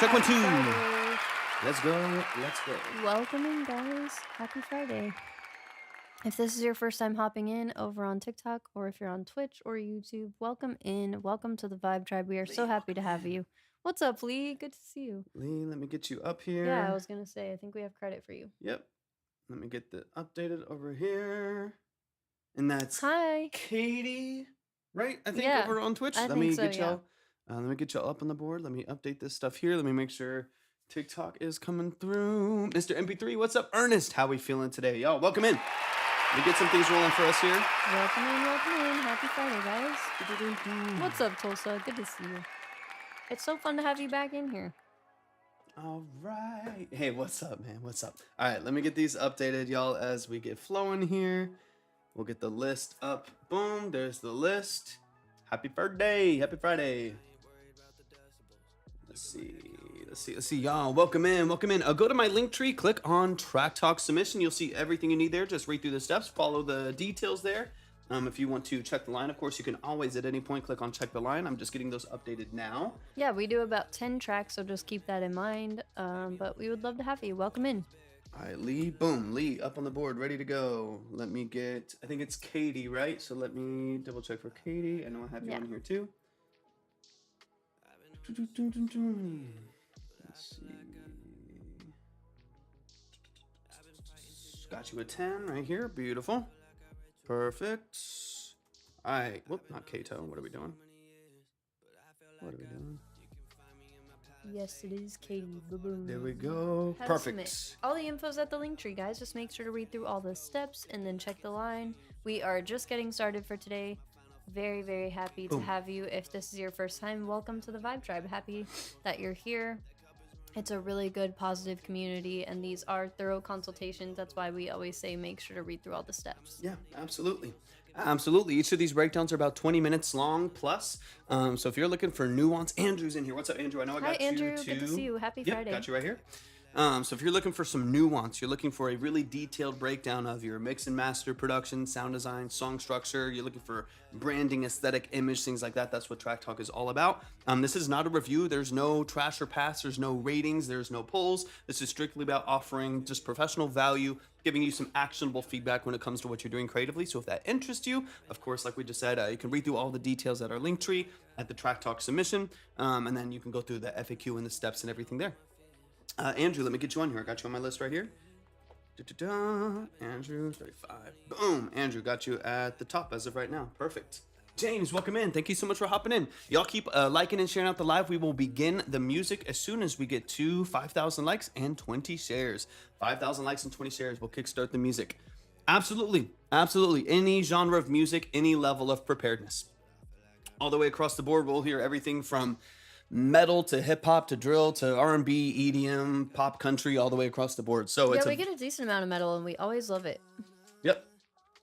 Check one, two. Friday. Let's go. Let's go. Welcome in, guys. Happy Friday. If this is your first time hopping in over on TikTok, or if you're on Twitch or YouTube, welcome in. Welcome to the Vibe Tribe. We are so happy to have you. What's up, Lee? Good to see you. Lee, let me get you up here. Yeah, I was going to say, I think we have credit for you. Yep. Let me get the updated over here. And that's Hi. Katie, right? I think Yeah, over on Twitch. I Let think me so, get yeah. y'all. Let me get y'all up on the board. Let me update this stuff here. Let me make sure TikTok is coming through. Mr. MP3, what's up? Ernest, how we feeling today? Y'all, welcome in. Let me get some things rolling for us here. Welcome in, welcome in. Happy Friday, guys. What's up, Tulsa? Good to see you. It's so fun to have you back in here. All right. Hey, what's up, man? What's up? All right, let me get these updated, y'all, as we get flowing here. We'll get the list up. Boom, there's the list. Happy birthday. Happy Friday. Let's see, y'all. Welcome in. Go to my link tree, click on Track Talk Submission. You'll see everything you need there. Just read through the steps, follow the details there. If you want to check the line, of course, you can always at any point click on check the line. I'm just getting those updated now. Yeah, we do about 10 tracks, so just keep that in mind. But we would love to have you. Welcome in. All right, Lee, boom, Lee up on the board, ready to go. Let me get, I think it's Katie, right? So let me double check for Katie. I know I have you on here too. Let's see. Got you a 10 right here. Beautiful. Perfect. All right. Whoop, not Kato. What are we doing? Yes, it is Katie. Boom. There we go. Perfect. All the info's at the link tree, guys. Just make sure to read through all the steps and then check the line. We are just getting started for today. Very, very happy to have you. If this is your first time, welcome to the Vibe Tribe. Happy that you're here. It's a really good, positive community, and these are thorough consultations. That's why we always say make sure to read through all the steps. Yeah, absolutely. Absolutely. Each of these breakdowns are about 20 minutes long plus. So if you're looking for nuance, Andrew's in here. What's up, Andrew? I know I got Hi, Andrew. you too. Good to see you. Happy Friday. Got you right here. So if you're looking for some nuance, you're looking for a really detailed breakdown of your mix and master production, sound design, song structure, you're looking for branding, aesthetic, image, things like that. That's what Track Talk is all about. This is not a review. There's no trash or pass. There's no ratings. There's no polls. This is strictly about offering just professional value, giving you some actionable feedback when it comes to what you're doing creatively. So if that interests you, of course, like we just said, you can read through all the details at our link tree at the Track Talk submission. And then you can go through the FAQ and the steps and everything there. Andrew, let me get you on here. I got you on my list right here. Andrew, 35. Boom. Andrew, got you at the top as of right now. Perfect. James, welcome in. Thank you so much for hopping in. Y'all keep liking and sharing out the live. We will begin the music as soon as we get to 5,000 likes and 20 shares. 5,000 likes and 20 shares will kickstart the music. Absolutely. Absolutely. Any genre of music, any level of preparedness. All the way across the board, we'll hear everything from metal to hip hop to drill to R&B, EDM, pop, country, all the way across the board. So yeah, we get a decent amount of metal, and we always love it. Yep.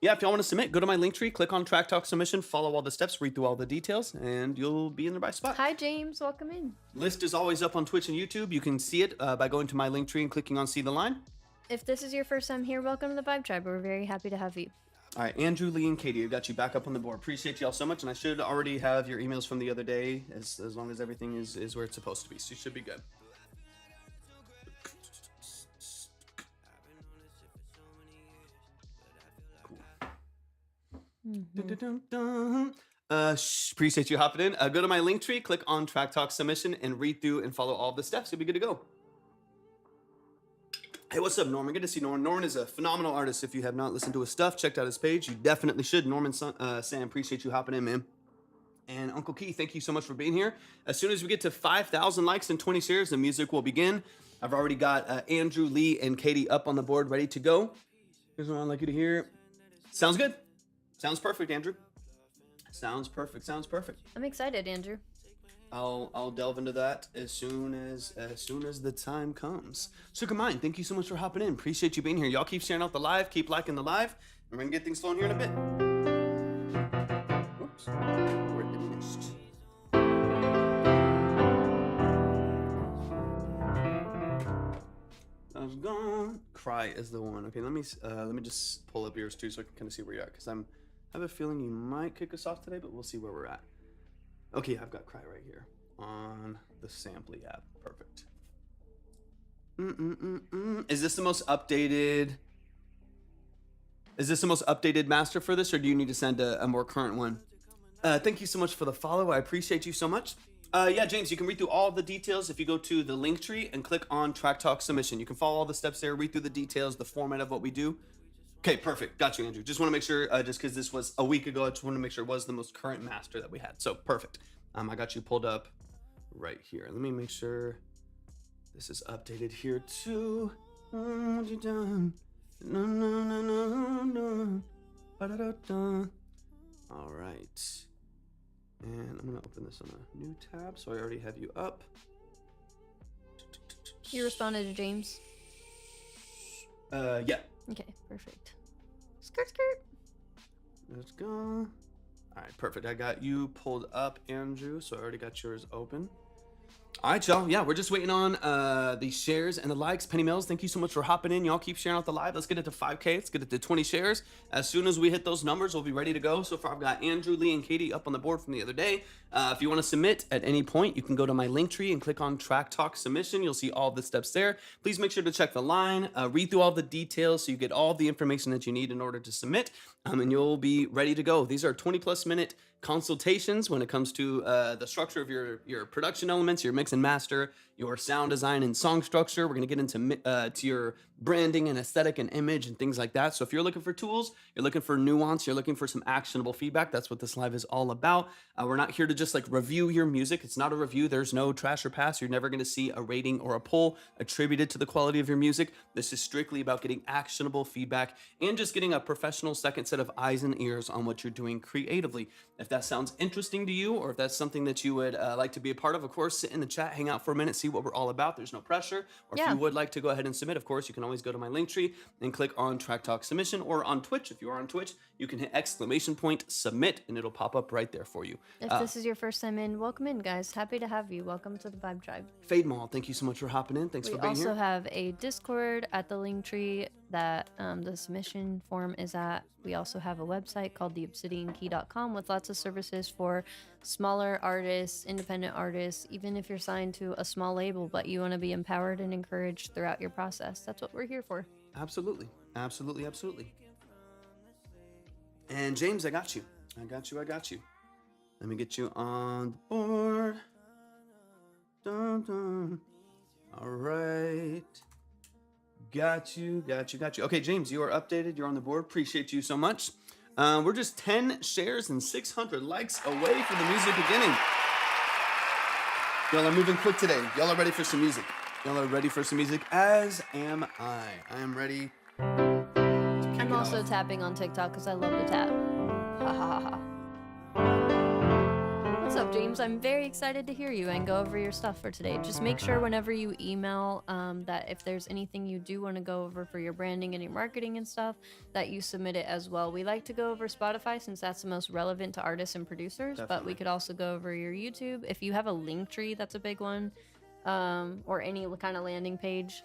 Yeah, if y'all want to submit, go to my link tree, click on Track Talk Submission, follow all the steps, read through all the details, and you'll be in the right spot. Hi, James. Welcome in. List is always up on Twitch and YouTube. You can see it by going to my link tree and clicking on See the Line. If this is your first time here, welcome to the Vibe Tribe. We're very happy to have you. All right, Andrew, Lee, and Katie, I got you back up on the board. Appreciate y'all so much, and I should already have your emails from the other day, as long as everything is where it's supposed to be, so you should be good. Cool. Appreciate you hopping in. Go to my link tree, click on Track Talk Submission, and read through and follow all the steps. You'll be good to go. Hey, what's up, Norman? Good to see Norman. Norman is a phenomenal artist. If you have not listened to his stuff, checked out his page, you definitely should. Norman, Sam, appreciate you hopping in, man. And Uncle Key, thank you so much for being here. As soon as we get to 5,000 likes and 20 shares, the music will begin. I've already got Andrew, Lee, and Katie up on the board, ready to go. Here's what I'd like you to hear. Sounds good. Sounds perfect, Andrew. Sounds perfect. Sounds perfect. I'm excited, Andrew. I'll delve into that as soon as the time comes. Sugar Mine, thank you so much for hopping in. Appreciate you being here. Y'all keep sharing out the live, keep liking the live, and we're gonna get things flowing here in a bit. Oops, we're diminished. I was gone. Cry is the one. Okay, let me just pull up yours too, so I can kind of see where you're at, because I have a feeling you might kick us off today, but we'll see where we're at. Okay, I've got Cry right here on the Samply app. Perfect. Is this the most updated? Is this the most updated master for this, or do you need to send a more current one? Thank you so much for the follow. I appreciate you so much. Yeah, James, you can read through all of the details if you go to the link tree and click on Track Talk Submission. You can follow all the steps there, read through the details, the format of what we do. Okay, perfect. Got you, Andrew. Just want to make sure, just because this was a week ago, I just want to make sure it was the most current master that we had. So perfect. I got you pulled up right here. Let me make sure this is updated here too. What you done? No, no, no, no, no. Ba-da-da-da. All right. And I'm gonna open this on a new tab, so I already have you up. You responded to James? Yeah. Okay, perfect. Skirt, skirt. Let's go. All right, perfect. I got you pulled up, Andrew, so I already got yours open. All right, y'all. Yeah, we're just waiting on the shares and the likes. Penny Mills, thank you so much for hopping in. Y'all keep sharing out the live. Let's get it to 5K. Let's get it to 20 shares. As soon as we hit those numbers, we'll be ready to go. So far, I've got Andrew, Lee, and Katie up on the board from the other day. If you want to submit at any point, you can go to my link tree and click on Track Talk Submission. You'll see all the steps there. Please make sure to check the line, read through all the details so you get all the information that you need in order to submit, and you'll be ready to go. These are 20+ minute consultations when it comes to the structure of your production elements, your mix and master, your sound design and song structure. We're going to get into to your branding and aesthetic and image and things like that. So if you're looking for tools, you're looking for nuance, you're looking for some actionable feedback, that's what this live is all about. We're not here to just like review your music. It's not a review. There's no trash or pass. You're never going to see a rating or a poll attributed to the quality of your music. This is strictly about getting actionable feedback and just getting a professional second set of eyes and ears on what you're doing creatively. If that sounds interesting to you, or if that's something that you would like to be a part of course, sit in the chat, hang out for a minute, see what we're all about. There's no pressure. Or if you would like to go ahead and submit, of course, you can always go to my link tree and click on Track Talk Submission, or on Twitch. If you are on Twitch, you can hit !submit and it'll pop up right there for you. If this is your first time in, welcome in, guys. Happy to have you. Welcome to the Vibe Tribe. Fade Mall, thank you so much for hopping in. Thanks for being here. We also have a Discord at the link tree that the submission form is at. We also have a website called theobsidiankey.com with lots of services for smaller artists, independent artists, even if you're signed to a small label, but you want to be empowered and encouraged throughout your process. That's what we're here for. Absolutely. Absolutely. Absolutely. And James, I got you. I got you. Let me get you on the board. Dun, dun. All right. Got you. Okay, James, you are updated. You're on the board. Appreciate you so much. We're just 10 shares and 600 likes away from the music beginning. Y'all are moving quick today. Y'all are ready for some music. As am I. I am ready. I'm also tapping on TikTok because I love to tap. Ha ha ha ha. What's up, James? I'm very excited to hear you and go over your stuff for today. Just make sure whenever you email that if there's anything you do want to go over for your branding and your marketing and stuff, that you submit it as well. We like to go over Spotify since that's the most relevant to artists and producers, but we could also go over your YouTube. If you have a link tree, that's a big one, or any kind of landing page.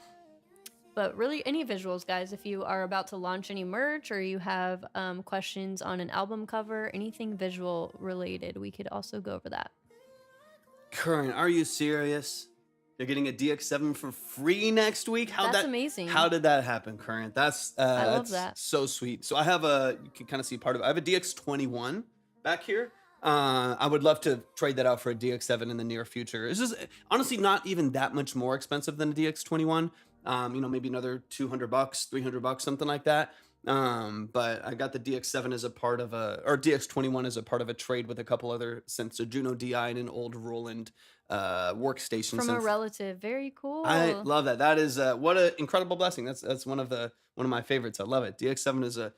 But really, any visuals, guys. If you are about to launch any merch, or you have questions on an album cover, anything visual related, we could also go over that. Current, are you serious? You're getting a DX7 for free next week? That's amazing. How did that happen, Current? That's I love that. So sweet. So I have you can kind of see part of it. I have a DX21 back here. I would love to trade that out for a DX7 in the near future. It's just honestly not even that much more expensive than a DX21. Maybe another $200, $300, something like that. But I got the DX7 as a part of or DX21 as a part of a trade with a couple other synths, a Juno DI and an old Roland workstation from synth. a relative. Very cool. I love that. That is what an incredible blessing. That's one of my favorites. I love it. DX7 is a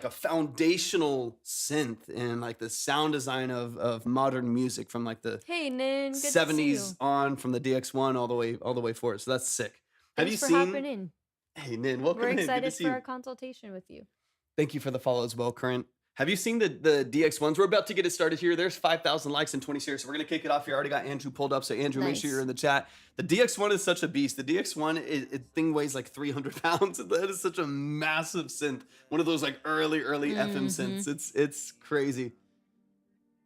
foundational synth in like the sound design of modern music from like the Nin, good 70s on, from the DX1 all the way forward. So that's sick. Thanks for hopping in. Hey, Nin, welcome in. We're excited Good to see for you. our consultation with you. Thank you for the follow as well, Current. Have you seen the DX1s? We're about to get it started here. There's 5,000 likes and 20 shares. So we're going to kick it off here. I already got Andrew pulled up. So Andrew, make sure you're in the chat. The DX1 is such a beast. The DX1, thing weighs like 300 pounds. That is such a massive synth. One of those like early FM synths. It's crazy.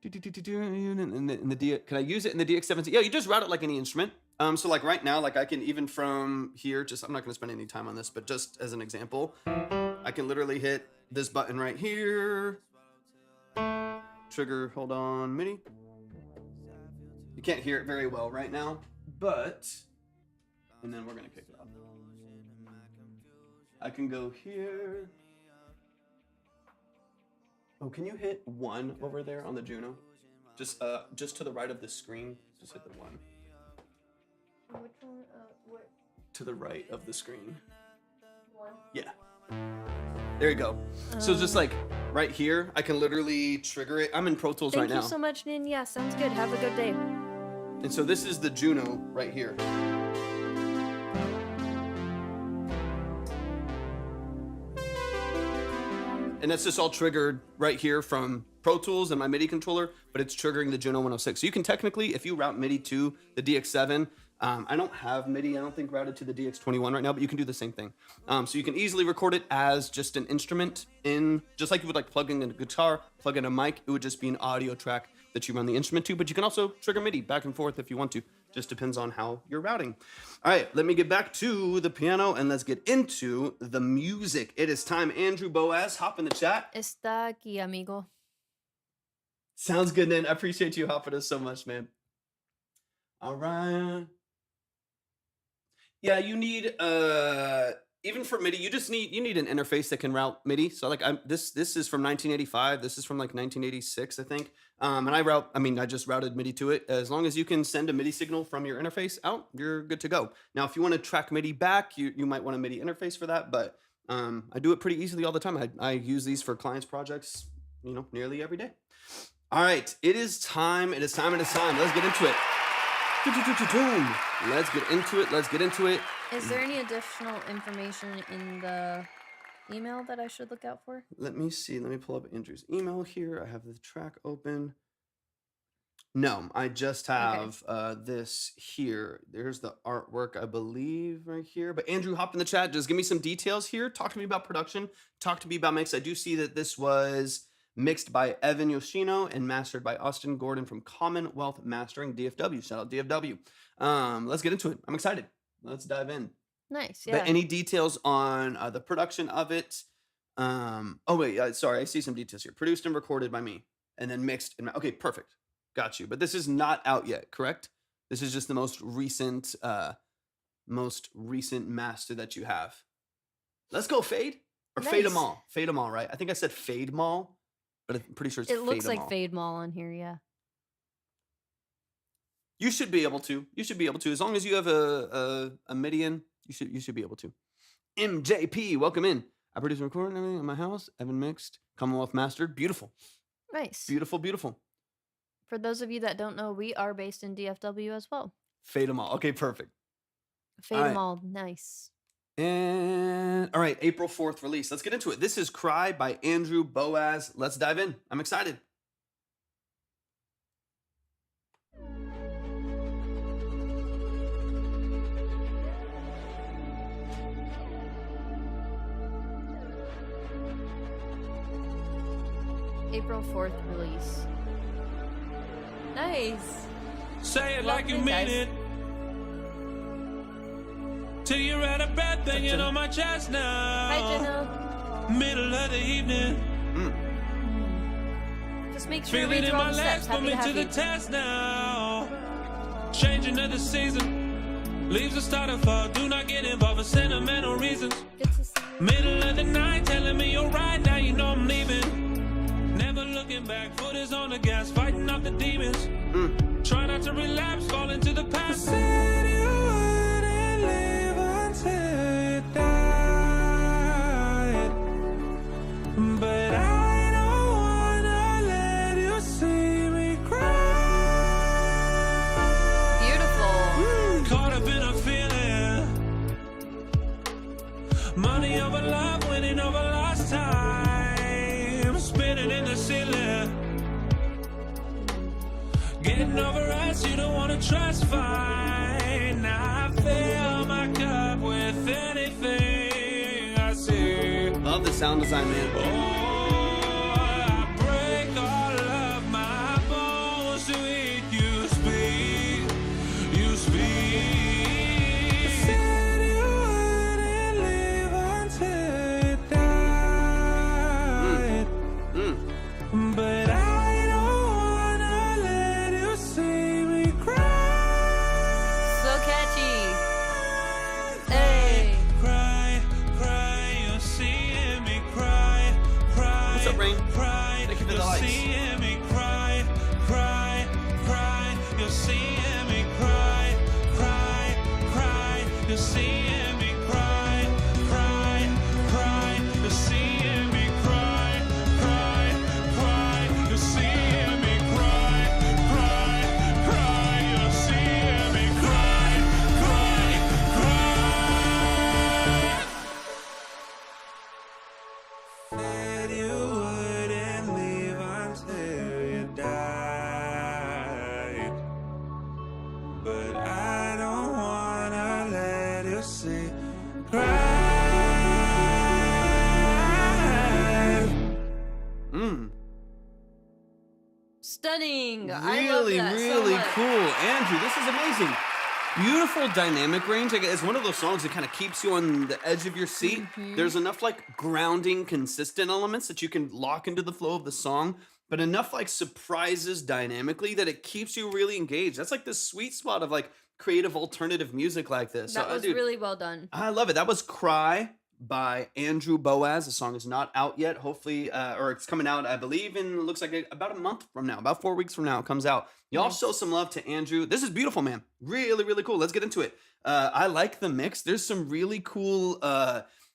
Can I use it in the DX7? Yeah, you just route it like any instrument. So like right now, like I can even from here, just I'm not gonna spend any time on this, but just as an example, I can literally hit this button right here. Trigger, hold on, MIDI. You can't hear it very well right now, but, and then we're gonna kick it off. I can go here. Oh, can you hit 1 over there on the Juno? Just to the right of the screen, just hit the 1. Which one? What? To the right of the screen. 1. Yeah. There you go. So just like right here, I can literally trigger it. I'm in Pro Tools right now. Thank you so much, Nin. Yeah, sounds good. Have a good day. And so this is the Juno right here. And that's just all triggered right here from Pro Tools and my MIDI controller, but it's triggering the Juno 106. So you can technically, if you route MIDI to the DX7, I don't have MIDI, I don't think routed to the DX21 right now, but you can do the same thing. So you can easily record it as just an instrument in, just like you would like plug in a guitar, plug in a mic, it would just be an audio track that you run the instrument to, but you can also trigger MIDI back and forth if you want to. Just depends on how you're routing. All right, let me get back to the piano and let's get into the music. It is time. Andrew Boaz, hop in the chat. Está aquí, amigo. Sounds good, Nin. I appreciate you hopping us so much, man. All right. Yeah, you need even for MIDI, you need an interface that can route MIDI. So like this is from 1985. This is from like 1986, I think. And I just routed MIDI to it. As long as you can send a MIDI signal from your interface out, you're good to go. Now, if you want to track MIDI back, you might want a MIDI interface for that. But I do it pretty easily all the time. I use these for clients' projects, nearly every day. All right, it is time. Let's get into it. Let's get into it. Is there any additional information in the email that I should look out for? Let me see. Let me pull up Andrew's email here. I have the track open. No, I just have this here. There's the artwork, I believe, right here. But Andrew, hop in the chat. Just give me some details here. Talk to me about production. Talk to me about mix. I do see that this was mixed by Evan Yoshino and mastered by Austin Gordon from Commonwealth Mastering, DFW. Shout out DFW. Let's get into it. I'm excited. Let's dive in. Nice. Yeah. But any details on the production of it? Sorry, I see some details here. Produced and recorded by me, and then mixed. Okay, perfect. Got you. But this is not out yet, correct? This is just the most recent master that you have. Let's go fade or Nice. fade them all. Fade them all, right? I think I said fade them all, but I'm pretty sure it's It fade looks them like all. Fade Mall on here, yeah. You should be able to. As long as you have a Midian, you should be able to. MJP, welcome in. I produce and record everything in my house. Evan mixed, Commonwealth mastered. Beautiful. Nice. Beautiful, beautiful. For those of you that don't know, we are based in DFW as well. Fade them all. Okay, perfect. Fade All right. Mall, nice. And all right, April 4th release. Let's get into it. This is Cry by Andrew Boaz. Let's dive in. I'm excited. April 4th release. Nice. Say it like you Welcome, mean guys. it. Till you're out of bed, banging on my chest now. Hi, Jenna. Middle of the evening, Just make sure to feel it read in through all my the legs, steps. put Happy me to to have the you. test now. Changing of the season, leaves are starting to fall. Do not get involved in sentimental reasons. Good to see you. Middle of the night, telling me you're right now. You know I'm leaving. Never looking back, foot is on the gas, fighting off the demons. Try not to relapse, fall into the past. Said you wouldn't leave until you died, but I don't wanna let you see me cry. Beautiful. Caught up in a feeling, money over love, winning over lost time, spinning in the ceiling. Getting over us, you don't wanna trust, fine. I fill my cup with anything I see. Love the sound design, man. Oh, I break all of my bones to eat. You speak, you speak. stunning. I love Really, that really so much. cool. Andrew, this is amazing. Beautiful dynamic range. Like, it's one of those songs that kind of keeps you on the edge of your seat. There's enough like grounding, consistent elements that you can lock into the flow of the song, but enough like surprises dynamically that it keeps you really engaged. That's like the sweet spot of like creative alternative music like this. That was dude, really well done. I love it. That was Cry by Andrew Boaz. The song is not out yet. Hopefully, or it's coming out, I believe, in looks like about a month from now, about 4 weeks from now, it comes out. Y'all show some love to Andrew. This is beautiful, man. Really, really cool. Let's get into it. I like the mix. There's some really cool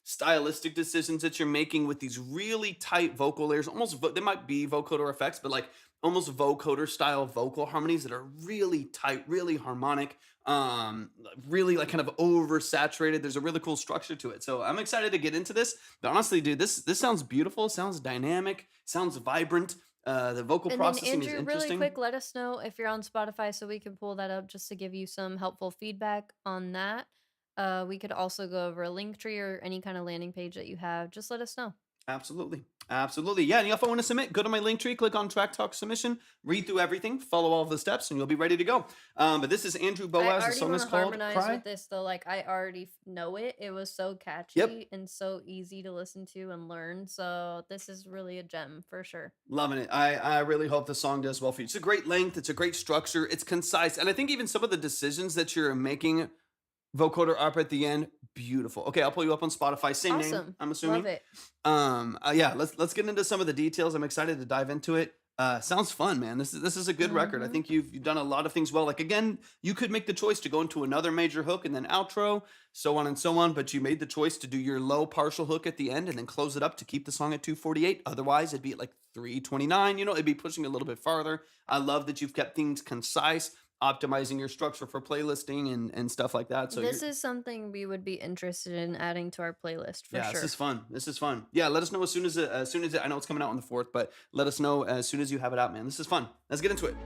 stylistic decisions that you're making with these really tight vocal layers. Almost, they might be vocoder effects, but like almost vocoder style vocal harmonies that are really tight, really harmonic, really like kind of oversaturated. There's a really cool structure to it. So I'm excited to get into this. But honestly, dude, this sounds beautiful, sounds dynamic, sounds vibrant. The vocal And then processing is Andrew, interesting. really quick, let us know if you're on Spotify so we can pull that up just to give you some helpful feedback on that. We could also go over a link tree or any kind of landing page that you have. Just let us know. Absolutely. Absolutely. Yeah. And if I want to submit, go to my link tree, click on Track Talk Submission, read through everything, follow all of the steps, and you'll be ready to go. But this is Andrew I Boaz. The already song want is to called harmonize Cry. with this though. Like I already know it. It was so catchy and so easy to listen to and learn. So this is really a gem for sure. Loving it. I really hope the song does well for you. It's a great length. It's a great structure. It's concise. And I think even some of the decisions that you're making, vocoder up at the end, beautiful. Okay, I'll pull you up on Spotify. Same name, Awesome. I'm assuming. Love it. Yeah, let's get into some of the details. I'm excited to dive into it. Sounds fun, man. This is a good record. I think you've done a lot of things well. Like again, you could make the choice to go into another major hook and then outro, so on and so on, but you made the choice to do your low partial hook at the end and then close it up to keep the song at 248. Otherwise, it'd be at like 329, it'd be pushing a little bit farther. I love that you've kept things concise, optimizing your structure for playlisting and stuff like that. So This is something we would be interested in adding to our playlist for yeah, sure. this is fun. Yeah, let us know as soon as I know it's coming out on the 4th, but let us know as soon as you have it out, man. This is fun. Let's get into it.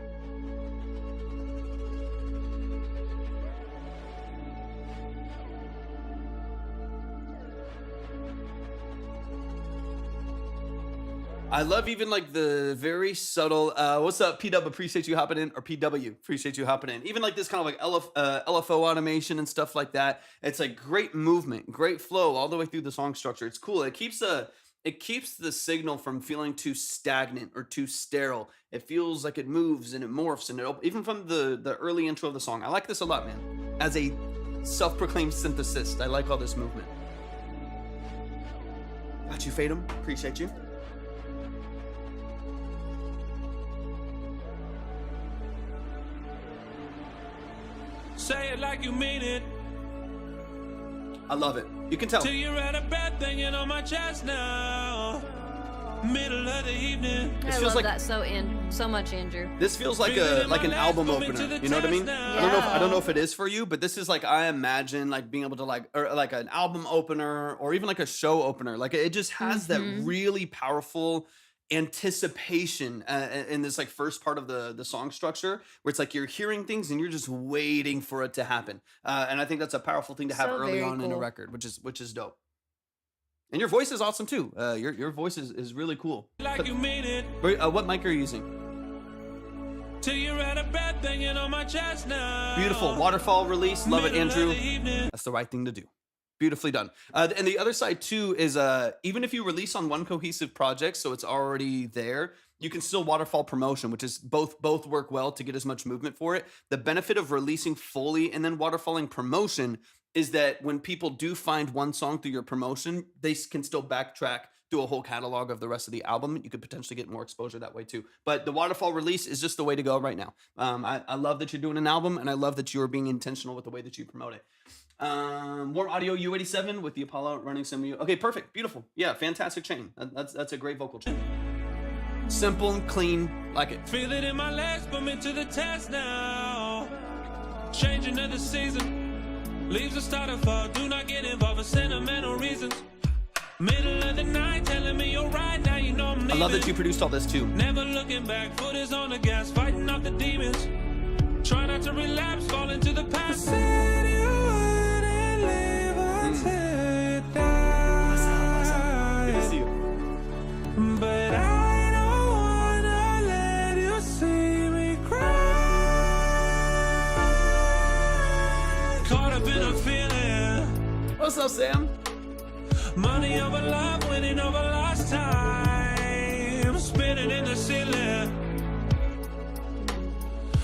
I love even like the very subtle, what's up, P-Dub, appreciate you hopping in, or P-W, appreciate you hopping in. Even like this kind of like LFO automation and stuff like that. It's like great movement, great flow all the way through the song structure. It's cool. It keeps the signal from feeling too stagnant or too sterile. It feels like it moves and it morphs and even from the early intro of the song. I like this a lot, man. As a self-proclaimed synthesist, I like all this movement. Got you, Fatum. Appreciate you. Say it like you mean it. I love it. You can tell. Till you're out of bed thinking on my chest now. Middle of the evening. I feels love like- that so much, Andrew. This feels like an album opener. You know what I mean? I don't know if it is for you, but this is like I imagine like being able to like an album opener or even like a show opener. Like it just has that really powerful anticipation in this like first part of the song structure where it's like you're hearing things and you're just waiting for it to happen. And I think that's a powerful thing to have So early very on in a cool. record, which is dope. And your voice is awesome too. Your voice is really cool. Like you mean it. What mic are you using? Till you're out of bed thinking on my chest now. Beautiful waterfall release. Love it, Middle of Andrew. the evening. That's the right thing to do. Beautifully done. And the other side too is even if you release on one cohesive project, so it's already there, you can still waterfall promotion, which is both work well to get as much movement for it. The benefit of releasing fully and then waterfalling promotion is that when people do find one song through your promotion, they can still backtrack through a whole catalog of the rest of the album. You could potentially get more exposure that way too. But the waterfall release is just the way to go right now. I love that you're doing an album, and I love that you're being intentional with the way that you promote it. Warm Audio U87 with the Apollo running some. Okay, perfect, beautiful. Yeah, fantastic chain. That's a great vocal chain. Simple and clean, like it. Feel it in my legs, put me to the test now. Changing of the season. Leaves are starting to fall. Do not get involved with sentimental reasons. Middle of the night, telling me you're right now. You know I'm leaving. I love that you produced all this too. Never looking back, foot is on the gas, fighting off the demons. Try not to relapse, fall into the past. I said you wouldn't leave until you die. Good to see you. But I don't wanna let you see what's up, Sam? Money over love, winning over lost time. Spinning in the ceiling.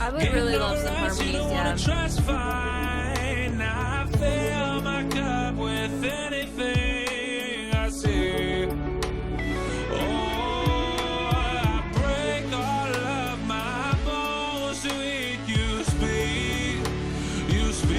I would really love some harmonies, yeah. Trust fine. I fill my cup with anything I see. Oh, I break all of my bones to eat. You speak. You speak.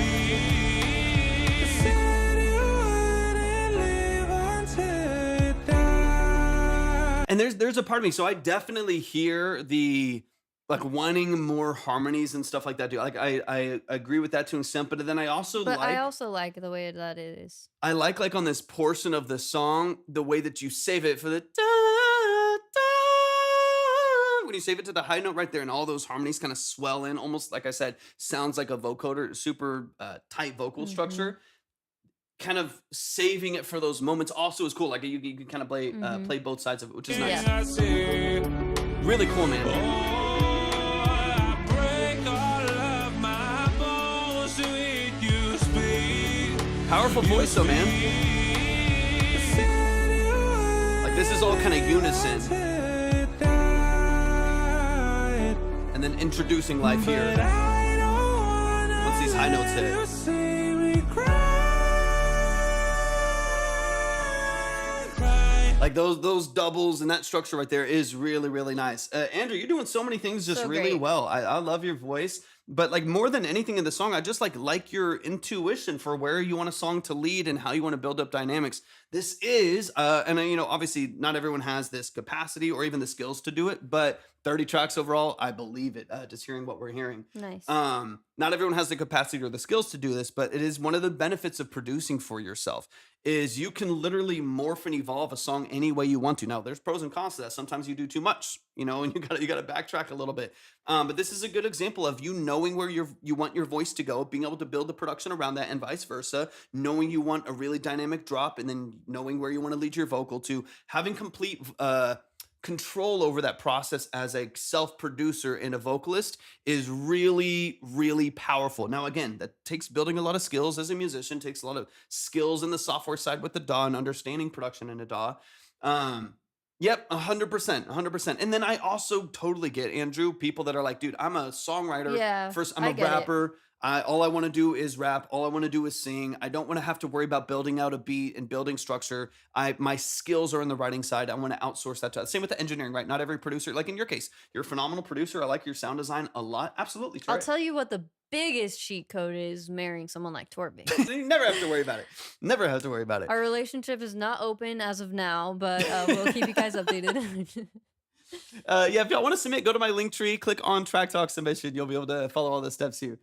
You said you wouldn't leave until you die. And there's a part of me, so I definitely hear the like wanting more harmonies and stuff like that, dude. Like I agree with that to an extent, but then I also But like I also like the way that it is. I like on this portion of the song the way that you save it for the da, da, when you save it to the high note right there, and all those harmonies kind of swell in, almost like I said, sounds like a vocoder, super tight vocal structure. Kind of saving it for those moments also is cool. Like you can kind of play play both sides of it, which is nice. I see. Really cool, man. Powerful voice though, man. Like this is all kind of unison. And then introducing life here. Once these high notes hit. Like those doubles and that structure right there is really, really nice. Andrew, you're doing so many things just So really great. well. I love your voice. But like more than anything in the song, I just like your intuition for where you want a song to lead and how you want to build up dynamics. This is, and you know, obviously not everyone has this capacity or even the skills to do it, but 30 tracks overall, I believe it, just hearing what we're hearing. Nice. Not everyone has the capacity or the skills to do this, but it is one of the benefits of producing for yourself is you can literally morph and evolve a song any way you want to. Now, there's pros and cons to that. Sometimes you do too much, you know, and you gotta backtrack a little bit. But this is a good example of you knowing where you want your voice to go, being able to build the production around that, and vice versa. Knowing you want a really dynamic drop, and then knowing where you want to lead your vocal to, having complete control over that process as a self-producer and a vocalist is really, really powerful. Now, again, that takes building a lot of skills as a musician, takes a lot of skills in the software side with the DAW and understanding production in a DAW. Yep, 100%. And then I also totally get, Andrew, people that are like, dude, I'm a songwriter. Yeah, First, I'm I a get it. rapper. All I want to do is rap. All I want to do is sing. I don't want to have to worry about building out a beat and building structure. My skills are in the writing side. I want to outsource that to same with the engineering, right? Not every producer, like in your case, you're a phenomenal producer. I like your sound design a lot. Absolutely. Try I'll it. tell you what the biggest cheat code is: marrying someone like Torby. You never have to worry about it. Never have to worry about it. Our relationship is not open as of now, but we'll keep you guys updated. Yeah, if y'all want to submit, go to my link tree, click on Track Talk submission. You'll be able to follow all the steps here.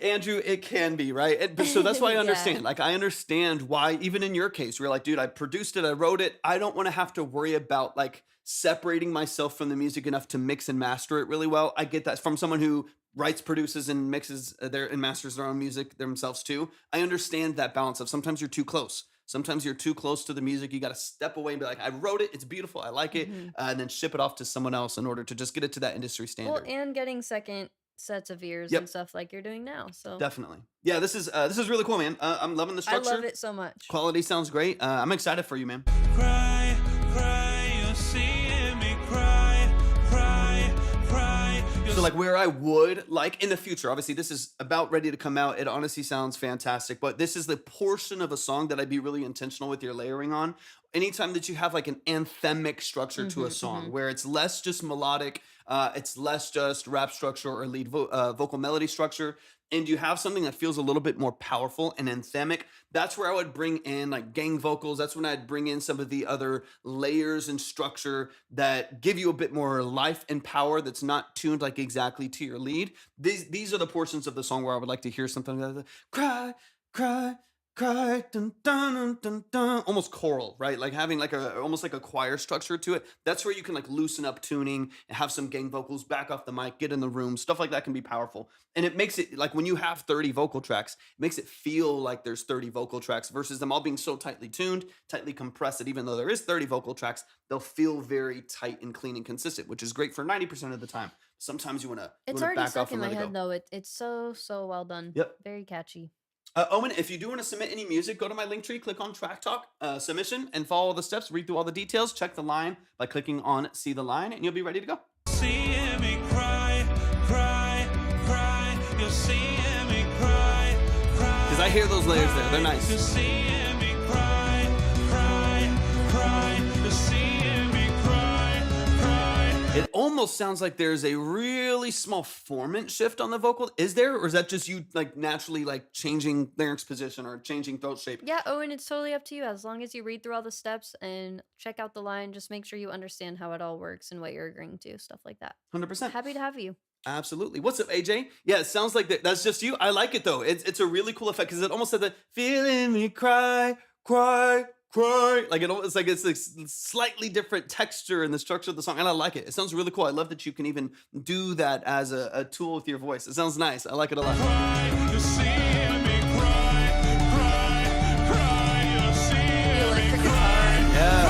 Andrew, it can be, right? So that's why I Yeah. understand. Like, I understand why, even in your case, you're like, dude, I produced it, I wrote it. I don't want to have to worry about like separating myself from the music enough to mix and master it really well. I get that from someone who writes, produces, and mixes and masters their own music themselves too. I understand that balance of sometimes you're too close. Sometimes you're too close to the music. You got to step away and be like, I wrote it, it's beautiful, I like it, and then ship it off to someone else in order to just get it to that industry standard. Well, and getting second sets of ears Yep. and stuff like you're doing now. So Definitely. Yeah, this is really cool, man. I'm loving the I structure. love it so much. Quality sounds great. I'm excited for you, man. Cry, cry, you're seeing me cry, cry, cry. So like where I would like in the future, obviously this is about ready to come out. It honestly sounds fantastic, but this is the portion of a song that I'd be really intentional with your layering on. Anytime that you have like an anthemic structure to a song where it's less just melodic, it's less just rap structure or lead vocal melody structure, and you have something that feels a little bit more powerful and anthemic, that's where I would bring in like gang vocals. That's when I'd bring in some of the other layers and structure that give you a bit more life and power that's not tuned like exactly to your lead. These are the portions of the song where I would like to hear something like that. Cry, cry, cry, dun, dun, dun, dun, dun. Almost choral, right? Like having like almost like a choir structure to it. That's where you can like loosen up tuning and have some gang vocals, back off the mic, get in the room. Stuff like that can be powerful. And it makes it like when you have 30 vocal tracks, it makes it feel like there's 30 vocal tracks versus them all being so tightly tuned, tightly compressed that even though there is 30 vocal tracks, they'll feel very tight and clean and consistent, which is great for 90% of the time. Sometimes you want to It's back already off stuck in and my let it head go. though. It's so well done. Yep. Very catchy. Owen, if you do want to submit any music, go to my link tree, click on Track Talk submission, and follow all the steps. Read through all the details. Check the line by clicking on See the Line, and you'll be ready to go. Seeing me cry, cry, cry. You're seeing me cry, cry. Because I hear those layers there. They're You're nice. seeing me cry, cry, cry. You're seeing me cry, cry. It almost sounds like there's a really small formant shift on the vocal. Is there, or is that just you like naturally like changing larynx position or changing throat shape? Yeah, Owen, it's totally up to you. As long as you read through all the steps and check out the line, just make sure you understand how it all works and what you're agreeing to, stuff like that. 100%. Happy to have you. Absolutely. What's up, AJ? Yeah, it sounds like that's just you. I like it though. It's a really cool effect because it almost said that feeling me cry, cry, cry. Like it's like it's like slightly different texture in the structure of the song, and I like it. It sounds really cool. I love that you can even do that as a tool with your voice. It sounds nice. I like it a lot. Cry, you're seeing me cry, cry, cry. You're The seeing me electric guitar. Yeah.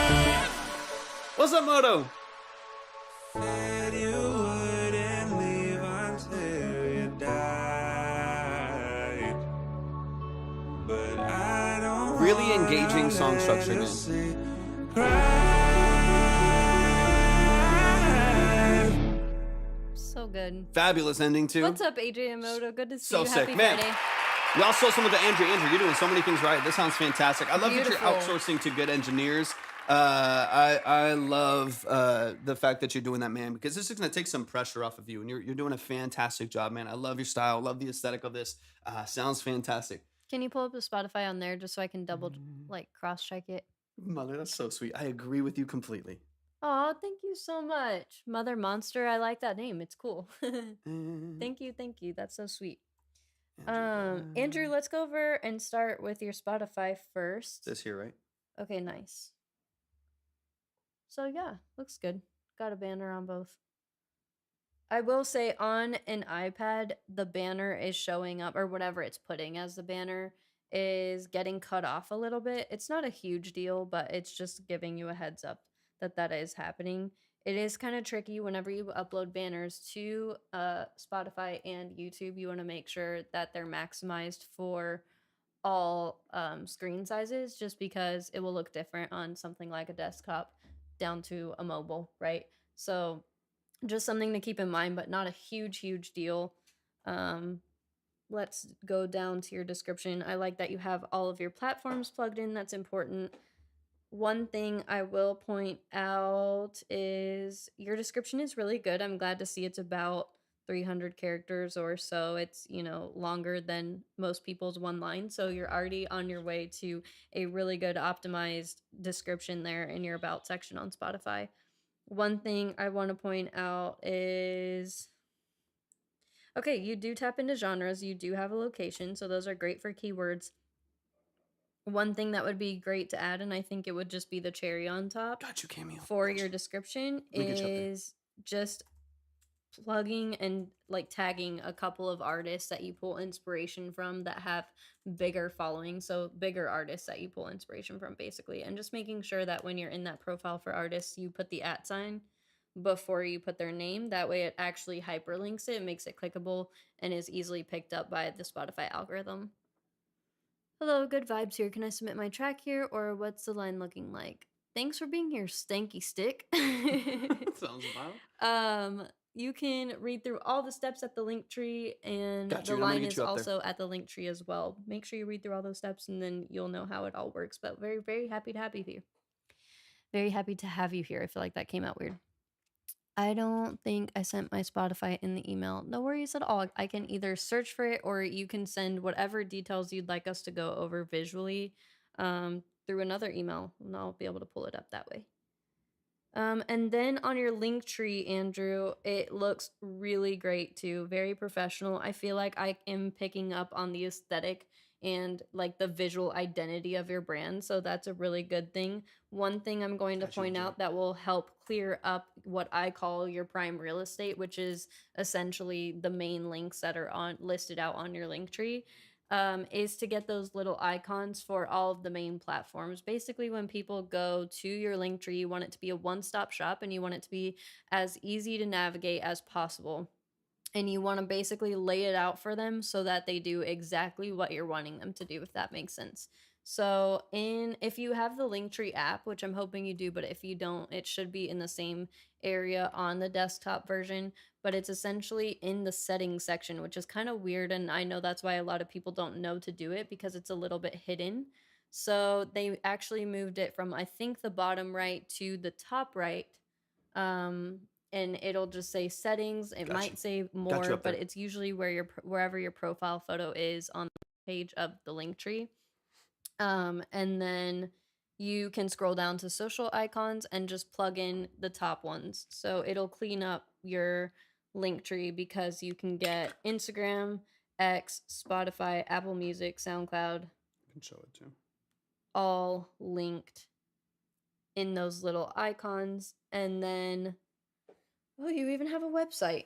cry. What's up, Moto? Said you wouldn't leave until you died. But I don't Really wanna engaging song let structure, you man. see. Cry. So good. Fabulous ending too. What's up, AJ and Moto? Good to see So you. sick, Happy man. Friday. We also saw some of the Andrew. Andrew, you're doing so many things right. This sounds fantastic. I love that Beautiful. you're outsourcing to good engineers. I love the fact that you're doing that, man, because this is going to take some pressure off of you, and you're doing a fantastic job, man. I love your style. Love the aesthetic of this. Sounds fantastic. Can you pull up the Spotify on there just so I can double like cross check it? Mother, that's so sweet. I agree with you completely. Oh, thank you so much. Mother Monster. I like that name. It's cool. Thank you, thank you. That's so sweet. Andrew, let's go over and start with your Spotify first. This here, right? Okay, nice. So yeah, looks good. Got a banner on both. I will say on an iPad, the banner is showing up, or whatever it's putting as the banner is getting cut off a little bit. It's not a huge deal, but it's just giving you a heads up that that is happening. It is kind of tricky whenever you upload banners to Spotify and YouTube. You want to make sure that they're maximized for all screen sizes, just because it will look different on something like a desktop down to a mobile, right? So just something to keep in mind, but not a huge deal. Let's go down to your description. I like that you have all of your platforms plugged in. That's important. One thing I will point out is your description is really good. I'm glad to see it's about 300 characters or so. It's, longer than most people's one line. So you're already on your way to a really good optimized description there in your about section on Spotify. One thing I want to point out is, okay, you do tap into genres. You do have a location. So those are great for keywords. One thing that would be great to add, and I think it would just be the cherry on top Got you, Cameo. for your description, Let me get you up there. is just plugging and like tagging a couple of artists that you pull inspiration from that have bigger following. So bigger artists that you pull inspiration from, basically. And just making sure that when you're in that profile for artists, you put the @ sign before you put their name. That way it actually hyperlinks it, makes it clickable, and is easily picked up by the Spotify algorithm. Hello, good vibes here. Can I submit my track here, or what's the line looking like? Thanks for being here, Stanky Stick. Sounds wild. You can read through all the steps at the link tree, and Got you. the I'm gonna line get is you up there. also at the link tree as well. Make sure you read through all those steps, and then you'll know how it all works. But very, very happy to have you here. Very happy to have you here. I feel like that came out weird. I don't think I sent my Spotify in the email. No worries at all. I can either search for it, or you can send whatever details you'd like us to go over visually through another email, and I'll be able to pull it up that way. And then on your link tree, Andrew, it looks really great too. Very professional. I feel like I am picking up on the aesthetic and like the visual identity of your brand. So that's a really good thing. One thing I'm going to Gotcha, point Andrew. out that will help clear up what I call your prime real estate, which is essentially the main links that are listed out on your link tree. Is to get those little icons for all of the main platforms. Basically, when people go to your link tree, you want it to be a one-stop shop, and you want it to be as easy to navigate as possible. and you want to basically lay it out for them so that they do exactly what you're wanting them to do, if that makes sense. So if you have the Linktree app, which I'm hoping you do, but if you don't, it should be in the same area on the desktop version, but it's essentially in the settings section, which is kind of weird, and I know that's why a lot of people don't know to do it, because it's a little bit hidden. So they actually moved it from, I think, the bottom right to the top right. And it'll just say settings. It Gotcha. might say Got you more, up but there. it's usually wherever your profile photo is on the page of the Linktree. And then you can scroll down to social icons and just plug in the top ones. So it'll clean up your Linktree, because you can get Instagram, X, Spotify, Apple Music, SoundCloud, I can show it too. all linked in those little icons. And then, oh, you even have a website.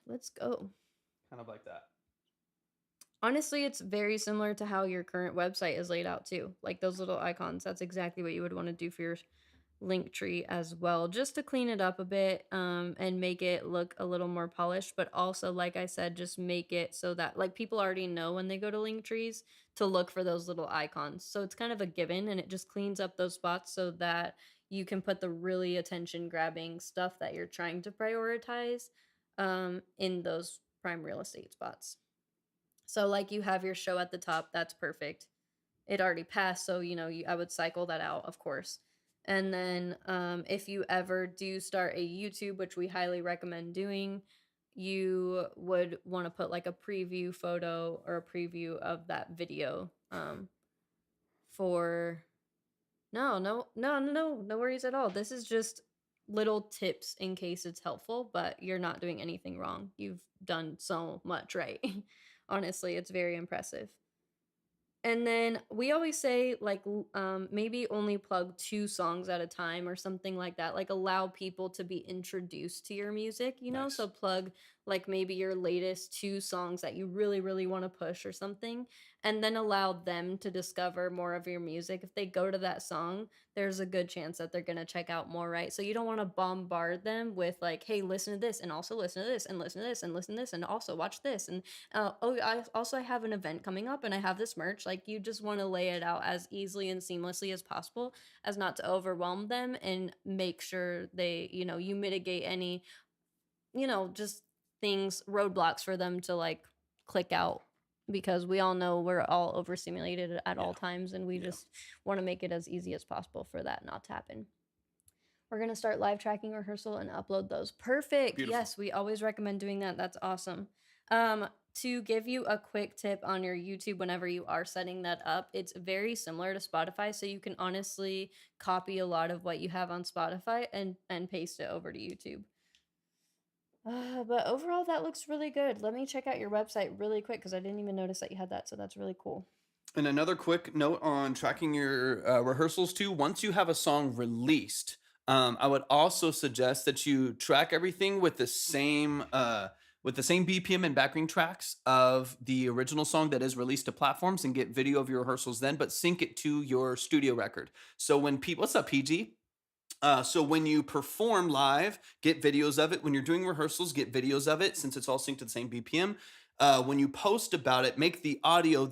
Let's go. Kind of like that. Honestly, it's very similar to how your current website is laid out too. Like those little icons, that's exactly what you would want to do for your Linktree as well, just to clean it up a bit, and make it look a little more polished. But also, like I said, just make it so that like people already know when they go to Linktrees to look for those little icons. So it's kind of a given, and it just cleans up those spots so that you can put the really attention grabbing stuff that you're trying to prioritize in those prime real estate spots. So like you have your show at the top, that's perfect. It already passed, so I would cycle that out, of course. And then if you ever do start a YouTube, which we highly recommend doing, you would want to put like a preview photo or a preview of that video for no worries at all. This is just little tips in case it's helpful, but you're not doing anything wrong. You've done so much right. Honestly, it's very impressive. And then we always say like maybe only plug 2 songs at a time or something like that. Like allow people to be introduced to your music, Nice. So plug like maybe your latest 2 songs that you really really want to push or something, and then allow them to discover more of your music. If they go to that song, there's a good chance that they're going to check out more, right? So you don't want to bombard them with like, "Hey, listen to this and also listen to this and listen to this and listen to this and also watch this and I have an event coming up and I have this merch." Like you just want to lay it out as easily and seamlessly as possible, as not to overwhelm them, and make sure they, you mitigate any, just things, roadblocks for them to like click out, because we all know we're all overstimulated at all times, and we just want to make it as easy as possible for that not to happen. We're going to start live tracking rehearsal and upload those. Perfect. Beautiful. Yes, we always recommend doing that. That's awesome. To give you a quick tip on your YouTube whenever you are setting that up, it's very similar to Spotify, so you can honestly copy a lot of what you have on Spotify and paste it over to YouTube. But overall, that looks really good. Let me check out your website really quick, because I didn't even notice that you had that, so that's really cool. And another quick note on tracking your rehearsals too. Once you have a song released, I would also suggest that you track everything with the same BPM and backing tracks of the original song that is released to platforms, and get video of your rehearsals then, but sync it to your studio record. So when people, what's up, PG? So when you perform live, get videos of it. When you're doing rehearsals, get videos of it, since it's all synced to the same BPM. When you post about it, make the audio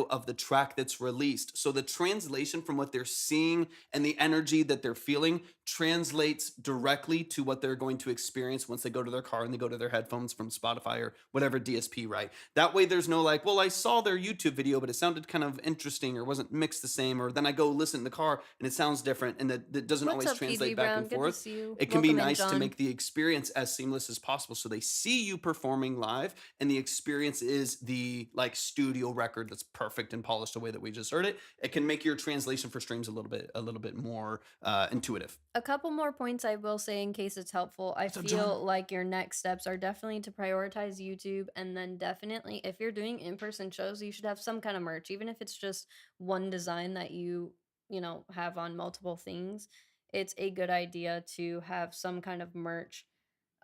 of the track that's released. So the translation from what they're seeing and the energy that they're feeling translates directly to what they're going to experience once they go to their car and they go to their headphones from Spotify or whatever DSP, right? That way there's no like, well, I saw their YouTube video, but it sounded kind of interesting or wasn't mixed the same, or then I go listen in the car and it sounds different, and that doesn't What's always up, translate PG back Brown? and Good to forth. see you. It can be Welcome in, nice to John. make the experience as seamless as possible, so they see you performing live and the experience is the like studio record that's perfect and polished the way that we just heard it. It can make your translation for streams a little bit more intuitive. A couple more points I will say in case it's helpful. I up, feel John? like your next steps are definitely to prioritize YouTube, and then definitely if you're doing in-person shows, you should have some kind of merch, even if it's just one design that you have on multiple things. It's a good idea to have some kind of merch.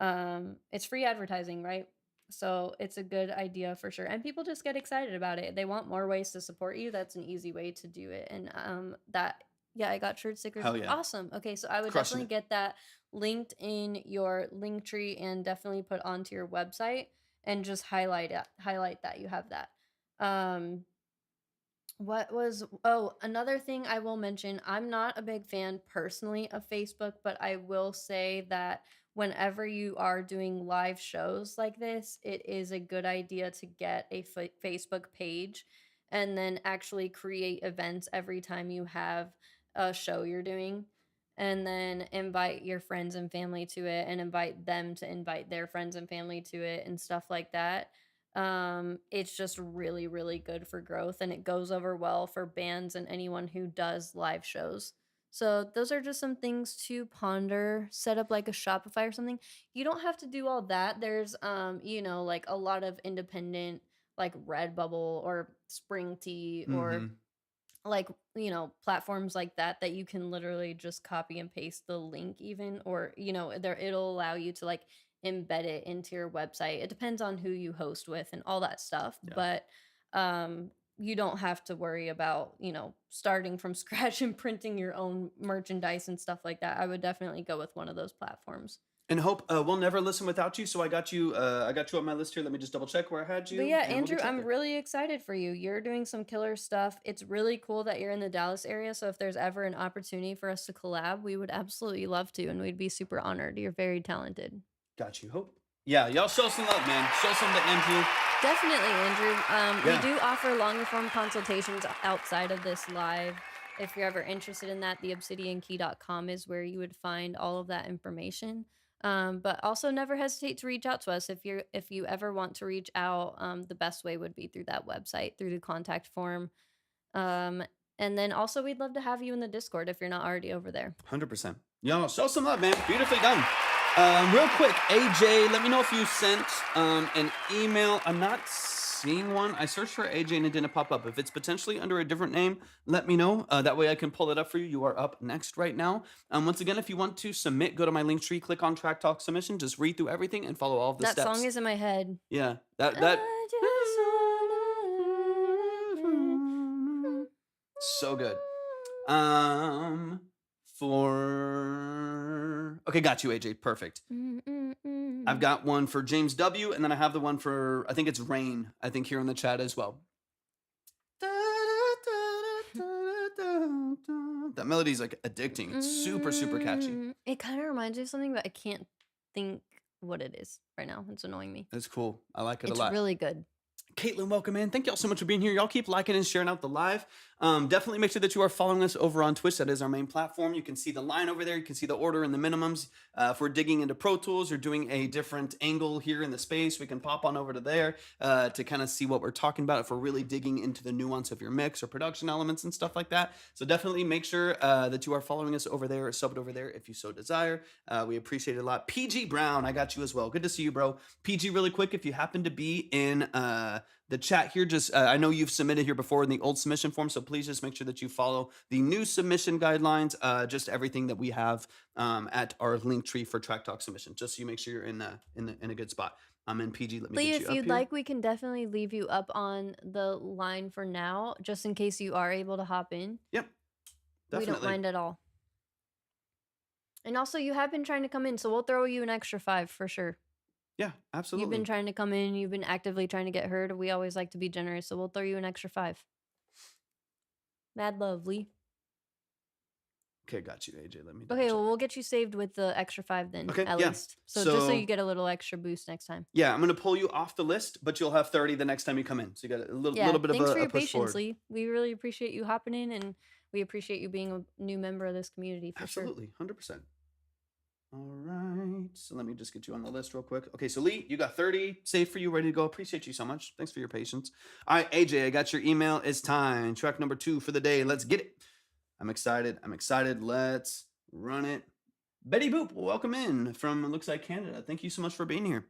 It's free advertising, right? So it's a good idea for sure. And people just get excited about it. They want more ways to support you. That's an easy way to do it. And I got shirt stickers. Hell yeah. Awesome. Okay, so I would Crushing definitely get that linked in your link tree and definitely put onto your website. and just highlight that you have that. Um, another thing I will mention, I'm not a big fan personally of Facebook, but I will say that whenever you are doing live shows like this, it is a good idea to get a Facebook page and then actually create events every time you have a show you're doing, and then invite your friends and family to it and invite them to invite their friends and family to it and stuff like that. It's just really, really good for growth, and it goes over well for bands and anyone who does live shows. So those are just some things to ponder. Set up like a Shopify or something. You don't have to do all that. There's like a lot of independent, like Redbubble or Spring Tea or Mm-hmm. like, platforms like that you can literally just copy and paste the link even, or there, it'll allow you to like embed it into your website. It depends on who you host with and all that stuff, Yeah. but you don't have to worry about starting from scratch and printing your own merchandise and stuff like that. I would definitely go with one of those platforms. And Hope, we'll never listen without you. So I got you. I got you on my list here. Let me just double check where I had you. But yeah, and we'll Andrew, get you up I'm there. really excited for you. You're doing some killer stuff. It's really cool that you're in the Dallas area. So if there's ever an opportunity for us to collab, we would absolutely love to, and we'd be super honored. You're very talented. Got you, Hope. Yeah, y'all show some love, man. Show some to Andrew. Definitely, Andrew. Yeah. We do offer longer form consultations outside of this live. If you're ever interested in that, theobsidiankey.com is where you would find all of that information. But also never hesitate to reach out to us if you ever want to reach out. The best way would be through that website, through the contact form. And then also we'd love to have you in the Discord if you're not already over there. 100%. Y'all show some love, man. Beautifully done. Real quick, AJ, let me know if you sent an email. I'm not seeing one. I searched for AJ and it didn't pop up. If it's potentially under a different name, let me know. That way I can pull it up for you. You are up next right now. Once again, if you want to submit, go to my link tree, click on Track Talk Submission, just read through everything and follow all of the That steps. song is in my head. Yeah, that. I just wanna... So good. Okay, got you, AJ. Perfect. I've got one for James W, and then I have the one for, I think it's Rain, I think, here in the chat as well. That melody's like addicting. It's super, super catchy. It kind of reminds me of something, but I can't think what it is right now. It's annoying me. It's cool. I like it It's a lot. really good. Caitlin, welcome in. Thank y'all so much for being here. Y'all keep liking and sharing out the live. Definitely make sure that you are following us over on Twitch. That is our main platform. You can see the line over there. You can see the order and the minimums. If we're digging into Pro Tools or doing a different angle here in the space, we can pop on over to there to kind of see what we're talking about if we're really digging into the nuance of your mix or production elements and stuff like that. So definitely make sure that you are following us over there or subbed over there if you so desire. We appreciate it a lot. PG Brown, I got you as well. Good to see you, bro. PG, really quick, if you happen to be in the chat here, just I know you've submitted here before in the old submission form, so please just make sure that you follow the new submission guidelines, just everything that we have at our link tree for Track Talk submission, just so you make sure you're in a good spot. I'm in PG. Let me Lee, get you if up you'd here. like, we can definitely leave you up on the line for now, just in case you are able to hop in. Yep, definitely. We don't mind at all. And also, you have been trying to come in, so we'll throw you an extra 5 for sure. Yeah, absolutely. You've been trying to come in. You've been actively trying to get heard. We always like to be generous, so we'll throw you an extra 5. Mad love, Lee. Okay, got you, AJ. Let me. Okay, well, we'll get you saved with the extra 5 then, Okay, at yeah. least. So just so you get a little extra boost next time. Yeah, I'm gonna pull you off the list, but you'll have 30 the next time you come in. So you got a little bit thanks of for a your push patience, forward. Lee. We really appreciate you hopping in, and we appreciate you being a new member of this community for Absolutely, 100%. All right, so let me just get you on the list real quick. Okay, so Lee, you got 30 saved for you, ready to go. Appreciate you so much. Thanks for your patience. All right, AJ, I got your email. It's time. Track number 2 for the day. Let's get it. I'm excited. Let's run it. Betty Boop, welcome in from, it looks like, Canada. Thank you so much for being here.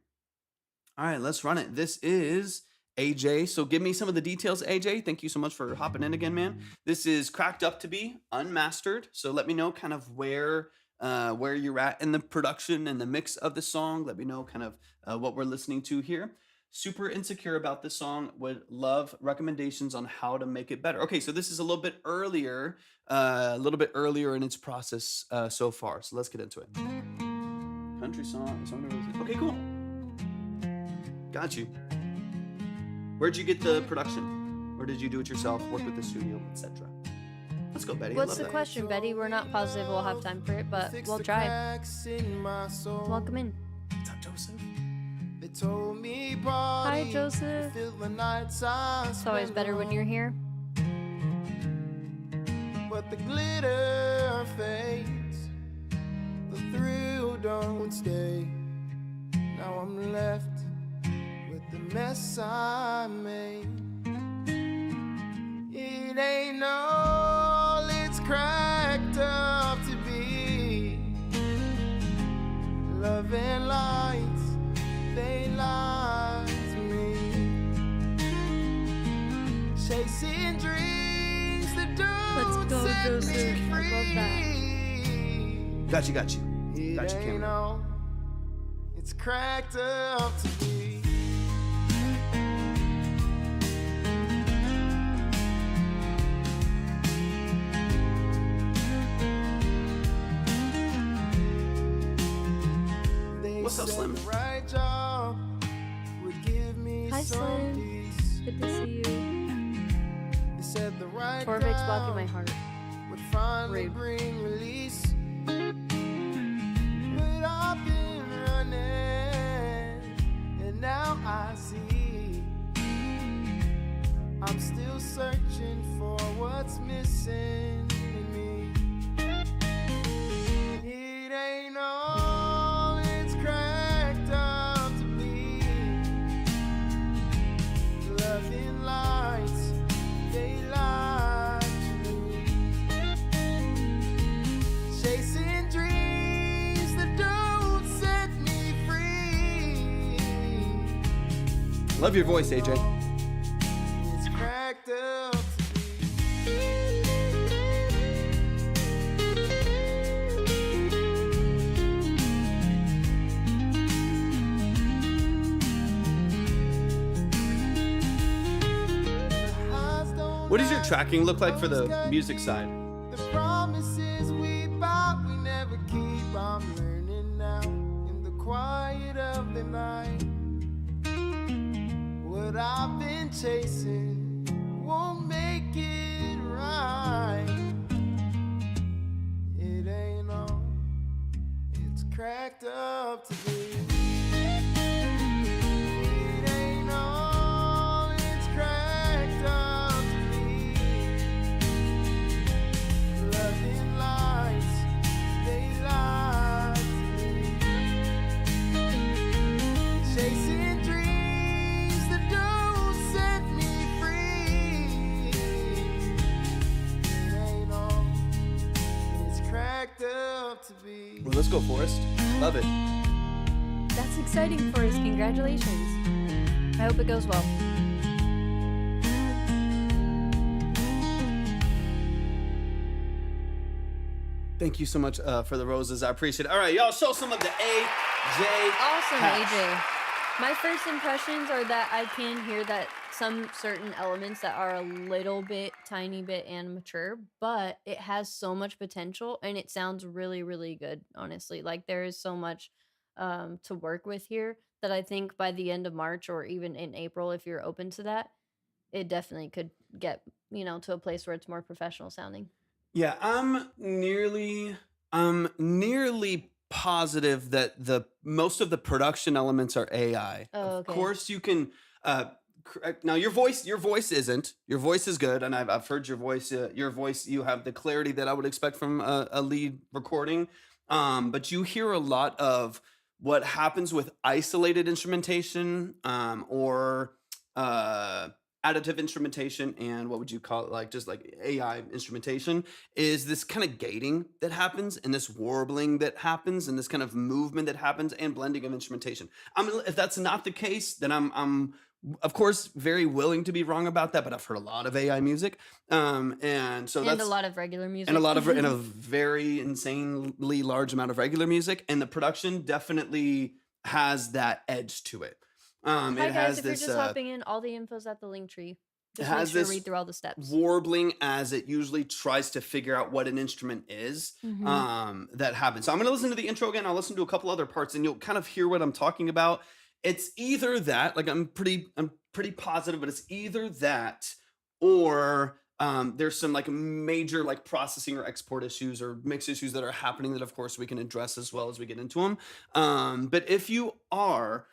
All right, let's run it. This is AJ. So give me some of the details, AJ. Thank you so much for hopping in again, man. This is cracked up to be unmastered. So let me know kind of where you're at in the production and the mix of the song. Let me know kind of what we're listening to here. Super insecure about this song. Would love recommendations on how to make it better. Okay, so this is a little bit earlier in its process so far. So let's get into it. Country song. Okay, cool. Got you. Where'd you get the production? Or did you do it yourself, work with the studio, etc.? Let's go, Betty. What's the question, Betty? We're not positive we'll have time for it, but we'll try. Welcome in. What's up, Joseph? Hi, Joseph. It's always better when you're here. But the glitter fades, the thrill don't stay. Now I'm left with the mess I made. It ain't all it's cracked up to be. Love and lights, they lie to me. Chasing dreams that don't go, set Joseph. me I love free. Got you. Got It you, ain't Cameron. all it's cracked up to be. What's up, Slim? The right job would give me Hi, some Slim. peace. Good to see you. They said the right Torvik's blocking my girl heart. would finally Rude. bring release. But I've been running, and now I see I'm still searching for what's missing in me. It ain't all it's cracked up to be. Loving lights, they lie to me. Chasing dreams that don't set me free. Love your voice, AJ. It's cracked up to be. What does your tracking look like for the music side? The promises we bought, we never keep. I'm learning now in the quiet of the night. What I've been chasing won't make it right. It ain't all it's cracked up to be. It ain't all it's cracked up to be. Loving lights, they lie to me. Chasing dreams that don't set me free. It ain't all it's cracked up to be. Well, let's go, Forrest. Love it. That's exciting for us. Congratulations. I hope it goes well. Thank you so much for the roses. I appreciate it. All right, y'all, show some of the AJ. Awesome, hats. AJ. My first impressions are that I can hear that some certain elements that are a little bit, tiny bit immature, but it has so much potential and it sounds really, really good, honestly. Like there is so much to work with here that I think by the end of March or even in April, if you're open to that, it definitely could get, to a place where it's more professional sounding. Yeah, I'm nearly positive that the most of the production elements are AI. Oh, Of okay. course, you can. Now, your voice isn't. Your voice is good, and I've heard your voice. You have the clarity that I would expect from a lead recording. But you hear a lot of what happens with isolated instrumentation, or additive instrumentation, and what would you call it, like just like AI instrumentation, is this kind of gating that happens and this warbling that happens and this kind of movement that happens and blending of instrumentation. If that's not the case, then I'm of course very willing to be wrong about that, but I've heard a lot of AI music, and so that's a lot of regular music. and a very insanely large amount of regular music, and the production definitely has that edge to it. Hi It guys, has if you're this just hopping in, all the info's at the link tree. Just make has sure to this read through all the steps. warbling as it usually tries to figure out what an instrument is. Mhm. That happens. So I'm going to listen to the intro again. I'll listen to a couple other parts, and you'll kind of hear what I'm talking about. It's either that, like I'm pretty positive, but it's either that or there's some like major like processing or export issues or mix issues that are happening that of course we can address as well as we get into them. But if you are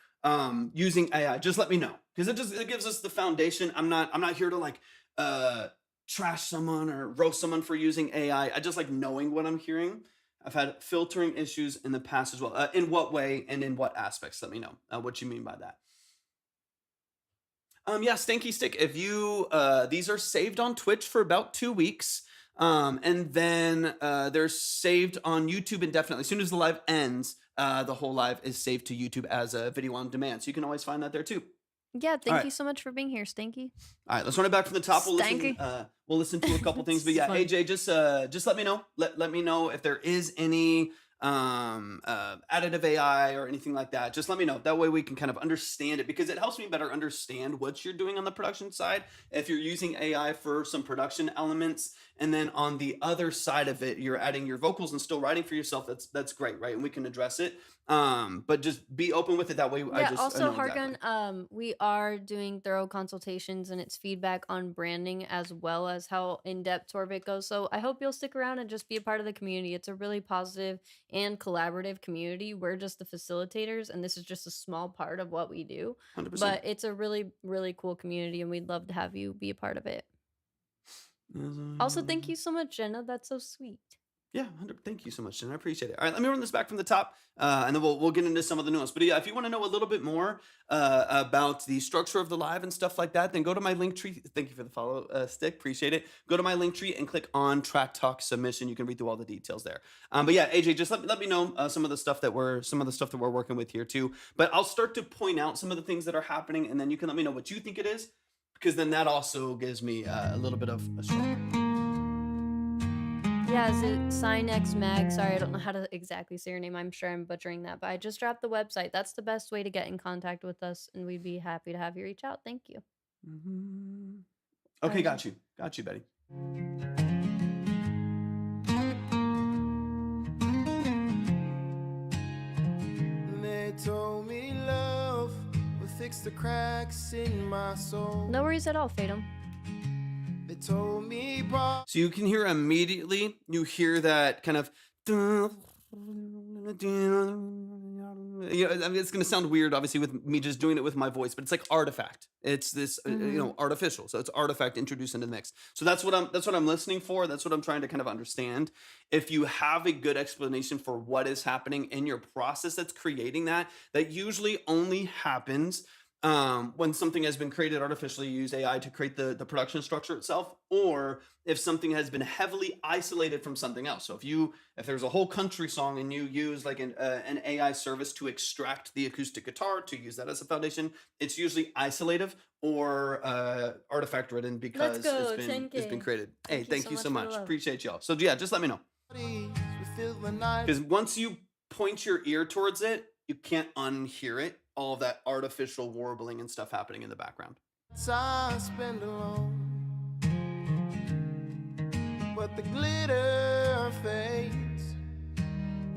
using AI, just let me know because it gives us the foundation. I'm not here to like trash someone or roast someone for using AI. I just like knowing what I'm hearing. I've had filtering issues in the past as well. In what way and in what aspects? Let me know what you mean by that. Yeah, Stanky Stick. If you these are saved on Twitch for about 2 weeks, and then they're saved on YouTube indefinitely. As soon as the live ends, the whole live is saved to YouTube as a video on demand. So you can always find that there too. Yeah, thank you so much for being here, Stinky. All right, let's run it back from the top. We'll listen to a couple things. But yeah, AJ, just let me know. Let me know if there is any additive AI or anything like that. Just let me know. That way we can kind of understand it because it helps me better understand what you're doing on the production side. If you're using AI for some production elements, and then on the other side of it, you're adding your vocals and still writing for yourself. That's great, right? And we can address it. But just be open with it. That way, yeah. Also, Hargun, we are doing thorough consultations and it's feedback on branding as well as how in depth Torbit goes. So I hope you'll stick around and just be a part of the community. It's a really positive and collaborative community. We're just the facilitators, and this is just a small part of what we do. 100%. But it's a really, really cool community, and we'd love to have you be a part of it. Also, thank you so much, Jenna. That's so sweet. Yeah, thank you so much, Jen. I appreciate it. All right, let me run this back from the top, and then we'll get into some of the nuance. But yeah, if you want to know a little bit more about the structure of the live and stuff like that, then go to my link tree. Thank you for the follow, Stick. Appreciate it. Go to my link tree and click on Track Talk Submission. You can read through all the details there. But yeah, AJ, just let me know some of the stuff that we're working with here too. But I'll start to point out some of the things that are happening, and then you can let me know what you think it is, because then that also gives me a little bit of a structure. Yeah, is it SignX Mag? Sorry, I don't know how to exactly say your name. I'm sure I'm butchering that, but I just dropped the website. That's the best way to get in contact with us, and we'd be happy to have you reach out. Thank you. Okay, got you, Betty. They told me love would fix the cracks in my soul. No worries at all, Fatum. They told me so you can hear immediately, you hear that kind of, you know, I mean, it's going to sound weird, obviously, with me just doing it with my voice, but it's like artifact. It's this, you know, artificial. So it's artifact introduced into the mix. So that's what I'm listening for. That's what I'm trying to kind of understand. If you have a good explanation for what is happening in your process that's creating that usually only happens when something has been created artificially, you use AI to create the production structure itself, or if something has been heavily isolated from something else. So if there's a whole country song and you use like an AI service to extract the acoustic guitar to use that as a foundation, it's usually isolative or artifact ridden because it's been created. Hey, thank you so much. Appreciate y'all. So yeah, just let me know. Because once you point your ear towards it, you can't unhear it. All of that artificial warbling and stuff happening in the background. I spend alone, but the glitter fades,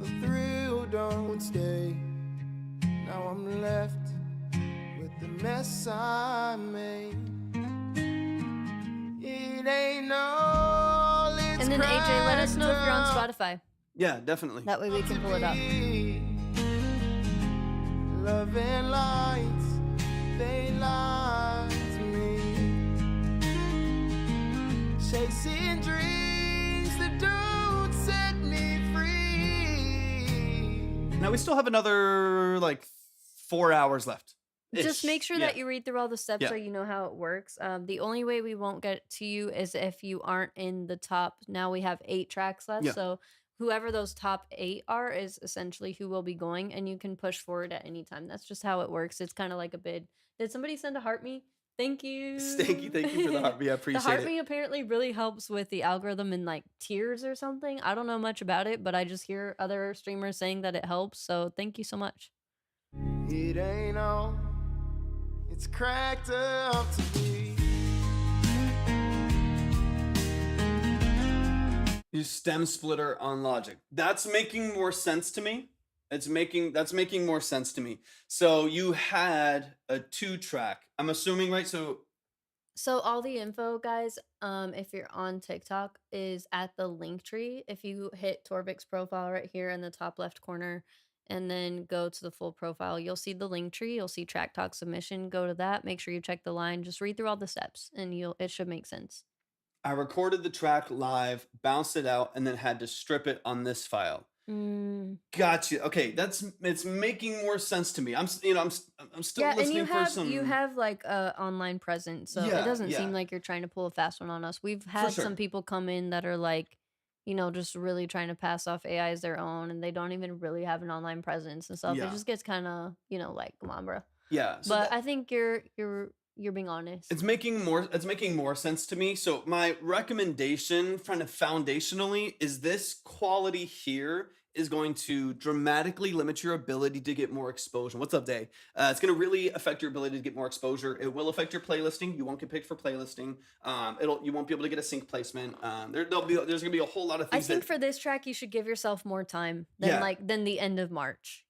the thrill don't stay. Now I'm left with the mess I made. It ain't all it's And then AJ, let us know if you're on Spotify. Yeah, definitely. That way we can pull it up. Love and lights, they lie to me. Chasing dreams that don't set me free. Now we still have another like 4 hours left. Just make sure that you read through all the steps so you know how it works. The only way we won't get to you is if you aren't in the top. Now we have 8 tracks left, so whoever those top 8 are is essentially who will be going, and you can push forward at any time. That's just how it works. It's kind of like a bid. Did somebody send a heart me? Thank you. Thank you for the heart me. I appreciate it. The heart me apparently really helps with the algorithm in like tiers or something. I don't know much about it, but I just hear other streamers saying that it helps. So thank you so much. It ain't all it's cracked up to be. Use stem splitter on Logic. That's making more sense to me. That's making more sense to me. So you had a 2-track. I'm assuming, right? So all the info, guys, if you're on TikTok, is at the link tree. If you hit Torvik's profile right here in the top left corner and then go to the full profile, you'll see the link tree. You'll see Track Talk submission. Go to that. Make sure you check the line. Just read through all the steps and it should make sense. I recorded the track live, bounced it out, and then had to strip it on this file. Mm. Gotcha. Okay, it's making more sense to me. I'm still Yeah, and listening for some. you have like a online presence, so it Yeah, doesn't yeah, seem like you're trying to pull a fast one on us. We've for had sure. some people come in that are like, just really trying to pass off AI as their own, and they don't even really have an online presence and stuff. It Yeah, just gets kind of, like, come on, bro. yeah. So But I think you're being honest. it's making more sense to me. So my recommendation, kind of foundationally, is this quality here is going to dramatically limit your ability to get more exposure. What's up, Day? It's going to really affect your ability to get more exposure. It will affect your playlisting. You won't get picked for playlisting. You won't be able to get a sync placement. There's going to be a whole lot of I things think that. for this track, you should give yourself more time Yeah. than the end of March.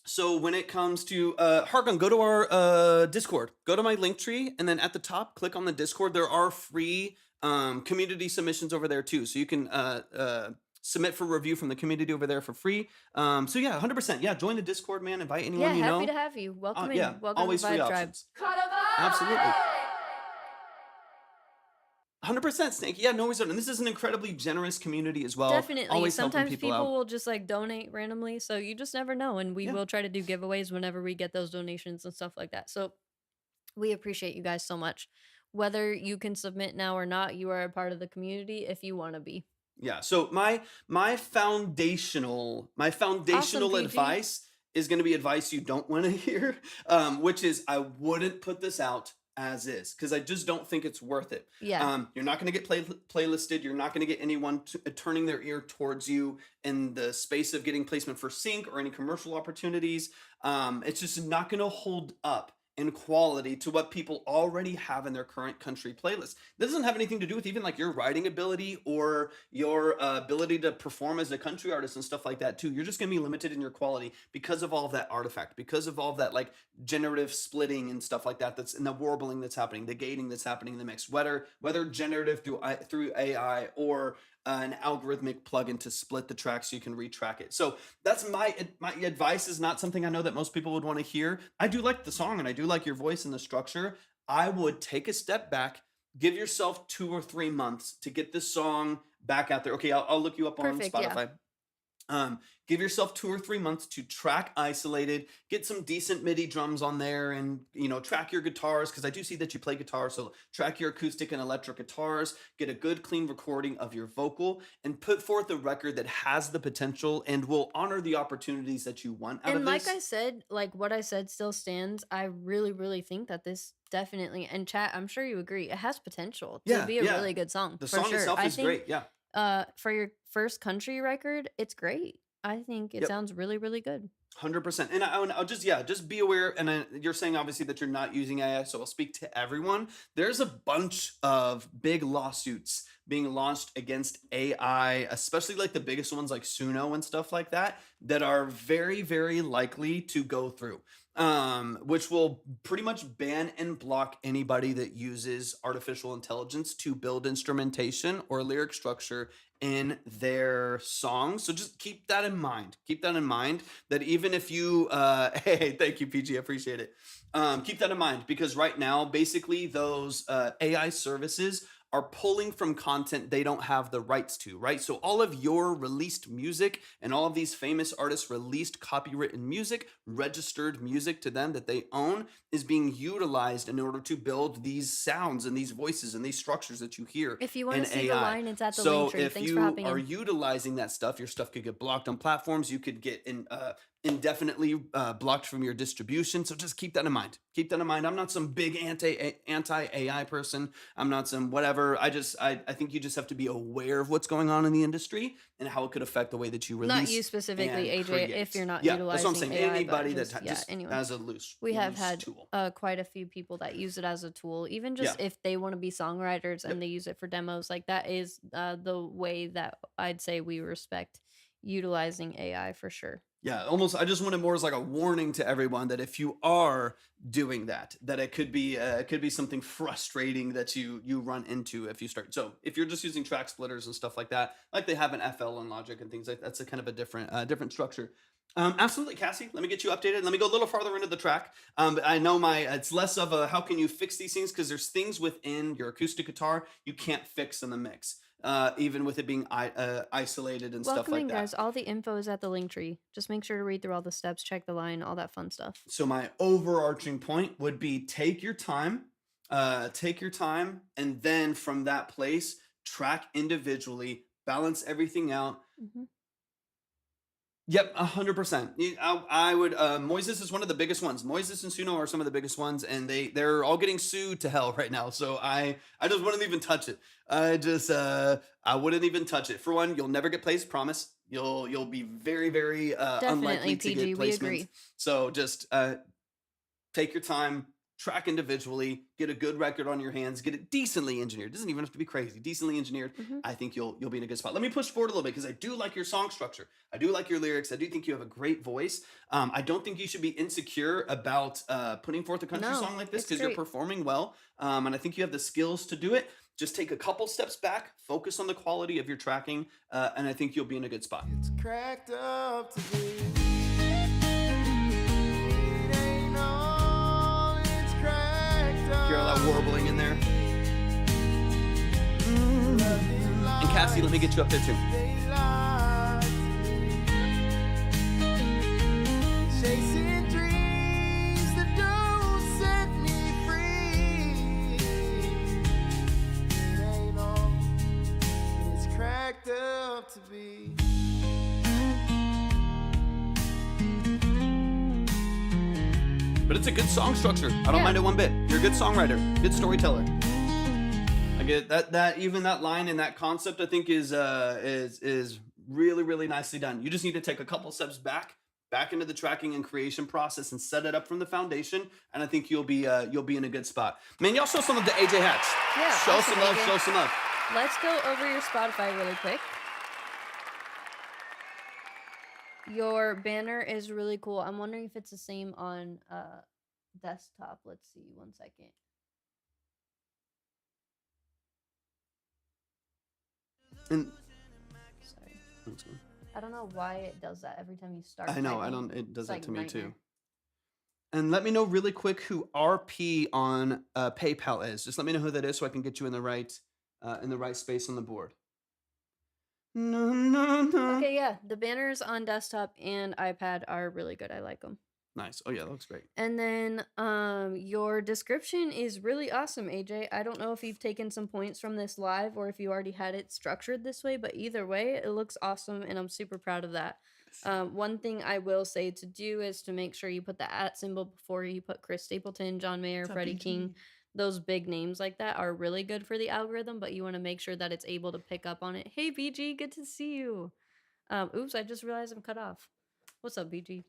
So when it comes to Hargun, go to our Discord. Go to my link tree, and then at the top, click on the Discord. There are free community submissions over there too, so you can submit for review from the community over there for free. So yeah, 100%. Yeah, join the Discord, man. Invite anyone Yeah, you know. happy to have you. Welcome in. Yeah, Welcome always to free Vibe Tribe. options. Absolutely. 100%, Snake. Yeah, no worries. And this is an incredibly generous community as well. Definitely. Always helping Sometimes people people out. will just like donate randomly, so you just never know. And we Yeah. will try to do giveaways whenever we get those donations and stuff like that. So we appreciate you guys so much. Whether you can submit now or not, you are a part of the community if you want to be. Yeah. So my foundational Awesome, PG. advice is going to be advice you don't want to hear, which is I wouldn't put this out as is because I just don't think it's worth it. Yeah. You're not going to get playlisted. You're not going to get anyone turning their ear towards you in the space of getting placement for sync or any commercial opportunities. It's just not going to hold up in quality to what people already have in their current country playlist. This doesn't have anything to do with even like your writing ability or your ability to perform as a country artist and stuff like that too. You're just going to be limited in your quality because of all of that artifact, because of all of that like generative splitting and stuff like that that's in the warbling that's happening, the gating that's happening in the mix, whether generative through AI or an algorithmic plugin to split the track so you can retrack it. So that's my advice. Is not something I know that most people would want to hear. I do like the song and I do like your voice and the structure. I would take a step back, give yourself 2 or 3 months to get this song back out there. Okay, I'll look you up on Perfect, yeah. Spotify. Give yourself 2 or 3 months to track isolated, get some decent MIDI drums on there, and track your guitars, because I do see that you play guitar. So track your acoustic and electric guitars, get a good clean recording of your vocal, and put forth a record that has the potential and will honor the opportunities that you want out of And this. like I said, like what I said still stands. I really, really think that this definitely, and chat, I'm sure you agree, it has potential to be a Yeah. really good song. The for song sure. itself I is think, great. Yeah. for your first country record, it's great. I think it Yep. sounds really, really good. 100%. And I'll just be aware. And you're saying obviously that you're not using AI, so I'll speak to everyone. There's a bunch of big lawsuits being launched against AI, especially like the biggest ones like Suno and stuff like that, that are very, very likely to go through. Which will pretty much ban and block anybody that uses artificial intelligence to build instrumentation or lyric structure in their songs. So just keep that in mind. Keep that in mind that even if you, hey, thank you, PG, I appreciate it. Keep that in mind because right now, basically those AI services are pulling from content they don't have the rights to, right? So all of your released music and all of these famous artists released copywritten music, registered music to them that they own is being utilized in order to build these sounds and these voices and these structures that you hear. If you want in to see AI. the line, it's at the So link tree. if Thanks you for hopping are in. utilizing that stuff, your stuff could get blocked on platforms. You could get indefinitely blocked from your distribution. So just keep that in mind. Keep that in mind. I'm not some big anti-AI person. I'm not some whatever. I think you just have to be aware of what's going on in the industry and how it could affect the way that you release. Not you specifically, and AJ, create. if you're not Yeah, utilizing that's what I'm saying. AI, but Anybody just, that yeah, just anyone. has a loose We have loose had tool. quite a few people that use it as a tool, even just if they want to be songwriters and they use it for demos. Like that is the way that I'd say we respect utilizing AI for sure. Yeah, almost. I just want it more as like a warning to everyone that if you are doing that, that it could be something frustrating that you run into if you start. So if you're just using track splitters and stuff like that, like they have in FL and Logic and things like that's a kind of a different structure. Absolutely, Cassie. Let me get you updated. Let me go a little farther into the track. But I know it's less of a how can you fix these things because there's things within your acoustic guitar you can't fix in the mix. Even with it being isolated and stuff Welcome like in, that. guys. All the info is at the link tree. Just make sure to read through all the steps, check the line, all that fun stuff. So my overarching point would be take your time, and then from that place, track individually, balance everything out. Mhm. Yep, 100%. I would. Moises is one of the biggest ones. Moises and Suno are some of the biggest ones, and they're all getting sued to hell right now. So I just wouldn't even touch it. I wouldn't even touch it. For one, you'll never get placed. Promise. You'll be very very unlikely to PG, get we placements. agree. So just take your time. Track individually, get a good record on your hands, get it decently engineered. It doesn't even have to be crazy, decently engineered. I think you'll be in a good spot. Let me push forward a little bit because I do like your song structure. I do like your lyrics. I do think you have a great voice. I don't think you should be insecure about putting forth a country song like this because you're performing well. And I think you have the skills to do it. Just take a couple steps back, focus on the quality of your tracking, and I think you'll be in a good spot. It's cracked up to be. Hear all that warbling in there? And Cassie, let me get you up there too. Chasing dreams that don't set me free. It ain't all it's cracked up to be. But it's a good song structure. I don't mind it one bit. You're a good songwriter, good storyteller. I get that even that line and that concept I think is really really nicely done. You just need to take a couple steps back into the tracking and creation process and set it up from the foundation, and I think you'll be in a good spot. Man, y'all show some of the AJ hats. Yeah, show awesome, some love. AJ. Show some love. Let's go over your Spotify really quick. Your banner is really cool. I'm wondering if it's the same on desktop. Let's see, one second. And Sorry. I don't know why it does that every time you start. I know. typing. It does It's that like to me nightmare. too. And let me know really quick who RP on PayPal is. Just let me know who that is so I can get you in the right space on the board. Okay, yeah. The banners on desktop and iPad are really good. I like them. Nice. Oh yeah, that looks great. And then your description is really awesome, AJ. I don't know if you've taken some points from this live or if you already had it structured this way, but either way, it looks awesome and I'm super proud of that. One thing I will say to do is to make sure you put the @ symbol before you put Chris Stapleton, John Mayer, Freddie King. Those big names like that are really good for the algorithm, but you want to make sure that it's able to pick up on it. Hey, BG, good to see you. Oops, I just realized I'm cut off. What's up, BG?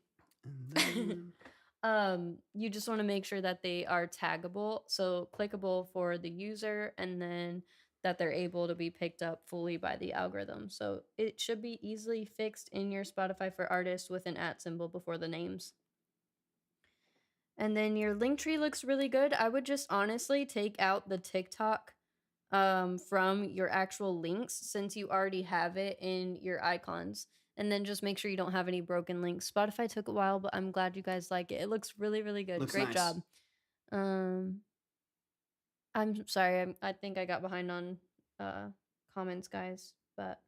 You just want to make sure that they are taggable, so clickable for the user, and then that they're able to be picked up fully by the algorithm. So it should be easily fixed in your Spotify for Artists with an @ symbol before the names. And then your link tree looks really good. I would just honestly take out the TikTok from your actual links since you already have it in your icons. And then just make sure you don't have any broken links. Spotify took a while, but I'm glad you guys like it. It looks really, really good. Looks Great nice. job. I'm sorry. I think I got behind on comments, guys. But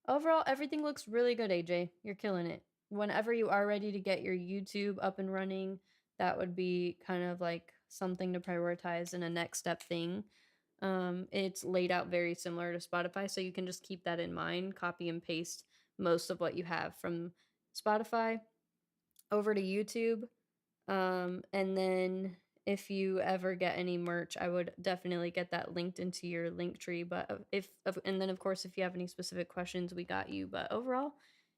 overall, everything looks really good, AJ. You're killing it. Whenever you are ready to get your YouTube up and running, that would be kind of like something to prioritize and a next step thing. It's laid out very similar to Spotify, so you can just keep that in mind, copy and paste most of what you have from Spotify over to YouTube. And then if you ever get any merch, I would definitely get that linked into your link tree. But and then of course, if you have any specific questions, we got you. But overall,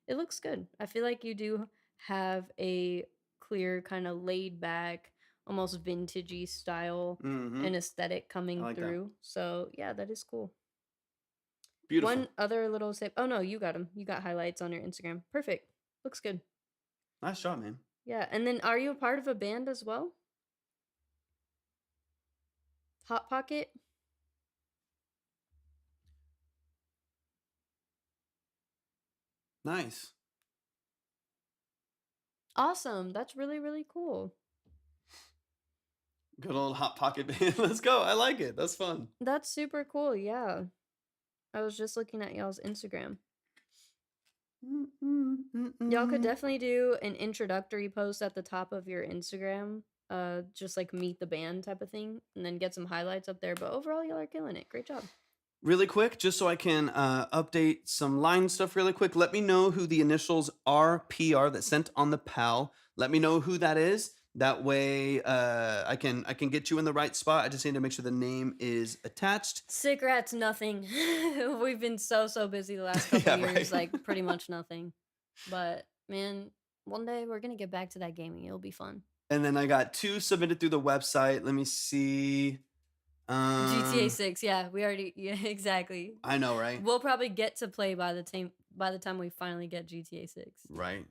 it looks good. I feel like you do have a clear kind of laid back, almost vintagey style and aesthetic coming I like that. through. So yeah, that is cool. Beautiful. One other little tip. Oh no, you got them. You got highlights on your Instagram. Perfect. Looks good. Nice job, man. Yeah, and then are you a part of a band as well? Hot Pocket? Nice. Awesome. That's really, really cool. Good old Hot Pocket band. Let's go. I like it. That's fun. That's super cool. Yeah. I was just looking at y'all's Instagram. Y'all could definitely do an introductory post at the top of your Instagram. Just like meet the band type of thing, and then get some highlights up there. But overall, y'all are killing it. Great job. Really quick, just so I can update some line stuff really quick. Let me know who the initials RPR that sent on the PAL. Let me know who that is. That way, I can get you in the right spot. I just need to make sure the name is attached. Sick rats, nothing. We've been so busy the last couple years, right. like pretty much nothing. But man, one day we're gonna get back to that gaming. It'll be fun. And then I got 2 submitted through the website. Let me see. GTA 6, yeah, we already, yeah, exactly. I know, right? We'll probably get to play by the time we finally get GTA 6. Right.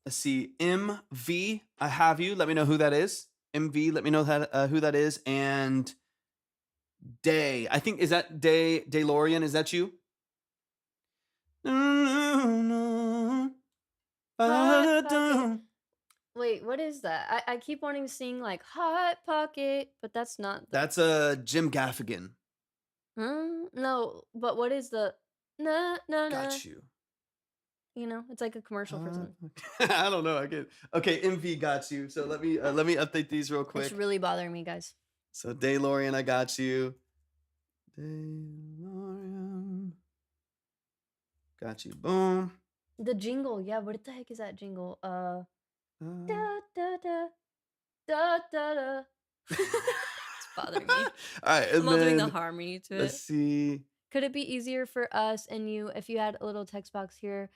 Let's see. MV, I have you. Let me know who that is. MV, let me know who that is. And Day, I think, is that DeLorean? Is that you? Hot Pocket. Wait, what is that? I keep wanting to sing like Hot Pocket, but that's not. That's Jim Gaffigan. No, but what is the no? Got you. You know, it's like a commercial for something. I don't know. I get okay. MV got you. So let me update these real quick. It's really bothering me, guys. So DeLorean, I got you. DeLorean, got you. Boom. The jingle, yeah. What the heck is that jingle? Da da da da da. It's bothering me. All right, and I'm all doing the then harmony to let's it. see. Could it be easier for us and you if you had a little text box here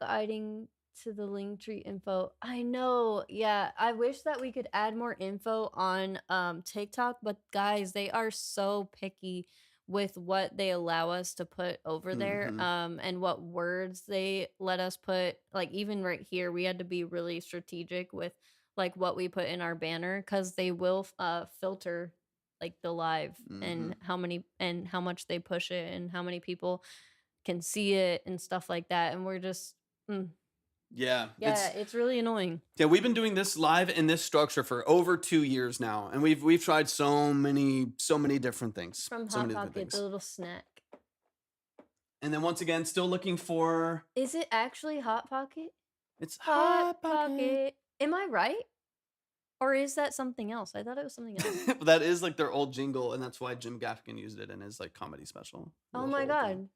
guiding to the Linktree info? I know. Yeah, I wish that we could add more info on TikTok, but guys, they are so picky with what they allow us to put over there and what words they let us put. Like even right here, we had to be really strategic with like what we put in our banner cuz they will filter like the live and how much they push it and how many people can see it and stuff like that, and we're just Yeah. it's really annoying. Yeah, we've been doing this live in this structure for over 2 years now, and we've tried so many different things. From so Hot many different Pocket, things. the little snack. And then once again, still looking for Is it actually Hot Pocket? it's Hot Pocket. Am I right? Or is that something else? I thought it was something else. That is like their old jingle, and that's why Jim Gaffigan used it in his like comedy special. Oh The my whole god. thing.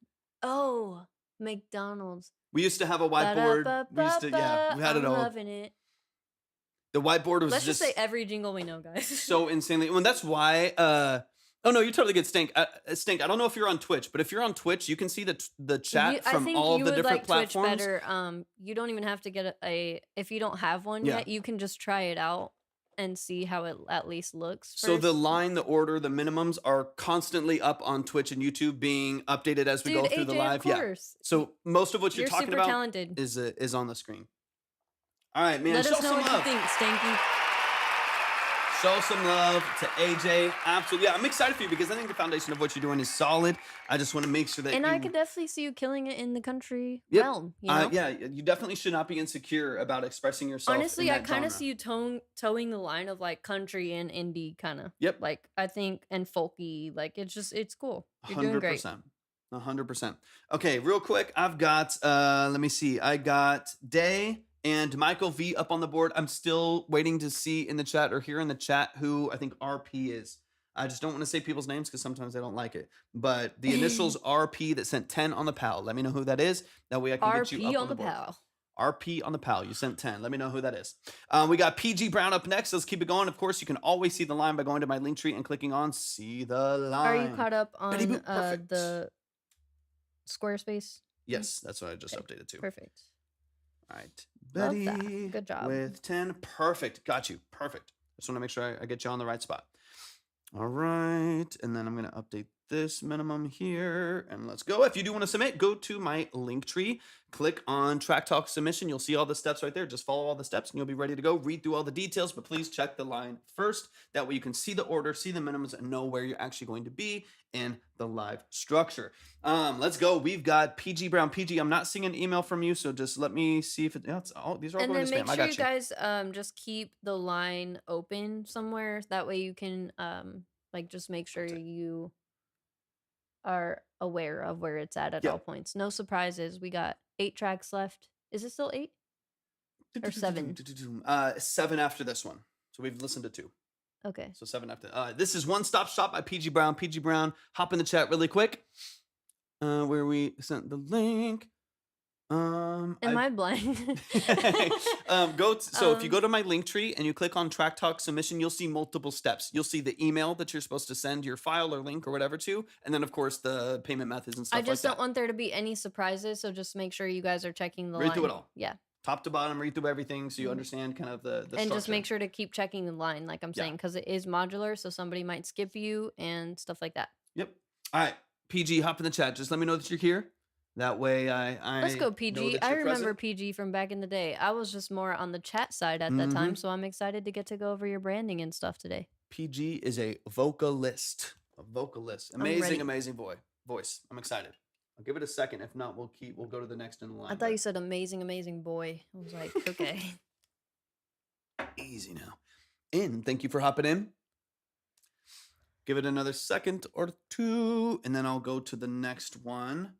Oh, McDonald's. We used to have a whiteboard. We used to, yeah, we had it I'm all. loving it. The whiteboard was Let's just say every jingle we know, guys. so insanely. Well, that's why. Oh no, you totally get Stink. Stink. I don't know if you're on Twitch, but if you're on Twitch, you can see the chat I from think all you of the would different like platforms. Twitch better. You don't even have to get a if you don't have one Yeah. yet, you can just try it out and see how it at least looks. So the first. line, the order, the minimums are constantly up on Twitch and YouTube, being updated as we Dude, go through the AJ, live. of Yeah. course. So most of what you're talking super about talented. is on the screen. All right, man. Let show us know some what love. you think, Stanky. Show some love to AJ. Absolutely. Yeah, I'm excited for you because I think the foundation of what you're doing is solid. I just want to make sure that And you... I could definitely see you killing it in the country Yep. realm. You know? Yeah, you definitely should not be insecure about expressing yourself. Honestly, in I that kind of genre. see you towing the line of like country and indie kind of. Yep. Like I think and folky. Like it's cool. You're doing great. 100%. Okay, real quick, I've got let me see. I got Day and Michael V up on the board. I'm still waiting to see in the chat or hear in the chat who I think RP is. I just don't want to say people's names because sometimes I don't like it. But the initials RP that sent 10 on the PAL. Let me know who that is. That way I can get you RP up on the board. pal. RP on the PAL. You sent 10. Let me know who that is. We got PG Brown up next. Let's keep it going. Of course, you can always see the line by going to my link tree and clicking on See the Line. Are you caught up on Betty Boop, perfect. the Squarespace? Yes, that's what I just updated to. Perfect. All right. Love Betty that. Good job. with 10. Perfect. Got you. Perfect. Just want to make sure I get you on the right spot. All right. And then I'm going to update this minimum here, and let's go. If you do want to submit, go to my link tree, click on Track Talk Submission. You'll see all the steps right there. Just follow all the steps and you'll be ready to go. Read through all the details, but please check the line first. That way you can see the order, see the minimums, and know where you're actually going to be in the live structure. Let's go. We've got PG Brown. PG, I'm not seeing an email from you, so just let me see if it's all, these are all And going then to spam. make I sure got you guys just keep the line open somewhere. That way you can like just make sure you are aware of where it's at Yep. all points. No surprises. We got 8 tracks left. Is it still 8? Or 7? 7 after this one. So we've listened to 2. Okay. So 7 after. This is One Stop Shop by PG Brown. PG Brown, hop in the chat really quick. Where we sent the link. Am I blind? So if you go to my link tree and you click on Track Talk Submission, you'll see multiple steps. You'll see the email that you're supposed to send your file or link or whatever to, and then of course the payment methods and stuff I just like don't that. want there to be any surprises, so just make sure you guys are checking the Read line. through it all. Yeah. Top to bottom, read through everything so you understand kind of the And structure. just make sure to keep checking the line, like I'm Yeah. saying, because it is modular, so somebody might skip you and stuff like that. Yep. All right, PG, hop in the chat. Just let me know that you're here. That way I Let's go, know PG. that I you're remember present. PG from back in the day. I was just more on the chat side at that time, so I'm excited to get to go over your branding and stuff today. PG is a vocalist. ready. Amazing voice. I'm excited. I'll give it a second. If not, we'll go to the next in the line. I thought you said amazing boy. I was like, okay. Easy now. And thank you for hopping in. Give it another second or two, and then I'll go to the next one.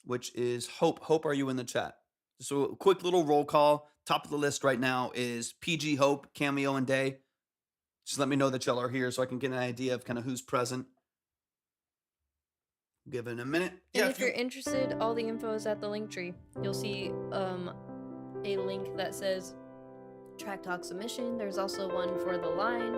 Which is Hope. Hope, are you in the chat? So a quick little roll call. Top of the list right now is PG, Hope, Cameo, and Day. Just let me know that y'all are here so I can get an idea of kind of who's present. Give it a minute. And if you're interested, all the info is at the link tree. You'll see a link that says Track Talk Submission. There's also one for the line.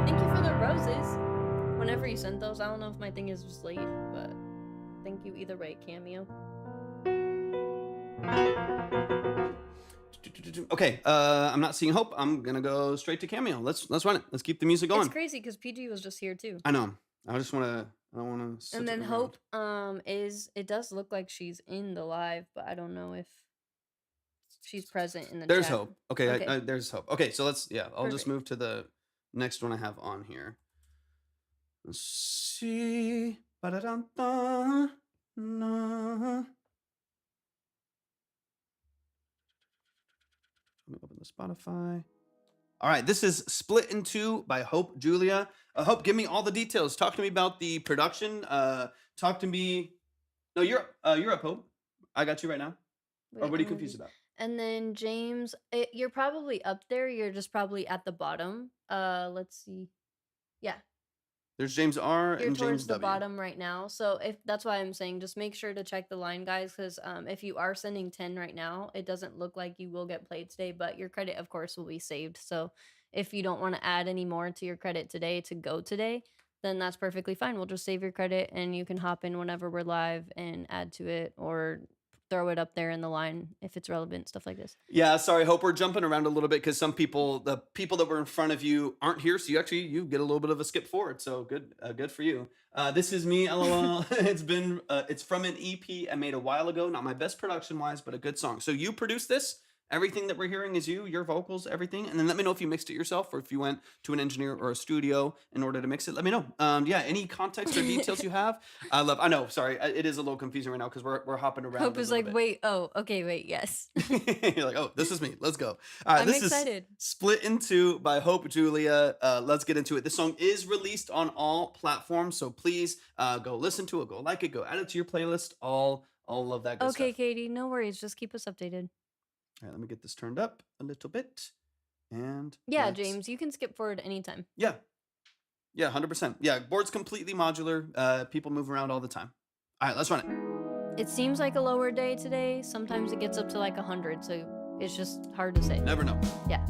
Thank you for the roses. Whenever you sent those, I don't know if my thing is just late, but thank you either way, Cameo. Okay, I'm not seeing Hope. I'm gonna go straight to Cameo. Let's run it. Let's keep the music going. It's crazy because PG was just here too. I know. I just wanna. I don't wanna. And then Hope it does look like she's in the live, but I don't know if she's present in the There's chat. Hope. Okay, Okay. there's Hope. Okay, so let's. Yeah, I'll just Perfect. move to the next one I have on here. Let's see. Ba-da-dum-da. Na. Let me open the Spotify. All right, this is Split in Two by Hope Julia. Hope, give me all the details. Talk to me about the production. Talk to me. No, you're up, Hope. I got you right now. Wait, Or what are you I'm gonna confused do- about? And then James, you're probably up there. You're just probably at the bottom. Let's see. Yeah, There's James R. you're and towards James the W. bottom right now. So if that's why I'm saying, just make sure to check the line, guys, because if you are sending 10 right now, it doesn't look like you will get played today, but your credit, of course, will be saved. So if you don't want to add any more to your credit today to go today, then that's perfectly fine. We'll just save your credit and you can hop in whenever we're live and add to it or throw it up there in the line if it's relevant, stuff like this. Yeah, sorry, Hope, we're jumping around a little bit because the people that were in front of you aren't here, so you get a little bit of a skip forward. So good for you. This is me, LOL. It's from an EP I made a while ago. Not my best production wise, but a good song. So you produced this. Everything that we're hearing is you, your vocals, everything. And then let me know if you mixed it yourself or if you went to an engineer or a studio in order to mix it. Let me know. Yeah, any context or details you have. I know, sorry. It is a little confusing right now because we're hopping around. Hope is like, wait, yes. You're like, oh, this is me. Let's go. All right, I'm this excited. is Split in Two by Hope Julia. Let's get into it. This song is released on all platforms, so please go listen to it, go like it, go add it to your playlist. All of that good Okay, stuff. Katie, no worries. Just keep us updated. All right, let me get this turned up a little bit. And Yeah, let's- James, you can skip forward anytime. Yeah. Yeah, 100%. Yeah, board's completely modular. People move around all the time. All right, let's run it. It seems like a lower day today. Sometimes it gets up to like 100, so it's just hard to say. Never know. Yeah.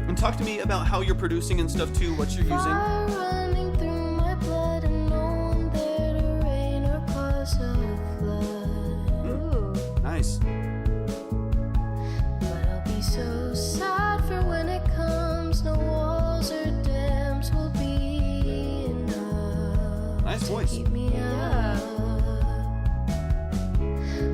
And talk to me about how you're producing and stuff too, what you're using. Fire running through my blood Nice voice. Keep me Yeah. up.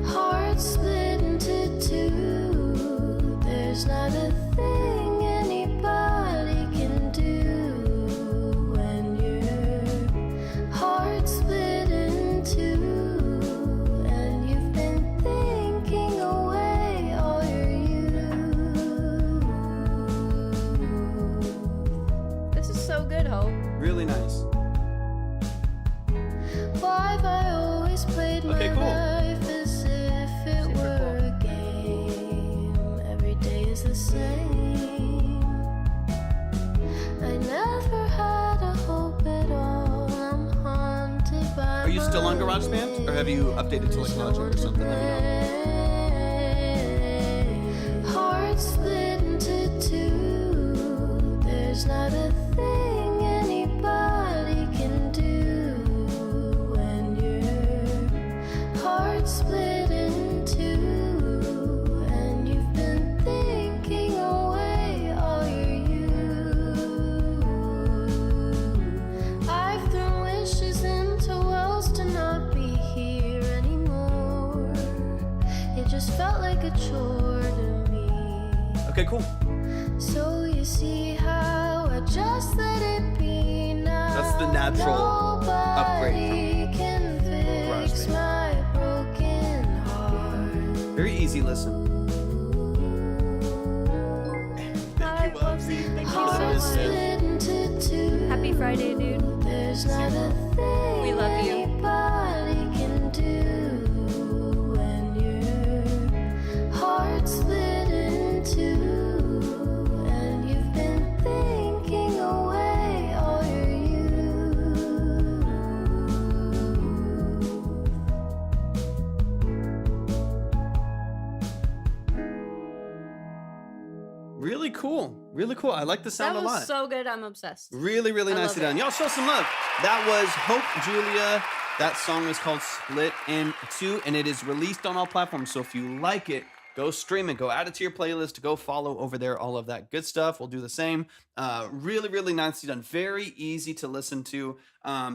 Heart split into two. There's not a thing anybody can do when your heart split in two, and you've been thinking away all your youth. This is so good, Hope. Really nice. Why have I always played my Okay, cool. life as if it Super were a game? Every day is the same. I never had a hope at all. I'm haunted by. Are you still on GarageBand, or have you updated to like Logic or something? Let me know. Heart split into two. There's not a thing anybody can do when your heart split in two, and you've been thinking away all your youth. I've thrown wishes into wells to not be here anymore. It just felt like a chore to me. Okay, cool. So you see how I just let it be now. That's the natural upgrade Nobody can fix GarageBand. my broken heart. Very easy listen. Hi, Bubsy. Thank you so Heart much. split into two. Happy Friday, dude. There's not a thing We love you. anybody can do when your heart split in two, and you've been thinking away all your youth. Really cool. Really cool. I like the sound That a was lot. so good. I'm obsessed. Really, really I nicely love it. done. Y'all show some love. That was Hope Julia. That song was called Split in Two, and it is released on all platforms. So if you like it, go stream it. Go add it to your playlist. Go follow over there. All of that good stuff. We'll do the same. Really, really nicely done. Very easy to listen to.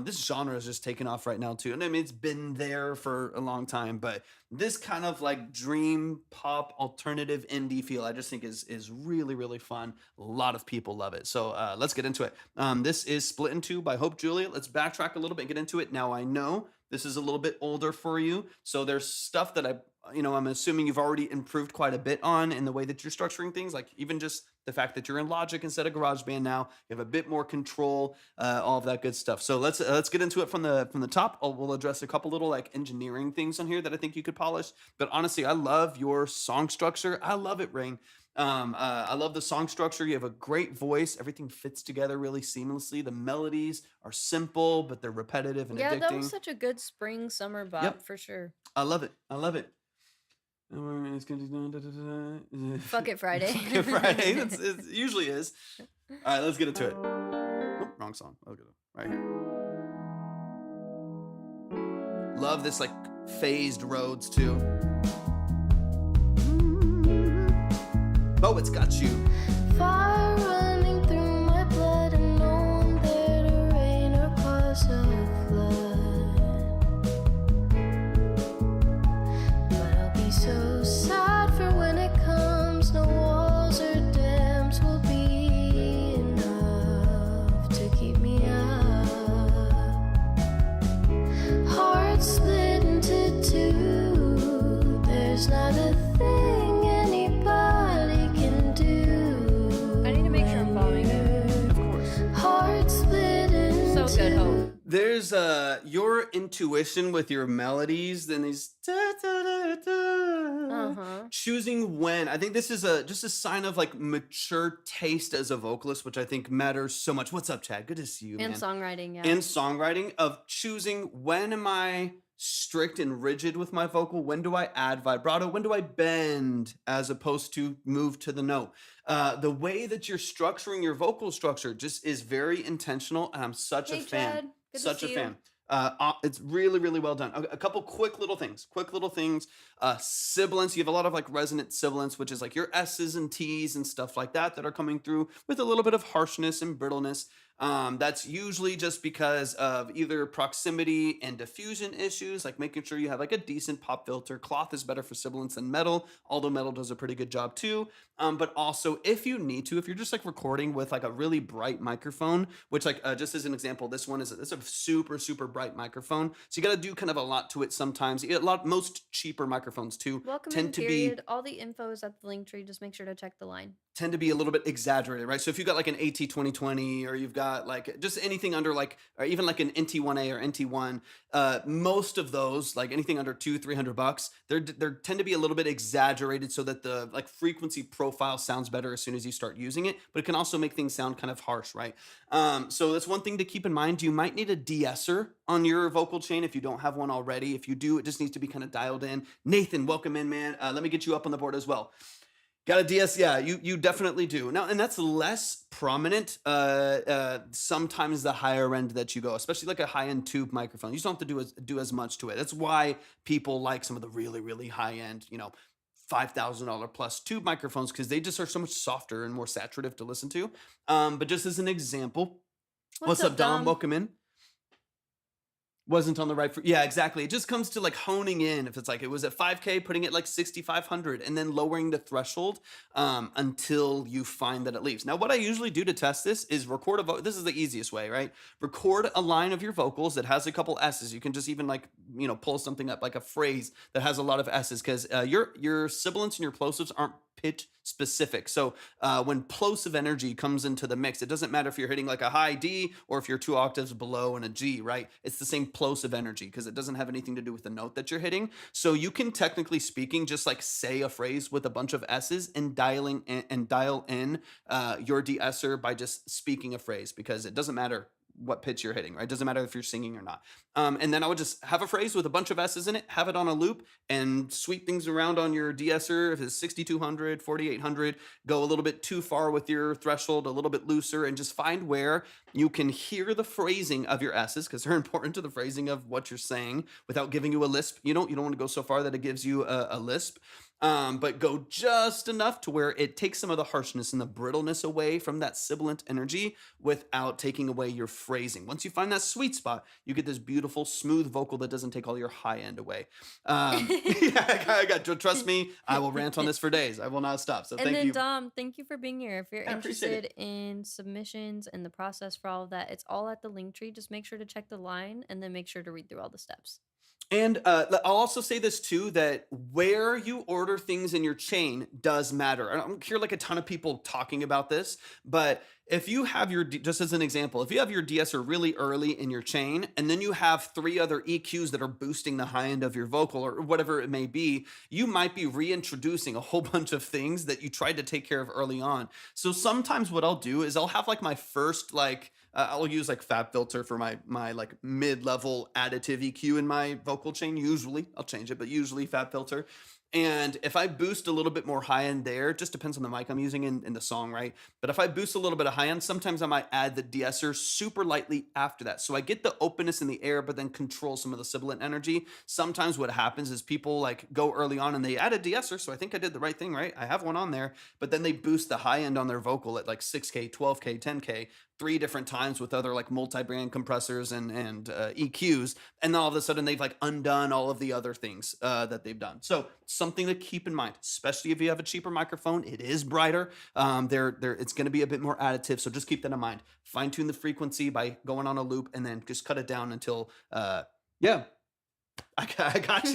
This genre is just taking off right now too. And I mean, it's been there for a long time, but this kind of like dream pop alternative indie feel, I just think is really, really fun. A lot of people love it. So let's get into it. This is Split in Two by Hope Julia. Let's backtrack a little bit and get into it. Now I know this is a little bit older for you, so there's stuff that I'm assuming you've already improved quite a bit on in the way that you're structuring things, like even just the fact that you're in Logic instead of GarageBand now. You have a bit more control, all of that good stuff. So let's get into it from the top. We'll address a couple little like engineering things on here that I think you could polish. But honestly, I love your song structure. I love it, Rain. I love the song structure. You have a great voice. Everything fits together really seamlessly. The melodies are simple, but they're repetitive and Yeah, addicting. that was such a good spring summer bop Yep. for sure. I love it. I love it. Fuck it, Friday. Fuck it, Friday. It usually is. All right, let's get into it. Oh, wrong song. I'll get it right here. Love this like phased roads too. Oh, it's got you. Fire running through my blood, and no one there to rain or cause a flood. But I'll be so sad for when it comes. No walls or dams will be enough to keep me up. Heart split into two. There's not a thing anybody can do. I need to make sure I'm following you. Of course. Heart split into So good, Hope. There's your intuition with your melodies, then these Uh-huh. choosing when. I think this is just a sign of like mature taste as a vocalist, which I think matters so much. What's up, Chad? Good to see you, And man. songwriting, yeah. And songwriting of choosing when am I strict and rigid with my vocal, when do I add vibrato, when do I bend as opposed to move to the note. The way that you're structuring your vocal structure just is very intentional, and I'm such Hey, a fan. Chad. Good to Such see a you. fan. It's really, really well done. A couple quick little things. Sibilance. You have a lot of like resonant sibilance, which is like your S's and T's and stuff like that are coming through with a little bit of harshness and brittleness. That's usually just because of either proximity and diffusion issues, like making sure you have like a decent pop filter. Cloth is better for sibilance than metal, although metal does a pretty good job too. But also, if you need to, if you're just like recording with like a really bright microphone, which like just as an example, this one is a super super bright microphone, so you got to do kind of a lot to it sometimes. Most cheaper microphones too Welcome in tend to be period. All the info is at the link tree. Just make sure to check the line. tend to be a little bit exaggerated, right? So if you've got like an AT 2020 or you've got like just anything under like, or even like an NT1A or NT1, most of those, like anything under $200-300, they tend to be a little bit exaggerated so that the like frequency profile sounds better as soon as you start using it, but it can also make things sound kind of harsh, right? So that's one thing to keep in mind. You might need a de-esser on your vocal chain if you don't have one already. If you do, it just needs to be kind of dialed in. Nathan, welcome in, man. Let me get you up on the board as well. Got a DS? Yeah, you definitely do. Now, and that's less prominent sometimes the higher end that you go, especially like a high-end tube microphone. You just don't have to do as much to it. That's why people like some of the really, really high-end, $5,000 plus tube microphones, because they just are so much softer and more saturative to listen to. But just as an example, what's up, Dom? Welcome in. Wasn't on the right yeah, exactly. It just comes to like honing in. If it's like it was at 5K, putting it like 6,500 and then lowering the threshold until you find that it leaves. Now, what I usually do to test this is record a this is the easiest way, right? Record a line of your vocals that has a couple S's. You can just even like pull something up like a phrase that has a lot of S's, because your sibilants and your plosives aren't pitch specific. So when plosive energy comes into the mix, it doesn't matter if you're hitting like a high D or if you're 2 octaves below in a G, right? It's the same plosive energy because it doesn't have anything to do with the note that you're hitting. So you can, technically speaking, just like say a phrase with a bunch of S's and dial in your de-esser by just speaking a phrase, because it doesn't matter what pitch you're hitting, right? It doesn't matter if you're singing or not. And then I would just have a phrase with a bunch of S's in it, have it on a loop, and sweep things around on your de-esser. If it's 6,200, 4,800, go a little bit too far with your threshold, a little bit looser, and just find where you can hear the phrasing of your S's, because they're important to the phrasing of what you're saying without giving you a lisp. You don't want to go so far that it gives you a lisp. But go just enough to where it takes some of the harshness and the brittleness away from that sibilant energy without taking away your phrasing. Once you find that sweet spot, you get this beautiful, smooth vocal that doesn't take all your high end away. Trust me, I will rant on this for days. I will not stop. So thank you. And then Dom, thank you for being here. If you're interested in submissions and the process for all of that, it's all at the link tree. Just make sure to check the line and then make sure to read through all the steps. And I'll also say this too, that where you order things in your chain does matter. I don't hear like a ton of people talking about this, but if you have just as an example, if you have your de-esser really early in your chain, and then you have 3 other EQs that are boosting the high end of your vocal or whatever it may be, you might be reintroducing a whole bunch of things that you tried to take care of early on. So sometimes what I'll do is I'll have like my first I'll use like Fab Filter for my like mid-level additive EQ in my vocal chain. Usually, I'll change it, but usually Fab Filter. And if I boost a little bit more high end there, it just depends on the mic I'm using in the song, right? But if I boost a little bit of high end, sometimes I might add the de-esser super lightly after that. So I get the openness in the air, but then control some of the sibilant energy. Sometimes what happens is people like go early on and they add a de-esser, so I think I did the right thing, right? I have one on there, but then they boost the high end on their vocal at like 6K, 12K, 10K, 3 different times with other like multi-brand compressors and EQs, and then all of a sudden they've like undone all of the other things that they've done. So something to keep in mind, especially if you have a cheaper microphone. It is brighter. It's going to be a bit more additive, so just keep that in mind. Fine tune the frequency by going on a loop, and then just cut it down until I got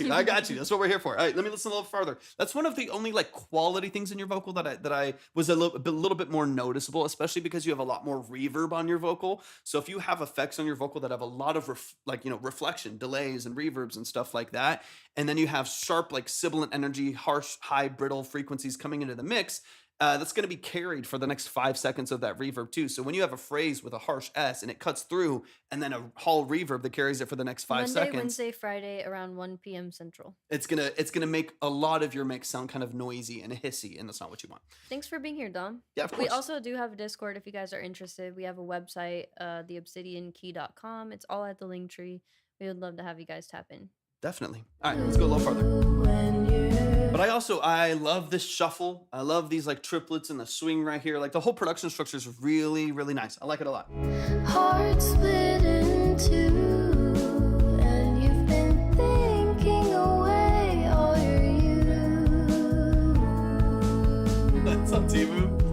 you. That's what we're here for. All right, let me listen a little further. That's one of the only like quality things in your vocal that I was a little bit more noticeable, especially because you have a lot more reverb on your vocal. So if you have effects on your vocal that have a lot of reflection, delays, and reverbs and stuff like that, and then you have sharp like sibilant energy, harsh, high, brittle frequencies coming into the mix, that's going to be carried for the next 5 seconds of that reverb too. So when you have a phrase with a harsh S and it cuts through, and then a whole reverb that carries it for the next 5 seconds. Monday, Wednesday, Friday around 1 p.m. Central. It's gonna make a lot of your mix sound kind of noisy and hissy, and that's not what you want. Thanks for being here, Dom. Yeah, of course. We also do have a Discord if you guys are interested. We have a website, theobsidiankey.com. It's all at the link tree. We would love to have you guys tap in. Definitely. All right, let's go a little farther. when you're But I love this shuffle. I love these like triplets and the swing right here. Like the whole production structure is really, really nice. I like it a lot. heart split in two, and you've been thinking away all your youth. What's up, Timu?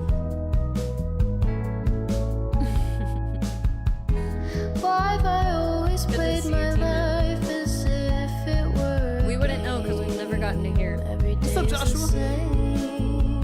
Why have I always Good to played see you, my Tina. life as if it were a We wouldn't know because we've never gotten to hear. Every What's up, day's the Joshua? same.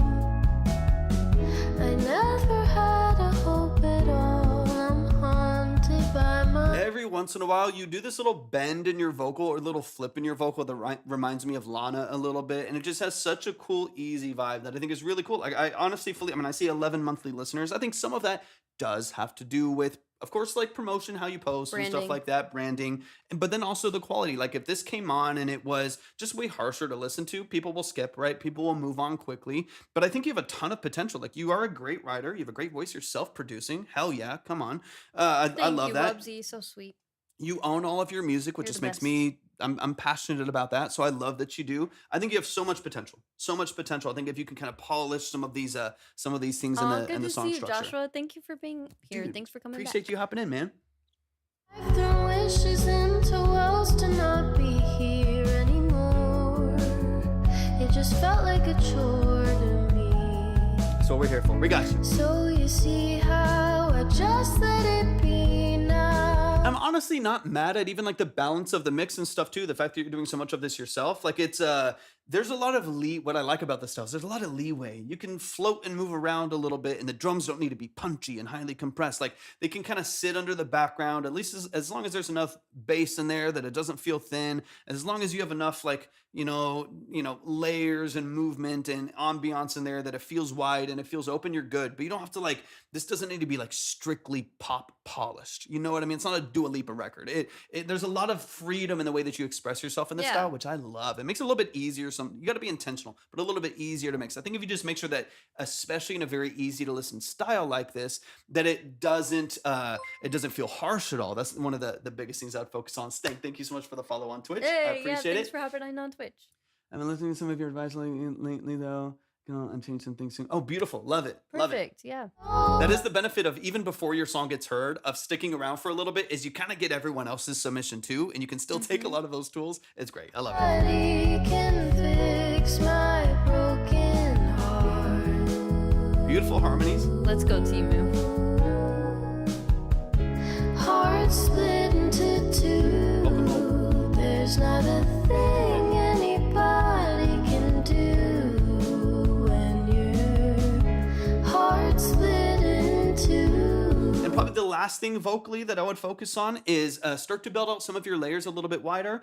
I never had a hope at all. I'm haunted by my Every once in a while, you do this little bend in your vocal or little flip in your vocal that reminds me of Lana a little bit. And it just has such a cool, easy vibe that I think is really cool. Like, I honestly fully, I mean, I see 11 monthly listeners. I think some of that does have to do with, of course, like promotion, how you post and stuff Branding. like that, branding, but then also the quality. Like if this came on and it was just way harsher to listen to, people will skip, right? People will move on quickly. But I think you have a ton of potential. Like you are a great writer. You have a great voice. You're self-producing. Hell yeah, come on. I Thank love you, that. Wubsy. So sweet. You own all of your music, which You're just the makes best. me I'm passionate about that. So I love that you do. I think you have so much potential. So much potential. I think if you can kind of polish some of these things in Aw, the good to song see you, structure. Joshua. Thank you for being here. Dude, Thanks for coming appreciate back. you hopping in, man. I've thrown wishes into wells to not be here anymore. It just felt like a chore to me. That's what we're here for. We got you. So you see how I just let it be now. I'm honestly not mad at even like the balance of the mix and stuff too. The fact that you're doing so much of this yourself, like it's there's a lot of what I like about this stuff is there's a lot of leeway. You can float and move around a little bit, and the drums don't need to be punchy and highly compressed. Like they can kind of sit under the background, at least as long as there's enough bass in there that it doesn't feel thin. As long as you have enough like layers and movement and ambiance in there that it feels wide and it feels open, you're good. But you don't have to like this doesn't need to be like strictly pop polished. You know what I mean? It's not a Dua Lipa record. There's a lot of freedom in the way that you express yourself in this Yeah. style, which I love. It makes it a little bit easier. You got to be intentional, but a little bit easier to mix. I think if you just make sure that, especially in a very easy to listen style like this, that it doesn't feel harsh at all. That's one of the biggest things I'd focus on. Thank you so much for the follow on Twitch. I Hey, yeah, appreciate thanks it. for hopping on Twitch. I've been listening to some of your advice lately though. And change some things soon. Oh, beautiful. Love it. Love it. Perfect. Yeah. That is the benefit of even before your song gets heard, of sticking around for a little bit, is you kind of get everyone else's submission too, and you can still take a lot of those tools. It's great. I love it. Nobody can fix my broken heart. Beautiful harmonies. Let's go, Timu. Heart split into two. Welcome home. There's not a thing anybody can do when your heart split into. And probably the last thing vocally that I would focus on is start to build out some of your layers a little bit wider,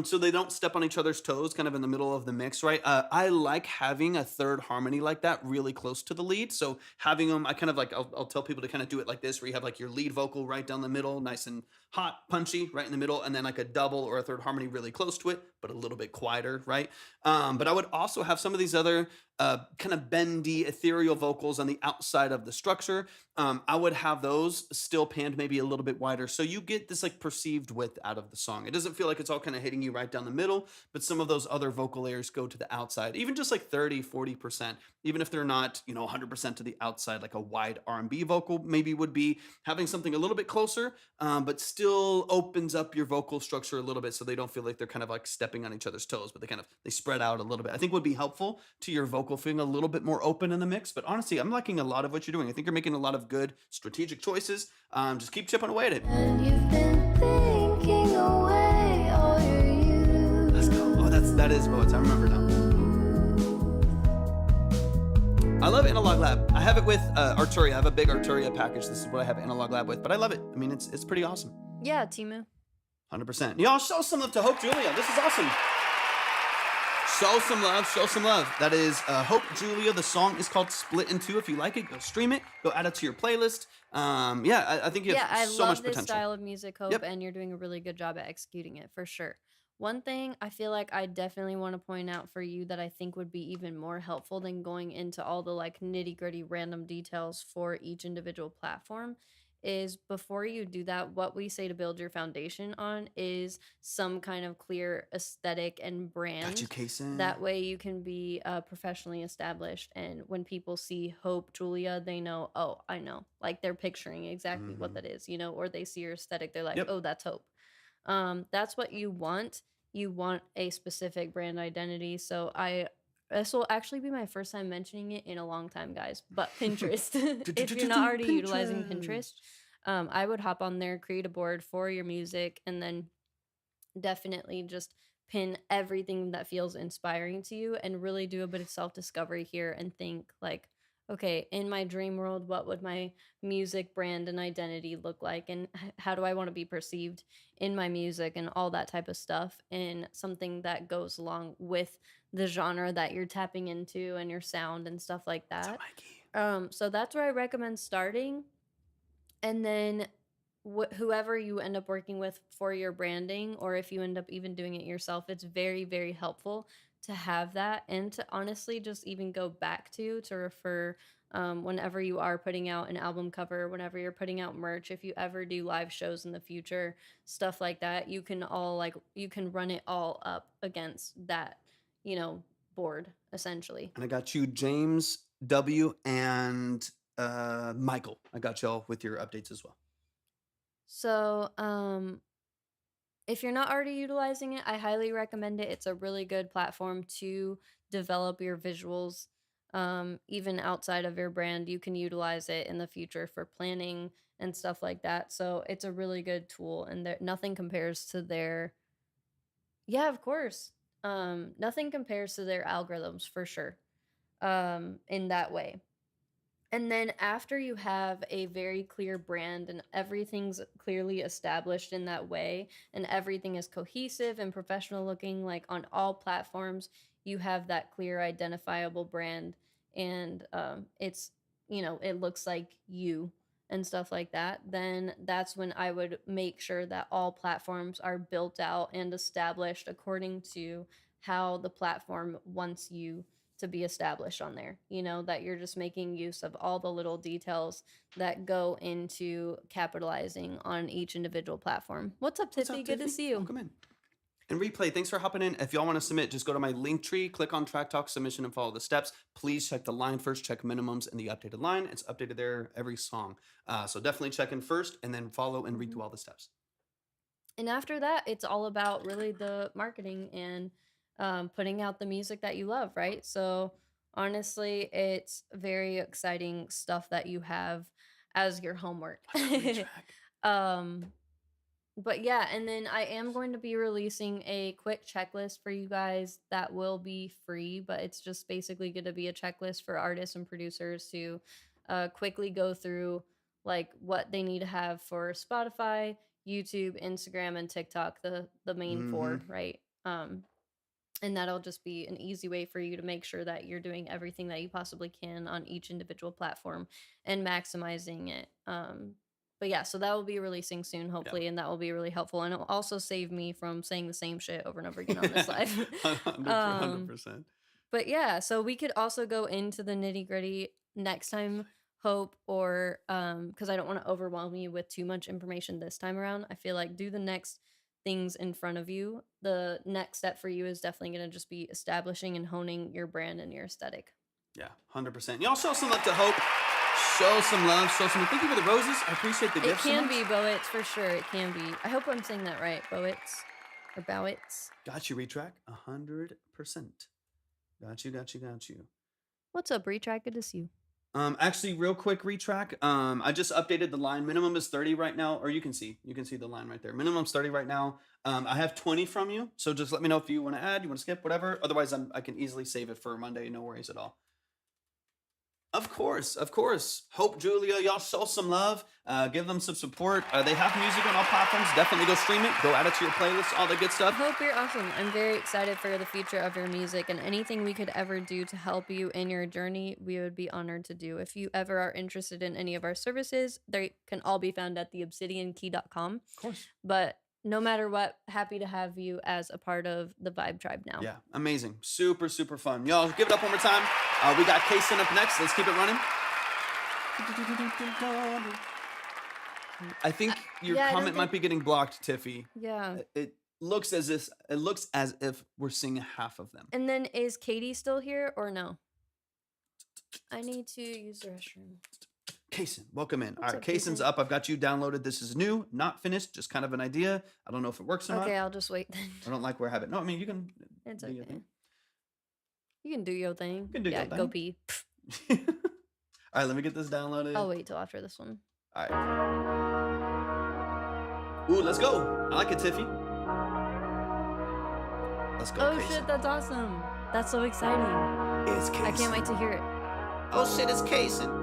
so they don't step on each other's toes kind of in the middle of the mix, right? I like having a third harmony like that really close to the lead. So having them, I kind of like, I'll tell people to kind of do it like this, where you have like your lead vocal right down the middle, nice and hot, punchy, right in the middle, and then like a double or a third harmony really close to it, but a little bit quieter, right? But I would also have some of these other kind of bendy, ethereal vocals on the outside of the structure. I would have those still panned maybe a little bit wider, so you get this like perceived width out of the song. It doesn't feel like it's all kind of hitting you right down the middle, but some of those other vocal layers go to the outside, even just like 30-40%, even if they're not 100% to the outside, like a wide R&B vocal maybe would be. Having something a little bit closer, but still opens up your vocal structure a little bit, so they don't feel like they're kind of like stepping on each other's toes, but they spread out a little bit. I think would be helpful to your vocal feeling a little bit more open in the mix. But honestly, I'm liking a lot of what you're doing. I think you're making a lot of good strategic choices. Just keep chipping away at it. And you've been thinking away all your youth. Let's go. Oh, that is Boats. I remember now. I love Analog Lab. I have it with Arturia. I have a big Arturia package. This is what I have Analog Lab with, but I love it. I mean, it's pretty awesome. Yeah, Timu. 100%. Y'all show some love to Hope Julia. This is awesome. Show some love. Show some love. That is Hope Julia. The song is called Split in Two. If you like it, go stream it. Go add it to your playlist. I think you have I so love much this potential. style of music, Hope, Yep. and you're doing a really good job at executing it for sure. One thing I feel like I definitely want to point out for you that I think would be even more helpful than going into all the like nitty gritty random details for each individual platform is before you do that, what we say to build your foundation on is some kind of clear aesthetic and Got you, brand. Kason. That way you can be professionally established. And when people see Hope Julia, they know, oh, I know. Like they're picturing exactly what that is, or they see your aesthetic. They're like, Yep. oh, that's Hope. That's what you want. You want a specific brand identity. So this will actually be my first time mentioning it in a long time, guys. But Pinterest, if you're not already utilizing Pinterest, I would hop on there, create a board for your music, and then definitely just pin everything that feels inspiring to you and really do a bit of self-discovery here and think like, okay, in my dream world, what would my music brand and identity look like, and how do I want to be perceived in my music and all that type of stuff, and something that goes along with the genre that you're tapping into and your sound and stuff like What's up, that. Mikey? So that's where I recommend starting, and then whoever you end up working with for your branding, or if you end up even doing it yourself, it's very, very helpful to have that, and to honestly just even go back to refer whenever you are putting out an album cover, whenever you're putting out merch, if you ever do live shows in the future, stuff like that, you can run it all up against that, board essentially. And I got you, James W. and Michael. I got y'all with your updates as well. So, if you're not already utilizing it, I highly recommend it. It's a really good platform to develop your visuals. Even outside of your brand, you can utilize it in the future for planning and stuff like that. So it's a really good tool, and nothing compares to their. Yeah, of course. Nothing compares to their algorithms for sure. In that way. And then after you have a very clear brand and everything's clearly established in that way, and everything is cohesive and professional looking, like on all platforms, you have that clear identifiable brand, and it looks like you and stuff like that, then that's when I would make sure that all platforms are built out and established according to how the platform wants you to be established on there, that you're just making use of all the little details that go into capitalizing on each individual platform. What's up, Tiffy? Good to see you. Welcome in. And Replay, thanks for hopping in. If y'all want to submit, just go to my link tree, click on Track Talk Submission, and follow the steps. Please check the line first, check minimums and the updated line. It's updated there every song. So definitely check in first and then follow and read through all the steps. And after that, it's all about really the marketing and putting out the music that you love, right? So honestly, it's very exciting stuff that you have as your homework. But yeah, and then I am going to be releasing a quick checklist for you guys that will be free, but it's just basically going to be a checklist for artists and producers to quickly go through like what they need to have for Spotify, YouTube, Instagram, and TikTok, the main four, right? And that'll just be an easy way for you to make sure that you're doing everything that you possibly can on each individual platform and maximizing it. But yeah, so that will be releasing soon, hopefully, and that will be really helpful. And it'll also save me from saying the same shit over and over again on this live. 100%. But yeah, so we could also go into the nitty gritty next time, Hope, or because I don't want to overwhelm you with too much information this time around. I feel like do the next things in front of you. The next step for you is definitely going to just be establishing and honing your brand and your aesthetic. Yeah, 100%. Y'all show some love to Hope. Show some love. Show some. Thank you for the roses. I appreciate the gifts. It can be Bowitz for sure. It can be. I hope I'm saying that right, Bowitz or Bowitz. Got you, Retrack. 100%. Got you. What's up, Retrack? Good to see you. Actually, real quick, Retrack. I just updated the line. Minimum is 30 right now, or you can see the line right there. Minimum's 30 right now. I have 20 from you, so just let me know if you want to add, you want to skip, whatever. Otherwise, I can easily save it for Monday. No worries at all. Of course. Hope, Julia, y'all show some love. Give them some support. They have music on all platforms. Definitely go stream it. Go add it to your playlist, all the good stuff. Hope, you're awesome. I'm very excited for the future of your music, and anything we could ever do to help you in your journey, we would be honored to do. If you ever are interested in any of our services, they can all be found at theobsidiankey.com. Of course. But no matter what, happy to have you as a part of the Vibe Tribe now. Yeah, amazing. Super, super fun. Y'all, give it up one more time. We got Kason up next. Let's keep it running. I think your Yeah, I don't comment might be getting blocked, Tiffy. Yeah. It looks as if we're seeing half of them. And then is Katie still here or no? I need to use the restroom. Kaysen, welcome in. All What's right, up, Kaysen's Kaysen? up. I've got you downloaded. This is new, not finished, just kind of an idea. I don't know if it works or Okay, not. I'll just wait then. I don't like where I have it. No, I mean you can. It's do your okay. thing. You can do your thing. You can do yeah, your go thing. pee. All right, let me get this downloaded. I'll wait till after this one. All right. Ooh, let's go. I like it, Tiffy. Let's go. Oh Kaysen. shit, that's awesome. That's so exciting. It's Kaysen. I can't wait to hear it. Oh shit, it's Kaysen.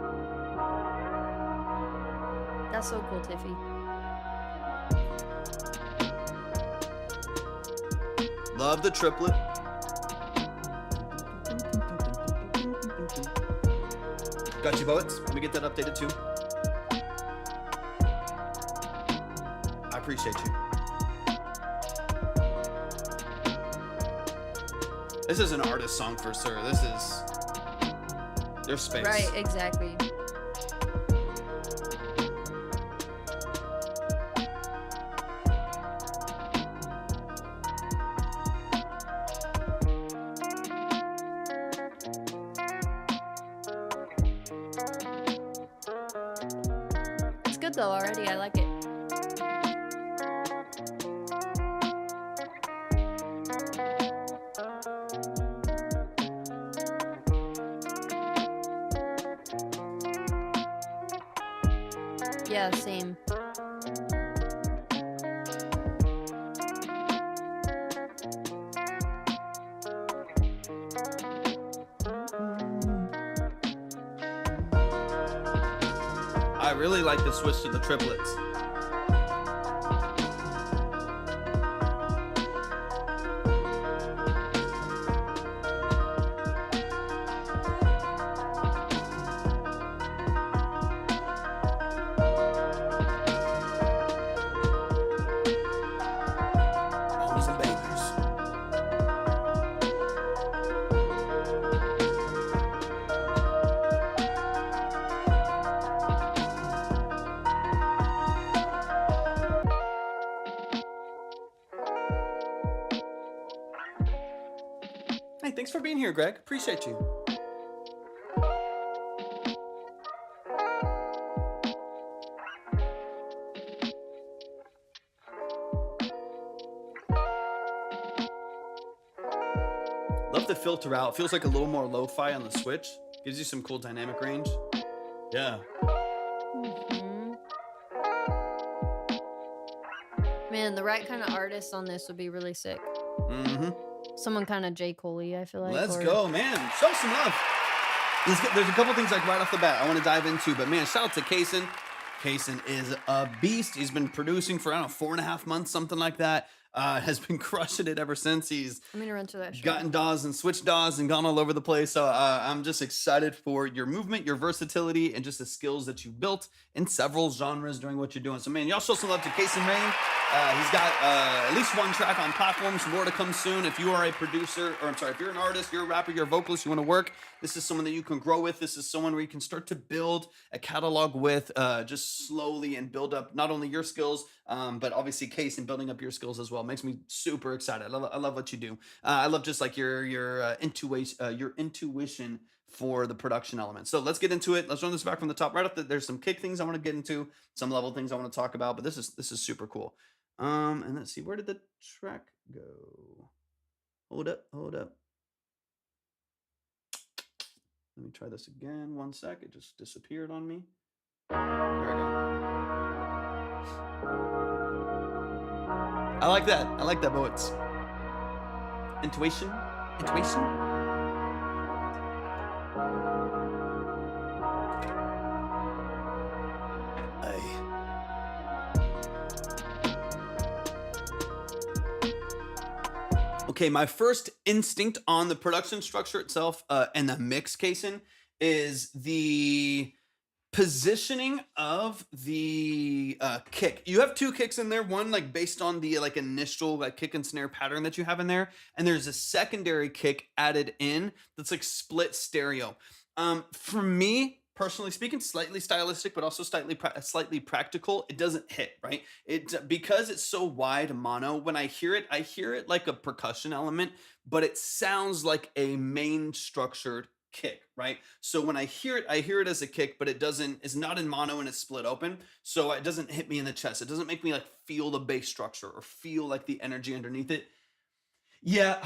That's so cool, Tiffy. Love the triplet. Got you, Boets. Let me get that updated too. I appreciate you. This is an artist song for sure. This is their space. Right, exactly. It's good though already. I like it. Yeah, same. I really like the switch to the triplets. Bones and bangers. Hey, thanks for being here, Greg. Appreciate you. Love the filter out. Feels like a little more lo-fi on the switch. Gives you some cool dynamic range. Yeah. Mhm. Man, the right kind of artist on this would be really sick. Mm-hmm. Someone kind of J. Coley, I feel like. Let's or- go, man. Show some love. There's a couple things like right off the bat I want to dive into, but man, shout out to Kaysen. Kaysen is a beast. He's been producing for, I don't know, 4.5 months, something like that. Has been crushing it ever since. He's I'm gonna run through that. gotten DAWs and switched DAWs and gone all over the place. So I'm just excited for your movement, your versatility, and just the skills that you built in several genres doing what you're doing. So man, y'all show some love to Kaysen Rain. He's got at least one track on platforms, more to come soon. If you are a producer, or I'm sorry, if you're an artist, you're a rapper, you're a vocalist, you want to work, this is someone that you can grow with. This is someone where you can start to build a catalog with, just slowly and build up not only your skills, but obviously Kaysen building up your skills as well. Makes me super excited. I love what you do. I love just like your intuition for the production element. So let's get into it. Let's run this back from the top. Right up, there's some kick things I want to get into, some level things I want to talk about, but this is super cool. And let's see, where did the track go? Hold up. Let me try this again. 1 sec. It just disappeared on me. There we go. I like that, Boets. Intuition. Okay, my first instinct on the production structure itself and the mix, Kaysen, is the positioning of the kick. You have two kicks in there, one like based on the like initial like kick and snare pattern that you have in there, and there's a secondary kick added in that's like split stereo. For me personally speaking, slightly stylistic, but also slightly practical. It doesn't hit, right? It because it's so wide mono. When I hear it like a percussion element, but it sounds like a main structured kick, right? So when I hear it as a kick, but it's not in mono and it's split open. So it doesn't hit me in the chest. It doesn't make me like feel the bass structure or feel like the energy underneath it. Yeah,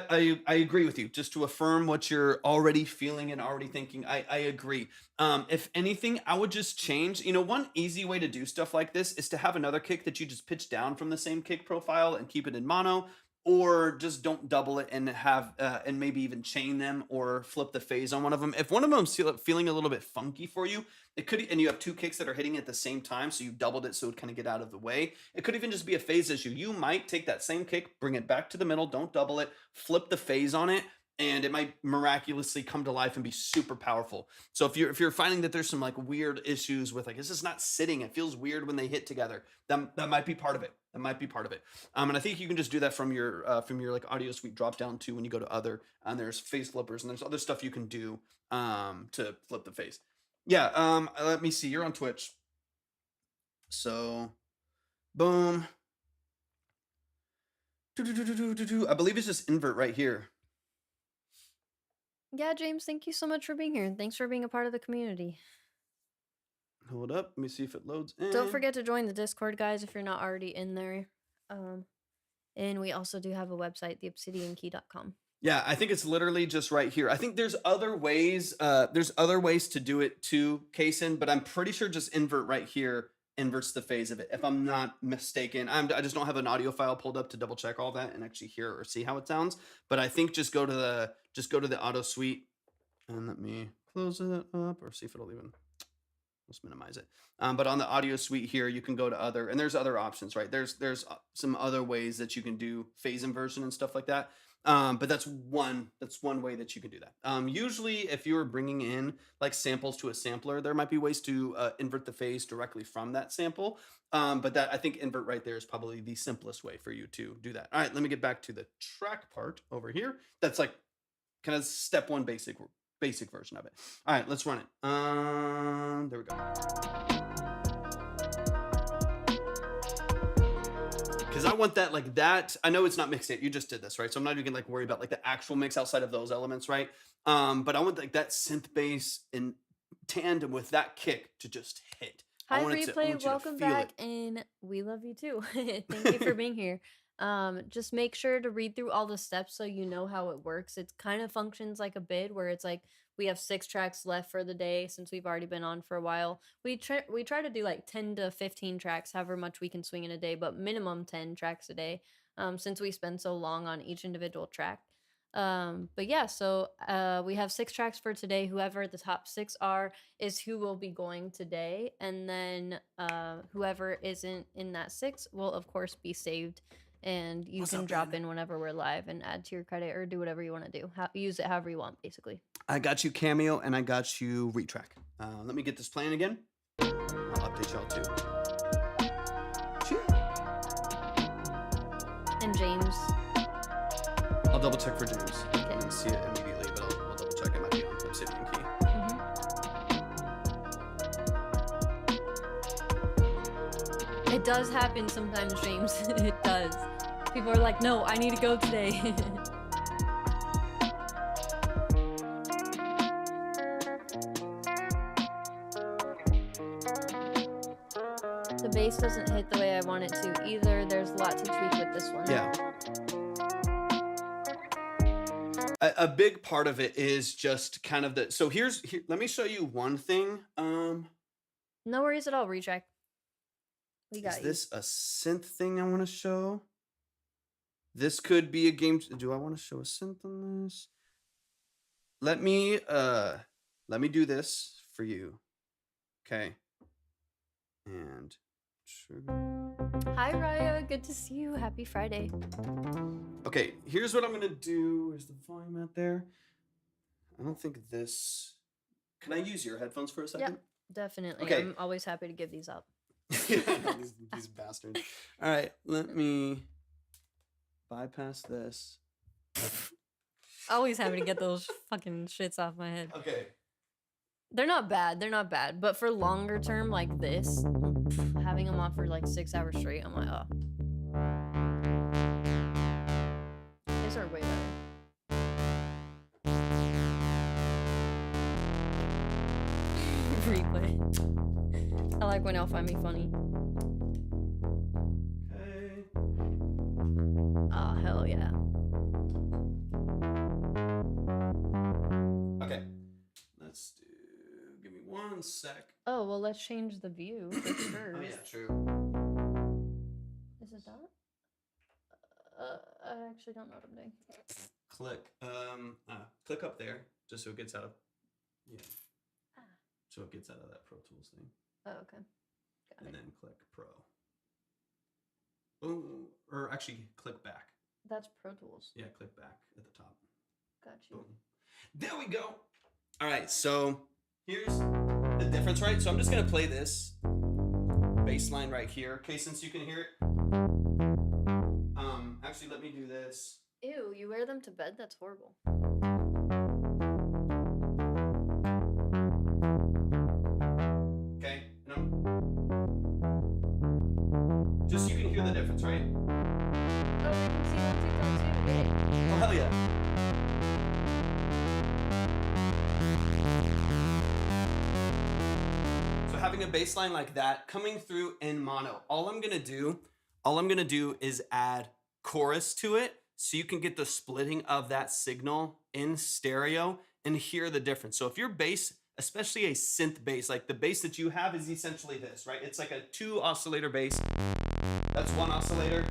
I agree with you. Just to affirm what you're already feeling and already thinking, I agree. If anything, I would just change. One easy way to do stuff like this is to have another kick that you just pitch down from the same kick profile and keep it in mono, or just don't double it and have and maybe even chain them or flip the phase on one of them. If one of them's feeling a little bit funky for you, it could, and you have two kicks that are hitting at the same time, so you doubled it so it would kind of get out of the way. It could even just be a phase issue. You might take that same kick, bring it back to the middle, don't double it, flip the phase on it, and it might miraculously come to life and be super powerful. So if you're finding that there's some like weird issues with like it's just not sitting, it feels weird when they hit together, that might be part of it. That might be part of it. And I think you can just do that from your like audio suite drop down too when you go to other, and there's phase flippers and there's other stuff you can do to flip the phase. Yeah, let me see. You're on Twitch. So boom. I believe it's just invert right here. Yeah, James, thank you so much for being here, and thanks for being a part of the community. Hold up. Let me see if it loads in. Don't forget to join the Discord, guys, if you're not already in there. And we also do have a website, theobsidiankey.com. Yeah, I think it's literally just right here. I think there's other ways. There's other ways to do it too, Kaysen, but I'm pretty sure just invert right here inverts the phase of it, if I'm not mistaken. I just don't have an audio file pulled up to double check all that and actually hear or see how it sounds. But I think just go to the auto suite and let me close it up or see if it'll even. Let's minimize it. But on the audio suite here, you can go to other, and there's other options, right? There's some other ways that you can do phase inversion and stuff like that. But that's one way that you can do that. Usually if you were bringing in like samples to a sampler, there might be ways to invert the phase directly from that sample. But that, I think invert right there is probably the simplest way for you to do that. All right, let me get back to the track part over here. That's like kind of step one basic version of it. All right, let's run it. There we go. Because I want that like that. I know it's not mixed yet. You just did this, right? So I'm not even gonna like worry about like the actual mix outside of those elements, right? But I want like that synth bass in tandem with that kick to just hit. Hi, Replay. Welcome back, and we love you too. Thank you for being here. Just make sure to read through all the steps so you know how it works. It kind of functions like a bid where it's like we have 6 tracks left for the day since we've already been on for a while. We try to do like 10 to 15 tracks, however much we can swing in a day, but minimum 10 tracks a day, since we spend so long on each individual track. But yeah, so we have 6 tracks for today. Whoever the top 6 are is who will be going today, and then whoever isn't in that 6 will of course be saved. And you can drop in whenever we're live and add to your credit or do whatever you want to do. Use it however you want, basically. I got you Cameo and I got you Retrack. Let me get this playing again. I'll update y'all too. And James. I'll double check for James. Okay. I didn't see it immediately, but I'll double check. It might be on Obsidian Key. It does happen sometimes, James. It does. People are like, no, I need to go today. The bass doesn't hit the way I want it to either. There's a lot to tweak with this one. Yeah. A big part of it is just kind of the, so here, let me show you one thing. No worries at all, Retrack. We got is this a synth thing I want to show? This could be a game. Do I want to show a synth on this? Let me do this for you. Okay. And hi, Raya. Good to see you. Happy Friday. Okay, here's what I'm gonna do. Where's the volume out there? I don't think this. Can I use your headphones for a second? Yep, definitely. Okay. I'm always happy to give these up. these bastards. All right, let me bypass this. Always happy to get those fucking shits off my head. Okay. They're not bad. They're not bad. But for longer term like this, having them on for like 6 hours straight, I'm like, oh. These are way better. Replay. I like when y'all find me funny. Okay. Oh, hell yeah. Okay. Let's do. Give me 1 sec. Oh, well, let's change the view first. Oh yeah, true. Is it that? I actually don't know what I'm doing. Click up there just so it gets out of. Yeah. Ah. So it gets out of that Pro Tools thing. Oh, okay. Got And it. then click Pro. Oh, or actually click back. That's Pro Tools. Yeah, click back at the top. Got you. Boom. There we go. All right, so here's the difference, right? So I'm just gonna play this bass line right here, okay, since you can hear it. Actually, let me do this. Ew, you wear them to bed? That's horrible. Okay, and just so you can hear the difference, right? Oh, we can see on TikTok too. Yay. Oh, hell yeah. So having a bass line like that coming through in mono, all I'm gonna do is add chorus to it so you can get the splitting of that signal in stereo and hear the difference. So if your bass, especially a synth bass, like the bass that you have is essentially this, right? It's like a 2 oscillator bass. That's 1 oscillator. 2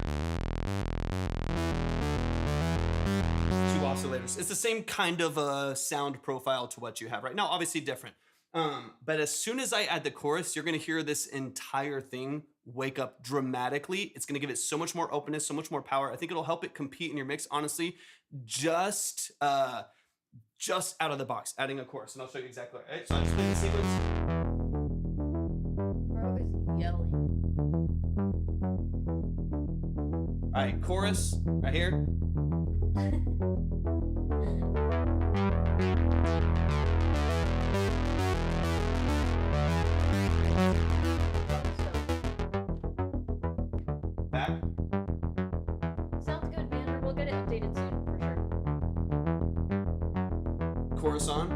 oscillators. It's the same kind of a sound profile to what you have right now, obviously different. But as soon as I add the chorus, you're gonna hear this entire thing wake up dramatically. It's gonna give it so much more openness, so much more power. I think it'll help it compete in your mix, honestly, just out of the box, adding a chorus. And I'll show you exactly. All right, so I just played the sequence. Bro is yelling. All right, chorus right here. Back. Sounds good, man. We'll get it updated soon, for sure. Chorus on.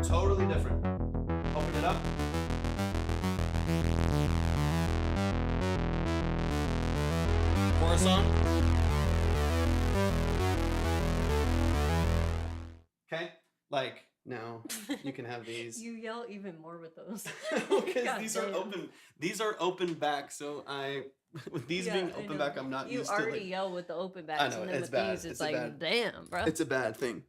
Totally different. Open it up. Chorus on. Okay, like now you can have these. You yell even more with those. Because God these are damn. open. These are open back, so with these Yeah, being I open know. back, I'm not You used already to. Like, yell with the open backs, know, and then it's with bad. these, it's It's like, bad. damn, bro. it's a bad thing.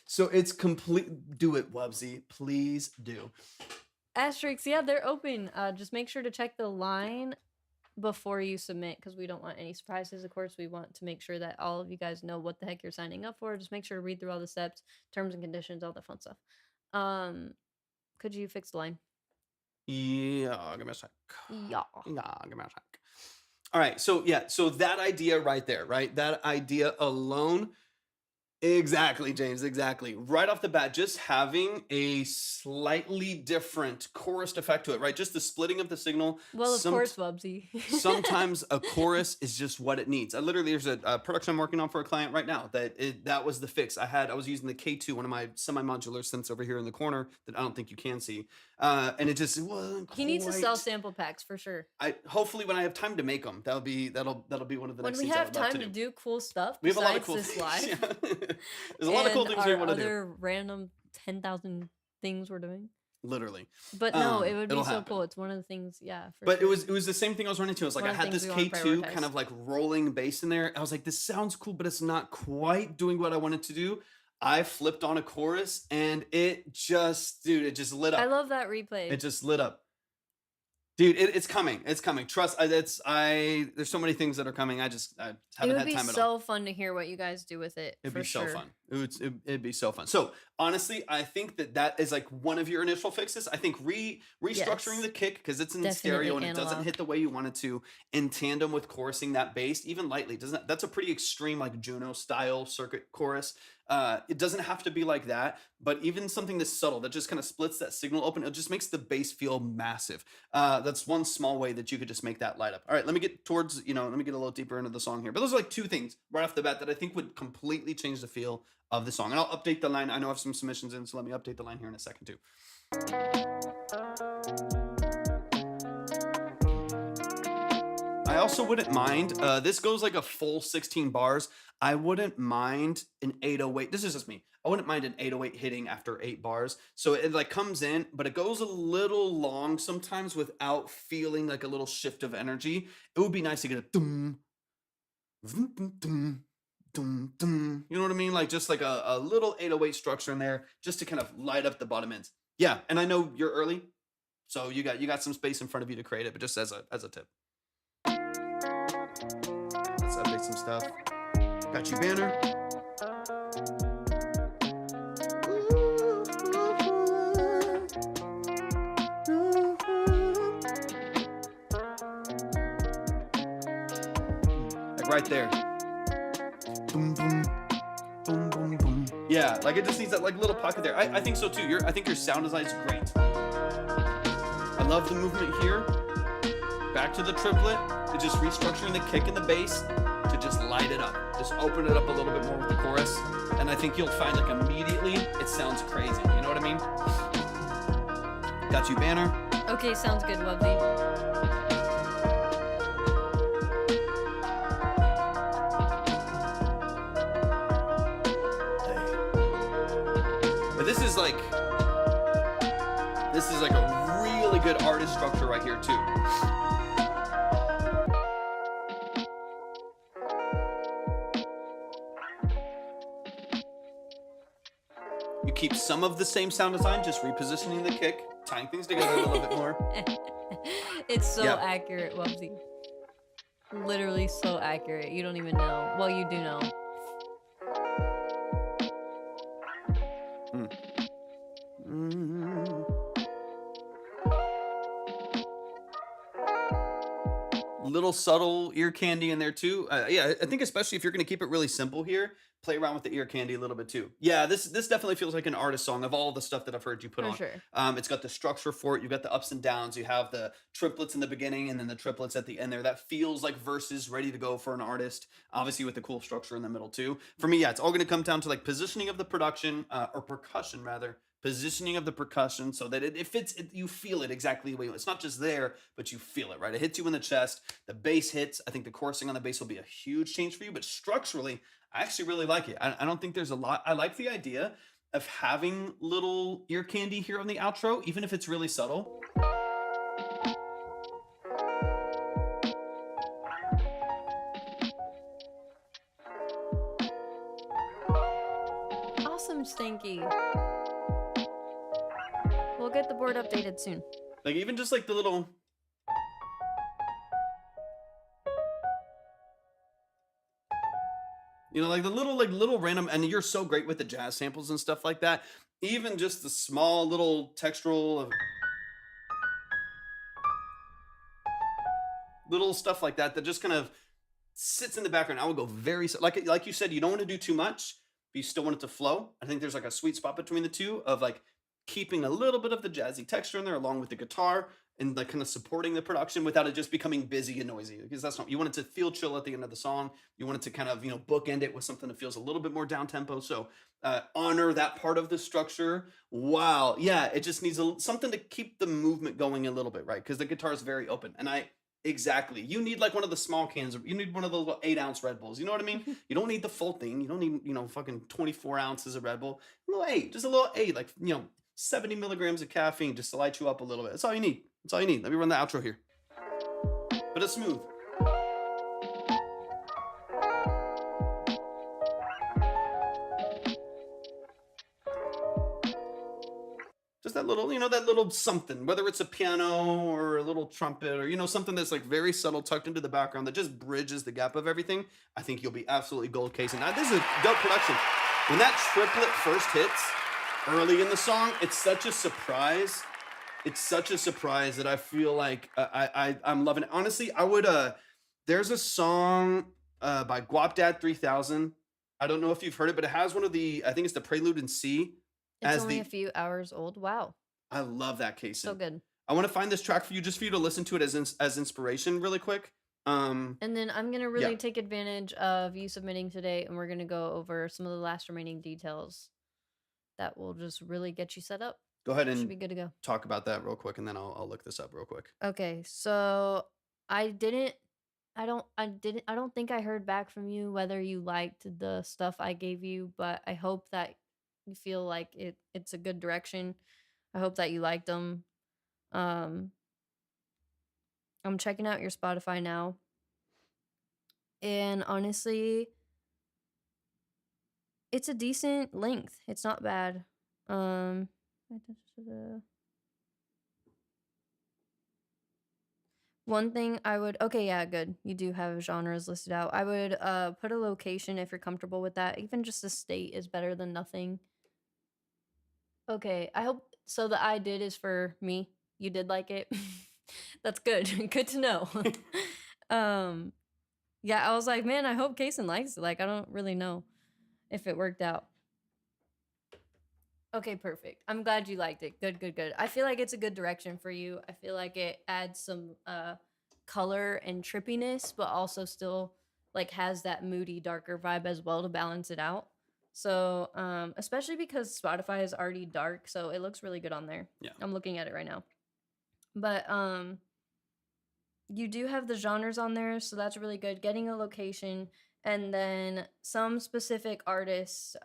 So it's complete. Do it, Wubsy. Please do. Asterisks, yeah, they're open. Just make sure to check the line before you submit, because we don't want any surprises. Of course, we want to make sure that all of you guys know what the heck you're signing up for. Just make sure to read through all the steps, terms and conditions, all that fun stuff. Could you fix the line? Yeah, give me a sec. Yeah. Yeah, give me a sec. All right, so yeah, so that idea right there, right? That idea alone. Exactly, James, exactly. Right off the bat, just having a slightly different chorused effect to it, right? Just the splitting of the signal. Well, of course, Bubsy. Sometimes a chorus is just what it needs. There's a production I'm working on for a client right now that was the fix. I was using the K2, one of my semi-modular synths over here in the corner that I don't think you can see. And it wasn't He needs to sell quite- sample packs for sure. hopefully when I have time to make them, that'll be one of the When next we things I'm have about time to to do. do cool stuff, We have a lot of besides cool this things. live, Yeah. There's a lot of cool and things we our want to do. other random 10,000 things we're doing. Literally. But no, it would be it'll so happen. cool. It's one of the things, yeah. For But sure. it was the same thing I was running into. I was like, One I of the had this things we wanna K2 prioritize. kind of like rolling bass in there. I was like, this sounds cool, but it's not quite doing what I wanted to do. I flipped on a chorus and it just lit up. I love that replay. It just lit up. Dude, it's coming. It's coming. Trust. There's so many things that are coming. I haven't It would had be time at all. so fun to hear what you guys do with it. It'd for be so sure. fun. It'd be so fun. So honestly, I think that is like one of your initial fixes. I think restructuring Yes. the kick, because it's in Definitely stereo and it analog. doesn't hit the way you want it to, in tandem with chorusing that bass, even lightly. That's a pretty extreme, like Juno style circuit chorus. It doesn't have to be like that, but even something that's subtle that just kind of splits that signal open, it just makes the bass feel massive. That's one small way that you could just make that light up. All right, let me get towards, let me get a little deeper into the song here. But those are like two things right off the bat that I think would completely change the feel of the song. And I'll update the line. I know I have some submissions in, so let me update the line here in a second too. I also wouldn't mind, this goes like a full 16 bars. I wouldn't mind an 808. This is just me. I wouldn't mind an 808 hitting after 8 bars. So it like comes in, but it goes a little long sometimes without feeling like a little shift of energy. It would be nice to get a dum, dum, dum, dum, dum, dum. You know what I mean? Like just like a little 808 structure in there just to kind of light up the bottom ends. Yeah, and I know you're early, so you got some space in front of you to create it, but just as a tip. Let's update some stuff. Got you, banner. Like right there. Boom, boom, boom, boom, boom. Yeah, like it just needs that like little pocket there. I think so too. I think your sound design is great. I love the movement here. Back to the triplet. It's just restructuring the kick and the bass to just light it up. Just open it up a little bit more with the chorus. And I think you'll find like immediately it sounds crazy. You know what I mean? Got you, banner. Okay, sounds good, Wubsy. But this is like a really good artist structure right here too. You keep some of the same sound design, just repositioning the kick, tying things together a little bit more. It's so Yep. accurate, Wubsy. Literally so accurate. You don't even know. Well, you do know. Little subtle ear candy in there too. Yeah, I think especially if you're going to keep it really simple here, play around with the ear candy a little bit too. Yeah, this definitely feels like an artist song of all the stuff that I've heard you put For on. sure. It's got the structure for it. You've got the ups and downs. You have the triplets in the beginning and then the triplets at the end there. That feels like verses ready to go for an artist. Obviously with the cool structure in the middle too. For me, yeah, it's all going to come down to like positioning of the production or percussion rather. Positioning of the percussion so that it fits, you feel it exactly the way you want. It's not just there, but you feel it, right? It hits you in the chest. The bass hits. I think the chorusing on the bass will be a huge change for you, but structurally, I actually really like it. I don't think there's a lot. I like the idea of having little ear candy here on the outro, even if it's really subtle. Awesome, Stinky. We'll get the board updated soon. Like even just like the little... like the little random, and you're so great with the jazz samples and stuff like that. Even just the small little textural of little stuff like that just kind of sits in the background. I would go very, like you said, you don't want to do too much, but you still want it to flow. I think there's like a sweet spot between the two of like keeping a little bit of the jazzy texture in there along with the guitar and like kind of supporting the production without it just becoming busy and noisy, because that's not, you want it to feel chill at the end of the song. You want it to kind of, bookend it with something that feels a little bit more down tempo. So honor that part of the structure. Wow. Yeah. It just needs something to keep the movement going a little bit, right? Because the guitar is very open. And exactly. You need like one of the small cans. You need one of those 8-ounce Red Bulls. You know what I mean? You don't need the full thing. You don't need, fucking 24 ounces of Red Bull. A little 8, just a little 8, like, 70 milligrams of caffeine just to light you up a little bit. That's all you need. That's all you need. Let me run the outro here. But it's smooth. Just that little, that little something, whether it's a piano or a little trumpet or, something that's like very subtle tucked into the background that just bridges the gap of everything. I think you'll be absolutely gold casing. Now, this is a dope production. When that triplet first hits early in the song, it's such a surprise. It's such a surprise that I feel like I'm loving it. Honestly, I would there's a song by Guapdad 3000. I don't know if you've heard it, but it has one of the, I think it's the Prelude in C. It's only a few hours old. Wow. I love that case. So good. I want to find this track for you, just for you to listen to it as inspiration really quick. And then I'm going to really take advantage of you submitting today, and we're going to go over some of the last remaining details that will just really get you set up. Go ahead and should be good to go. Talk about that real quick, and then I'll look this up real quick. Okay, so I don't think I heard back from you whether you liked the stuff I gave you, but I hope that you feel like it's a good direction. I hope that you liked them. I'm checking out your Spotify now. And honestly, it's a decent length. It's not bad. One thing I would, okay, yeah, good. You do have genres listed out. I would put a location if you're comfortable with that. Even just a state is better than nothing. Okay, I hope, so the I did is for me. You did like it. That's good. Good to know. Yeah, I was like, man, I hope Kason likes it. Like, I don't really know if it worked out. Okay, perfect. I'm glad you liked it. Good. I feel like it's a good direction for you. I feel like it adds some color and trippiness, but also still like has that moody, darker vibe as well to balance it out. So, especially because Spotify is already dark, so it looks really good on there. Yeah. I'm looking at it right now. But you do have the genres on there, so that's really good. Getting a location and then some specific artists,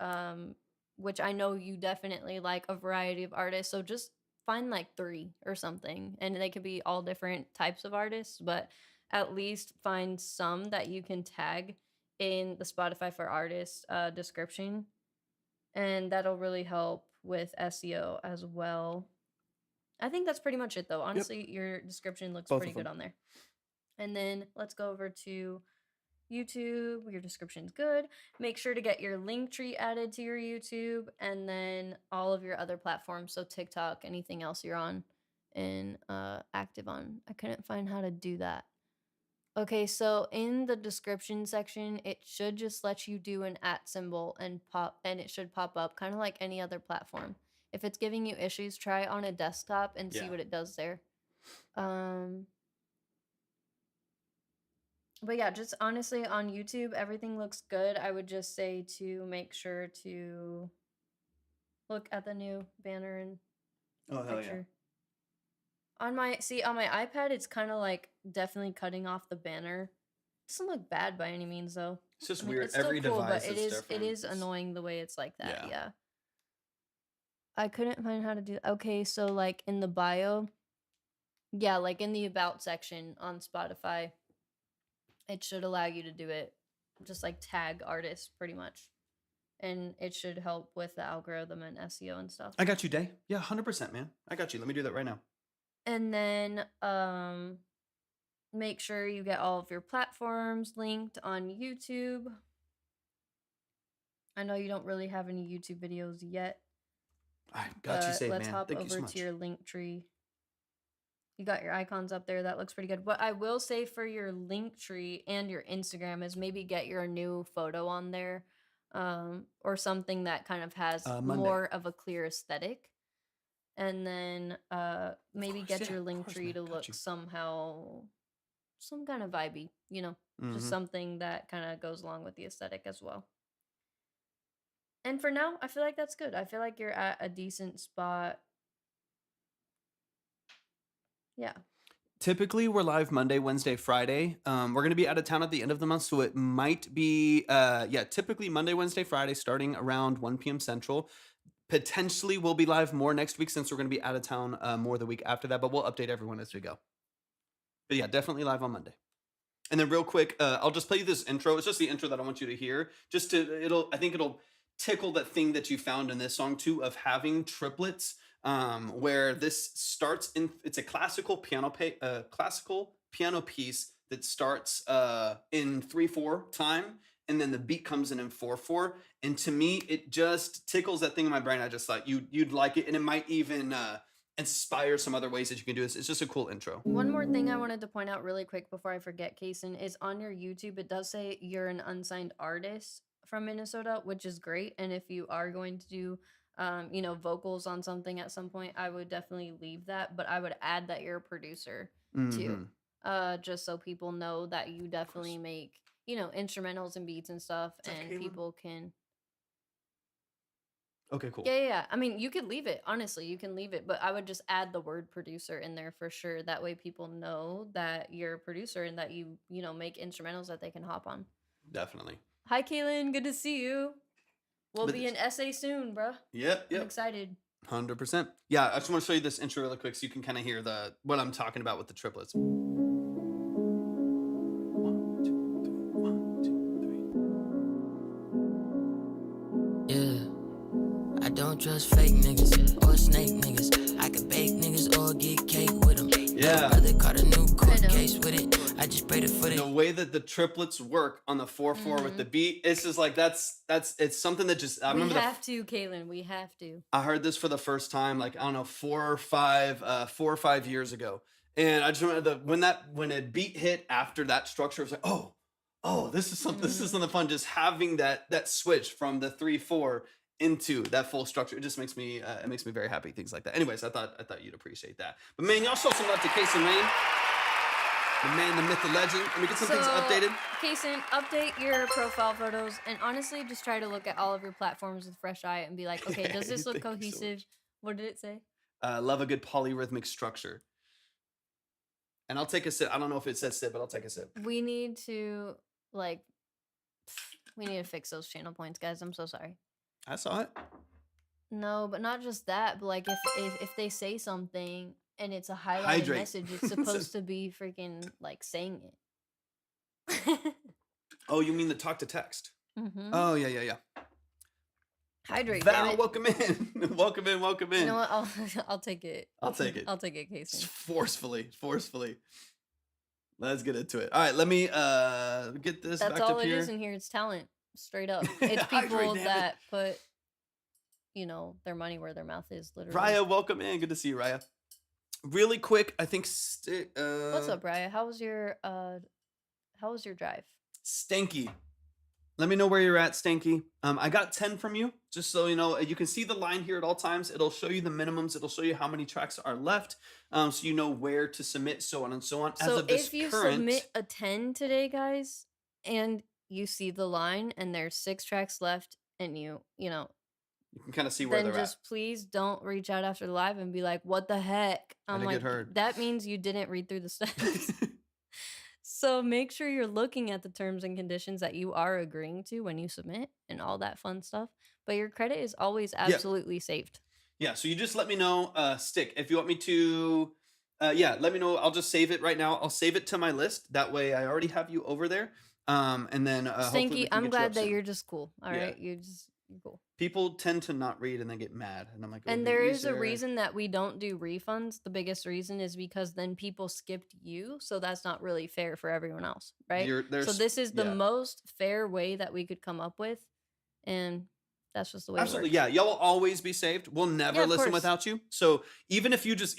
which I know you definitely like a variety of artists. So just find like 3 or something, and they could be all different types of artists, but at least find some that you can tag in the Spotify for Artists description, and that'll really help with SEO as well. I think that's pretty much it though. Honestly, your description looks pretty good on there. And then let's go over to YouTube. Your description's good. Make sure to get your link tree added to your YouTube, and then all of your other platforms. So TikTok, anything else you're on and active on. I couldn't find how to do that. Okay, so in the description section, it should just let you do an @ symbol and it should pop up kind of like any other platform. If it's giving you issues, try it on a desktop and see what it does there. But yeah, just honestly on YouTube, everything looks good. I would just say to make sure to look at the new banner and picture. On my iPad, it's kind of like definitely cutting off the banner. It doesn't look bad by any means though. It's just weird. It's still Every cool, device but is different. it is annoying the way it's like that. Yeah. I couldn't find how to do. Okay, so like in the bio, yeah, like in the about section on Spotify, it should allow you to do it. Just like tag artists, pretty much, and it should help with the algorithm and SEO and stuff. I got you, Day. Yeah, 100%, man. I got you. Let me do that right now. And then make sure you get all of your platforms linked on YouTube. I know you don't really have any YouTube videos yet. I got you saved, let's man. hop Thank you so over much. to your link tree. You got your icons up there. That looks pretty good. What I will say for your link tree and your Instagram is maybe get your new photo on there, or something that kind of has more of a clear aesthetic. And then maybe get your link tree to look somehow, some kind of vibey, you know, just something that kind of goes along with the aesthetic as well. And for now, I feel like that's good. I feel like you're at a decent spot. Yeah. Typically, we're live Monday, Wednesday, Friday. We're going to be out of town at the end of the month, so it might be, typically Monday, Wednesday, Friday, starting around 1 p.m. Central. Potentially, we'll be live more next week since we're going to be out of town more the week after that, but we'll update everyone as we go. But yeah, definitely live on Monday. And then real quick, I'll just play you this intro. It's just the intro that I want you to hear. I think it'll tickle that thing that you found in this song too, of having triplets, where this starts it's a classical piano piece that starts in 3/4 time, and then the beat comes in 4/4. And to me, it just tickles that thing in my brain. I just thought you'd like it, and it might even inspire some other ways that you can do this. It's just a cool intro. One more thing I wanted to point out really quick before I forget, Kason, is on your YouTube, it does say you're an unsigned artist from Minnesota, which is great. And if you are going to do, vocals on something at some point, I would definitely leave that. But I would add that you're a producer too, just so people know that you definitely make, instrumentals and beats and stuff, and people can. Okay, cool. Yeah. I mean, you could leave it. Honestly, you can leave it, but I would just add the word producer in there for sure. That way people know that you're a producer and that you make instrumentals that they can hop on. Definitely. Hi, Kaylin. Good to see you. We'll be in SA soon, bro. Yep. I'm excited. 100%. Yeah, I just want to show you this intro really quick so you can kind of hear what I'm talking about with the triplets. 1, 2, 3, 1, 2, 3. Yeah, I don't trust fake niggas or snake niggas. I can bake niggas or get cake with them. Yeah. Brother caught a new court case with it. I just prayed for it. The way that the triplets work on the 4/4 with the beat, it's just like it's something that just I remember. We have to, Kaylin. We have to. I heard this for the first time, like I don't know, 4 or 5 years ago, and I just remember when a beat hit after that structure, it was like, oh, this is something. This is something fun. Just having that switch from the 3/4 into that full structure, it just makes me very happy. Things like that. Anyways, I thought you'd appreciate that. But man, y'all show some love to Kason Rain, the man, the myth, the legend. Let me get some things updated. Kason, update your profile photos, and honestly, just try to look at all of your platforms with fresh eye and be like, okay, does this look Thank you so cohesive? What did it say? Love a good polyrhythmic structure. And I'll take a sip. I don't know if it says sip, but I'll take a sip. We need to fix those channel points, guys. I'm so sorry. I saw it. No, but not just that, but like if they say something and it's a highlighted Hydrate. message, it's supposed to be freaking like saying it. Oh, you mean the talk to text? Mm-hmm. Oh, yeah. Hydrate. damn Val, it. welcome in. welcome in. You know what? I'll take it. I'll take it. I'll take it, Casey. Forcefully. Let's get into it. All right, let me get this That's back all up it here. is in here. It's talent, straight up. It's Hydrate, people damn it. that put, their money where their mouth is. Literally. Raya, welcome in. Good to see you, Raya. Really quick, I think. What's up, Raya? How was your drive? Stanky. Let me know where you're at, Stanky. I got 10 from you, just so you know. You can see the line here at all times. It'll show you the minimums. It'll show you how many tracks are left, so you know where to submit, so on and so on. So if you submit a 10 today, guys, and you see the line and there's 6 tracks left, and you can kind of see where then they're just please don't reach out after the live and be like, what the heck? I'm Gotta like, get heard. that means you didn't read through the steps. at. So make sure you're looking at the terms and conditions that you are agreeing to when you submit and all that fun stuff. But your credit is always absolutely saved. Yeah, so you just let me know, Stick, if you want me to, let me know. I'll just save it right now. I'll save it to my list. That way I already have you over there. And then hopefully we Stinky, can I'm get you glad up that soon. you're just cool. All Yeah. right, you're cool. People tend to not read and they get mad. And I'm like, And there is a reason that we don't do refunds. The biggest reason is because then people skipped you. So that's not really fair for everyone else, right? So this is the most fair way that we could come up with. And that's just the way Absolutely, it works. yeah. Y'all will always be saved. We'll never of listen course. without you. So even if you just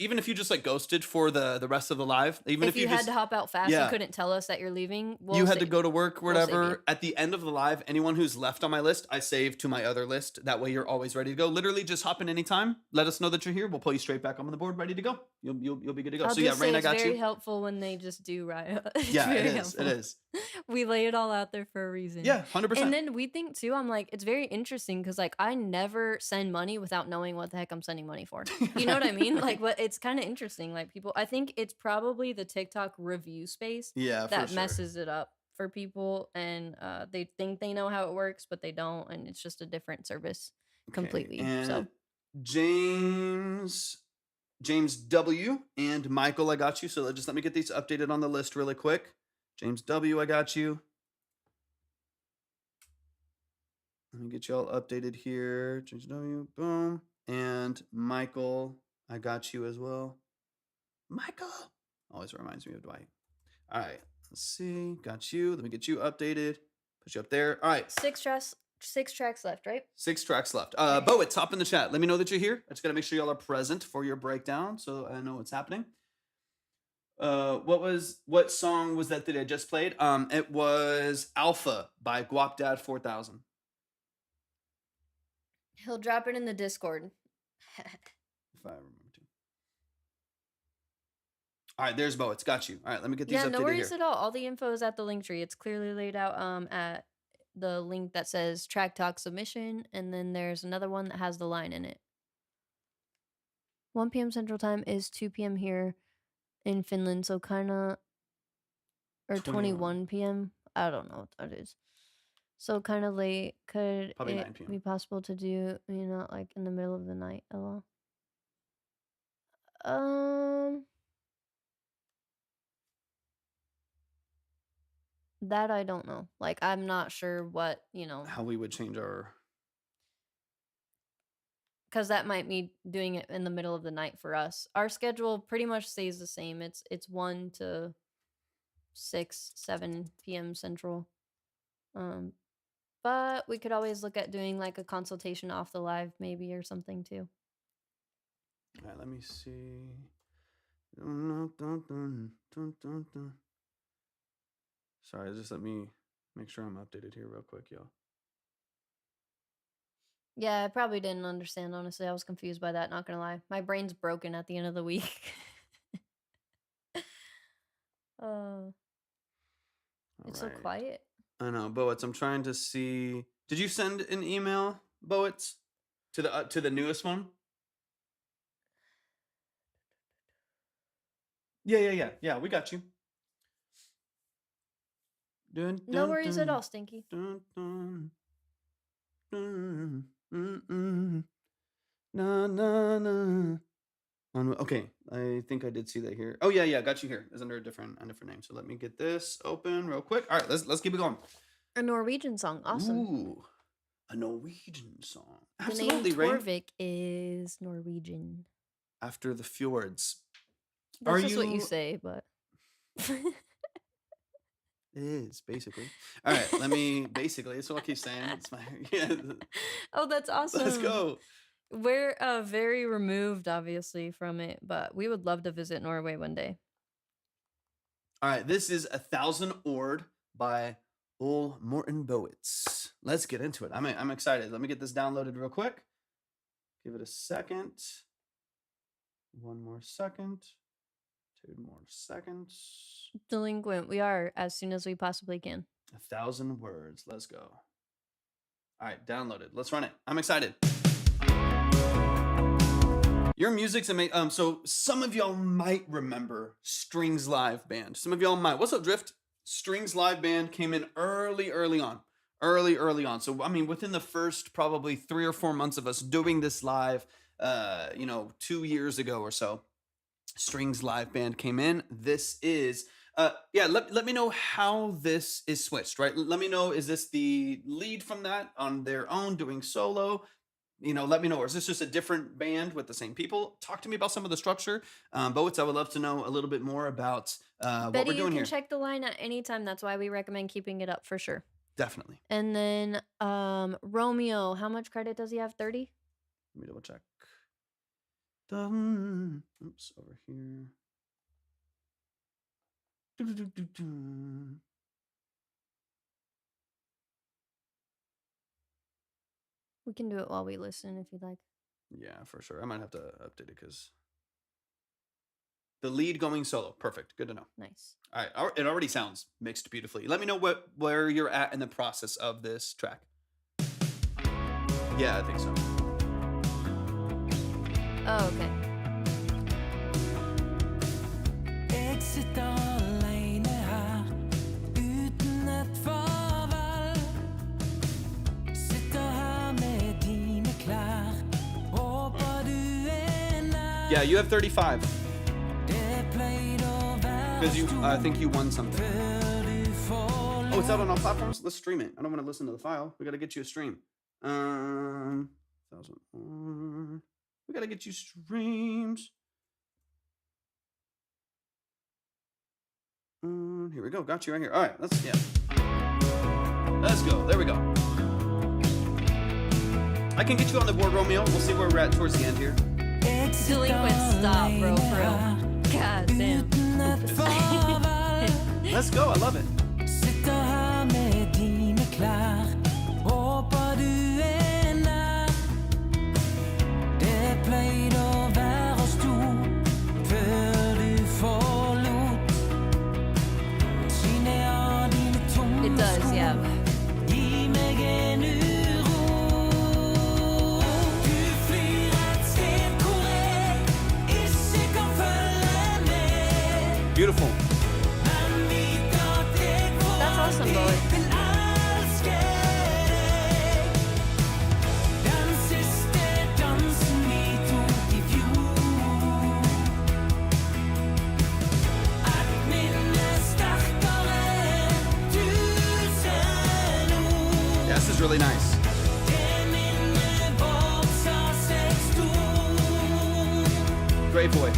like ghosted for the rest of the live, even If you had just to hop out fast Yeah. and couldn't tell us that you're leaving, you had to go to work, we'll save whatever. you. At the end of the live, anyone who's left on my list, I save to my other list. That way, you're always ready to go. Literally, just hop in anytime. Let us know that you're here. We'll pull you straight back on the board, ready to go. You'll be good to go. I'll So yeah, just Rain, say I it's got very you. helpful when they just do Riot. It's Yeah, very it is. helpful. It is. We lay it all out there for a reason. Yeah, 100%. And then we think too, I'm like, it's very interesting because like I never send money without knowing what the heck I'm sending money for. You know what I mean? Like what it's kind of interesting. Like people, I think it's probably the TikTok review space Yeah, for that sure. messes it up for people, and they think they know how it works, but they don't, and it's just a different service completely. And So James W and Michael, I got you. So just let me get these updated on the list really quick. James W, I got you. Let me get you all updated here. James W, boom. And Michael, I got you as well. Michael always reminds me of Dwight. All right, let's see. Got you. Let me get you updated. Put you up there. All right. 6 tracks left, right? 6 tracks left. Boet, hop in the chat. Let me know that you're here. I just gotta make sure y'all are present for your breakdown, so I know what's happening. What song was that I just played? It was Alpha by Guapdad 4000. He'll drop it in the Discord. If I remember to. All right, there's Boet. Got you. All right, let me get these Yeah, updated no worries here. at all. All the info is at the link tree. It's clearly laid out at the link that says Track Talk Submission, and then there's another one that has the line in it. 1 p.m. Central Time is 2 p.m. here in Finland, so kind of, or 21 p.m. I don't know what that is. So kind of late. Could Probably it 9 p.m. be possible to do, like in the middle of the night? LOL. That I don't know. Like, I'm not sure what, How we would change our... because that might be doing it in the middle of the night for us. Our schedule pretty much stays the same. It's 1 to 6, 7 p.m. Central. But we could always look at doing like a consultation off the live maybe or something too. All right, let me see. Sorry, just let me make sure I'm updated here real quick, y'all. Yeah, I probably didn't understand, honestly. I was confused by that, not gonna lie. My brain's broken at the end of the week. It's so quiet. I know, Boets. I'm trying to see. Did you send an email, Boets, to the newest one? Yeah. We got you. Dun, No dun, worries dun, at all, Stinky. dun, dun, dun, na na na. Okay, I think I did see that here. Oh yeah, got you here. It's under a different name. So let me get this open real quick. All right, let's keep it going. A Norwegian song, awesome. Ooh, a Norwegian song. The Absolutely, name right? Torvik is Norwegian. After the fjords. That's just what you say, but it is basically. All right, let me basically. That's what I keep saying. It's my yeah. Oh, that's awesome. Let's go. We're very removed, obviously, from it, but we would love to visit Norway one day. All right, this is 1,000 Ord by Ole Morten Boets. Let's get into it. I'm excited. Let me get this downloaded real quick. Give it a second. 1 more second. 2 more seconds. Delinquent, we are as soon as we possibly can. 1,000 words. Let's go. All right, downloaded. Let's run it. I'm excited. Your music's amazing. So some of y'all might remember Strings Live Band. Some of y'all might. What's up, Drift? Strings Live Band came in early on. So, within the first probably 3 or 4 months of us doing this live, 2 years ago or so, Strings Live Band came in. This is, let me know how this is switched, right? Let me know, is this the lead from that on their own doing solo? Let me know. Or is this just a different band with the same people? Talk to me about some of the structure. Boets, I would love to know a little bit more about what we're doing here. Betty, you can check the line at any time. That's why we recommend keeping it up for sure. Definitely. And then Romeo, how much credit does he have? 30? Let me double check. Oops, over here. We can do it while we listen if you'd like. Yeah, for sure. I might have to update it because the lead going solo. Perfect. Good to know. Nice. All right. It already sounds mixed beautifully. Let me know where you're at in the process of this track. Yeah, I think so. Oh, okay. Yeah, you have 35. Because I think you won something. Oh, it's out on all platforms? Let's stream it. I don't want to listen to the file. We got to get you a stream. 1,000. We got to get you streams. Here we go. Got you right here. All right. Yeah. Let's go. There we go. I can get you on the board, Romeo. We'll see where we're at towards the end here. Delinquent stop, bro, for real. God damn. Let's go. I love it. Sitter her med dine klær. Håper du nær. Det pleide å være oss to før du forlot. Skinner av dine tomme It does, yeah. Gi meg en uro. Du flyr et sted hvor jeg ikke kan følge med. Beautiful. That's awesome, boy. Yeah, this is really nice. Great voice.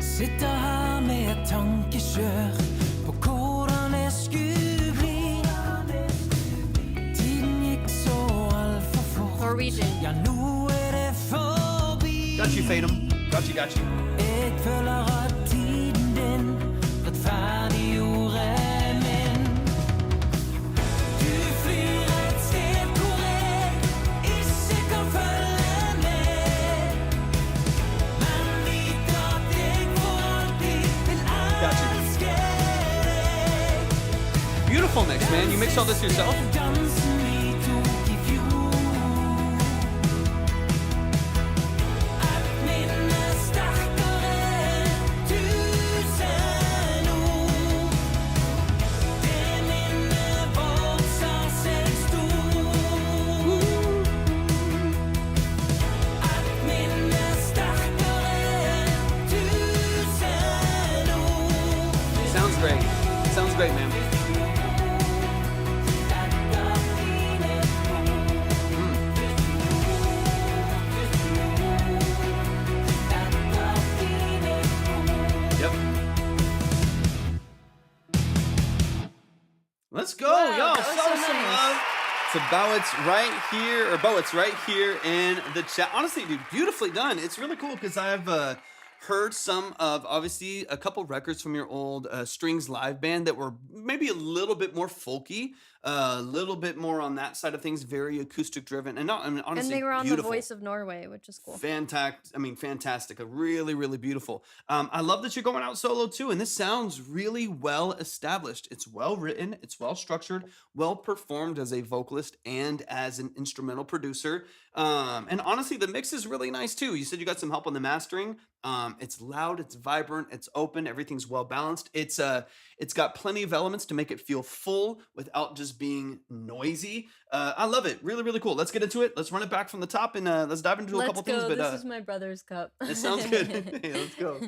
Sitter her med et tankekjør på hvordan jeg skulle bli. Tiden gikk så alt for fort. Norwegian. Ja, nå det forbi. Got you, Fatum. Got you, got you. Jeg føler at tiden din rettferdiggjorde min. Du flyr et sted hvor jeg ikke kan følge med. Men vit at jeg for alltid vil Got you. elske deg. Beautiful mix, man. You mix all this yourself? Dansen vi tok i fjor. Et minne sterkere enn 1000 ord. Det minnet vokser seg stort. Et minne sterkere enn 1000 ord. Sounds great. Sounds great, man. Yep. Let's go, Wow, y'all. that was Show so some nice. love to Bowitz right here, or Bowitz right here in the chat. Honestly, dude, beautifully done. It's really cool because I've heard some of, obviously, a couple records from your old Strings live band that were maybe a little bit more folky, a little bit more on that side of things, very acoustic driven, and not, I mean, honestly, And they were on beautiful. The Voice of Norway, which is cool. Fantastic. Really, really beautiful. I love that you're going out solo too, and this sounds really well established. It's well written, it's well structured, well performed as a vocalist and as an instrumental producer. And honestly, the mix is really nice too. You said you got some help on the mastering. It's loud, it's vibrant, it's open, everything's well balanced. It's got plenty of elements to make it feel full without just being noisy. I love it. Really, really cool. Let's get into it. Let's run it back from the top and let's dive into a couple things. But This is my brother's cup. it sounds good. Hey, let's go.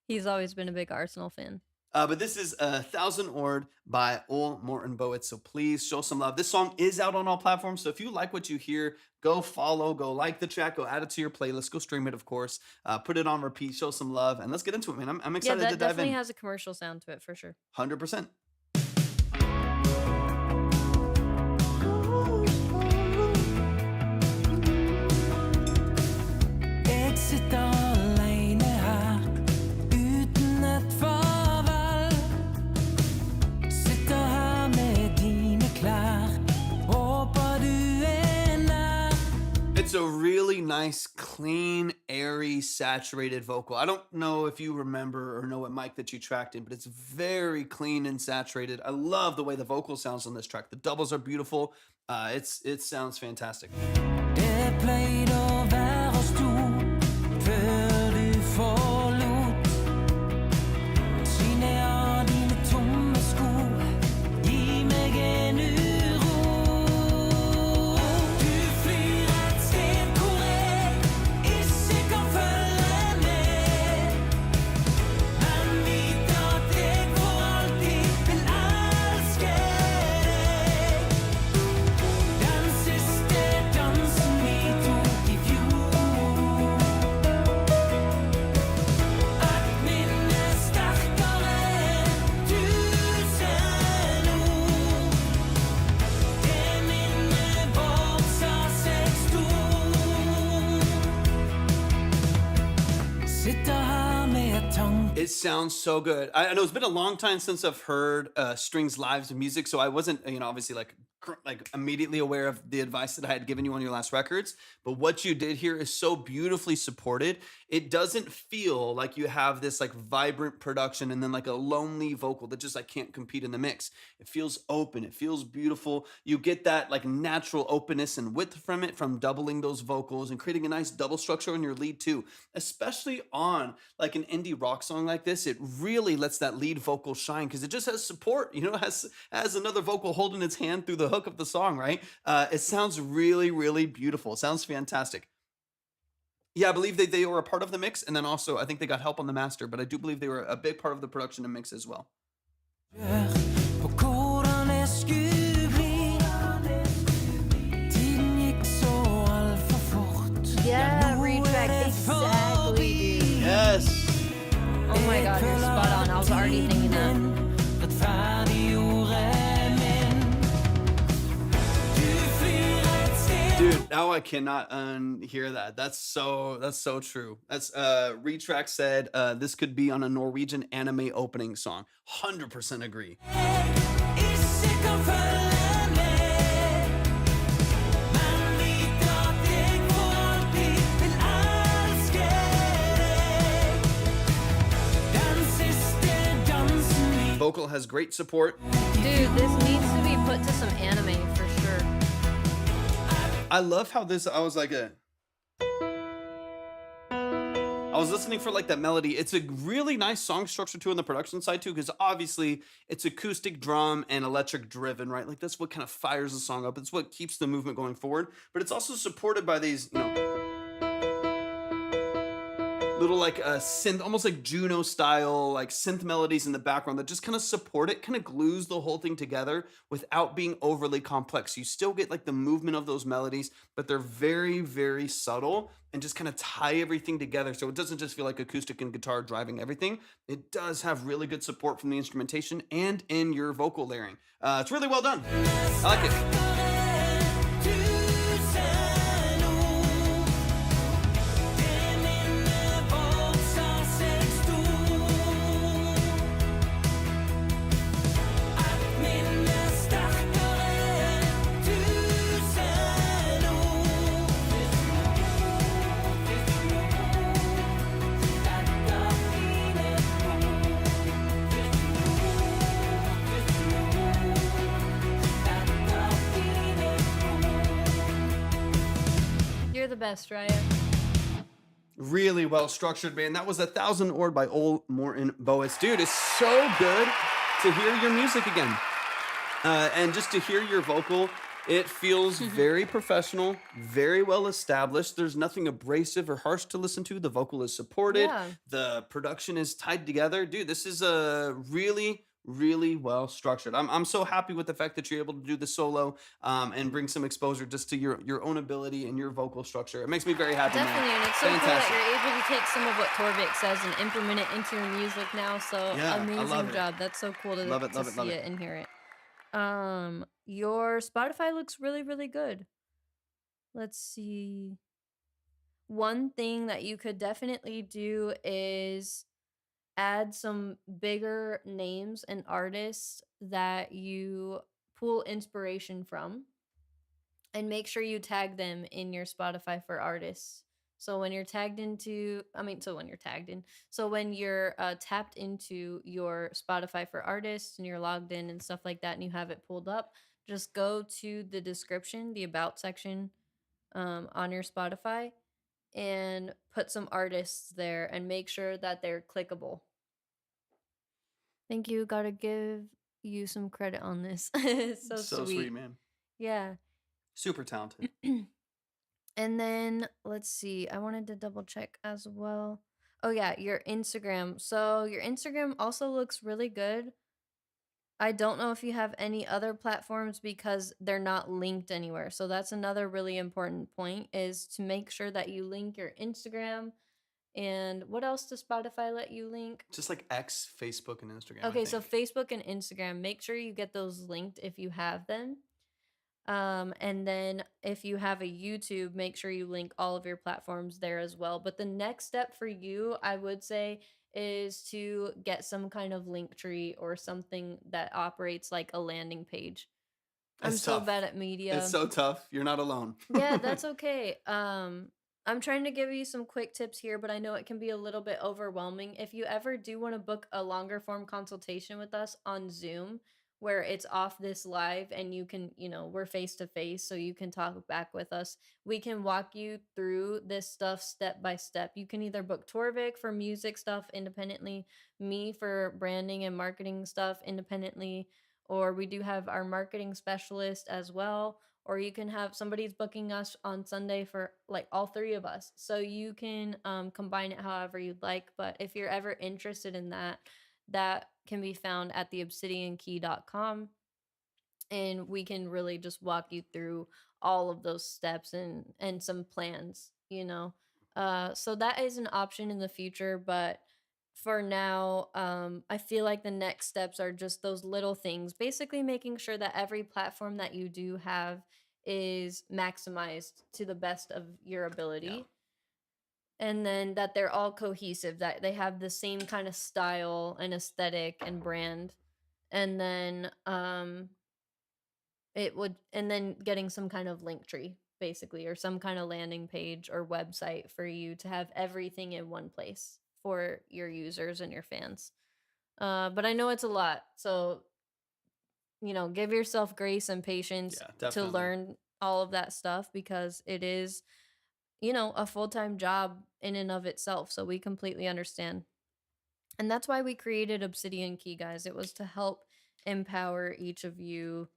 He's always been a big Arsenal fan. But this is 1,000 Ord by Ole Morten Bowitz. So please show some love. This song is out on all platforms. So if you like what you hear, go follow, go like the track, go add it to your playlist, go stream it, of course. Put it on repeat, show some love, and let's get into it, man. I'm Yeah, excited that to dive definitely in. has a commercial sound to it for sure. 100%. Jeg sitter alene her uten et farvel. Sitter her med dine klær. Håper du nær. It's a really nice, clean, airy, saturated vocal. I don't know if you remember or know what mic that you tracked in, but it's very clean and saturated. I love the way the vocal sounds on this track. The doubles are beautiful. It sounds fantastic. Det pleide å være oss to før du forlot. Skinner av dine tomme sko. Gi meg en uro. Du flyr et sted hvor jeg ikke kan følge med. Men vit at jeg for alltid vil elske deg. Den siste dansen vi tok i fjor. It sounds so good. I know it's been a long time since I've heard strings live music, so I wasn't, obviously like immediately aware of the advice that I had given you on your last records. But what you did here is so beautifully supported. It doesn't feel like you have this like vibrant production and then like a lonely vocal that just like can't compete in the mix. It feels open. It feels beautiful. You get that like natural openness and width from it, from doubling those vocals and creating a nice double structure on your lead too, especially on like an indie rock song like this. It really lets that lead vocal shine because it just has support, has another vocal holding its hand through the hook of the song, right? It sounds really, really beautiful. It sounds fantastic. Yeah, I believe they were a part of the mix, and then also I think they got help on the master, but I do believe they were a big part of the production and mix as well. På hvordan jeg skulle bli. Tiden gikk så alt for fort. Yeah, Nå retrack, er det exactly, dude. Yes. Oh my god, you're spot on. I was already thinking that. Rettferdiggjorde min. Du flyr et sted. Dude, now I cannot unhear that. That's so true. That's Retrack said this could be on a Norwegian anime opening song. 100% agree. Ikke kan følge med. Men vit at jeg for alltid vil elske deg. Den siste dansen min. Vocal has great support. Dude, this needs to be put to some anime for sure. I love how this, I was listening for like that melody. It's a really nice song structure too on the production side too, because obviously it's acoustic drum and electric driven, right? Like that's what kind of fires the song up. It's what keeps the movement going forward. But it's also supported by these, little like synth, almost like Juno style, like synth melodies in the background that just kind of support it, kind of glues the whole thing together without being overly complex. You still get like the movement of those melodies, but they're very, very subtle and just kind of tie everything together. So it doesn't just feel like acoustic and guitar driving everything. It does have really good support from the instrumentation and in your vocal layering. It's really well done. I like it. You're the best, Raya. Really well structured, man. That was 1,000 Ord by Ole Morten Boas. Dude, it's so good to hear your music again. And just to hear your vocal, it feels very professional, very well established. There's nothing abrasive or harsh to listen to. The vocal is supported. Yeah. The production is tied together. Dude, this is a really, really well structured. I'm so happy with the fact that you're able to do the solo and bring some exposure just to your own ability and your vocal structure. It makes me very happy, Definitely, man. and it's so Fantastic. cool that you're able to take some of what Torvik says and implement it into your music now. So Yeah, I amazing love it. job. That's so cool to, Love it, to love it, love see it. it and hear it. Your Spotify looks really, really good. Let's see. One thing that you could definitely do is add some bigger names and artists that you pull inspiration from and make sure you tag them in your Spotify for artists. So when you're tagged into, so when you're tapped into your Spotify for artists and you're logged in and stuff like that and you have it pulled up, just go to the description, the about section on your Spotify and put some artists there and make sure that they're clickable. Thank you. Gotta give you some credit on this. It's so sweet. man. Yeah. Super talented. And then let's see. I wanted to double check as well. Oh yeah, your Instagram. So your Instagram also looks really good. I don't know if you have any other platforms because they're not linked anywhere. So that's another really important point is to make sure that you link your Instagram. And what else does Spotify let you link? Just like X, Facebook, and Instagram. I Okay, so think. Facebook and Instagram, make sure you get those linked if you have them. And then if you have a YouTube, make sure you link all of your platforms there as well. But the next step for you, I would say, is to get some kind of link tree or something that operates like a landing page. I'm It's so tough. bad at media. It's so tough. You're not alone. Yeah, that's okay. I'm trying to give you some quick tips here, but I know it can be a little bit overwhelming. If you ever do want to book a longer form consultation with us on Zoom, where it's off this live and you can, we're face to face, so you can talk back with us. We can walk you through this stuff step by step. You can either book Torvik for music stuff independently, me for branding and marketing stuff independently, or we do have our marketing specialist as well, or you can have somebody's booking us on Sunday for like all three of us. So you can combine it however you'd like. But if you're ever interested in that, that can be found at theobsidiankey.com. And we can really just walk you through all of those steps and some plans, So that is an option in the future, but for now, I feel like the next steps are just those little things, basically making sure that every platform that you do have is maximized to the best of your ability. And then that they're all cohesive, that they have the same kind of style and aesthetic and brand. And then getting some kind of link tree basically, or some kind of landing page or website for you to have everything in one place for your users and your fans. But I know it's a lot, so give yourself grace and patience to learn all of that stuff, because it is a full-time job in and of itself, so we completely understand. And that's why we created Obsidian Key, guys. It was to help empower each of you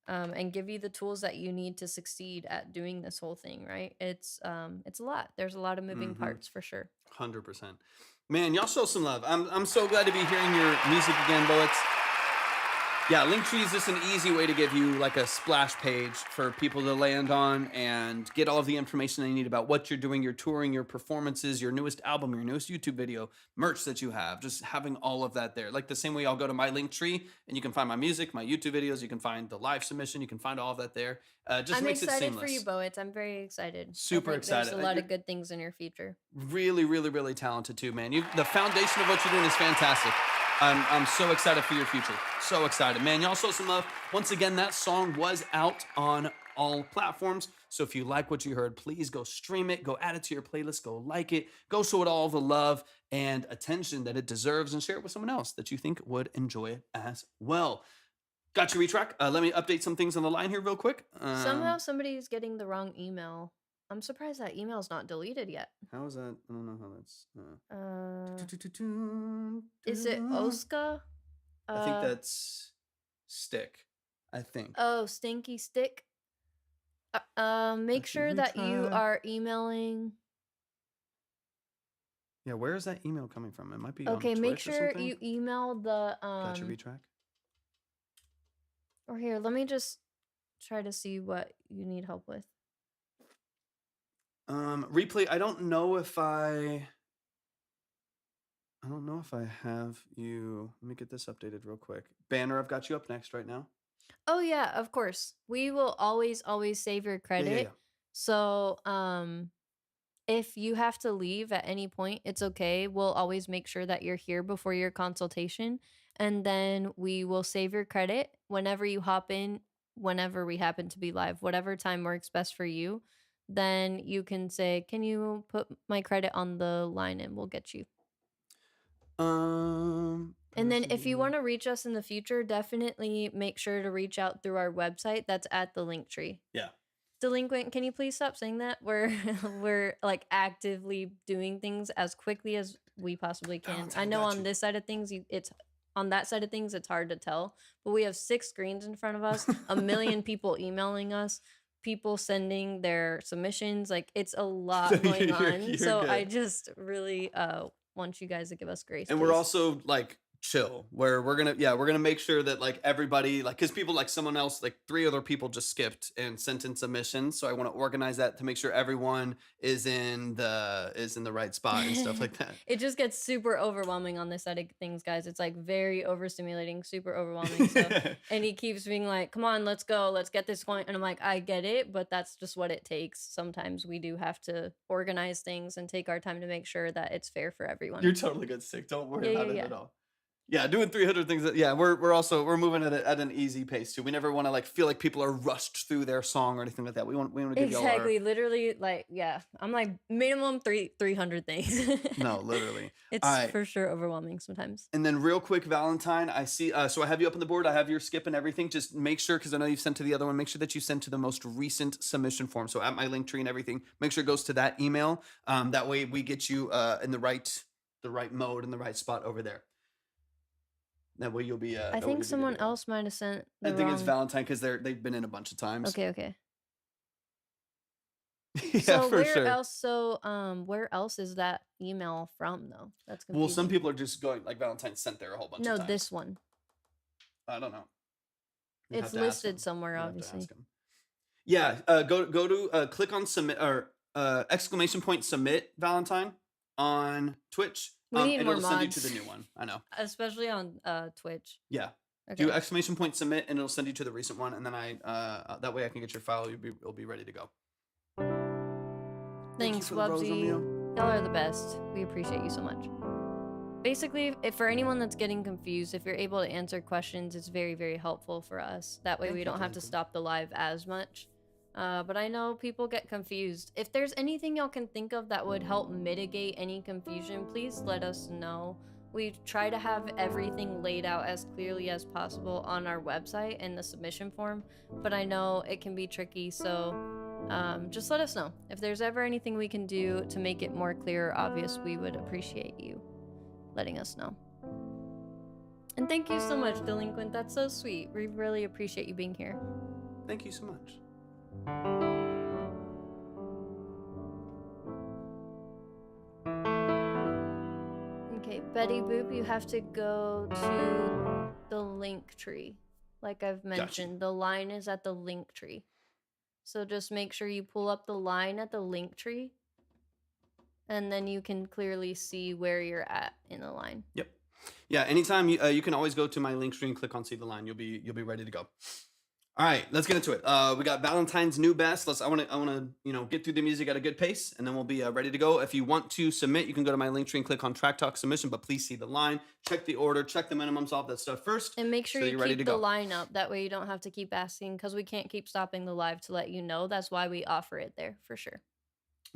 and give you the tools that you need to succeed at doing this whole thing, right? It's a lot. There's a lot of moving parts for sure. 100%. Man, y'all show some love. I'm so glad to be hearing your music again, Bullets. Yeah, Linktree is just an easy way to give you like a splash page for people to land on and get all of the information they need about what you're doing, your touring, your performances, your newest album, your newest YouTube video, merch that you have, just having all of that there. Like the same way I'll go to my Linktree and you can find my music, my YouTube videos, you can find the live submission, you can find all of that there. Just makes it seamless. I'm excited for you, Boets. I'm very excited. Super excited. There's a lot of good things in your future. Really, really, really talented too, man. The foundation of what you're doing is fantastic. I'm so excited for your future. So excited, man. Y'all show some love. Once again, that song was out on all platforms. So if you like what you heard, please go stream it, go add it to your playlist, go like it, go show it all the love and attention that it deserves, and share it with someone else that you think would enjoy it as well. Got your retrack. Let me update some things on the line here real quick. Somehow somebody's getting the wrong email. I'm surprised that email's not deleted yet. How is that? I don't know how that's... Is it Oska? I think that's Stick. I think. Oh, Stinky Stick. Make sure that you are emailing. Yeah, where is that email coming from? It might be okay. On Twitch Make sure or you email the. Got your retrack. Or here, let me just try to see what you need help with. Replay. I don't know if I have you. Let me get this updated real quick. Banner, I've got you up next right now. Oh yeah, of course. We will always save your credit. Yeah. So, if you have to leave at any point, it's okay. We'll always make sure that you're here before your consultation, and then we will save your credit whenever you hop in, whenever we happen to be live, whatever time works best for you. Then you can say, "Can you put my credit on the line?" and we'll get you. And then if you want to reach us in the future, definitely make sure to reach out through our website. That's at the Linktree. Yeah. Delinquent, can you please stop saying that? We're like actively doing things as quickly as we possibly can. I know on this side of things, it's on that side of things, it's hard to tell, but we have 6 screens in front of us, a million people emailing us, people sending their submissions. Like, it's a lot going on. So good. I just really want you guys to give us grace. And please. we're also like chill, where we're gonna make sure that like everybody, like, because people, like, someone else, like 3 other people just skipped and sent in submissions, so I want to organize that to make sure everyone is in the right spot and stuff like that. It just gets super overwhelming on this side of things, guys. It's like very overstimulating, super overwhelming. So, and he keeps being like, "Come on, let's go, let's get this going." And I'm like, I get it, but that's just what it takes. Sometimes we do have to organize things and take our time to make sure that it's fair for everyone. You're totally good, sick. Don't worry Yeah, about yeah, it yeah. at all. Yeah, doing 300 things. Yeah, we're moving at an easy pace too. We never want to like feel like people are rushed through their song or anything like that. We want to give y'all Exactly, literally, like, yeah. I'm like minimum 300 things. No, literally. It's All right. for sure overwhelming sometimes. And then real quick, Valentine, I see. So I have you up on the board. I have your skip and everything. Just make sure, because I know you've sent to the other one. Make sure that you send to the most recent submission form. So at my link tree and everything, make sure it goes to that email. That way we get you in the right mode and the right spot over there. That way you'll be. I think someone else might have sent the I think it's wrong- Valentine because they've been in a bunch of times. Okay. Yeah, So for where sure. else? Where else is that email from though? That's confusing. Well, some people are just going like Valentine sent there a whole bunch No, of times. this one. I don't know. You'd It's have to ask listed him. somewhere, You'd have to obviously. ask him. Yeah, go to click on submit or exclamation point submit Valentine on Twitch. We need and more it'll send you to mods. the new one. I know. Especially on Twitch. Yeah. Okay. Do exclamation point submit and it'll send you to the recent one, and then that way I can get your file. It'll be ready to go. Thank you Thanks, for the rose, Wubsy. Romeo. Y'all are the best. We appreciate you so much. Basically, if for anyone that's getting confused, if you're able to answer questions, it's very, very helpful for us. That way Thank we you, don't have to Jonathan. stop the live as much. But I know people get confused. If there's anything y'all can think of that would help mitigate any confusion, please let us know. We try to have everything laid out as clearly as possible on our website and the submission form, but I know it can be tricky, so just let us know. If there's ever anything we can do to make it more clear or obvious, we would appreciate you letting us know. And thank you so much, Delinquent. That's so sweet. We really appreciate you being here. Thank you so much. Okay, Betty Boop, you have to go to the link tree. Like I've mentioned, the line is at the link tree. So just make sure you pull up the line at the link tree, and then you can clearly see where you're at in the line. Yep. Yeah. Anytime you can always go to my link tree and click on see the line. You'll be ready to go. All right, let's get into it. We got Valentine's new best. I want to get through the music at a good pace, and then we'll be ready to go. If you want to submit, you can go to my link tree and click on Track Talk Submission. But please see the line, check the order, check the minimums, all that stuff first. And make sure so you you're ready keep to the go. line up. That way you don't have to keep asking, because we can't keep stopping the live to let you know. That's why we offer it there for sure.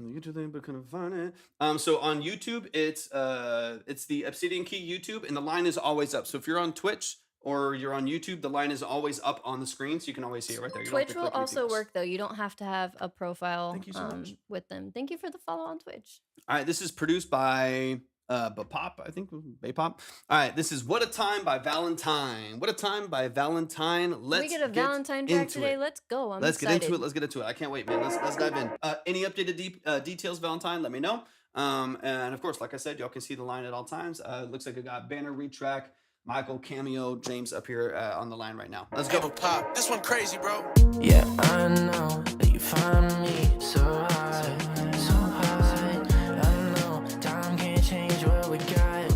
YouTube thing, but couldn't find it. So on YouTube, it's the Obsidian Key YouTube, and the line is always up. So if you're on Twitch or you're on YouTube, the line is always up on the screen, so you can always see it right there. You don't have Twitch to will click also anything else. work though. You don't have to have a profile Thank you so much. with them. Thank you for the follow on Twitch. All right, this is produced by Bapop, I think. Bapop. All right, this is What a Time by Valentine. What a Time by Valentine. Let's we get a Valentine track into today. it. Let's go. I'm Let's excited. get into it. Let's get into it. I can't wait, man. Let's dive in. Any updated details, Valentine? Let me know. And of course, like I said, y'all can see the line at all times. Looks like I got Banner, Retrack, Michael, Cameo, James up here on the line right now. Let's go. Pop, this one crazy, bro. Yeah, I know that you find me so high, so high. I know time can't change what we got,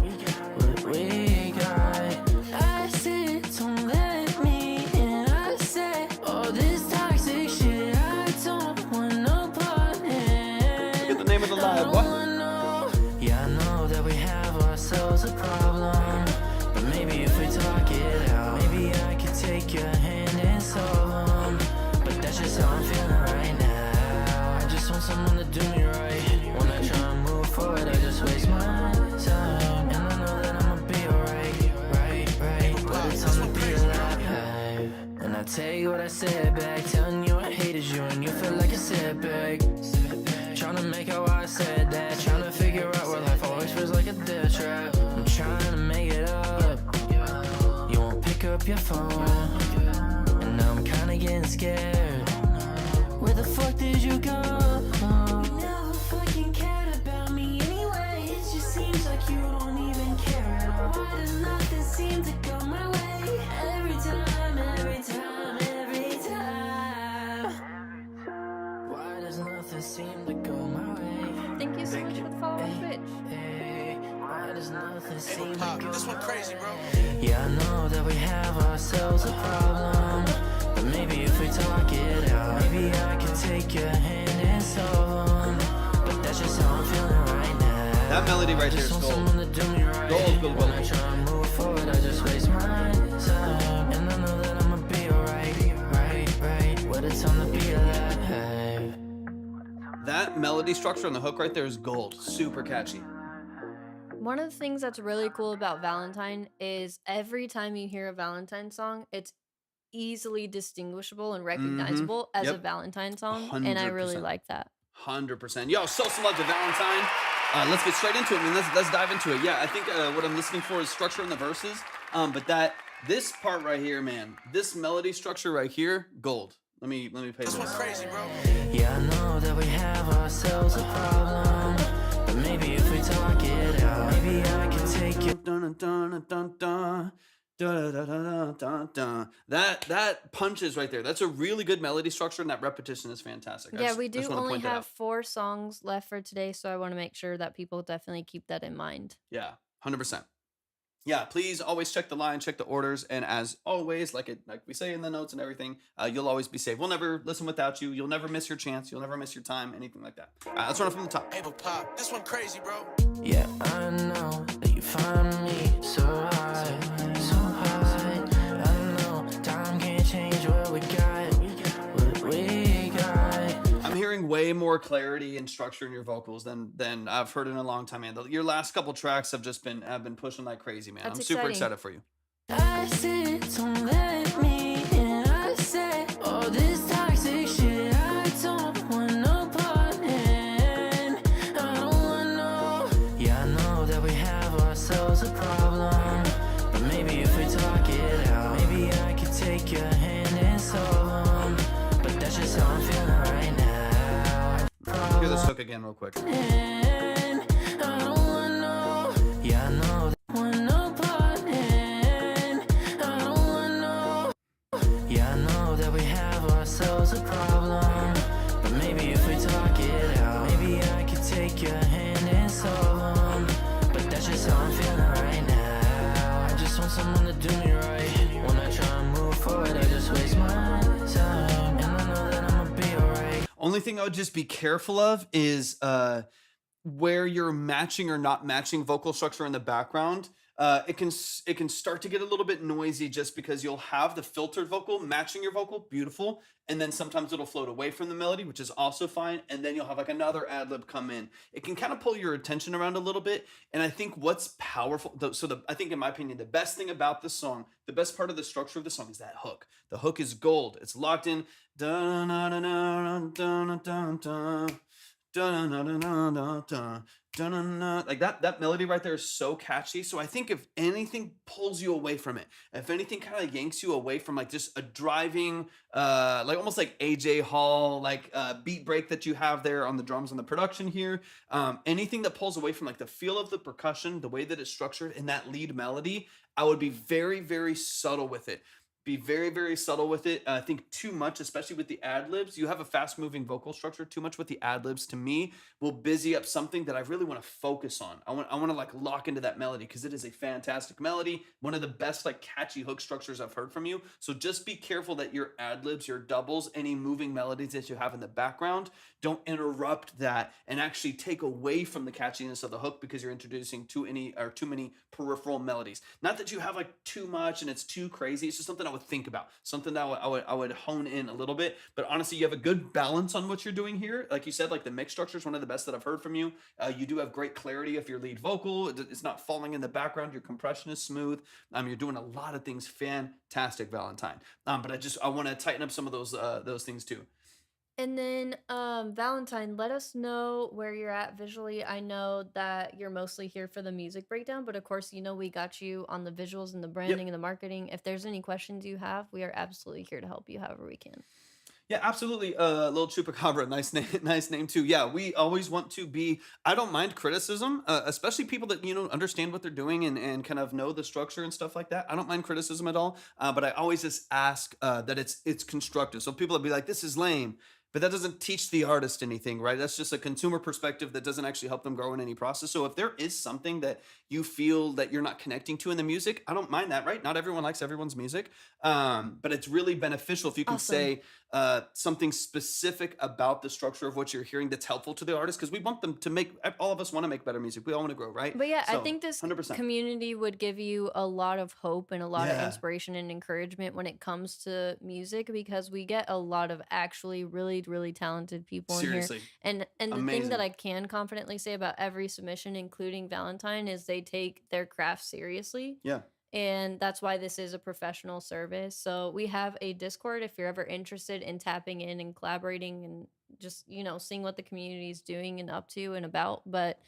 what we got. I said, don't let me in. I said, all this toxic shit, I don't want no part in. Look at the name of the live. What? Yeah, I know that we have ourselves a problem, but maybe if we talk it out, maybe I could take your hand and solve them. But that's just how I'm feeling right now. I just want someone to do me right. When I try and move forward, I just waste my time. And I know that I'ma be alright, right. But it's time to be alive. And I take what I said back, telling you I hated you and you feel like a setback. Tryna make out why I said that, tryna figure out where life always feels like a death trap. I'm trying to make it up, you won't pick up your phone, and now I'm kinda getting scared. Where the fuck did you go? You never fucking cared about me anyway. It just seems like you don't even care at all. Why does nothing seem to go my way. Every time, every time, every time. Why does nothing seem to go my way? Thank you so much for the follow on Twitch. Hey, why does nothing seem to Pop, go this one my crazy, way? bro. Yeah, I know that we have ourselves a problem, but maybe if we talk it out, maybe I can take your hand and solve 'em. But that's just how I'm feeling right now. That melody right I there just is want gold. someone to do me right. Gold, gold, When I gold. try and move forward, I just waste my time. And I know that I'ma be alright, right. What a time to be alive. That melody structure on the hook right there is gold. Super catchy. One of the things that's really cool about Valentine is every time you hear a Valentine song, it's easily distinguishable and recognizable as a Yep. Valentine song, and I really 100%. like that. 100%. Yo, so love to Valentine. Let's get straight into it. I mean, let's dive into it. Yeah, I think what I'm listening for is structure in the verses. But this part right here, man, this melody structure right here, gold. Let me pay This one this. crazy, bro. Yeah, I know that we have ourselves a problem, but maybe if we talk it out, maybe I can take you. Dun, dun, dun, dun, dun. Dun, dun, dun, dun, dun, dun. That punches right there. That's a really good melody structure, and that repetition is fantastic. Yeah, we I do just wanna only point that have out. 4 songs left for today, so I want to make sure that people definitely keep that in mind. Yeah, 100%. Yeah, please always check the line, check the orders, and as always, like we say in the notes and everything, you'll always be safe. We'll never listen without you. You'll never miss your chance. You'll never miss your time. Anything like that. Let's run it from the top. Hey, but Pop, this one crazy, bro. Yeah, I know that you find me so high, so high. I know time can't change what we got, what we got. I'm hearing way more clarity and structure in your vocals than I've heard in a long time, man. Your last couple tracks have been pushing like crazy, man. That's I'm super exciting. excited for you. I said, don't let me in. I said, all this toxic shit, I don't want no part in. I don't want no. Yeah, I know that we have ourselves a problem, but maybe if we talk it out, maybe I could take your hand and solve 'em. But that's just how I'm feeling right now. Hear this hook again real quick. And I don't want no. Yeah, I know that I want no part in. I don't want no. Yeah, I know that we have ourselves a problem, but maybe if we talk it out, maybe I could take your hand and solve 'em. But that's just how I'm feeling right now. I just want someone to do me right. When I try and move forward, I just waste my time, and I know that I'ma be alright. Only thing I would just be careful of is where you're matching or not matching vocal structure in the background. It can start to get a little bit noisy just because you'll have the filtered vocal matching your vocal, beautiful, and then sometimes it'll float away from the melody, which is also fine, and then you'll have like another ad lib come in. It can kind of pull your attention around a little bit, and I think what's powerful, I think in my opinion, the best thing about the song, the best part of the structure of the song is that hook. The hook is gold. It's locked in. Dun, dun, dun, dun, dun, dun, dun. Dun, dun, dun, dun, dun, dun, dun, dun, dun. Like that melody right there is so catchy. So I think if anything pulls you away from it, if anything kind of yanks you away from like just a driving, like almost like AJ Hall, like beat break that you have there on the drums and the production here, anything that pulls away from like the feel of the percussion, the way that it's structured in that lead melody, I would be very, very subtle with it. Be very, very subtle with it. I think too much, especially with the ad libs. You have a fast moving vocal structure. Too much with the ad libs to me will busy up something that I really want to focus on. I want to like lock into that melody because it is a fantastic melody. One of the best like catchy hook structures I've heard from you. So just be careful that your ad libs, your doubles, any moving melodies that you have in the background don't interrupt that and actually take away from the catchiness of the hook because you're introducing too many peripheral melodies. Not that you have like too much and it's too crazy. It's just something I would think about, something that I would hone in a little bit. But honestly, you have a good balance on what you're doing here. Like you said, like the mix structure is one of the best that I've heard from you. You do have great clarity of your lead vocal. It's not falling in the background. Your compression is smooth. You're doing a lot of things fantastic, Valentine. But I want to tighten up some of those things too. And then, Valentine, let us know where you're at visually. I know that you're mostly here for the music breakdown, but of course, we got you on the visuals and the branding and the marketing. If there's any questions you have, we are absolutely here to help you however we can. Yeah, absolutely. Little Chupacabra, nice name, nice name too. Yeah, we always want to be. I don't mind criticism, especially people that understand what they're doing and kind of know the structure and stuff like that. I don't mind criticism at all, but I always just ask that it's constructive. So people will be like, "This is lame," but that doesn't teach the artist anything, right? That's just a consumer perspective that doesn't actually help them grow in any process. So if there is something that you feel that you're not connecting to in the music, I don't mind that, right? Not everyone likes everyone's music, but it's really beneficial if you can Awesome. say something specific about the structure of what you're hearing that's helpful to the artist, because we want them to make. All of us want to make better music. We all want to grow, right? But yeah, I So, think this 100%. community would give you a lot of hope and a lot of Yeah. inspiration and encouragement when it comes to music, because we get a lot of actually really, really talented people in here. Seriously, And the thing amazing. that I can confidently say about every submission, including Valentine, is they take their craft seriously. Yeah. And that's why this is a professional service. So we have a Discord if you're ever interested in tapping in and collaborating and just, seeing what the community is doing and up to and about. But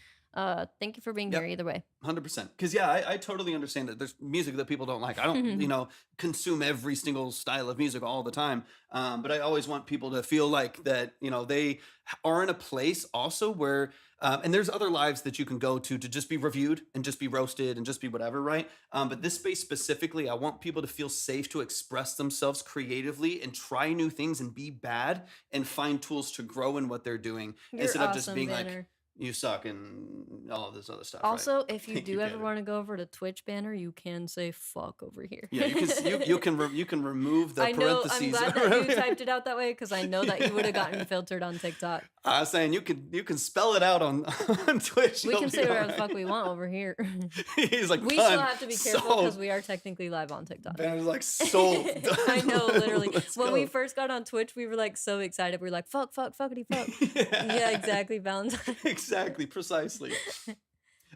thank you for being here Yep. either way. 100%. Because yeah, I totally understand that there's music that people don't like. I don't, consume every single style of music all the time. But I always want people to feel like that, they are in a place also where, and there's other lives that you can go to just be reviewed and just be roasted and just be whatever, right? But this space specifically, I want people to feel safe to express themselves creatively and try new things and be bad and find tools to grow in what they're doing You're instead of just awesome, being Banner. like, you suck and all of this other stuff. right? Also, if you Thank do you, ever Tanner. want to go over to Twitch, Banner, you can say fuck over here. Yeah, you can remove the I know. parentheses. I'm glad that you typed it out that way, because I know that you would have gotten filtered on TikTok. I was saying you can spell it out on on Twitch. We you'll can be say whatever all the fuck right. we want over here. He's like, We "Done, still have to be careful sold." because we are technically live on TikTok. Banner's like, sold. I know, literally. Let's When we go. first got on Twitch, we were like so excited. We were like, fuck, fuckity fuck. Yeah, exactly, Valentine. Exactly, precisely.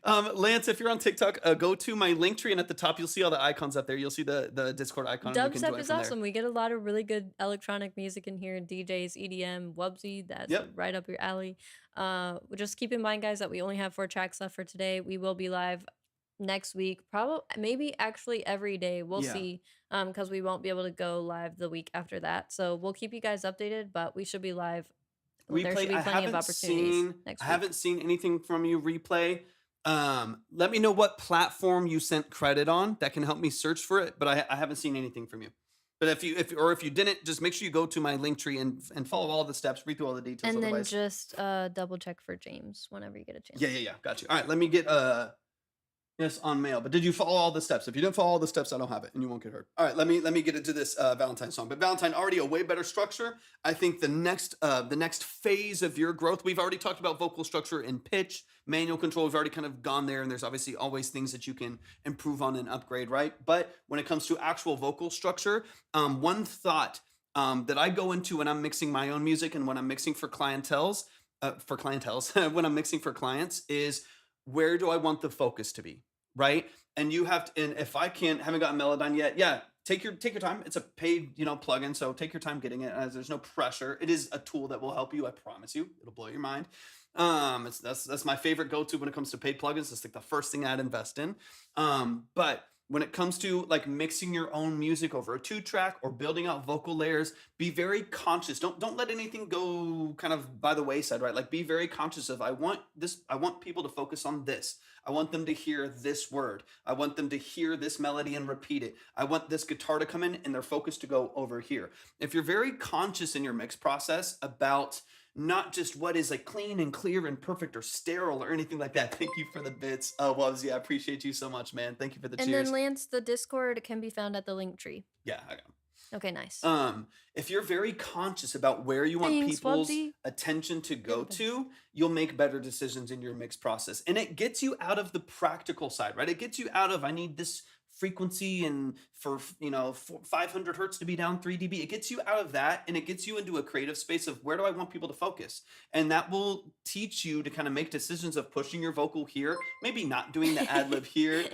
Lance, if you're on TikTok, go to my link tree, and at the top you'll see all the icons up there. You'll see the Discord icon. and you can Dubstep join is from there. awesome. We get a lot of really good electronic music in here. DJs, EDM, Wubsy. That's Yep. right up your alley. Just keep in mind, guys, that we only have 4 tracks left for today. We will be live next week, probably, maybe actually every day. We'll Yeah. see, because we won't be able to go live the week after that. So we'll keep you guys updated, but we should be live. There should be I plenty of haven't opportunities seen next I week. haven't seen anything from you replay. Let me know what platform you sent credit on. That can help me search for it, but I haven't seen anything from you. But if you didn't, just make sure you go to my link tree and follow all the steps, read through all the details. And then Otherwise, just double check for James whenever you get a chance. yeah, got you. All right, let me get yes on mail. But did you follow all the steps? If you didn't follow all the steps, I don't have it, and you won't get hurt. All right, let me get into this Valentine song. But Valentine, already a way better structure. I think the next phase of your growth, we've already talked about vocal structure and pitch, manual control. We've already kind of gone there, and there's obviously always things that you can improve on and upgrade, right? But when it comes to actual vocal structure, one thought that I go into when I'm mixing my own music and when I'm mixing for clienteles, when I'm mixing for clients is, where do I want the focus to be, right? And you have to, and if I haven't gotten Melodyne yet, yeah, take your time. It's a paid, plugin, so take your time getting it. As there's no pressure. It is a tool that will help you. I promise you, it'll blow your mind. That's my favorite go-to when it comes to paid plugins. It's like the first thing I'd invest in. But when it comes to like mixing your own music over a 2-track or building out vocal layers, be very conscious. Don't let anything go kind of by the wayside, right? Like, be very conscious of, I want people to focus on this. I want them to hear this word. I want them to hear this melody and repeat it. I want this guitar to come in and their focus to go over here. If you're very conscious in your mix process about not just what is like clean and clear and perfect or sterile or anything like that. Thank you for the bits. Oh, Wubsy, I appreciate you so much, man. Thank you for the And cheers. then Lance, the Discord can be found at the link tree. Yeah, I got 'em. Okay, nice. If you're very conscious about where you want Thanks, people's Wubsy. attention to go You're the to, you'll make better decisions in your mix process. And it gets you out of the practical side, right? It gets you out of, I need this frequency and for 500 hertz to be down 3 dB. It gets you out of that, and it gets you into a creative space of, where do I want people to focus? And that will teach you to kind of make decisions of pushing your vocal here, maybe not doing the ad lib here.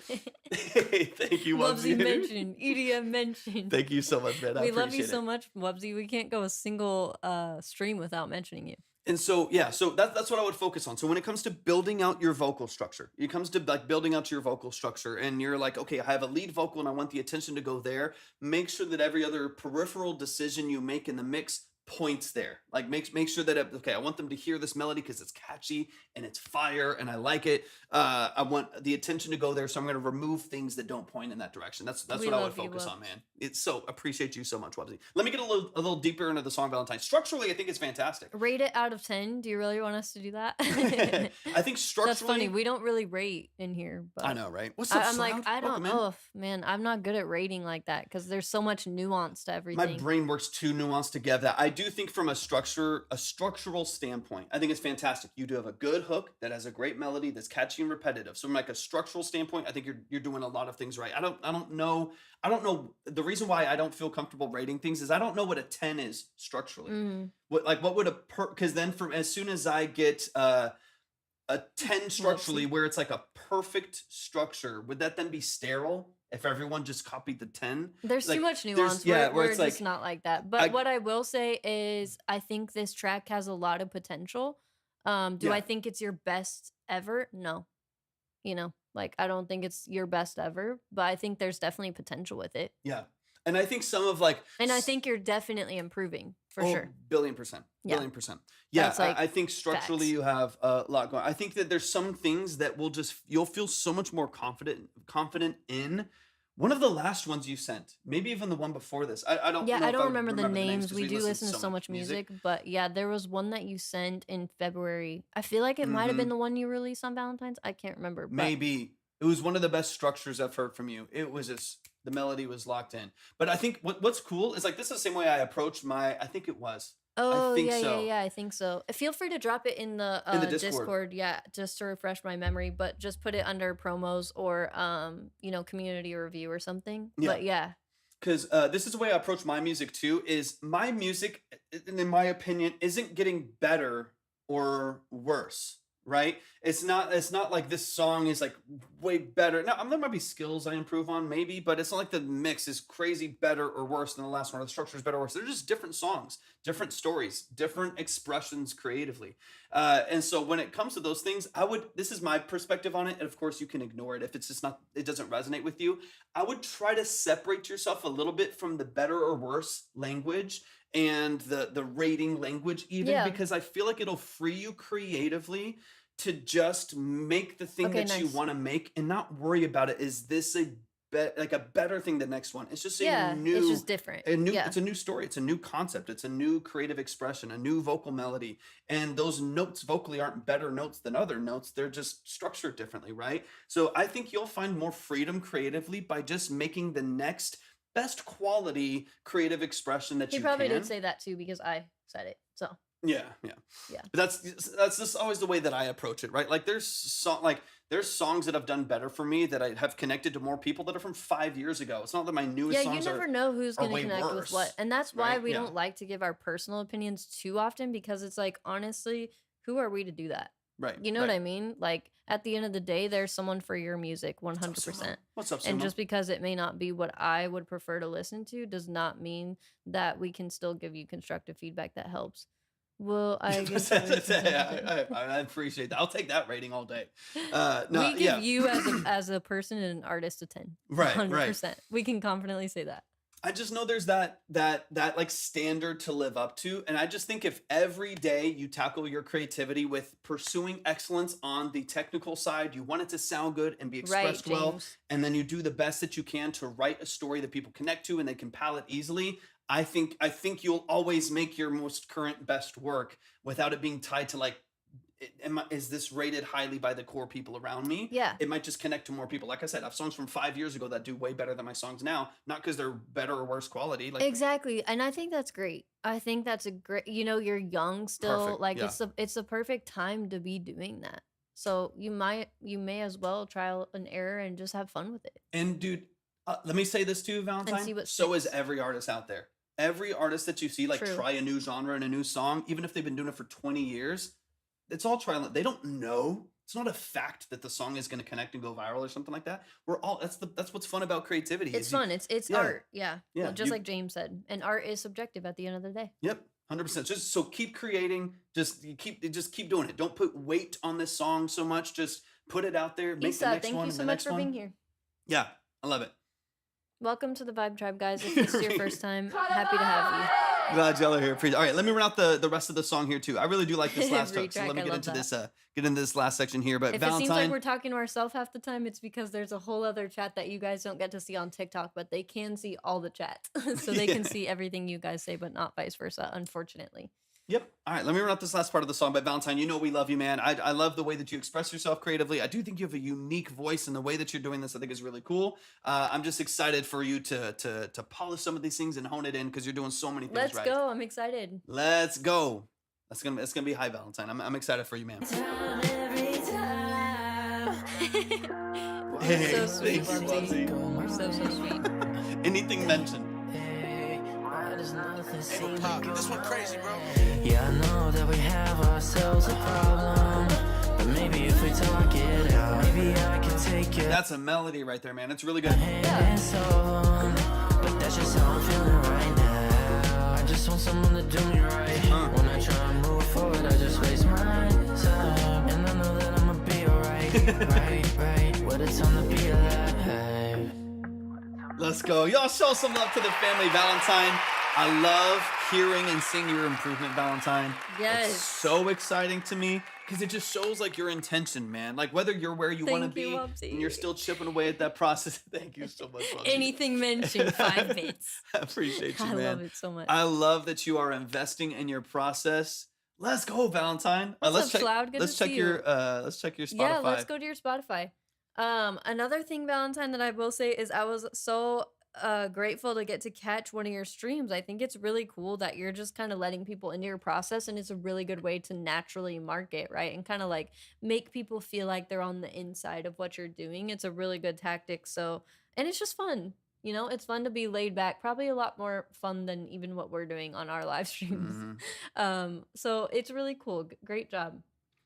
Hey, thank you, Wubsy Wubsy. mentioned, EDM mentioned. Thank you so much, man. I We love you appreciate so it. much, Wubsy. We can't go a single stream without mentioning you. And so, yeah, so that's what I would focus on. So when it comes to building out your vocal structure, it comes to like building out your vocal structure, and you're like, okay, I have a lead vocal and I want the attention to go there. Make sure that every other peripheral decision you make in the mix points there. Like make sure that okay, I want them to hear this melody because it's catchy and it's fire and I like it. I want the attention to go there, so I'm going to remove things that don't point in that direction. That's We what I would love you, focus Wub. on, man. It's so appreciate you so much, Wubsy. Let me get a little deeper into the song Valentine. Structurally, I think it's fantastic. Rate it out of 10. Do you really want us to do that? I think structurally, That's funny. We don't really rate in here, but I know, right? What's up, I'm like, Slout? I don't Welcome in. know. Man, I'm not good at rating like that because there's so much nuance to My everything. brain works too nuanced to get that. I do think from a structural standpoint, I think it's fantastic. You do have a good hook that has a great melody that's catchy and repetitive. So from like a structural standpoint, I think you're doing a lot of things right. I don't know. The reason why I don't feel comfortable rating things is I don't know what a 10 is structurally. Mhm. What would because then from as soon as I get a 10 structurally where it's like a perfect structure, would that then be sterile if everyone just copied the 10? There's Like, too much there's- nuance. yeah, we're where it's just like- not like that. But what I will say is, I think this track has a lot of potential. Do Yeah. I think it's your best ever? No. Like I don't think it's your best ever, but I think there's definitely potential with it. Yeah. And I think some of like And I think you're definitely improving for sure. Billion%. Yeah. Billion percent. Yeah, That's, like, I think structurally facts. you have a lot going. I think that there's some things that you'll feel so much more confident in. One of the last ones you sent, maybe even the one before this. I don't. Yeah, know I if don't remember the 'cause names. We do listen to so much music, but yeah, there was one that you sent in February. I feel like it might have been the one you released on Valentine's. I can't remember. But Maybe it was one of the best structures I've heard from you. It was just the melody was locked in. But I think what's cool is like this is the same way I approached I think it was. Oh, think yeah, so. I think so. Feel free to drop it in the, Discord. yeah, just to refresh my memory, but just put it under promos or, community review or something. Yeah. But yeah, Because this is the way I approach my music too. Is my music, in my opinion, isn't getting better or worse. Right? It's not like this song is like way better. Now there might be skills I improve on, maybe, but it's not like the mix is crazy better or worse than the last one, or the structure is better or worse. They're just different songs, different stories, different expressions creatively. And so when it comes to those things, this is my perspective on it. And of course you can ignore it if it's just it doesn't resonate with you. I would try to separate yourself a little bit from the better or worse language and the rating language even, because I feel like it'll free you creatively to just make the thing that you want to make and not worry about it. Is this a better thing than the next one? It's just a new, it's just different. It's a new story. It's a new concept. It's a new creative expression, a new vocal melody. And those notes vocally aren't better notes than other notes. They're just structured differently, right? So I think you'll find more freedom creatively by just making the next best quality creative expression that you can. He probably did say that too because I said it. So Yeah. Yeah. But that's just always the way that I approach it, right? Like there's songs that have done better for me that I have connected to more people that are from 5 years ago. It's not that my newest songs you never know who's are going to way connect with worse, what, and that's why right? we Yeah. don't like to give our personal opinions too often because it's like honestly, who are we to do that? Right. You know what I mean? Like at the end of the day, there's someone for your music, 100%. What's up, And Sumo? just because it may not be what I would prefer to listen to does not mean that we can still give you constructive feedback that helps. Well, I guess I appreciate that. I'll take that rating all day. we give you as a person and an artist a 10. Right, 100%. We can confidently say that. I just know there's that like standard to live up to. And I just think if every day you tackle your creativity with pursuing excellence on the technical side, you want it to sound good and be expressed well, James. and then you do the best that you can to write a story that people connect to and they can palate easily. I think you'll always make your most current best work without it being tied to like, is this rated highly by the core people around me? Yeah. It might just connect to more people. Like I said, I have songs from 5 years ago that do way better than my songs now, not because they're better or worse quality. Like Exactly. And I think that's great. I think that's a great, you're young still. Perfect, Like yeah. it's the perfect time to be doing that. So you may as well trial and error and just have fun with it. And dude, let me say this too, Valentine. see what So is sticks. every artist out there. Every artist that you see like True. try a new genre and a new song, even if they've been doing it for 20 years, it's all trial. They don't know. It's not a fact that the song is going to connect and go viral or something like that. That's what's fun about creativity. It's is you- fun. It's yeah. art. Yeah. Yeah, Well, just you- like James said. And art is subjective at the end of the day. Yep, 100%. Just so keep creating. Just keep doing it. Don't put weight on this song so much. Just put it out there. Make the Issa, next thank one. you and so the much next for one. being here. Yeah, I love it. Welcome to the Vibe Tribe, guys. If this is your first time, happy to have you. Glad y'all are here. All right, let me run out the rest of the song here too. I really do like this last Every hook. So track, let me I get love into that. this last section here. But If it seems like Valentine, we're talking to ourselves half the time, it's because there's a whole other chat that you guys don't get to see on TikTok, but they can see all the chat. So they can Yeah. see everything you guys say, but not vice versa, unfortunately. Yep. All right, let me run out this last part of the song. But Valentine, you know we love you, man. I love the way that you express yourself creatively. I do think you have a unique voice, and the way that you're doing this, I think, is really cool. I'm just excited for you to polish some of these things and hone it in because you're doing so many things Let's right. go. I'm excited. Let's go. It's gonna be high, Valentine. I'm excited for you, man. Hey, So sweet, thank you, Bubsy. Bubsy. You're so sweet. Anything mentioned. This one crazy, bro. Yeah, I know that we have ourselves a problem, but maybe if we talk it out, maybe I can take your That's a melody right there, man. It's really good. hand and solve 'em. But that's just how I'm feeling right now. I just want someone to do me right. When I try and move forward, I just waste my time. And I know that I'ma be alright, right. What a time to be alive. Let's go. Y'all show some love to the family, Valentine. I love hearing and seeing your improvement, Valentine. Yes. It's so exciting to me because it just shows like your intention, man. Like whether you're where you want to Thank you, be Bubsy. and you're still chipping away at that process. Thank you so much, Bubsy. Anything mentioned, 5 bits. I appreciate you, I man. love it so much. I love that you are investing in your process. Let's go, Valentine. What's let's up, check. Cloud? Good let's to check see your. you. Let's check your Spotify. Yeah, let's go to your Spotify. Another thing, Valentine, that I will say is I was so grateful to get to catch one of your streams. I think it's really cool that you're just kind of letting people into your process, and it's a really good way to naturally market, right? And kind of like make people feel like they're on the inside of what you're doing. It's a really good tactic. So, and it's just fun. You know, it's fun to be laid back, probably a lot more fun than even what we're doing on our live streams. So it's really cool. Great job.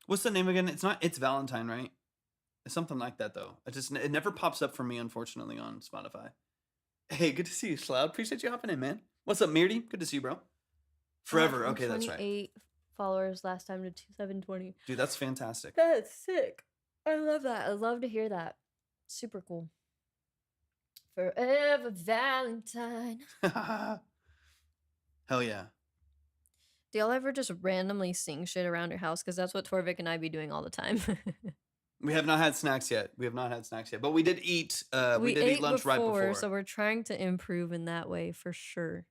What's the name again? It's Valentine, right? It's something like that though. It never pops up for me, unfortunately, on Spotify. Hey, good to see you, Sloud. Appreciate you hopping in, man. What's up, Mirdy? Good to see you, bro. Forever. From Okay, that's right. 28 followers last time to 720. Dude, that's fantastic. That's sick. I love that. I love to hear that. Super cool. Forever Valentine. Hell yeah. Do y'all ever just randomly sing shit around your house? Because that's what Torvik and I be doing all the time. We have not had snacks yet. But we did eat. We did eat lunch right before. so we're trying to improve in that way for sure.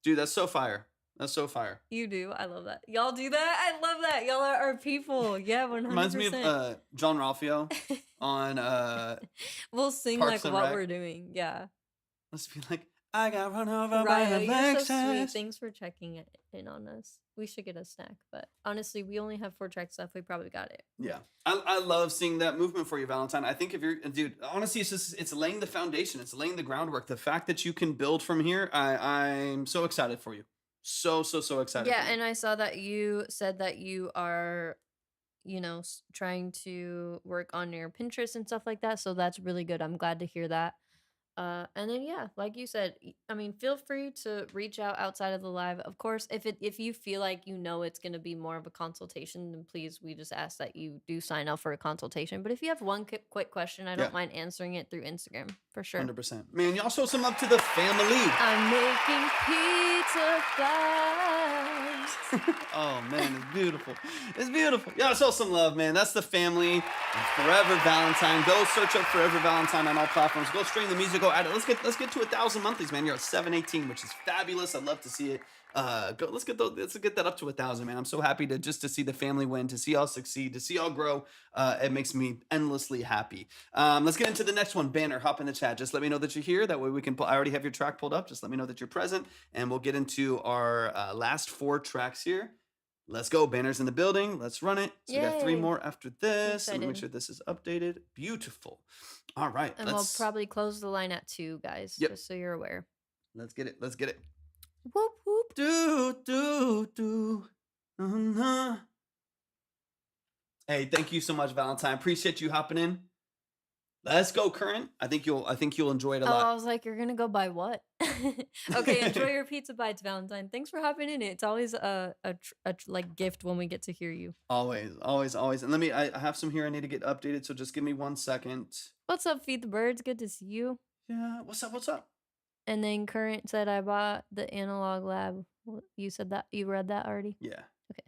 Dude, that's so fire. That's so fire. You do. I love that. Y'all do that? I love that. Y'all are our people. Yeah, 100%. Reminds me of John Ralphio on we'll sing Parks like and what Rec. we're doing. Yeah. Let's be like, I got run over by Right. a You're so sweet. Lexus. Thanks for checking it in on us. We should get a snack, but honestly, we only have 4 tracks left. We probably got it. Yeah, I love seeing that movement for you, Valentine. I think if you're, dude, honestly, it's laying the foundation. It's laying the groundwork. The fact that you can build from here, I'm so excited for you. So excited. Yeah, for you. and I saw that you said that you are, trying to work on your Pinterest and stuff like that. So that's really good. I'm glad to hear that. And then yeah, like you said, I mean, feel free to reach out outside of the live. Of course, if you feel like it's gonna be more of a consultation, then please, we just ask that you do sign up for a consultation. But if you have one quick question, I don't mind answering it through Instagram for sure. 100%. Man, y'all show some love to the family. I'm making pizza flies. Oh man, it's beautiful. It's beautiful. Y'all show some love, man. That's the family. Forever Valentine. Go search up Forever Valentine on all platforms. Go stream the music. Go add it. Let's get to 1,000 monthlies, man. You're at 718, which is fabulous. I'd love to see it. Let's get that up to 1,000, man. I'm so happy to see the family win, to see y'all succeed, to see y'all grow. It makes me endlessly happy. Let's get into the next one. Banner, hop in the chat. Just let me know that you're here. That way we can. I already have your track pulled up. Just let me know that you're present, and we'll get into our last 4 tracks here. Let's go. Banner's in the building. Let's run it. So we got 3 Yay. more after this. Let me make Excited. sure this is updated. Beautiful. All right. And we'll probably close the line at 2, guys. Yep. Just so you're aware. Let's get it. Let's get it. Whoop whoop. Do. Hey, thank you so much, Valentine. Appreciate you hopping in. Let's go, Current. I think you'll enjoy it a Oh, I lot. was like, you're gonna go buy what? Okay, enjoy your pizza bites, Valentine. Thanks for hopping in. It's always a like gift when we get to hear you. Always. And I have some here I need to get updated, so just give me 1 second. What's up, Feed the Birds? Good to see you. Yeah, what's up? And then Current said I bought the Analog Lab. You said that you read that already. Yeah. Okay.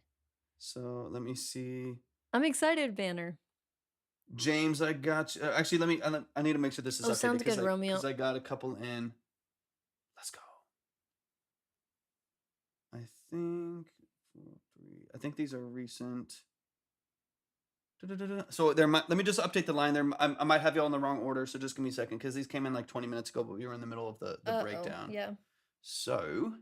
So let me see. I'm excited, Banner. James, I got you. Actually, let me. I need to make sure this is Oh, updated. sounds good, Romeo. Because I got a couple in. Let's go. I think 4, 3. I think these are recent. So there might. Let me just update the line there. I might have you all in the wrong order, so just give me a second because these came in like 20 minutes ago, but we were in the middle of the breakdown. Yeah. So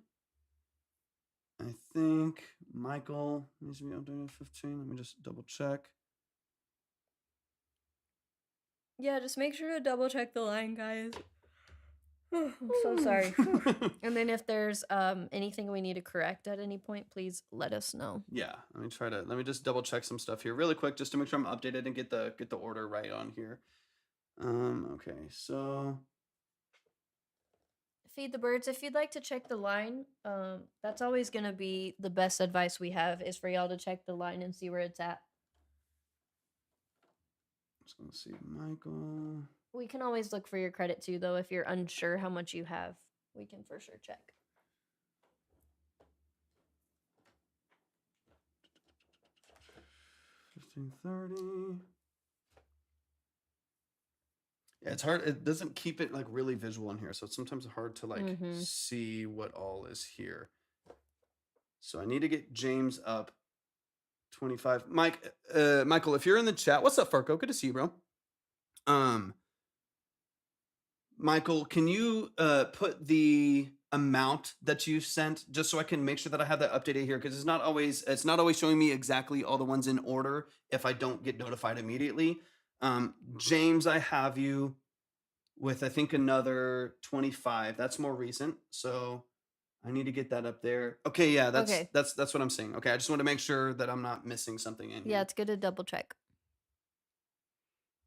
I think Michael needs to be updated 15. Let me just double check. Yeah, just make sure to double check the line, guys. I'm so sorry. And then if there's anything we need to correct at any point, please let us know. Yeah, let me just double check some stuff here really quick just to make sure I'm updated and get the order right on here. Okay, so Feed the birds. If you'd like to check the line, that's always gonna be the best advice we have is for y'all to check the line and see where it's at. just gonna see Michael. We can always look for your credit too, though. If you're unsure how much you have, we can for sure check. $15.30. Yeah, it's hard. It doesn't keep it like really visual in here, so it's sometimes hard to like see what all is here. So I need to get James up 25. Michael, if you're in the chat, what's up, Farco? Good to see you, bro. Michael, can you put the amount that you sent just so I can make sure that I have that updated here? Because it's not always showing me exactly all the ones in order if I don't get notified immediately. James, I have you with I think another 25. That's more recent, so I need to get that up there. Okay, yeah, that's what I'm saying. Okay, I just want to make sure that I'm not missing something in here. Yeah, it's good to double check.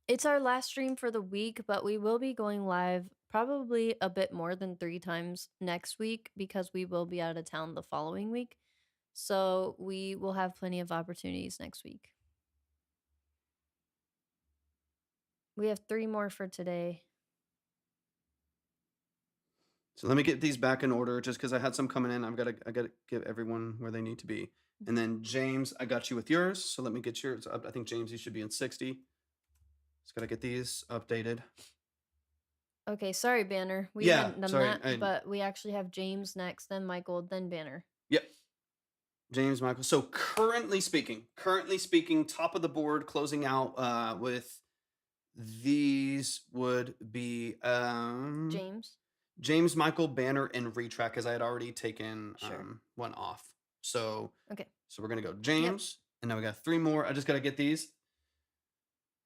It's our last stream for the week, but we will be going live probably a bit more than 3 times next week because we will be out of town the following week. So we will have plenty of opportunities next week. We have 3 more for today. So let me get these back in order just because I had some coming in. I gotta give everyone where they need to be. And then James, I got you with yours. So let me get yours up. I think James, you should be in 60. Just gotta get these updated. Okay, sorry, Banner. We hadn't done that, but we actually have James next, then Michael, then Banner. Yep. James, Michael. So currently speaking, top of the board, closing out with these would be James, Michael, Banner, and Retrack, as I had already taken one off. So okay. So we're gonna go James, and now we got 3 more. I just gotta get these.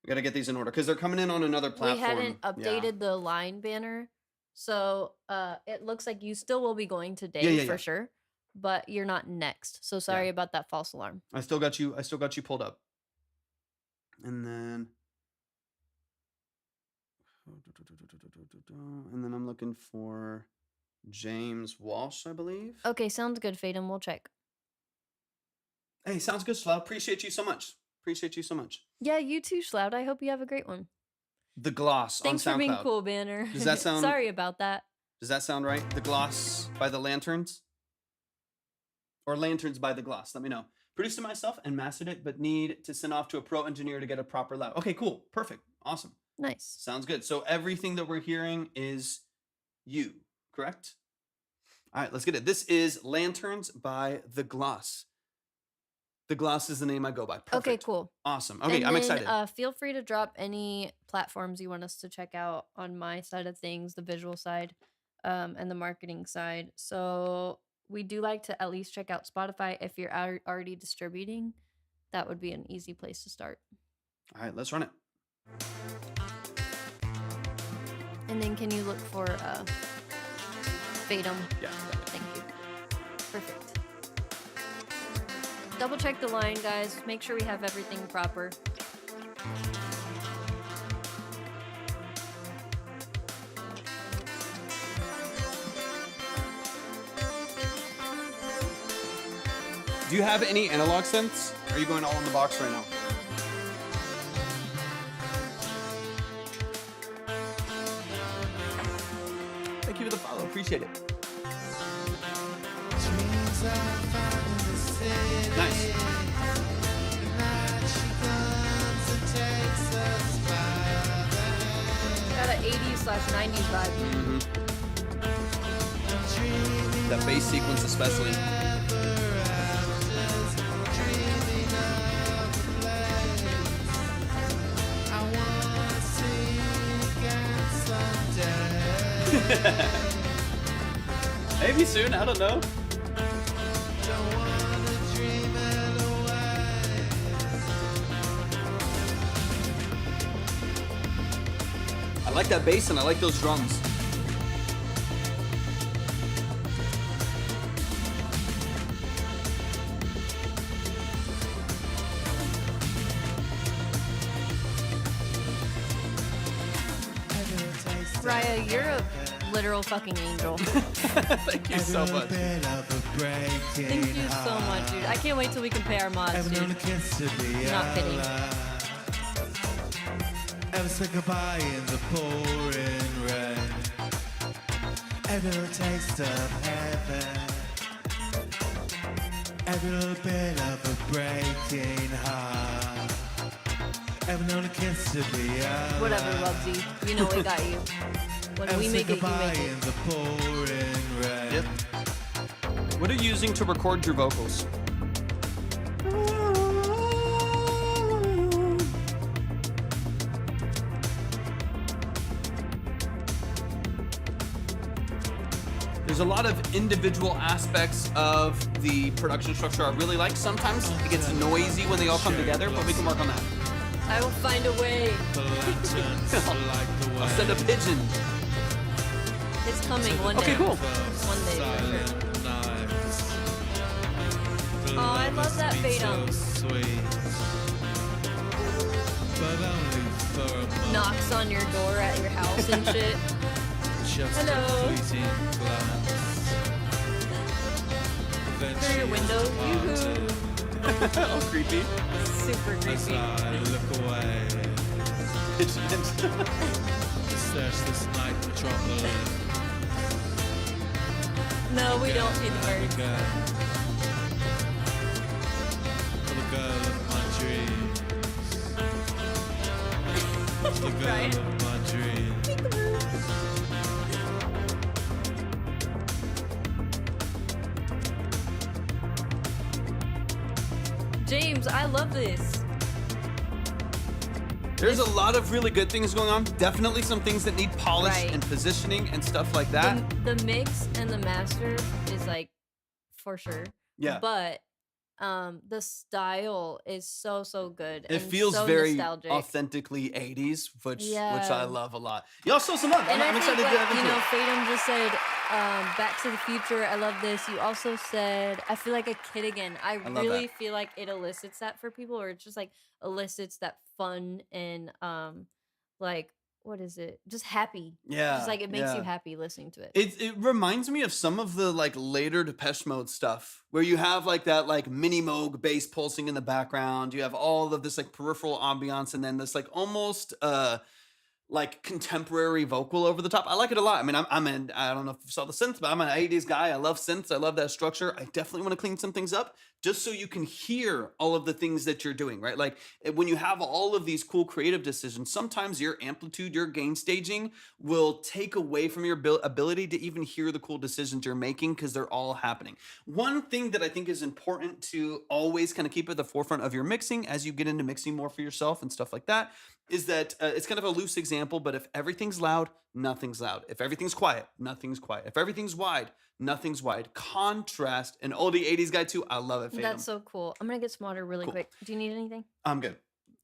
We gotta get these in order because they're coming in on another platform. We hadn't updated the line, Banner, so it looks like you still will be going today for sure, but you're not next. So sorry about that false alarm. I still got you pulled up, and then I'm looking for James Walsh, I believe. Okay, sounds good, Faden. We'll check. Hey, sounds good, Slough. Appreciate you so much. Yeah, you too, Shloud. I hope you have a great one. The Gloss Thanks on SoundCloud. for being cool, Banner. Does that sound... Sorry about that. Does that sound right? The Gloss by the Lanterns? Or Lanterns by the Gloss? Let me know. Produced it myself and mastered it, but need to send off to a pro engineer to get a proper lab. Okay, cool. Perfect. Awesome. Nice. Sounds good. So everything that we're hearing is you, correct? All right, let's get it. This is Lanterns by The Gloss. The Gloss is the name I go by. Perfect. Okay, cool. Awesome. Okay, I'm excited. Feel free to drop any platforms you want us to check out on my side of things, the visual side, and the marketing side. So we do like to at least check out Spotify. If you're already distributing, that would be an easy place to start. All right, let's run it. And then can you look for Fatum? Yeah. Thank you. Perfect. Double check the line, guys. Make sure we have everything proper. Do you have any analog synths? Or are you going all in the box right now? Thank you for the follow. appreciate it. Nice. Got an 80s/90s vibe. That bass sequence especially. Maybe soon, I don't know. I like that bass and I like those drums. Raya, you're a literal fucking angel. Thank you so much. Thank you so much, dude. I can't wait till we can pay our mods, dude. Not kidding. Ever say goodbye in the pouring rain. Every little taste of heaven. Every little bit of a breaking heart. Ever known a kiss to be alive. Whatever, Bubsy. You know we got you. When we make it, you make in it. the pouring rain. Yep. What are you using to record your vocals? There's a lot of individual aspects of the production structure I really like. Sometimes it gets noisy when they all come together, but we can work on that. I will find a way. I'll send a pigeon. It's coming one day. Okay, cool. One day, for sure. Oh, I love that Fatum. Knocks on your door at your house and shit. Hello. Through your window. Yoo-hoo. Oh, creepy. Super creepy. Look away. Pigeon. Search this night metropolis. No, we don't see the birds. For the girl of my dreams. The girl Right. of my dreams. James, I love this. There's a lot of really good things going on. Definitely some things that need polish Right. and positioning and stuff like that. The mix and the master is like for sure. Yeah. But the style is so good. It and feels so very nostalgic. authentically 80s, which Yeah. I love a lot. Y'all show some love. And I'm I think, excited to dive like, into it. Fatum just said, Back to the Future, I love this. You also said, I feel like a kid again. I love really that. feel like it elicits that for people, or it just like elicits that fun and like, what is it? Just happy. Yeah, Just like it makes yeah. you happy listening to it. It reminds me of some of the like later Depeche Mode stuff where you have like that like mini Moog bass pulsing in the background. You have all of this like peripheral ambiance and then this like almost like contemporary vocal over the top. I like it a lot. I mean, I don't know if you saw the synth, but I'm an 80s guy. I love synths. I love that structure. I definitely want to clean some things up just so you can hear all of the things that you're doing, right? Like when you have all of these cool creative decisions, sometimes your amplitude, your gain staging will take away from your ability to even hear the cool decisions you're making because they're all happening. One thing that I think is important to always kind of keep at the forefront of your mixing as you get into mixing more for yourself and stuff like that is that it's kind of a loose example, but if everything's loud, nothing's loud. If everything's quiet, nothing's quiet. If everything's wide, nothing's wide. Contrast, an oldie 80s guy too. I love it, Fatum. That's so cool. I'm gonna get some water really Cool. quick. Do you need anything? I'm good.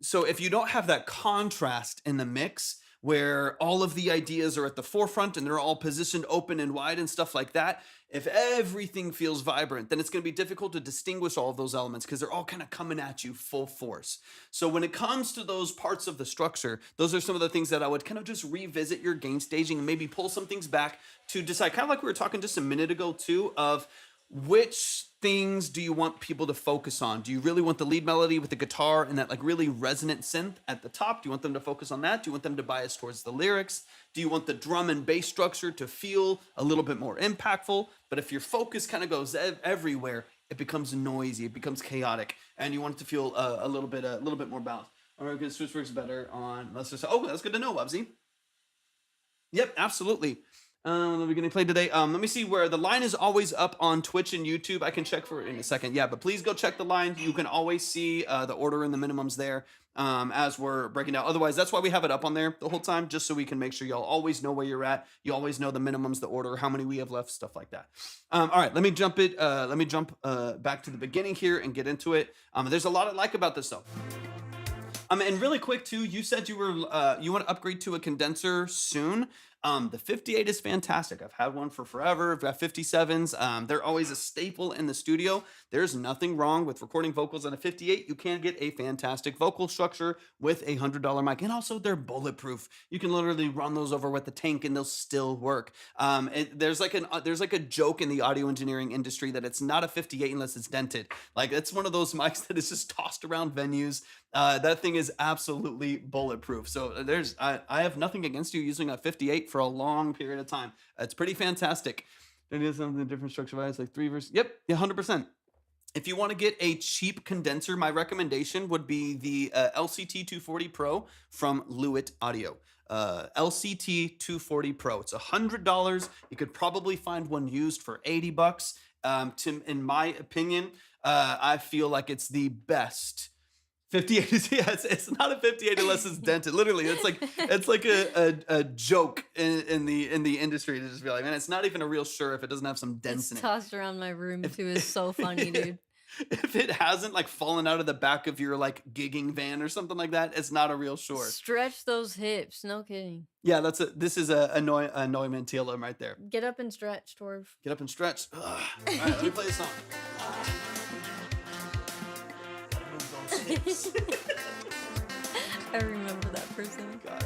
So if you don't have that contrast in the mix where all of the ideas are at the forefront and they're all positioned open and wide and stuff like that, if everything feels vibrant, then it's going to be difficult to distinguish all of those elements because they're all kind of coming at you full force. So when it comes to those parts of the structure, those are some of the things that I would kind of just revisit your gain staging and maybe pull some things back to decide, kind of like we were talking just a minute ago too, of which things do you want people to focus on? Do you really want the lead melody with the guitar and that like really resonant synth at the top? Do you want them to focus on that? Do you want them to bias towards the lyrics? Do you want the drum and bass structure to feel a little bit more impactful? But if your focus kind of goes everywhere, it becomes noisy, it becomes chaotic, and you want it to feel a little bit more balanced. All right, good. Switch works better on. Let's just. Oh, that's good to know, Wubsy. Yep, absolutely. We're gonna play today. Let me see where the line is always up on Twitch and YouTube. I can check for it in a second. Yeah, but please go check the line. You can always see the order and the minimums there as we're breaking down. Otherwise, that's why we have it up on there the whole time, just so we can make sure y'all always know where you're at. You always know the minimums, the order, how many we have left, stuff like that. All right, let me jump back to the beginning here and get into it. There's a lot I like about this though. And really quick too, you said you want to upgrade to a condenser soon. The 58 is fantastic. I've had one for forever. I've got 57s. They're always a staple in the studio. There's nothing wrong with recording vocals on a 58. You can get a fantastic vocal structure with a $100 mic, and also they're bulletproof. You can literally run those over with the tank and they'll still work. There's like a joke in the audio engineering industry that it's not a 58 unless it's dented. Like it's one of those mics that is just tossed around venues. That thing is absolutely bulletproof. So I have nothing against you using a 58 for a long period of time. It's pretty fantastic. It is something different structure wise, like 3 versus. Yep, 100%. If you want to get a cheap condenser, my recommendation would be the LCT 240 Pro from Lewitt Audio. LCT 240 Pro. It's $100. You could probably find one used for $80. In my opinion, I feel like it's the best. 58 is it's not a 58 unless it's dented. Literally, it's like a joke in the industry to just be like, man, it's not even a real Shure if it doesn't have some dents in it. Tossed around my room too is so funny, dude. If it hasn't like fallen out of the back of your like gigging van or something like that, it's not a real Shure. Stretch those hips, no kidding. Yeah, this is a Neumann TLM right there. Get up and stretch, Torv. Get up and stretch. Ugh. All right, let me play a song. I remember that person. God.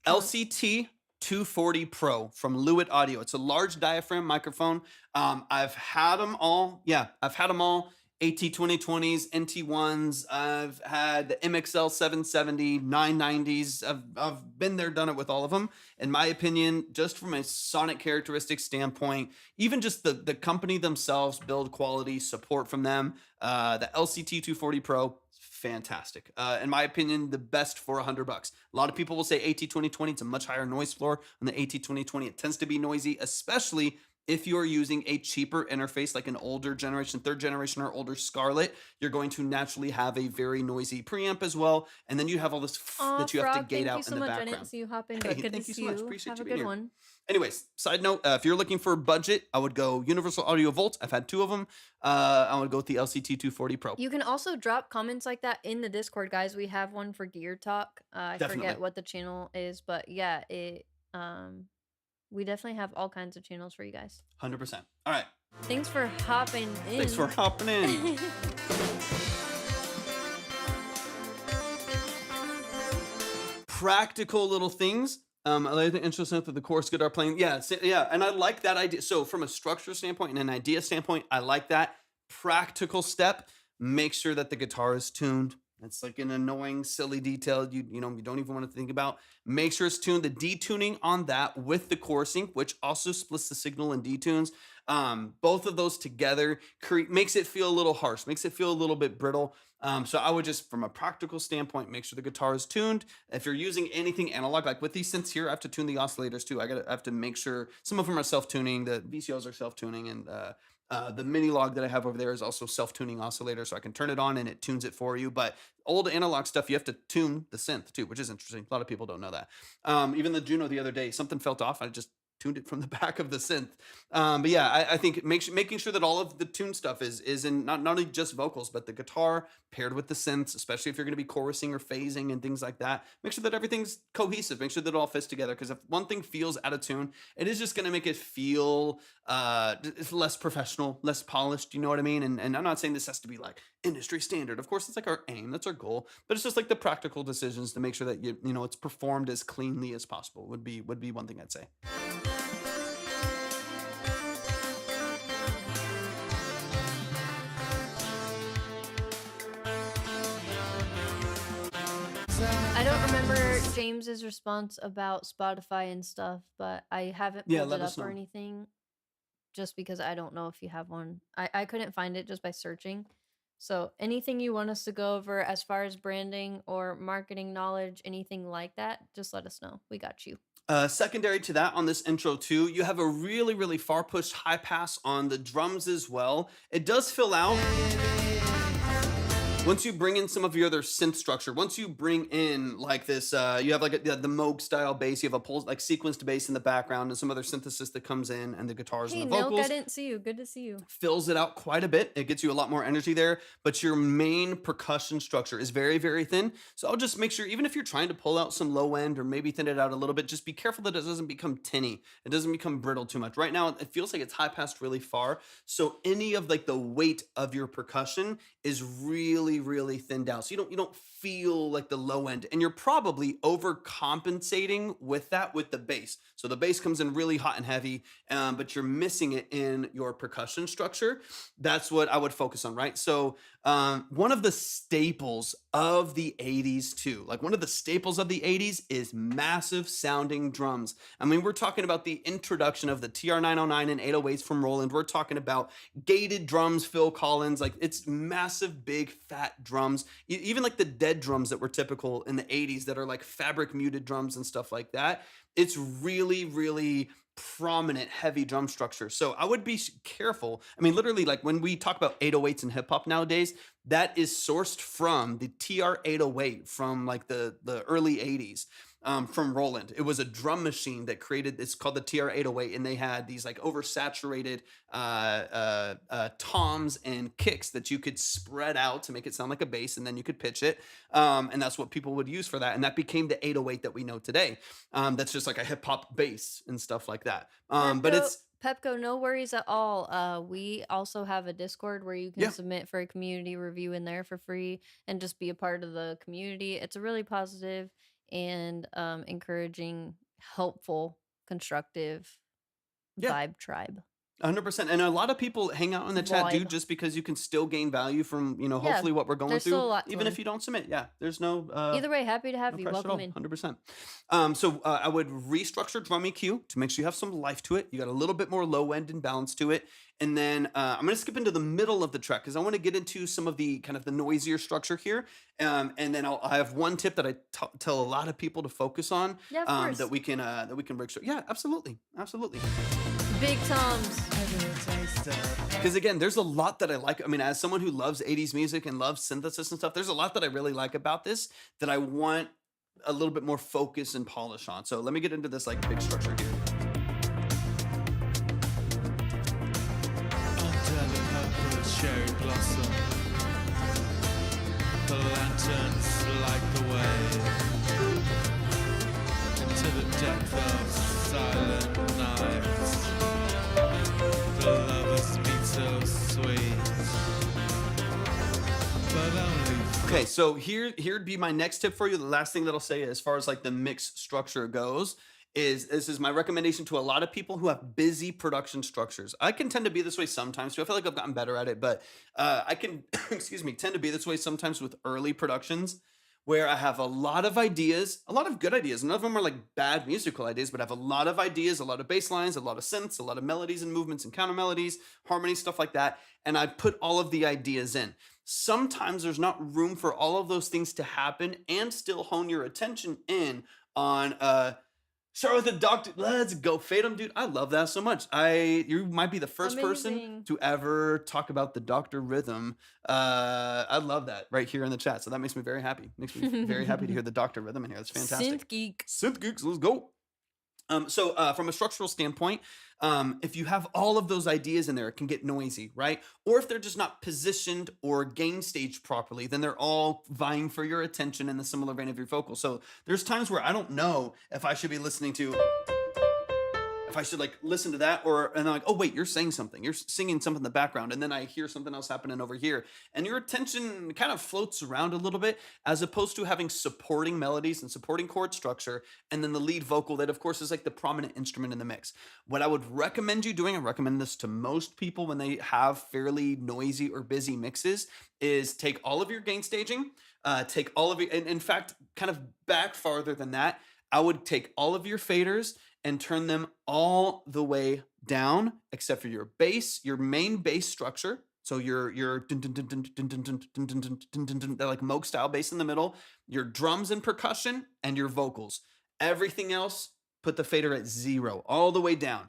LCT 240 Pro from Lewitt Audio. It's a large diaphragm microphone. I've had them all. Yeah, I've had them all. AT2020s, NT1s. I've had the MXL 770, 990s. I've been there, done it with all of them. In my opinion, just from a sonic characteristics standpoint, even just the company themselves, build quality, support from them. The LCT 240 Pro, fantastic. In my opinion, the best for $100. A lot of people will say AT2020. It's a much higher noise floor on the AT2020. It tends to be noisy, especially if you're using a cheaper interface like an older generation, 3rd generation or older Scarlett. You're going to naturally have a very noisy preamp as well. And then you have all this that you have to gate out in the background. I didn't see you hop in, but good to see you. Appreciate have you a being good here. one. Anyways, side note, if you're looking for budget, I would go Universal Audio Volt. I've had 2 of them. I would go with the LCT 240 Pro. You can also drop comments like that in the Discord, guys. We have one for Gear Talk. I forget what the channel is, but yeah, we definitely have all kinds of channels for you guys. 100%. All right. Thanks for hopping in. Thanks for hopping in. Practical little things. I like the intro synth with the chorus guitar playing. Yeah, and I like that idea. So from a structure standpoint and an idea standpoint, I like that. Practical step, make sure that the guitar is tuned. It's like an annoying, silly detail you don't even want to think about. Make sure it's tuned. The detuning on that with the chorusing, which also splits the signal and detunes, both of those together makes it feel a little harsh, makes it feel a little bit brittle. So I would just, from a practical standpoint, make sure the guitar is tuned. If you're using anything analog, like with these synths here, I have to tune the oscillators too. I have to make sure some of them are self-tuning. The VCOs are self-tuning, and the mini log that I have over there is also self-tuning oscillator, so I can turn it on and it tunes it for you. But old analog stuff, you have to tune the synth too, which is interesting. A lot of people don't know that. Even the Juno the other day, something felt off. I just tuned it from the back of the synth. But yeah, I think making sure that all of the tune stuff is in not only just vocals, but the guitar paired with the synths, especially if you're going to be chorusing or phasing and things like that. Make sure that everything's cohesive. Make sure that it all fits together. Because if one thing feels out of tune, it is just going to make it feel less professional, less polished. You know what I mean? And I'm not saying this has to be like industry standard. Of course, it's like our aim. That's our goal. But it's just like the practical decisions to make sure that you know it's performed as cleanly as possible would be one thing I'd say. I don't remember James's response about Spotify and stuff, but I haven't Yeah, pulled let it us up or know. anything just because I don't know if you have one. I couldn't find it just by searching. So anything you want us to go over as far as branding or marketing knowledge, anything like that, just let us know. We got you. Secondary to that on this intro too, you have a really, really far pushed high pass on the drums as well. It does fill out. Once you bring in some of your other synth structure, once you bring in like this, you have like the Moog style bass, you have a pulse, like sequenced bass in the background and some other synthesis that comes in and the guitars Hey, and the Milk, I vocals. didn't see you. Good to see you. Fills it out quite a bit. It gets you a lot more energy there, but your main percussion structure is very, very thin. So I'll just make sure, even if you're trying to pull out some low end or maybe thin it out a little bit, just be careful that it doesn't become tinny. It doesn't become brittle too much. Right now, it feels like it's high passed really far. So any of like the weight of your percussion is really, really thinned out. So you don't feel like the low end, and you're probably overcompensating with that with the bass. So the bass comes in really hot and heavy, but you're missing it in your percussion structure. That's what I would focus on, right? So one of the staples of the 80s too, like one of the staples of the 80s is massive sounding drums. I mean, we're talking about the introduction of the TR-909 and 808s from Roland. We're talking about gated drums, Phil Collins, like it's massive, big, fat drums. Even like the dead drums that were typical in the 80s that are like fabric muted drums and stuff like that. It's really, really prominent heavy drum structure. So I would be careful. I mean, literally, like when we talk about 808s in hip hop nowadays, that is sourced from the TR-808 from like the early 80s. From Roland. It was a drum machine that created, it's called the TR-808, and they had these like oversaturated toms and kicks that you could spread out to make it sound like a bass, and then you could pitch it. And that's what people would use for that. And that became the 808 that we know today. That's just like a hip hop bass and stuff like that. But it's, Pepco, no worries at all. We also have a Discord where you can Yeah. submit for a community review in there for free and just be a part of the community. It's a really positive and encouraging, helpful, constructive Yeah. vibe tribe. 100%. And a lot of people hang out in the chat, dude, Vibe. just because you can still gain value from, Yeah, hopefully what we're going there's through, still a lot to even learn. if you don't submit. Yeah, there's no Either way, happy to have no you. pressure at all. Welcome in. 100%. So I would restructure drum EQ to make sure you have some life to it. You got a little bit more low end and balance to it. And then I'm going to skip into the middle of the track because I want to get into some of the kind of the noisier structure here. And then I have one tip that I tell a lot of people to focus on. Yeah, of course. That we can break. Yeah, absolutely. Big Toms. Because again, there's a lot that I like. I mean, as someone who loves 80s music and loves synthesis and stuff, there's a lot that I really like about this that I want a little bit more focus and polish on. So let me get into this like big structure here. Under the purple cherry blossom, the lanterns light the way into the depth of silent nights. The lovers meet so sweet, but only Okay, so here'd be my next tip for you. The last thing that I'll say as far as like the mix structure goes is this is my recommendation to a lot of people who have busy production structures. I can tend to be this way sometimes too. I feel like I've gotten better at it, but I can, tend to be this way sometimes with early productions where I have a lot of ideas, a lot of good ideas. None of them are like bad musical ideas, but I have a lot of ideas, a lot of bass lines, a lot of synths, a lot of melodies and movements and counter melodies, harmonies, stuff like that. And I put all of the ideas in. Sometimes there's not room for all of those things to happen and still hone your attention in on start with the Doctor. Let's go, Fatum, dude. I love that so much. You might be the first person Amazing. to ever talk about the Doctor rhythm. I love that right here in the chat. So that makes me very happy. Makes me very happy to hear the Doctor rhythm in here. That's fantastic. Synth geek. Synth geeks, let's go. So from a structural standpoint, if you have all of those ideas in there, it can get noisy, right? Or if they're just not positioned or gain staged properly, then they're all vying for your attention in the similar vein of your vocal. So there's times where I don't know if I should be listening to if I should like listen to that, and I'm like, oh wait, you're saying something, you're singing something in the background, and then I hear something else happening over here, and your attention kind of floats around a little bit, as opposed to having supporting melodies and supporting chord structure, and then the lead vocal that of course is like the prominent instrument in the mix. What I would recommend you doing, I recommend this to most people when they have fairly noisy or busy mixes, is take all of your gain staging, take all of your, and in fact, kind of back farther than that, I would take all of your faders and turn them all the way down, except for your bass, your main bass structure. So your that like Moog style bass in the middle, your drums and percussion, and your vocals. Everything else, put the fader at 0, all the way down.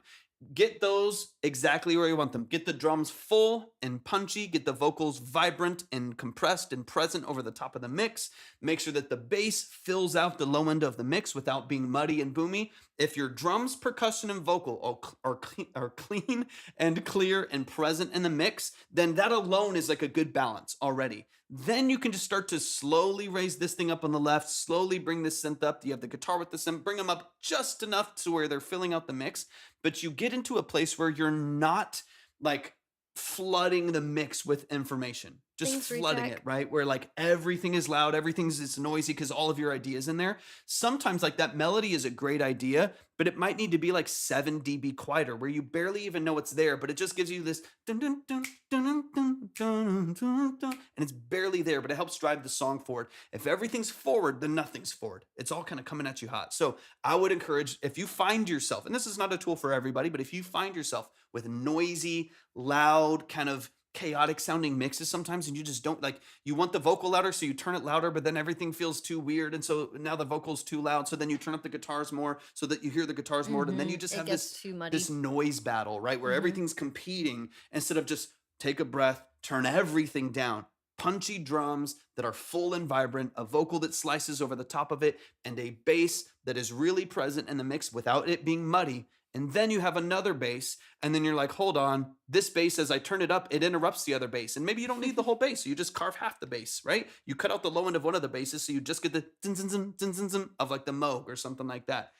Get those exactly where you want them. Get the drums full and punchy. Get the vocals vibrant and compressed and present over the top of the mix. Make sure that the bass fills out the low end of the mix without being muddy and boomy. If your drums, percussion, and vocal are clean and clear and present in the mix, then that alone is like a good balance already. Then you can just start to slowly raise this thing up on the left, slowly bring this synth up. You have the guitar with the synth, bring them up just enough to where they're filling out the mix. But you get into a place where you're not like flooding the mix with information, just Thanks, flooding Rejack. it, right? Where like everything is loud, it's noisy because all of your ideas in there. Sometimes like that melody is a great idea, but it might need to be like 7 dB quieter, where you barely even know it's there, but it just gives you this dun, dun, dun, dun, dun, dun, dun, dun, dun, and it's barely there, but it helps drive the song forward. If everything's forward, then nothing's forward. It's all kind of coming at you hot. So I would encourage, if you find yourself, and this is not a tool for everybody, but if you find yourself with noisy, loud, kind of chaotic sounding mixes sometimes, and you just don't like, you want the vocal louder, so you turn it louder, but then everything feels too weird, and so now the vocal's too loud, so then you turn up the guitars more so that you hear the guitars more, and then you just It have gets too muddy. this noise battle, right, where everything's competing instead of just take a breath, turn everything down. Punchy drums that are full and vibrant, a vocal that slices over the top of it, and a bass that is really present in the mix without it being muddy. And then you have another bass, and then you're like, hold on, this bass, as I turn it up, it interrupts the other bass. And maybe you don't need the whole bass, so you just carve half the bass, right? You cut out the low end of one of the basses, so you just get the zin, zin, zin, zin, zin, zin of like the Moog or something like that.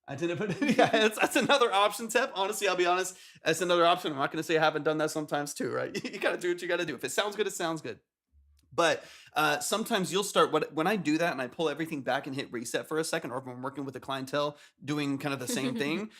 I didn't put it, yeah, that's another option, Tep. Honestly, I'll be honest, that's another option. I'm not going to say I haven't done that sometimes too, right? You got to do what you got to do. If it sounds good, it sounds good. But sometimes you'll start, when I do that and I pull everything back and hit reset for a second, or if I'm working with a clientele doing kind of the same thing,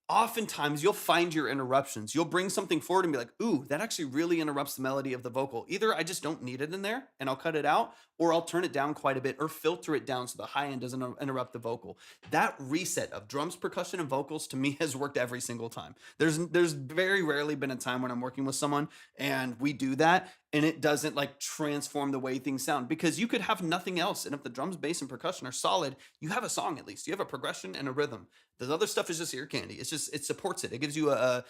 oftentimes you'll find your interruptions. You'll bring something forward and be like, ooh, that actually really interrupts the melody of the vocal. Either I just don't need it in there and I'll cut it out, or I'll turn it down quite a bit or filter it down so the high end doesn't interrupt the vocal. That reset of drums, percussion, and vocals to me has worked every single time. There's very rarely been a time when I'm working with someone and we do that and it doesn't like transform the way things sound, because you could have nothing else, and if the drums, bass, and percussion are solid, you have a song. At least you have a progression and a rhythm. The other stuff is just ear candy. It's just, it supports it. It gives you a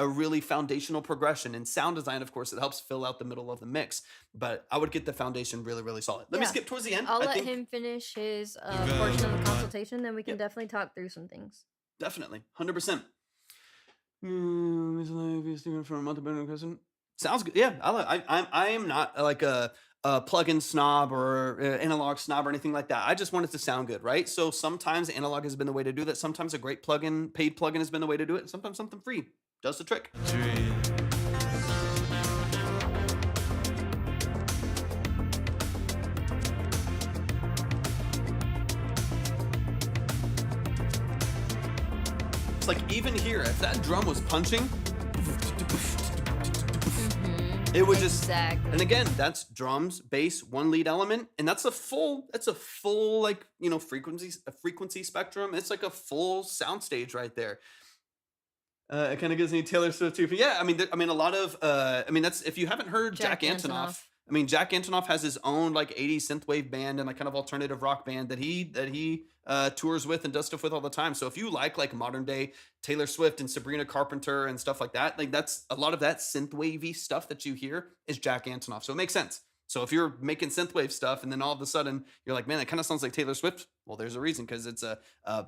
really foundational progression. And sound design, of course, it helps fill out the middle of the mix, but I would get the foundation really, really solid. Let me skip towards the end. I'll let him finish his portion of the consultation, then we can definitely talk through some things. Definitely, 100%. For a multi-band question. Sounds good. Yeah, I am not like a plugin snob or analog snob or anything like that. I just want it to sound good, right? So sometimes analog has been the way to do that. Sometimes a great plugin, paid plugin, has been the way to do it. And sometimes something free does the trick. It's like even here, if that drum was punching, it would just, and again, that's drums, bass, one lead element, and that's a full like, you know, frequency spectrum. It's like a full sound stage right there. It kind of gives me Taylor Swift too. But yeah, I mean, a lot of, that's, if you haven't heard Jack Antonoff. I mean, Jack Antonoff has his own like 80s synthwave band and like kind of alternative rock band that he tours with and does stuff with all the time. So if you like modern day Taylor Swift and Sabrina Carpenter and stuff like that, like that's a lot of that synthwavy stuff that you hear is Jack Antonoff. So it makes sense. So if you're making synthwave stuff and then all of a sudden you're like, man, that kind of sounds like Taylor Swift. Well, there's a reason, because it's a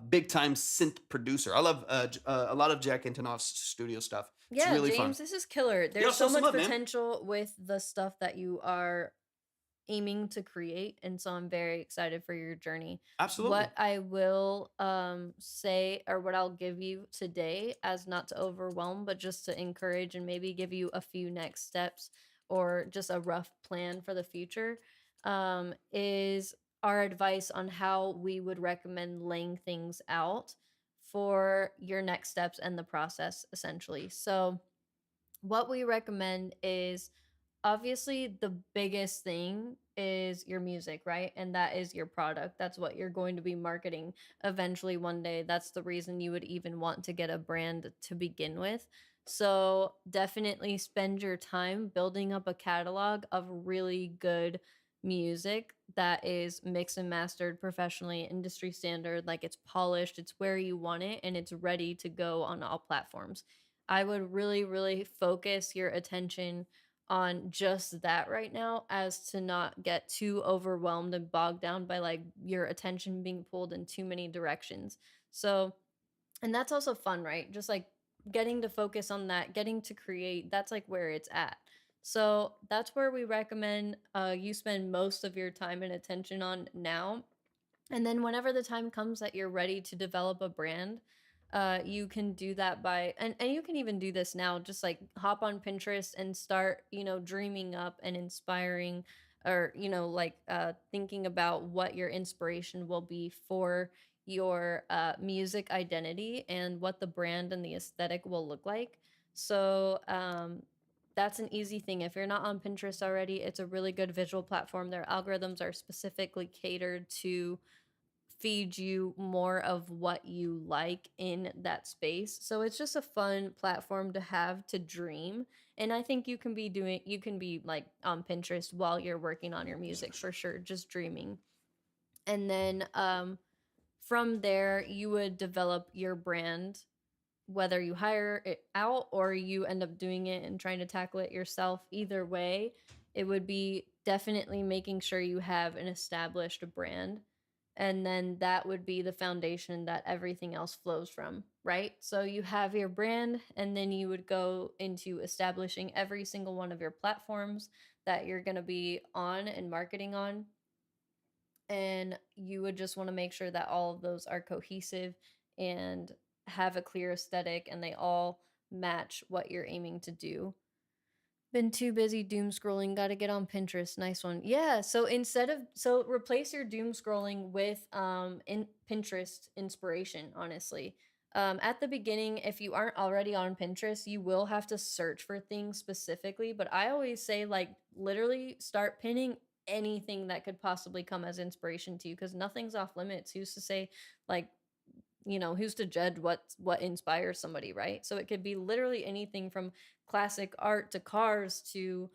big time synth producer. I love a lot of Jack Antonoff's studio stuff. It's Yeah, really James, fun. this is killer. There's Yeah, so so much love, man. potential with the stuff that you are aiming to create, and so I'm very excited for your journey. Absolutely. What I will say, or what I'll give you today, as not to overwhelm but just to encourage and maybe give you a few next steps or just a rough plan for the future, is our advice on how we would recommend laying things out for your next steps and the process, essentially. So what we recommend is, obviously, the biggest thing is your music, right? And that is your product. That's what you're going to be marketing eventually one day. That's the reason you would even want to get a brand to begin with. So definitely spend your time building up a catalog of really good music that is mixed and mastered professionally, industry standard, like it's polished, it's where you want it, and it's ready to go on all platforms. I would really, really focus your attention on just that right now, as to not get too overwhelmed and bogged down by like your attention being pulled in too many directions. So, and that's also fun, right? Just like getting to focus on that, getting to create, that's like where it's at. So that's where we recommend you spend most of your time and attention on now. And then whenever the time comes that you're ready to develop a brand, you can do that by, and you can even do this now, just like hop on Pinterest and start, dreaming up and inspiring, or, thinking about what your inspiration will be for your music identity and what the brand and the aesthetic will look like. So, that's an easy thing. If you're not on Pinterest already, it's a really good visual platform. Their algorithms are specifically catered to feed you more of what you like in that space. So it's just a fun platform to have to dream. And I think you can be like on Pinterest while you're working on your music for sure, just dreaming. And then from there, you would develop your brand, whether you hire it out or you end up doing it and trying to tackle it yourself. Either way, it would be definitely making sure you have an established brand, and then that would be the foundation that everything else flows from, right? So you have your brand, and then you would go into establishing every single one of your platforms that you're going to be on and marketing on. And you would just want to make sure that all of those are cohesive and have a clear aesthetic, and they all match what you're aiming to do. Been too busy doom scrolling, gotta get on Pinterest. Nice one. Yeah, so replace your doom scrolling with in Pinterest inspiration, honestly. At the beginning, if you aren't already on Pinterest, you will have to search for things specifically, but I always say, like, literally start pinning anything that could possibly come as inspiration to you, because nothing's off limits. Who's to say, like, who's to judge what inspires somebody, right? So it could be literally anything from classic art to cars to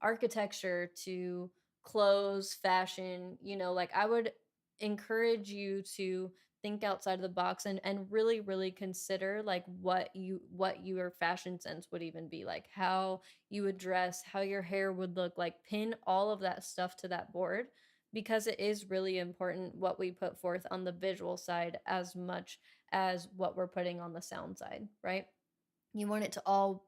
architecture to clothes, fashion. Like, I would encourage you to think outside of the box, and really, really consider like what your fashion sense would even be, like how you would dress, how your hair would look. Like, pin all of that stuff to that board, because it is really important what we put forth on the visual side as much as what we're putting on the sound side, right? You want it to all,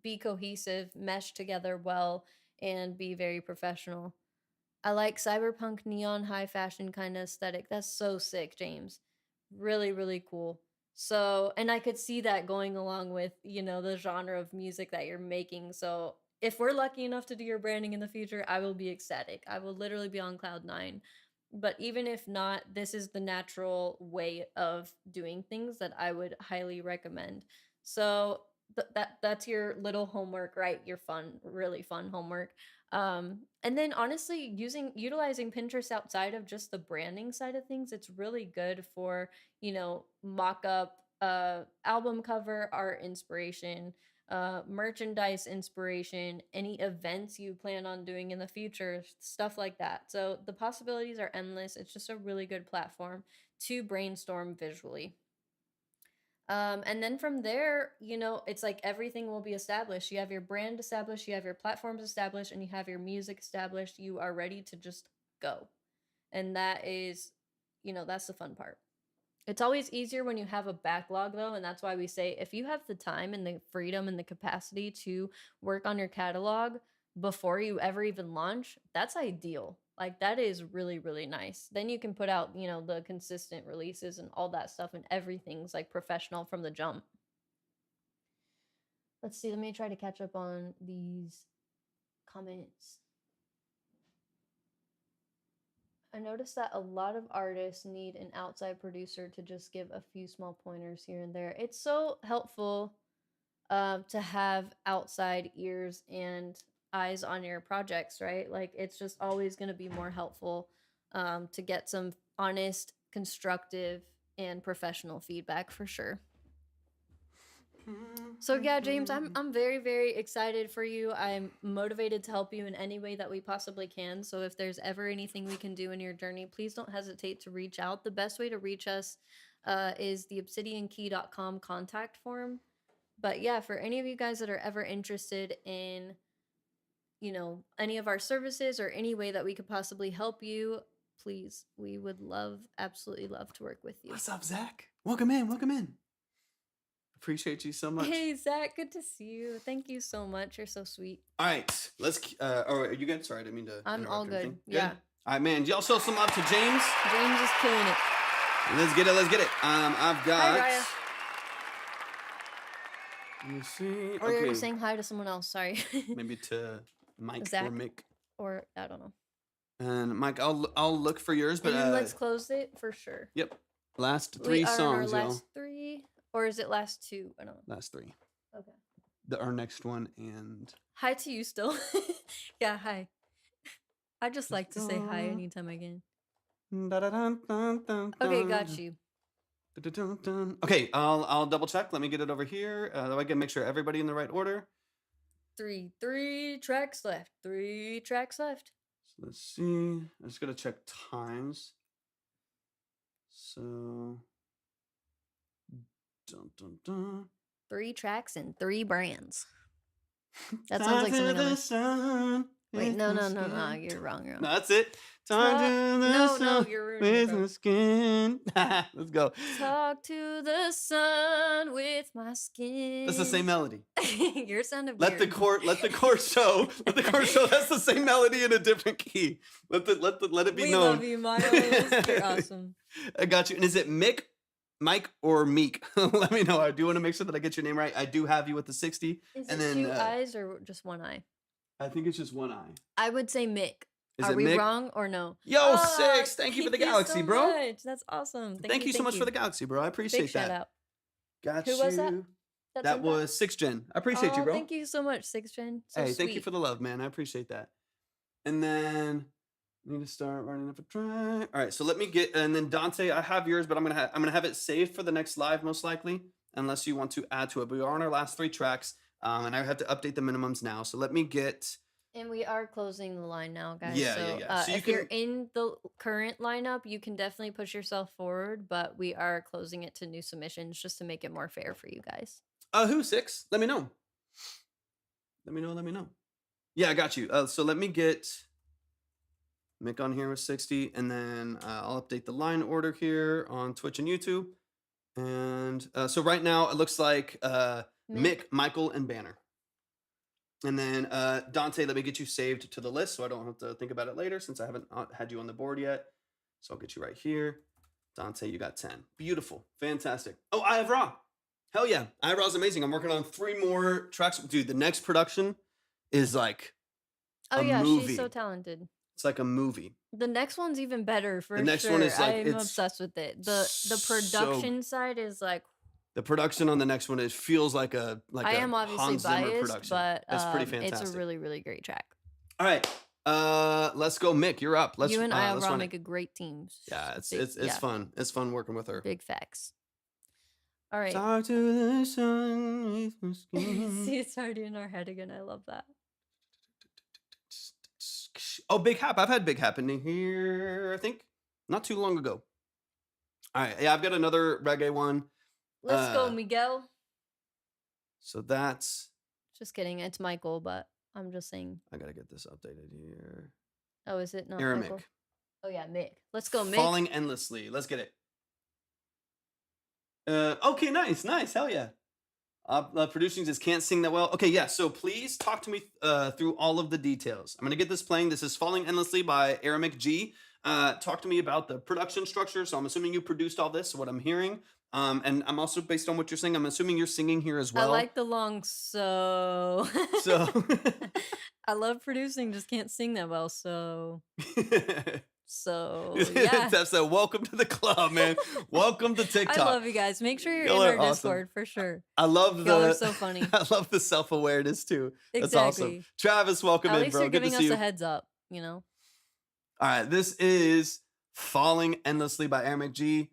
be cohesive, mesh together well, and be very professional. I like cyberpunk neon high fashion kind of aesthetic. That's so sick, James. Really, really cool. So, and I could see that going along with, the genre of music that you're making. So, if we're lucky enough to do your branding in the future, I will be ecstatic. I will literally be on cloud nine. But even if not, this is the natural way of doing things that I would highly recommend. So, that's your little homework, right? Your fun, really fun homework. And then honestly, utilizing Pinterest outside of just the branding side of things, it's really good for, mock up album cover art inspiration, merchandise inspiration, any events you plan on doing in the future, stuff like that. So the possibilities are endless. It's just a really good platform to brainstorm visually. And then from there, it's like everything will be established. You have your brand established, you have your platforms established, and you have your music established. You are ready to just go. And that is, that's the fun part. It's always easier when you have a backlog, though. And that's why we say, if you have the time and the freedom and the capacity to work on your catalog, before you ever even launch, that's ideal. Like that is really, really nice. Then you can put out, you know, the consistent releases and all that stuff, and everything's like professional from the jump. Let's see, let me try to catch up on these comments. I noticed that a lot of artists need an outside producer to just give a few small pointers here and there. It's so helpful to have outside ears and eyes on your projects, right? Like it's just always going to be more helpful to get some honest, constructive, and professional feedback for sure. So yeah, James, I'm very, very excited for you. I'm motivated to help you in any way that we possibly can. So if there's ever anything we can do in your journey, please don't hesitate to reach out. The best way to reach us is the obsidiankey.com contact form. But yeah, for any of you guys that are ever interested in, you know, any of our services or any way that we could possibly help you, please, we would absolutely love to work with you. What's up, Zach? Welcome in. Welcome in. Appreciate you so much. Hey, Zach, good to see you. Thank you so much. You're so sweet. All right, let's. Are you good? Sorry, I didn't mean to. I'm all interrupt good. everything. Yeah. All right, man. Y'all show some love to James. James is killing it. Let's get it. Let's get it. I've got. Hi, Raya. Let me see. Or you're saying hi to someone else. Sorry. Maybe to Mike Zach? or Mick. Or I don't know. And Mike, I'll look for yours, but And then let's close it for sure. Yep. Last We three are on songs, our y'all. last 3, or is it last 2? I don't know. Last 3. Okay. Our next one and. Hi to you still. Yeah, hi. I just like to say hi anytime I can. Okay, got you. Okay, I'll double check. Let me get it over here. That way I can make sure everybody in the right order. 3 tracks left. 3 tracks left. So let's see. I'm just gonna check times. So. 3 tracks and 3 brands. That sounds like something else. Wait, no, you're wrong. No, that's it. Talk to the No, sun you're ruining it, with bro. my skin. Let's go. Talk to the sun with my skin. That's the same melody. You're sounding Let the chorus show. Let the chorus show. That's the same melody in a different key. Let it be we known. love you, Miles. You're awesome. I got you. And is it Mick, Mike, or Meek? Let me know. I do want to make sure that I get your name right. I do have you with the 60. Is and it then 2 eyes or just 1 eye? I think it's just 1 eye. I would say Mick. Is Are it we Mick? wrong or no? Yo, 6. Thank you for the galaxy, so bro. Much. That's awesome. Thank you so much for the galaxy, bro. I appreciate Big that. shout out. Got Who you. was that? That sent was 6 Gen. I appreciate you, bro. Thank you so much, 6 Gen. So hey, thank you sweet. for the love, man. I appreciate that. And then need to start running up a track. All right, so let me get, and then Dante, I have yours, but I'm gonna have it saved for the next live, most likely, unless you want to add to it. But we are on our last 3 tracks, and I have to update the minimums now. So let me get. And we are closing the line now, guys. Yeah, yeah. So if you're in the current lineup, you can definitely push yourself forward, but we are closing it to new submissions just to make it more fair for you guys. Who 6? Let me know. Let me know. Yeah, I got you. So let me get Mick on here with 60, and then I'll update the line order here on Twitch and YouTube. And so right now it looks like Mick, Michael, and Banner. And then Dante, let me get you saved to the list so I don't have to think about it later since I haven't had you on the board yet. So I'll get you right here. Dante, you got 10. Beautiful. Fantastic. Oh, I have Raw. Hell yeah. I have Raw's amazing. I'm working on 3 more tracks. Dude, the next production is like movie. She's so talented. It's like a movie. The next one's even better for The next sure. one is like, I'm it's obsessed with it. The production side is like the production on the next one, it feels like a I am obviously Hans Zimmer biased, production. but It's pretty fantastic. it's a really, really great track. All right. Let's go, Mick. You're up. Let's You and I let's will run make it. a great team. Yeah, it's Yeah. fun. It's fun working with her. Big facts. All right. Talk to the sun with my skin. See, it's already in our head again. I love that. Oh, Big Hap. I've had Big Hap in here, I think, not too long ago. All right. Yeah, I've got another reggae one. Let's go, Miguel. So that's. Just kidding. It's Michael, but I'm just saying. I got to get this updated here. Oh, is it not Aramic. Michael? Oh, yeah, Mick. Let's go, Mick. Falling endlessly. Let's get it. Okay, nice. Hell yeah. Producing just can't sing that well. Okay, yeah. So please talk to me through all of the details. I'm gonna get this playing. This is "Falling Endlessly" by Aramik G. Talk to me about the production structure. So I'm assuming you produced all this. What I'm hearing, and I'm also based on what you're saying. I'm assuming you're singing here as well. I like the long so. So. I love producing, just can't sing that well. So. So yeah. That's a welcome to the club, man. Welcome to TikTok. I love you guys. Make sure you're Y'all in are our awesome. Discord for sure. I love Y'all are so funny. I love the self-awareness too. That's Exactly. awesome. Travis, welcome At in, least bro. you're Good to giving see us you. a heads up, you know. All right, this is "Falling Endlessly" by Aramik G.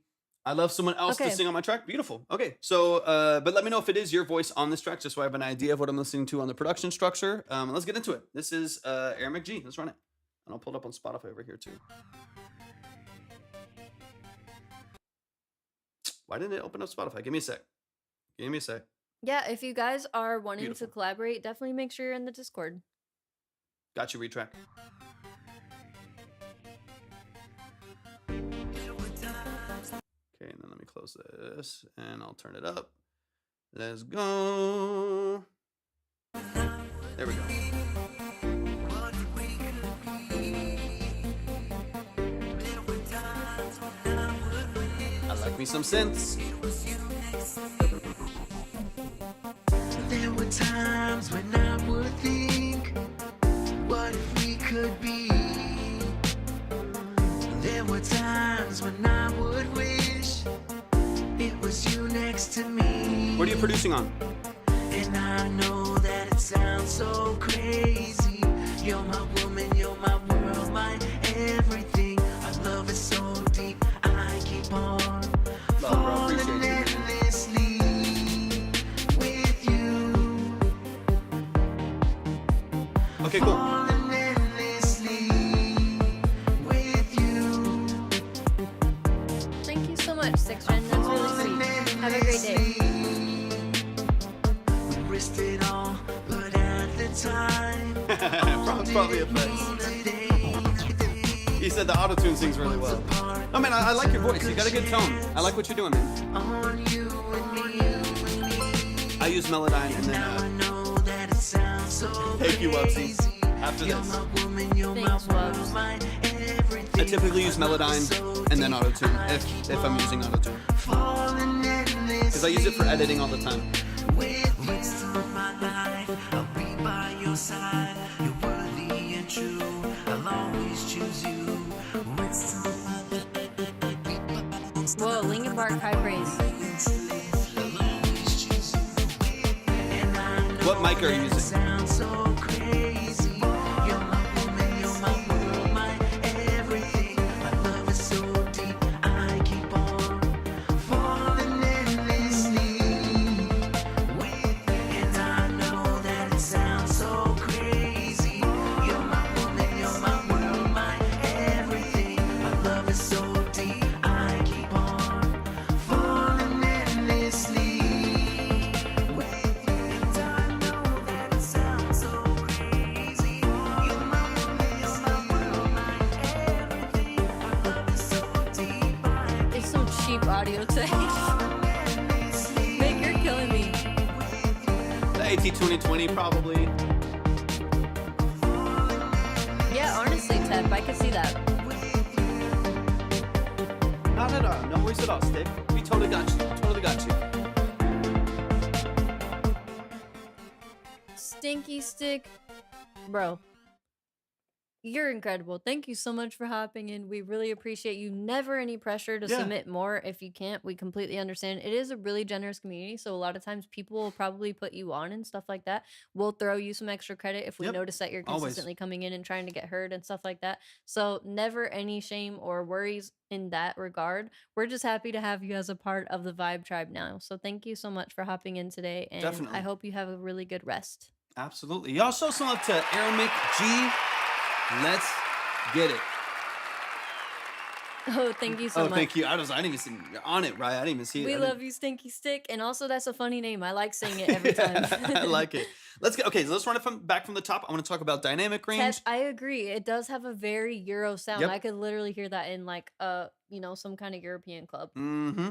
I love someone else to Okay. sing on my track. Beautiful. Okay, so but let me know if it is your voice on this track, just so I have an idea of what I'm listening to on the production structure. Let's get into it. This is Aramik G. Let's run it. And I'll pull it up on Spotify over here too. Why didn't it open up Spotify? Give me a sec. Give me a sec. Yeah, if you guys are wanting Beautiful. to collaborate, definitely make sure you're in the Discord. Got you, retrack. Okay, and then let me close this and I'll turn it up. Let's go. There we go. I like me some synths. There were times when I would think, what if we could be? There were times when I would wish it was you next to me. What are you producing on? And I know that it sounds so crazy. You're my woman, you're my world, my everything. Our love is so deep, I keep on Love, bro. falling Appreciate you. endlessly with you. Okay, cool. Falling endlessly with you. Thank you so much, Six Ren. That's really sweet. Have a great day. We risked it all, but at the time, Probably a flex. He said the auto-tune sings really well. Oh man, I like your voice. You got a good tone. I like what you're doing, man. on you and me. I use Melodyne and Now I then know that it sounds so thank you, crazy. Wubsy. After You're this, my woman, you're Thanks, my Wubs. world, my everything. I typically use Melodyne and then auto-tune if I'm using auto-tune. Falling Because I use it for editing all the time. with rest of my life. I'll be by your side. You're worthy and true. I'll always choose you. Rest of my life. Whoa, Linkin Park, high praise. I'll always choose you. And I know What mic are you that it using? sounds so crazy. You're my woman, you're my world, my everything. My love is so deep, I keep on falling endlessly. And I know that it sounds so crazy. You're my woman, you're my world, my everything. My love is so deep, I keep on falling endlessly. And I know that it sounds so crazy. You're my woman, you're my world, my everything. My love is so deep, I It's some cheap audio today. Meg, you're killing me. The AT 2020 probably. Yeah, honestly, Tep, I could see that. Not at all. No worries at all, Stick. We totally got you. Totally got you. Stinky Stick. Bro. You're incredible. Thank you so much for hopping in. We really appreciate you. Never any pressure to Yeah. submit more if you can't. We completely understand. It is a really generous community, so a lot of times people will probably put you on and stuff like that. We'll throw you some extra credit if we Yep. notice that you're Always. consistently coming in and trying to get heard and stuff like that. So never any shame or worries in that regard. We're just happy to have you as a part of the Vibe Tribe now. So thank you so much for hopping in today, and Definitely. I hope you have a really good rest. Absolutely. Y'all show some love to Aramik G. Let's get it. Oh, thank you so much. Thank you. I didn't even see you're on it, right? I didn't even see it. We I didn't- love you, Stinky Stick, and also that's a funny name. I like saying it every time. I like it. Let's get okay. So let's run it back from the top. I want to talk about dynamic range. Tep, I agree. It does have a very Euro sound. Yep. I could literally hear that in like some kind of European club. Mm-hmm.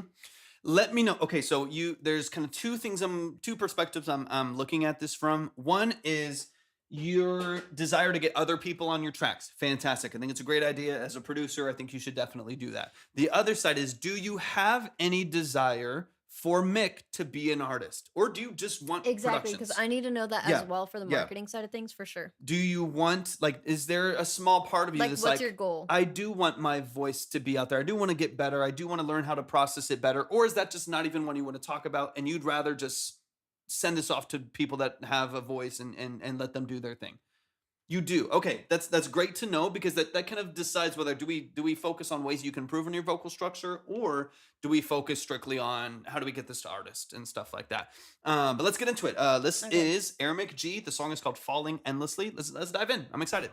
Let me know. Okay, so there's kind of two perspectives I'm looking at this from. One is your desire to get other people on your tracks. Fantastic. I think it's a great idea. As a producer, I think you should definitely do that. The other side is, do you have any desire for Mick to be an artist, or do you just want Exactly, because productions? I need to know that Yeah, as well for the yeah. marketing side of things, for sure. Do you want, like, is there a small part of you Like, that's what's like, your goal? I do want my voice to be out there. I do want to get better. I do want to learn how to process it better. Or is that just not even one you want to talk about, and you'd rather just send this off to people that have a voice and let them do their thing? You do. Okay, that's great to know, because that kind of decides whether do we focus on ways you can improve on your vocal structure, or do we focus strictly on how do we get this to artist and stuff like that. But let's get into it. This Okay. is Aramik G. The song is called Falling Endlessly. Let's dive in. I'm excited.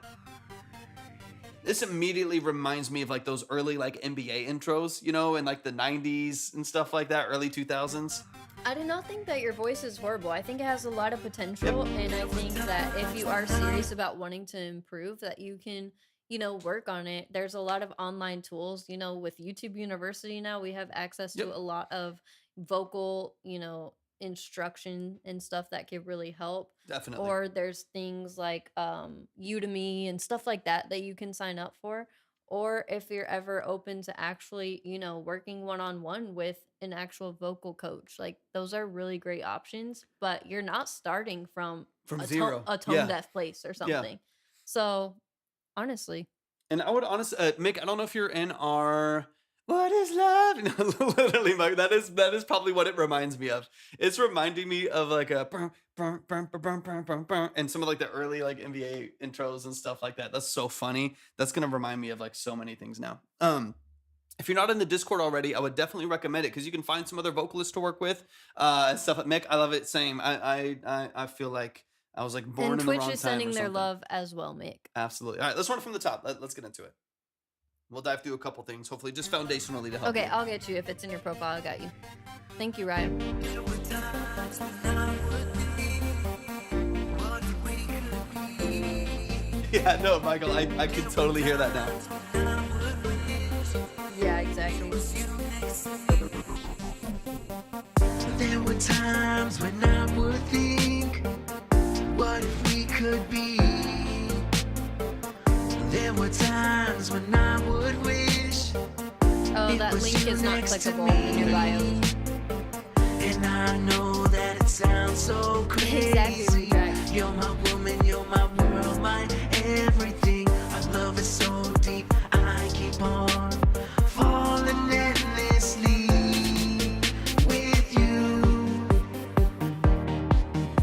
This immediately reminds me of like those early like NBA intros, you know, in like the 90s and stuff like that, early 2000s. I do not think that your voice is horrible. I think it has a lot of potential, and I think that if you are serious about wanting to improve, that you can, work on it. There's a lot of online tools, with YouTube University now, we have access to Yep. a lot of vocal, instruction and stuff that could really help. Definitely. Or there's things like Udemy and stuff like that that you can sign up for. Or if you're ever open to actually, working one-on-one with an actual vocal coach, like those are really great options, but you're not starting from From a zero. a tone Yeah. deaf place or Yeah. something. So honestly, And I would honestly, Mick, I don't know if you're in our "What is love?" Literally, Mike, that is probably what it reminds me of. It's reminding me of like a "Brum, brum, brum, brum, brum, brum, brum," and some of like the early like NBA intros and stuff like that. That's so funny. That's gonna remind me of like so many things now. If you're not in the Discord already, I would definitely recommend it, because you can find some other vocalists to work with and stuff. Like Mick, I love it. Same. I feel like I was like born and in the Twitch wrong is time sending or their something. love as well, Mick. Absolutely. All right, let's run it from the top. Let's get into it. We'll dive through a couple things, hopefully just foundationally to help Okay, you. I'll get you if it's in your profile. I got you. Thank you, Ryan. Yeah, no, Michael, I can totally hear that now. Yeah, exactly. There were times when I would think, what if we could be? There were times when I would wish Oh, it that was link you is not next to clickable in your me. bio. And I know that it sounds so crazy. Exactly, Retract. You're my woman, you're my world, my everything. Our love is so deep, I keep on falling endlessly with you.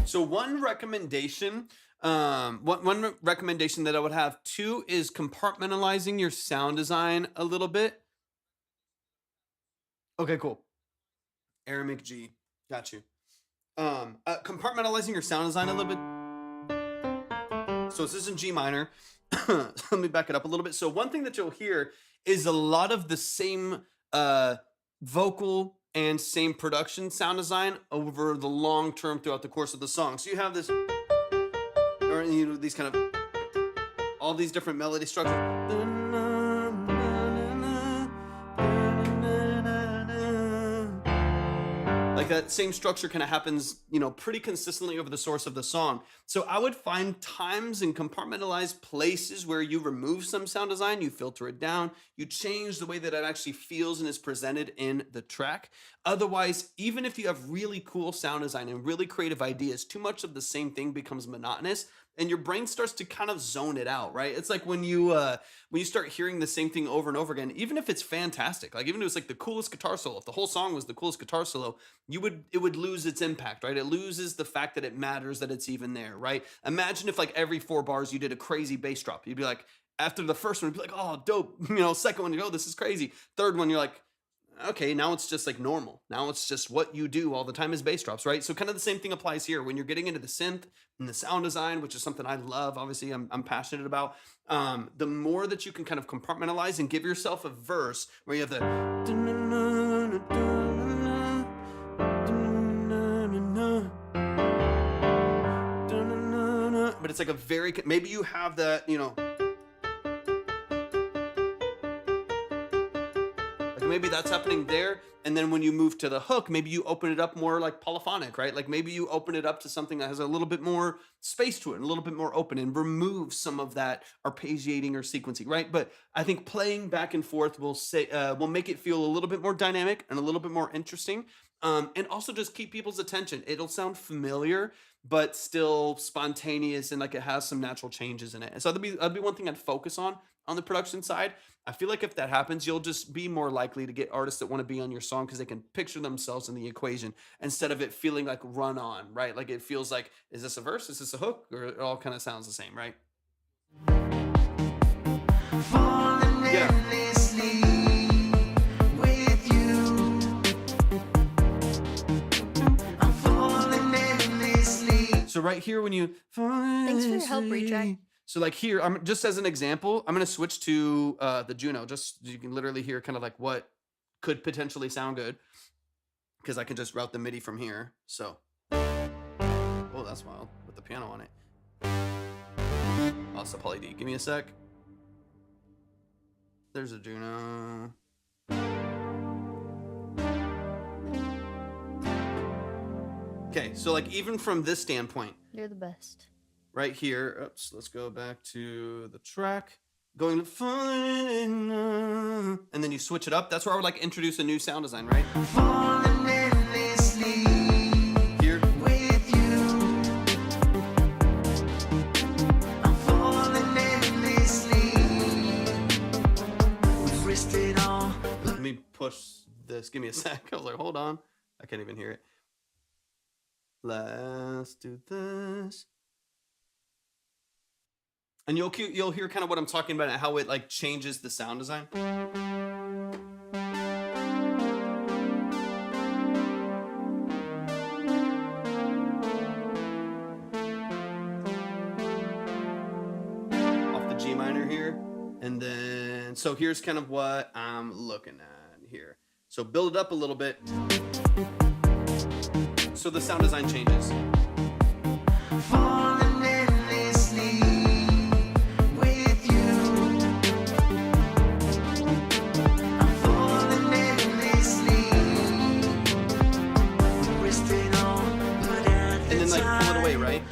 So one recommendation, one recommendation that I would have too is compartmentalizing your sound design a little bit. Okay, cool. Aramik G, got you. Compartmentalizing your sound design a little bit. So this is in G minor. Let me back it up a little bit. So one thing that you'll hear is a lot of the same vocal and same production sound design over the long term throughout the course of the song. So you have this, or these kind of, all these different melody structures. Like that same structure kind of happens, pretty consistently over the source of the song. So I would find times and compartmentalize places where you remove some sound design, you filter it down, you change the way that it actually feels and is presented in the track. Otherwise, even if you have really cool sound design and really creative ideas, too much of the same thing becomes monotonous, and your brain starts to kind of zone it out, right? It's like when you start hearing the same thing over and over again, even if it's fantastic, like even if it was like the coolest guitar solo, if the whole song was the coolest guitar solo, it would lose its impact, right? It loses the fact that it matters that it's even there, right? Imagine if like every 4 bars you did a crazy bass drop. You'd be like, after the first one, you'd be like, oh, dope. Second one, you go, oh, this is crazy. Third one, you're like, okay, now it's just like normal. Now it's just what you do all the time is bass drops, right? So kind of the same thing applies here when you're getting into the synth and the sound design, which is something I love. Obviously, I'm passionate about. The more that you can kind of compartmentalize and give yourself a verse where you have the, but it's like a very, maybe you have that, like maybe that's happening there, And then when you move to the hook, maybe you open it up more like polyphonic, right? Like maybe you open it up to something that has a little bit more space to it, a little bit more open, and remove some of that arpeggiating or sequencing, right? But I think playing back and forth will make it feel a little bit more dynamic and a little bit more interesting, and also just keep people's attention. It'll sound familiar, but still spontaneous, and like it has some natural changes in it. So that'd be one thing I'd focus on the production side. I feel like if that happens, you'll just be more likely to get artists that want to be on your song because they can picture themselves in the equation instead of it feeling like run on, right? Like it feels like, is this a verse? Is this a hook? Or it all kind of sounds the same, right? Falling Yeah. endlessly with you. I'm falling endlessly. So right here, when you Thanks for your help, Retrack. So like here, I'm just as an example, I'm gonna switch to the Juno, just so you can literally hear kind of like what could potentially sound good, because I can just route the MIDI from here. So, oh, that's wild with the piano on it. Oh, so Poly D, give me a sec. There's a Juno. Okay, so like even from this standpoint, You're the best. right here. Oops, let's go back to the track. Going to falling, and then you switch it up. That's where I would like introduce a new sound design, right? Falling endlessly Here. with you. I'm falling endlessly. We've risked it all. Let me push this. Give me a sec. I was like, hold on. I can't even hear it. Let's do this. And you'll hear kind of what I'm talking about and how it like changes the sound design. Off the G minor here. And then, so here's kind of what I'm looking at here. So build it up a little bit. So the sound design changes. Falling endlessly with you. I'm falling endlessly. Risked it all, but at And then like pull it away, right?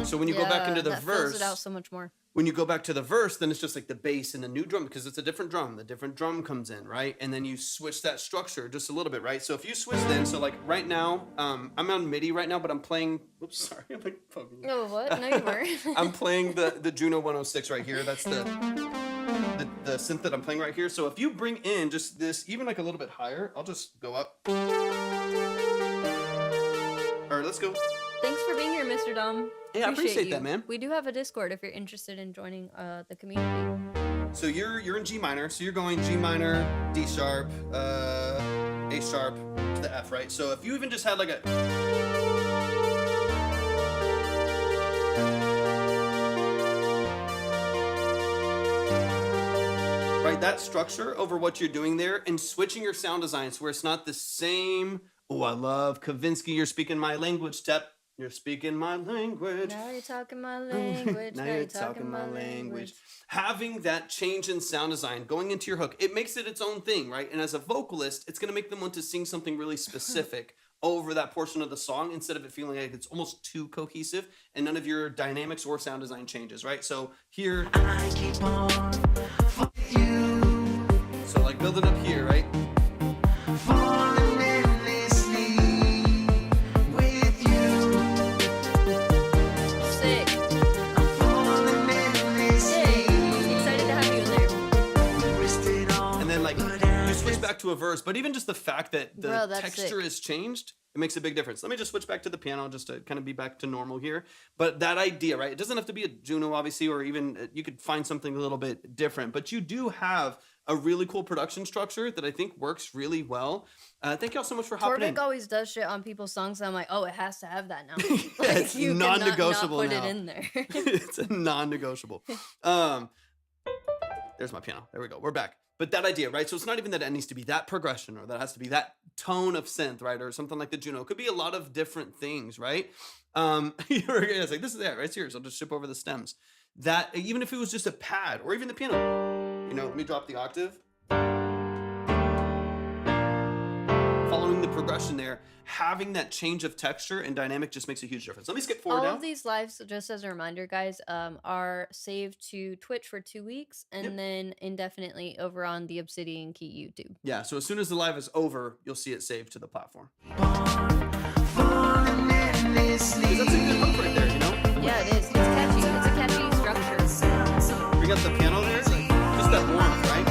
So when you go back into the that verse, fills it out so much more. when you go back to the verse, then it's just like the bass and the new drum because it's a different drum. The different drum comes in, right? And then you switch that structure just a little bit, right? So if you switch then, so like right now, I'm on MIDI right now, but I'm playing, oops, sorry. I'm like, fucking- Oh, what? No, you weren't. I'm playing the Juno 106 right here. That's the synth that I'm playing right here. So if you bring in just this, even like a little bit higher, I'll just go up. All right, let's go. Thanks for being here, Mr. Dom. Yeah, I appreciate you. that, man. We do have a Discord if you're interested in joining the community. So you're in G minor, so you're going G minor, D sharp, A sharp to the F, right? So if you even just had like a right, that structure over what you're doing there and switching your sound designs where it's not the same. Oh, I love Kavinsky, you're speaking my language, step. You're speaking my language. Now you're talking my language. Now you're talking my language. Having that change in sound design going into your hook, it makes it its own thing, right? And as a vocalist, it's going to make them want to sing something really specific over that portion of the song instead of it feeling like it's almost too cohesive and none of your dynamics or sound design changes, right? So here, I keep on with you. so like build it up here, right? Falling endlessly with you. Sick. I'm falling endlessly. Excited to have you in there. Risked it all, And then like but you at switch back to a verse, but even just the fact that the Bro, that's texture sick. is changed, it makes a big difference. Let me just switch back to the piano just to kind of be back to normal here. But that idea, right? It doesn't have to be a Juno, obviously, or even you could find something a little bit different. But you do have a really cool production structure that I think works really well. Thank y'all so much for hopping in. Torvik always does shit on people's songs. And I'm like, oh, it has to have that now. Yeah, it's you cannot non-negotiable not put now. it in there. It's a non-negotiable. There's my piano. There we go. We're back. But that idea, right? So it's not even that it needs to be that progression or that has to be that tone of synth, right? Or something like the Juno. It could be a lot of different things, right? It's like, this is it, right? Here, so I'll just ship over the stems. That, even if it was just a pad or even the piano, you know, let me drop the octave. progression there, having that change of texture and dynamic just makes a huge difference. Let me skip forward All now. of these lives, just as a reminder, guys, are saved to Twitch for 2 weeks and Yep. then indefinitely over on the Obsidian Key YouTube. Yeah, so as soon as the live is over, you'll see it saved to the platform. Falling endlessly. 'Cause that's a good hook right there, you know? Yeah, it is. It's catchy. It's a catchy structure. We got the piano there, like, just that warmth, right?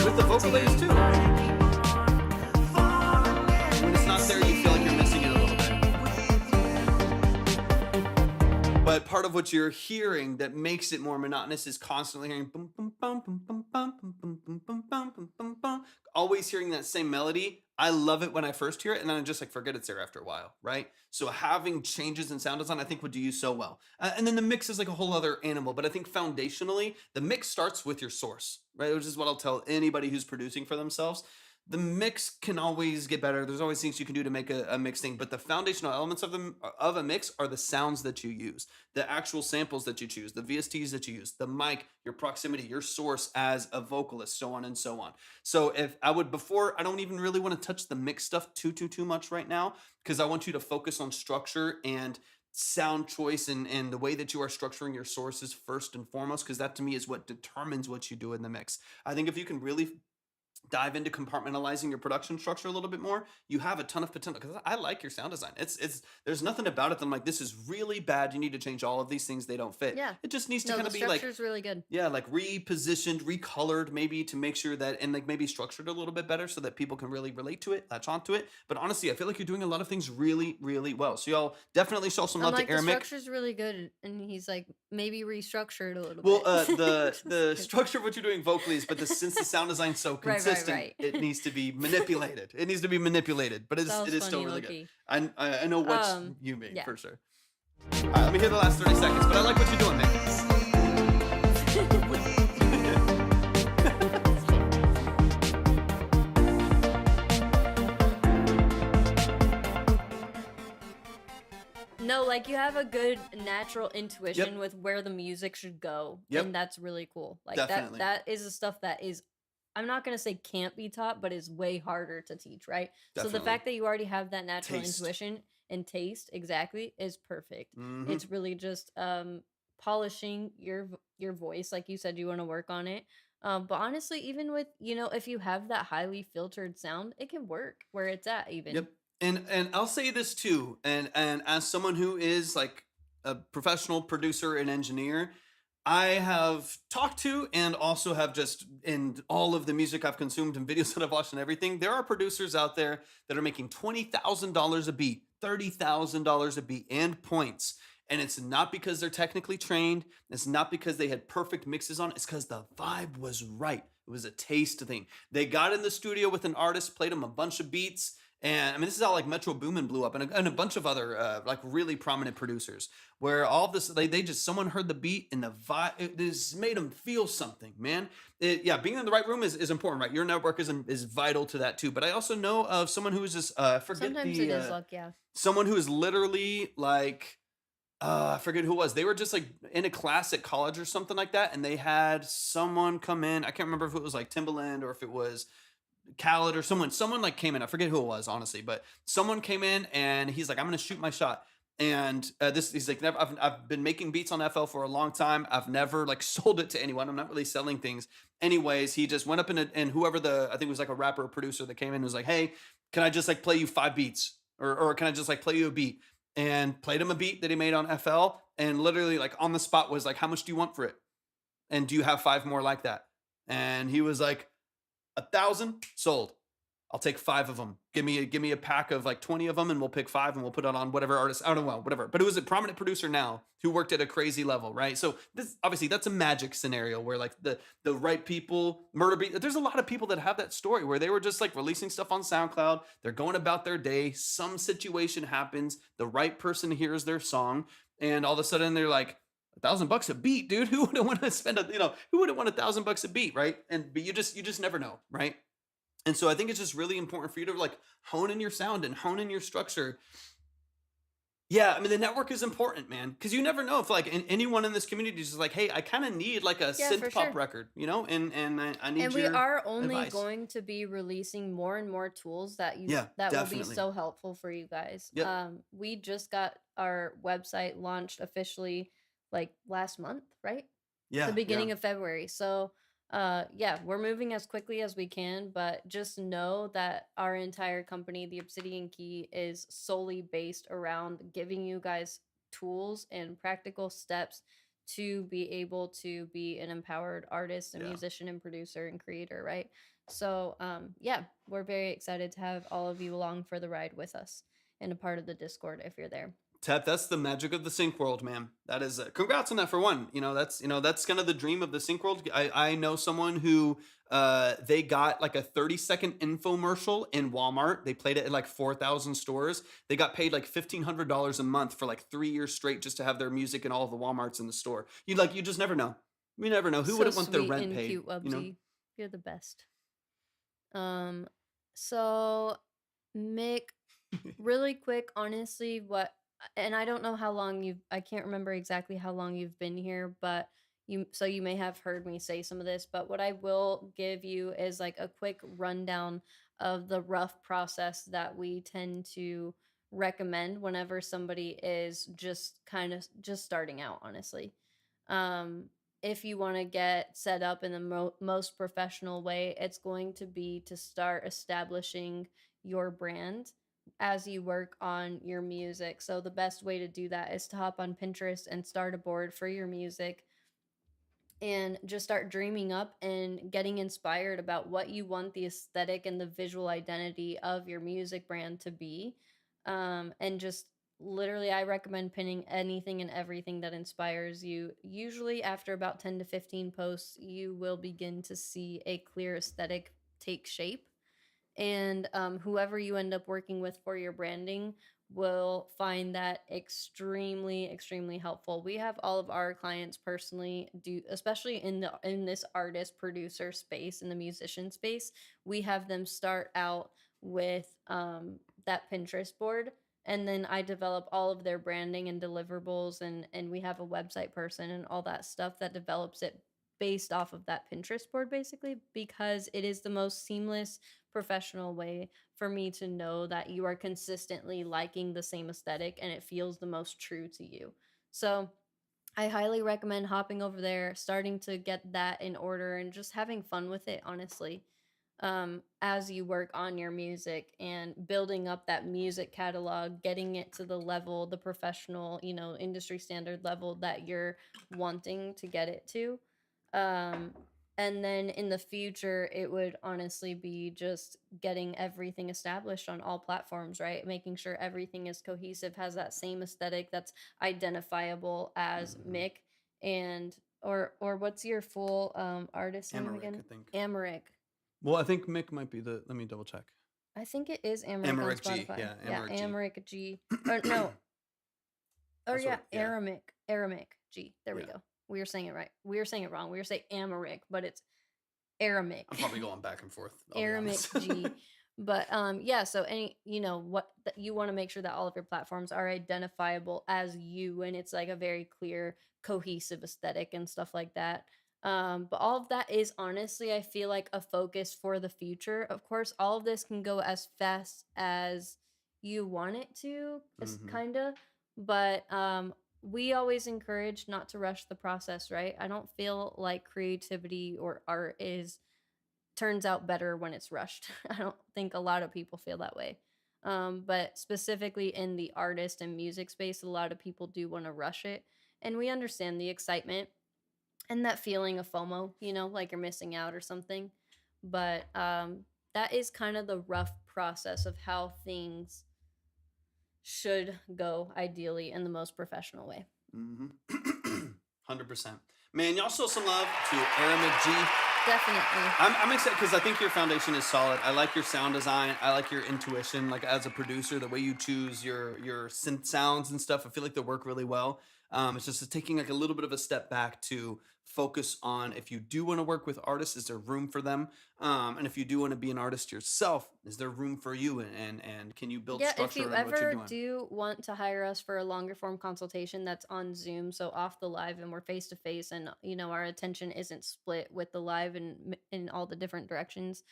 With the vocal layers too. When it's not there, you feel like you're missing it a little bit. But part of what you're hearing that makes it more monotonous is constantly hearing boom, boom, boom, boom, boom, boom, boom, boom, boom, boom, boom, boom, boom, boom. Always hearing that same melody. I love it when I first hear it, and then I just like forget it's there after a while, right? So having changes in sound design, I think would do you so well. And then the mix is like a whole other animal, but I think foundationally, the mix starts with your source, right? Which is what I'll tell anybody who's producing for themselves. The mix can always get better. There's always things you can do to make a mix thing, but the foundational elements of a mix are the sounds that you use, the actual samples that you choose, the VSTs that you use, the mic, your proximity, your source as a vocalist, so on and so on. So if I would I don't even really want to touch the mix stuff too much right now, because I want you to focus on structure and sound choice and the way that you are structuring your sources first and foremost, because that to me is what determines what you do in the mix. I think if you can really dive into compartmentalizing your production structure a little bit more, you have a ton of potential. Because I like your sound design. It's there's nothing about it that I'm like, this is really bad. You need to change all of these things. They don't fit. Yeah. It just needs to No, kind the of be like, structure's really good. yeah, like repositioned, recolored, maybe to make sure that, and like maybe structured a little bit better so that people can really relate to it, latch onto it. But honestly, I feel like you're doing a lot of things really, really well. So y'all definitely show some I'm love like, to the Air Mick. structure's really good. And he's like, maybe restructure it a little Well, bit. the structure of what you're doing vocally is, but since the sound design's so Right, consistent, right. it needs to be manipulated. It needs to be manipulated, but it Sounds is still funny, really good. low-key. I know what you mean yeah. for sure. All right, let me hear the last 30 seconds, but I like what you're doing, man. No, like you have a good natural intuition Yep. with where the music should go. Yep. And that's really cool. Like Definitely. that is the stuff that is, I'm not gonna say can't be taught, but is way harder to teach, right? So the Definitely. fact that you already have that natural Taste. intuition and taste exactly is perfect. Mhm. It's really just polishing your voice, like you said you want to work on it. But honestly, even with, if you have that highly filtered sound, it can work where it's at even. Yep. And I'll say this too, and as someone who is like a professional producer and engineer, I have talked to and also have just in all of the music I've consumed and videos that I've watched and everything, there are producers out there that are making $20,000 a beat, $30,000 a beat and points. And it's not because they're technically trained. It's not because they had perfect mixes on. It's because the vibe was right. It was a taste thing. They got in the studio with an artist, played him a bunch of beats. And I mean, this is how like Metro Boomin blew up and a bunch of other like really prominent producers where all of this, they just, someone heard the beat and the vibe, it just made them feel something, man. Being in the right room is important, right? Your network is vital to that too. But I also know of someone who is just, Sometimes it is luck, yeah. someone who is literally like, I forget who it was. They were just like in a class at college or something like that. And they had someone come in. I can't remember if it was like Timbaland or if it was Khaled or someone like came in. I forget who it was, honestly, but someone came in and he's like, I'm going to shoot my shot. And he's like, I've been making beats on FL for a long time. I've never like sold it to anyone. I'm not really selling things. Anyways, he just went up and whoever I think it was like a rapper or producer that came in and was like, hey, can I just like play you 5 beats or can I just like play you a beat? And played him a beat that he made on FL and literally like on the spot was like, how much do you want for it? And do you have 5 more like that? And he was like, 1,000 sold. I'll take 5 of them. Give me a pack of like 20 of them and we'll pick 5 and we'll put it on whatever artist. I don't know, whatever. But it was a prominent producer now who worked at a crazy level, right? So this obviously that's a magic scenario where like the right people, murder beat. There's a lot of people that have that story where they were just like releasing stuff on SoundCloud. They're going about their day. Some situation happens. The right person hears their song and all of a sudden they're like, $1,000 a beat, dude. Who wouldn't want to spend who wouldn't want $1,000 a beat, right? But you just never know, right? And so I think it's just really important for you to like hone in your sound and hone in your structure Yeah, I mean the network is important, man, because you never know if like anyone in this community is just like, hey, I kind of need like a Yeah, for synth pop sure. record, you know, and I need And we your are only advice. going to be releasing more and more tools Yeah, that will be definitely. so helpful for you guys. Yep. We just got our website launched officially like last month, right? The Yeah, yeah. beginning of February. So, yeah, we're moving as quickly as we can, but just know that our entire company, the Obsidian Key, is solely based around giving you guys tools and practical steps to be able to be an empowered artist and Yeah. musician and producer and creator, right? So, yeah, we're very excited to have all of you along for the ride with us and a part of the Discord if you're there. Tep, that's the magic of the sync world, man. That is congrats on that for one. That's kind of the dream of the sync world. I know someone who they got like a 30-second infomercial in Walmart. They played it at like 4,000 stores. They got paid like $1,500 a month for like 3 years straight just to have their music in all of the Walmarts in the store. You just never know. We never know who So wouldn't want their sweet rent and paid. cute, You know, Wubsy. You're the best. So Mick, really quick, honestly, and I don't know how long I can't remember exactly how long you've been here, but you may have heard me say some of this, but what I will give you is like a quick rundown of the rough process that we tend to recommend whenever somebody is just kind of just starting out, honestly. Um, if you want to get set up in the most professional way, it's going to be to start establishing your brand as you work on your music. So the best way to do that is to hop on Pinterest and start a board for your music and just start dreaming up and getting inspired about what you want the aesthetic and the visual identity of your music brand to be. And just literally, I recommend pinning anything and everything that inspires you. Usually, after about 10 to 15 posts, you will begin to see a clear aesthetic take shape, and whoever you end up working with for your branding will find that extremely helpful. We have all of our clients personally do, especially in this artist producer space, in the musician space, we have them start out with that Pinterest board, and then I develop all of their branding and deliverables, and we have a website person and all that stuff that develops it based off of that Pinterest board, basically, because it is the most seamless professional way for me to know that you are consistently liking the same aesthetic and it feels the most true to you. So I highly recommend hopping over there, starting to get that in order, and just having fun with it, honestly, as you work on your music and building up that music catalog, getting it to the level, the professional, industry standard level that you're wanting to get it to. Um, and then in the future, it would honestly be just getting everything established on all platforms, right? Making sure everything is cohesive, has that same aesthetic that's identifiable as Mick, and or what's your full artist name Amaric, again? I think. Amaric. Well, I think Mick might be the. Let me double check. I think it is Amaric on Amaric G, Spotify. yeah, Yeah, Amaric G. Amaric G. Or no. Or That's yeah, what- yeah. Aramic G. There we Yeah. go. We were saying it right. We were saying it wrong. We were saying Amaric, but it's Aramic. I'm probably going back and forth. I'll be Aramic honest. G. But yeah, so any what that you want to make sure that all of your platforms are identifiable as you, and it's like a very clear, cohesive aesthetic and stuff like that. But all of that is honestly, I feel like a focus for the future. Of course, all of this can go as fast as you want it to, Mhm. kind of. But we always encourage not to rush the process, right? I don't feel like creativity or art turns out better when it's rushed. I don't think a lot of people feel that way. But specifically in the artist and music space, a lot of people do want to rush it. And we understand the excitement and that feeling of FOMO, like you're missing out or something. But that is kind of the rough process of how things should go, ideally, in the most professional way. 100%. Man, y'all show some love to Aramic G. Definitely. I'm excited because I think your foundation is solid. I like your sound design. I like your intuition. Like as a producer, the way you choose your synth sounds and stuff, I feel like they work really well. It's just taking like a little bit of a step back to focus on if you do want to work with artists, is there room for them? And if you do want to be an artist yourself, is there room for you? And can you build Yeah, if structure you around what you're ever doing? do want to hire us for a longer form consultation that's on Zoom, so off the live and we're face to face and our attention isn't split with the live and in all the different directions.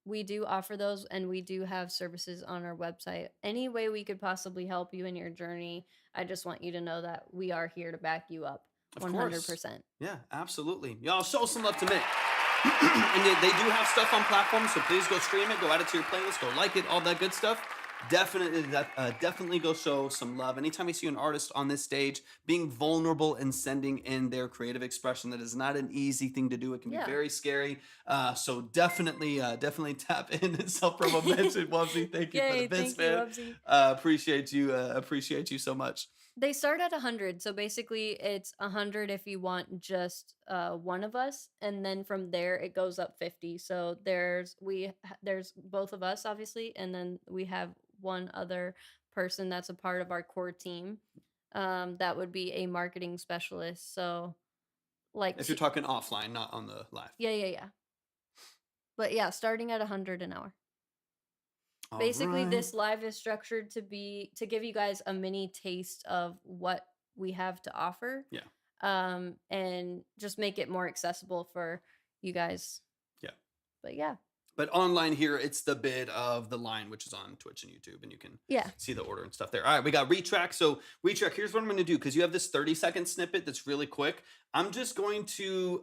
We do offer those and we do have services on our website. Any way we could possibly help you in your journey, I just want you to know that we are here to back you up Of course. 100%. Yeah, absolutely. Y'all show some love to Mick. And they do have stuff on platforms, so please go stream it, go add it to your playlist, go like it, all that good stuff. Definitely go show some love. Anytime you see an artist on this stage being vulnerable and sending in their creative expression, that is not an easy thing to do. It can be Yeah. very scary. So definitely tap in. Self promo mention, Wubsy. Thank you for Yay, the bits, thank you, man. Wubsy. Appreciate you so much. They start at 100, so basically it's 100 if you want just one of us, and then from there it goes up 50. So there's both of us obviously, and then we have one other person that's a part of our core team. That would be a marketing specialist. So like If you're talking offline, not on the live. yeah. But yeah, starting at 100 an hour. All Basically, right. this live is structured to give you guys a mini taste of what we have to offer. Yeah. And just make it more accessible for you guys. Yeah. But yeah. But online here, it's the bid of the line, which is on Twitch and YouTube, and you can see the order and stuff there. All right, we got retrack. So retrack, here's what I'm going to do, because you have this 30-second snippet that's really quick. I'm just going to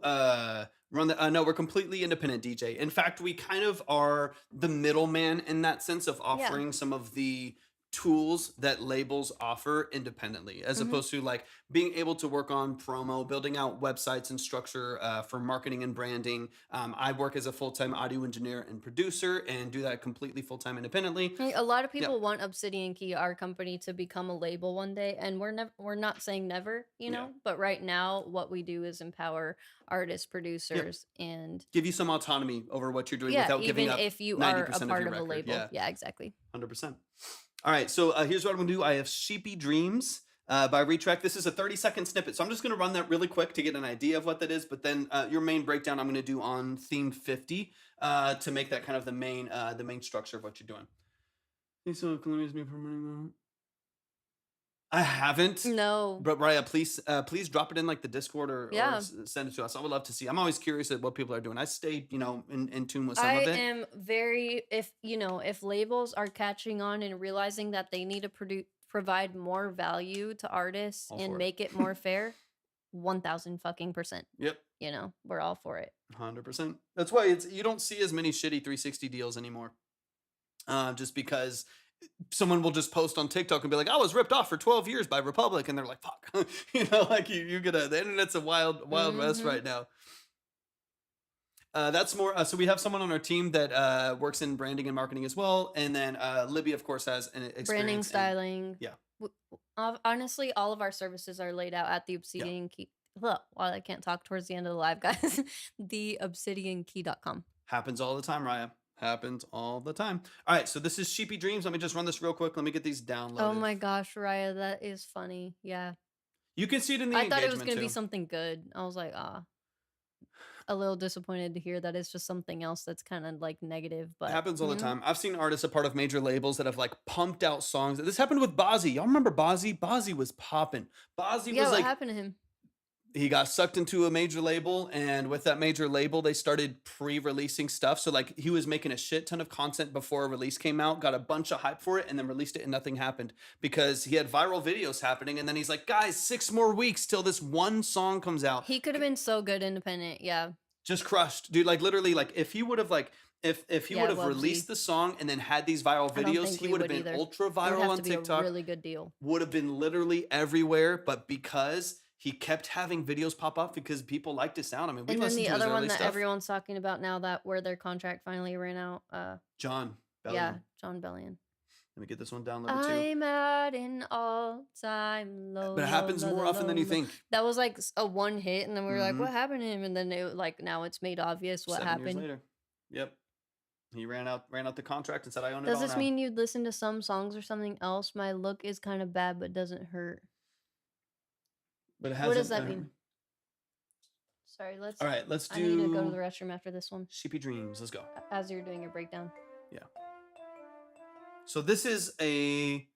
run the, no, we're completely independent, DJ. In fact, we kind of are the middleman in that sense of offering some of the tools that labels offer independently, as opposed to like being able to work on promo, building out websites and structure for marketing and branding. I work as a full-time audio engineer and producer and do that completely full-time independently. A lot of people want Obsidian Key, our company, to become a label one day, and we're not saying never, but right now what we do is empower artists, producers, and give you some autonomy over what you're doing without giving even up if you 90% are a of part your of a record. label. Yeah, exactly. 100%. All right, so here's what I'm gonna do. I have Sheepy Dreams by Retrack. This is a 30-second snippet, so I'm just gonna run that really quick to get an idea of what that is, but then your main breakdown I'm gonna do on theme 50 to make that kind of the main structure of what you're doing. I haven't. No. But Raya, please drop it in like the Discord or send it to us. I would love to see. I'm always curious at what people are doing. I stay, in tune with some of it. I am very, if labels are catching on and realizing that they need to provide more value to artists and make it more fair, 1000% Yep. We're all for it. 100%. That's why you don't see as many shitty 360 deals anymore. Just because someone will just post on TikTok and be like, I was ripped off for 12 years by Republic. And they're like, fuck, like you get the internet's a wild west right now. That's more, so we have someone on our team that works in branding and marketing as well. And then Libby, of course, has an experience branding, styling. Yeah. Honestly, all of our services are laid out at the Obsidian Key. Look, while I can't talk towards the end of the live, guys, the obsidiankey.com. Happens all the time, Raya. Happens all the time. All right, so this is Sheepy Dreams. Let me just run this real quick. Let me get these downloaded. Oh my gosh, Raya, that is funny. Yeah. You can see it in the I thought it was going to be something good. I was like, a little disappointed to hear that it's just something else that's kind of like negative. But it happens all the time. I've seen artists a part of major labels that have like pumped out songs. This happened with Bozzy. Y'all remember Bozzy? Bozzy was popping. Bozzy was what like, happened to him? He got sucked into a major label, and with that major label, they started pre-releasing stuff. So like he was making a shit ton of content before a release came out, got a bunch of hype for it, and then released it and nothing happened because he had viral videos happening. And then he's like, guys, 6 more weeks till this one song comes out. He could have been so good independent. Yeah. Just crushed, dude. Like literally, like if he would have like, if he would have released the song and then had these viral videos, he would have been ultra viral on TikTok. A really good deal. Would have been literally everywhere, but because he kept having videos pop up because people liked his sound. I mean, we and then listened the to his other one early that stuff. everyone's talking about now that where their contract finally ran out. John Bellion. Yeah, John Bellion. Let me get this one downloaded too. I'm at an all-time low. But it happens more often than you think. That was like a one hit, and then we were like, "What happened to him?" And then it like now it's made obvious what 7 happened. years later. Yep. He ran out the contract and said, "I own it." Does all this now. mean you'd listen to some songs or something else? My look is kind of bad, but doesn't hurt. but it What hasn't. does that mean? Sorry, let's. All right, let's do. I need to go to the restroom after this one. Sheepy Dreams. Let's go. As you're doing your breakdown. Yeah. So this is a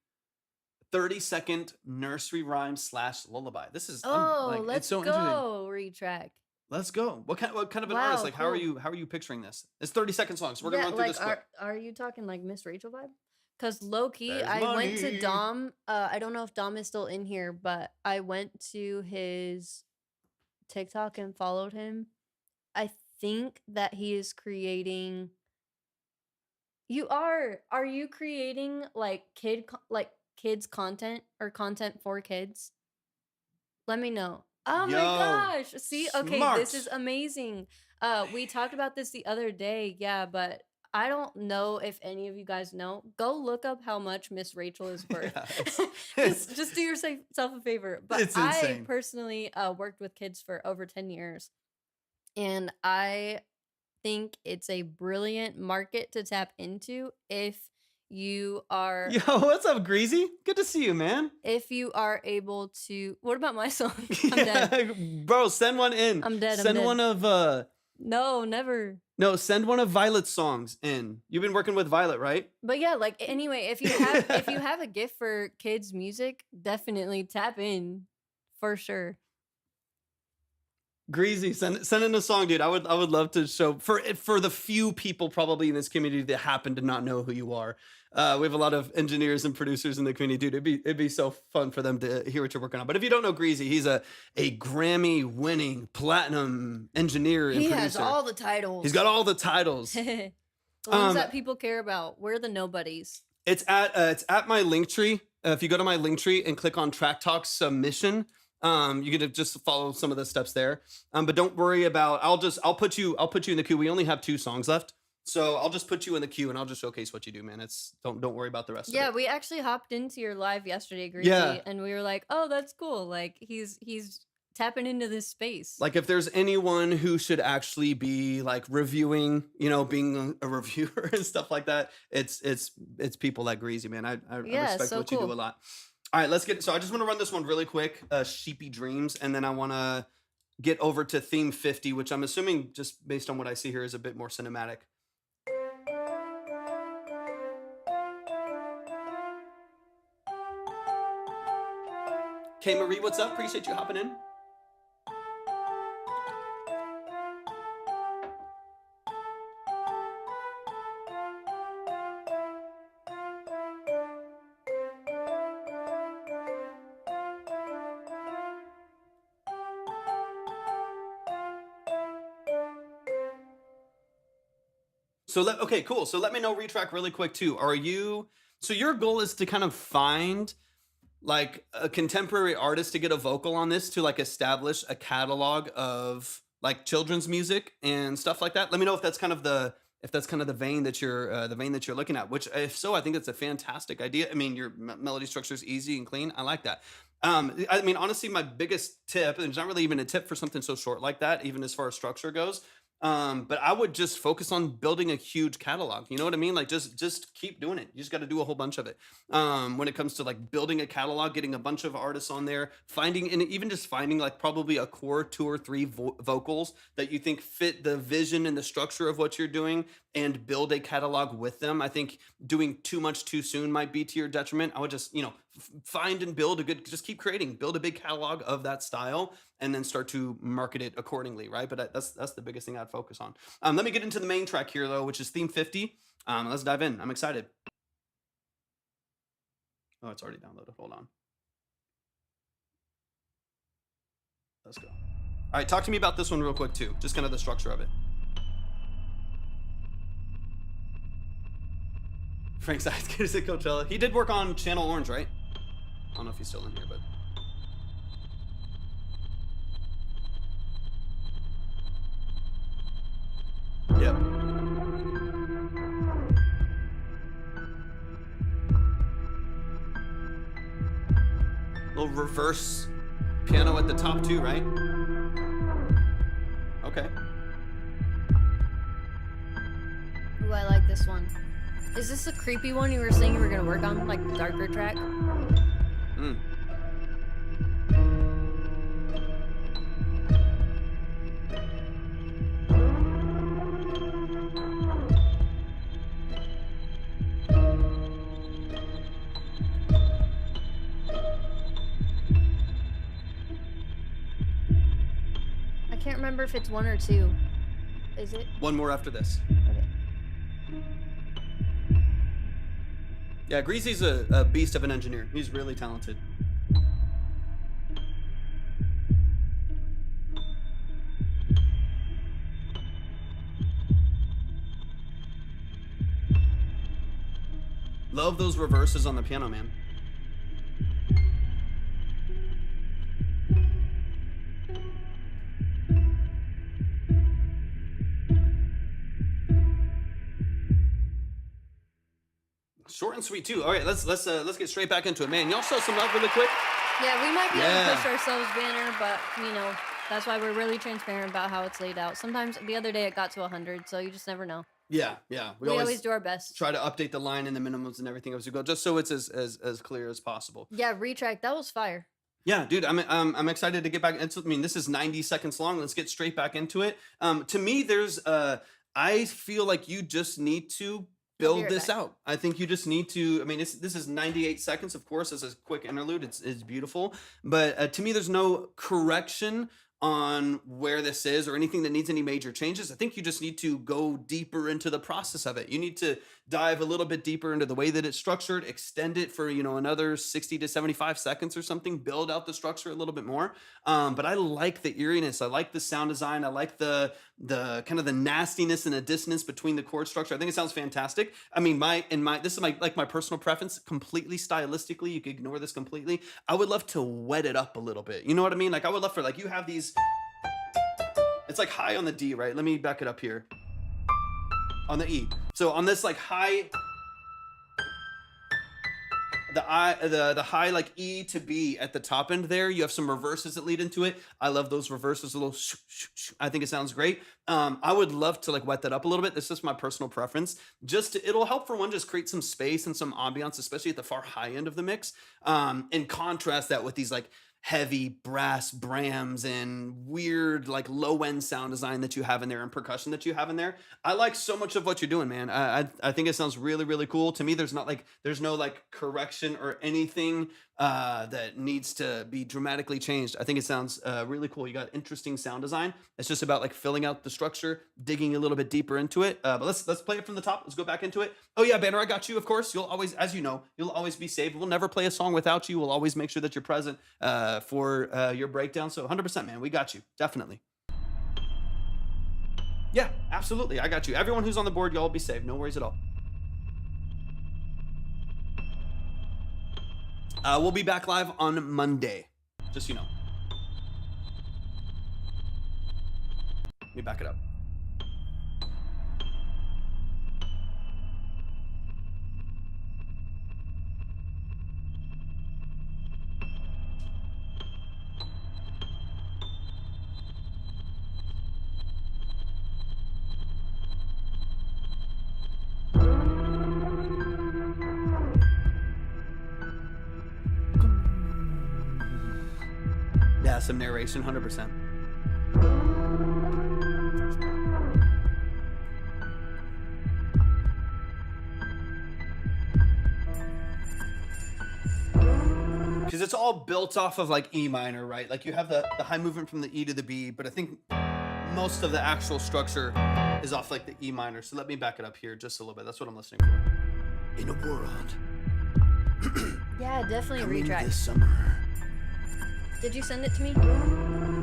30-second nursery rhyme / lullaby. This is Oh, let's it's so interesting. go. Retrack. Let's go. What kind of an Wow, artist? Like, how are cool. you picturing this? It's 30-second songs. We're gonna run through this quick. Are you talking like Miss Rachel vibe? Because low key, There's I went to money. Dom. I don't know if Dom is still in here, but I went to his TikTok and followed him. I think that he is creating. Are you creating like kids content or content for kids? Let me know. Oh my Yo, gosh. See, okay, this smart. is amazing. We talked about this the other day, yeah, but I don't know if any of you guys know. Go look up how much Miss Rachel is worth. Yeah, just do yourself a favor. But It's I insane. personally worked with kids for over 10 years. And I think it's a brilliant market to tap into if you are Yo, what's up, Greasy? Good to see you, man. if you are able to. What about my song? I'm dead. Yeah, bro, send one in. I'm dead, I'm Send dead. one of No, never. no, send one of Violet's songs in. You've been working with Violet, right? But yeah, like anyway, if you have a gift for kids music, definitely tap in for sure. Greasy, send in a song, dude. I would love to show for the few people probably in this community that happen to not know who you are. We have a lot of engineers and producers in the community, dude. It'd be so fun for them to hear what you're working on. But if you don't know Greasy, he's a Grammy-winning platinum engineer and He producer. has all the titles. He's got all the titles. the ones that people care about. We're the nobodies. It's at my link tree. If you go to my link tree and click on Track Talk Submission, you get to just follow some of the steps there. But don't worry about. I'll put you in the queue. We only have 2 songs left, so I'll just put you in the queue and I'll just showcase what you do, man. Don't worry about the rest of Yeah, it. we actually hopped into your live yesterday, Greasy, Yeah. and we were like, "Oh, that's cool." Like he's tapping into this space. Like if there's anyone who should actually be like reviewing, being a reviewer and stuff like that, it's people like Greasy, man. I Yeah, respect so what you cool. do a lot. All right, let's get. So I just want to run this one really quick. Sheepy Dreams, and then I want to get over to theme 50, which I'm assuming, just based on what I see here, is a bit more cinematic. Okay, Marie, what's up? Appreciate you hopping in. Okay, cool. So let me know, Retrack, really quick too. So your goal is to kind of find like a contemporary artist to get a vocal on this, to like establish a catalog of like children's music and stuff like that. Let me know if that's kind of the vein that you're looking at. Which, if so, I think it's a fantastic idea. I mean, your melody structure is easy and clean. I like that. I mean, honestly, my biggest tip, and it's not really even a tip for something so short like that, even as far as structure goes. But I would just focus on building a huge catalog. You know what I mean? Like just keep doing it. You just got to do a whole bunch of it. When it comes to like building a catalog, getting a bunch of artists on there, finding like probably a core 2 or 3 vocals that you think fit the vision and the structure of what you're doing, and build a catalog with them. I think doing too much too soon might be to your detriment. I would just, find and build just keep creating, build a big catalog of that style, and then start to market it accordingly, right? But that's the biggest thing I'd focus on. Let me get into the main track here though, which is theme 50. Let's dive in. I'm excited. Oh, it's already downloaded. Hold on. Let's go. All right, talk to me about this one real quick too. Just kind of the structure of it. Frank's eyes good as at Coachella. He did work on Channel Orange, right? I don't know if he's still in here, but. Yep. Little reverse piano at the top too, right? Okay. Ooh, I like this one. Is this the creepy one you were saying you were gonna work on, like the darker track? can't remember if it's 1 or 2. Is it? One more after this. Okay. Yeah, Greasy's a beast of an engineer. He's really talented. Love those reverses on the piano, man. Short and sweet too. All right, let's get straight back into it, man. Y'all show some love really quick. Yeah, we might be able Yeah. to push ourselves, Banner, but you know, that's why we're really transparent about how it's laid out. Sometimes the other day it got to 100, so you just never know. Yeah. We always do our best. Try to update the line and the minimums and everything as we go, just so it's as clear as possible. Yeah, retrack. That was fire. Yeah, dude, I'm excited to get back. I mean, this is 90 seconds long. Let's get straight back into it. To me, there's I feel like you just need to build right this back. out. I think you just need to. I mean, this is 98 seconds. Of course, this is a quick interlude. It's beautiful, but to me, there's no correction on where this is or anything that needs any major changes. I think you just need to go deeper into the process of it. You need to dive a little bit deeper into the way that it's structured, extend it for, anher 60 to 75 seconds or something, build out the structure a little bit more. But I like the eeriness. I like the sound design. I like the kind of the nastiness and the dissonance between the chord structure. I think it sounds fantastic. I mean, this is my personal preference, completely stylistically. You could ignore this completely. I would love to wet it up a little bit. You know what I mean? Like I would love for you have these, it's like high on the D, right? Let me back it up here. On the E. So on this high, the high E to B at the top end there, you have some reverses that lead into it. I love those reverses, a little I think it sounds great. I would love to wet that up a little bit. This is my personal preference. It'll help for one, just create some space and some ambiance, especially at the far high end of the mix. And contrast that with these heavy brass brams and weird low end sound design that you have in there and percussion that you have in there. I like so much of what you're doing, man. I think it sounds really, really cool. To me, there's no correction or anything that needs to be dramatically changed. I think it sounds really cool. You got interesting sound design. It's just about filling out the structure, digging a little bit deeper into it. But let's play it from the top. Let's go back into it. Oh yeah, Banner, I got you. Of course, you'll always, as you know, you'll always be saved. We'll never play a song without you. We'll always make sure that you're present for your breakdown. So 100%, man, we got you. Definitely. Yeah, absolutely. I got you. Everyone who's on the board, y'all be saved. No worries at all. We'll be back live on Monday. Just so you know. Let me back it up. Yeah, some narration, 100%. Because it's all built off of E minor, right? You have the high movement from the E to the B, but I think most of the actual structure is off the E minor. So let me back it up here just a little bit. That's what I'm listening for. In a world. Yeah, definitely coming retrack. this summer. Did you send it to me?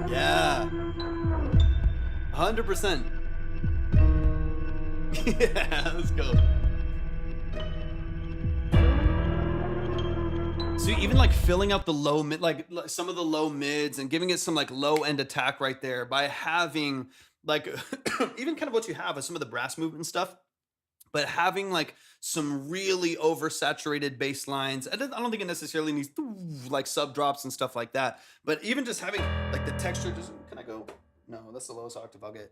Yeah. 100%. Yeah, let's go. So even filling out the low mid, some of the low mids and giving it some low end attack right there by having even kind of what you have with some of the brass movement stuff, but having some really oversaturated bass lines. I don't think it necessarily needs sub drops and stuff like that, but even just having the texture, can I go? No, that's the lowest octave I'll get.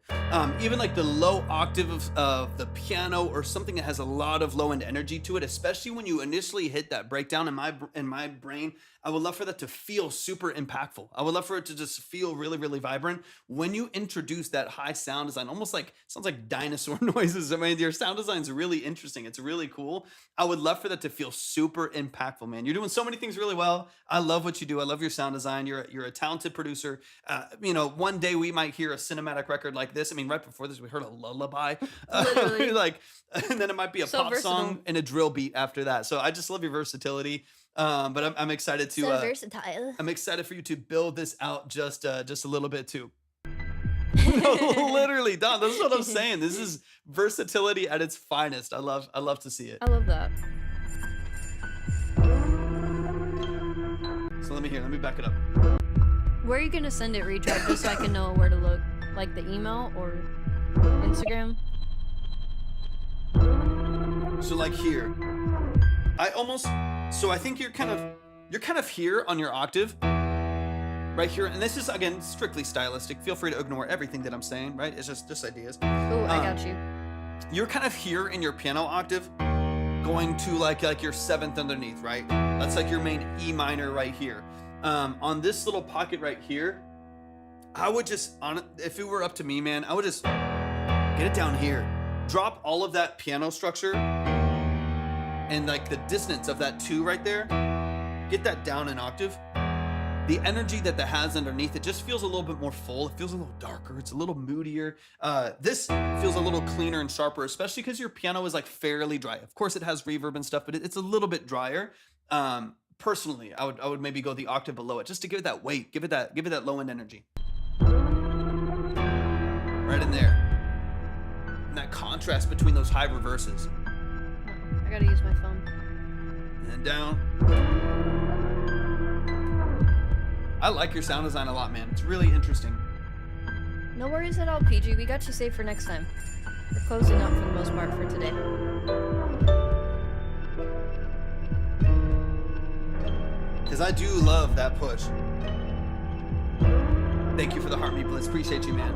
Even the low octave of the piano or something that has a lot of low end energy to it, especially when you initially hit that breakdown in my brain, I would love for that to feel super impactful. I would love for it to just feel really, really vibrant. When you introduce that high sound design, almost sounds like dinosaur noises. I mean, your sound design is really interesting. It's really cool. I would love for that to feel super impactful, man. You're doing so many things really well. I love what you do. I love your sound design. You're a talented producer. One day we might might hear a cinematic record like this. I mean, right before this, we heard a lullaby. Literally. Like, and then it might be a So pop versatile. song and a drill beat after that. So I just love your versatility. But I'm excited to. So versatile. I'm excited for you to build this out just a little bit too. Literally, Don. That's what I'm saying. This is versatility at its finest. I love to see it. I love that. So let me back it up. Where are you gonna send it, Retrack, just so I can know where to look? Like the email or Instagram? So like here, I think you're kind of here on your octave, right here, and this is again strictly stylistic. Feel free to ignore everything that I'm saying, right? It's just ideas. Oh, I got you. You're kind of here in your piano octave, going to like your seventh underneath, right? That's like your main E minor right here. On this little pocket right here, I would just, if it were up to me, man, I would just get it down here. Drop all of that piano structure and like the dissonance of that 2 right there. Get that down an octave. The energy that has underneath, it just feels a little bit more full. It feels a little darker. It's a little moodier. This feels a little cleaner and sharper, especially because your piano is like fairly dry. Of course, it has reverb and stuff, but it's a little bit drier. Personally, I would maybe go the octave below it just to give it that weight, give it that low end energy. Right in there. And that contrast between those high reverses. I gotta use my phone. And down. I like your sound design a lot, man. It's really interesting. No worries at all, PG. We got you saved for next time. We're closing up for the most part for today. Because I do love that push. Thank you for the Heartbeat Blitz. Appreciate you, man.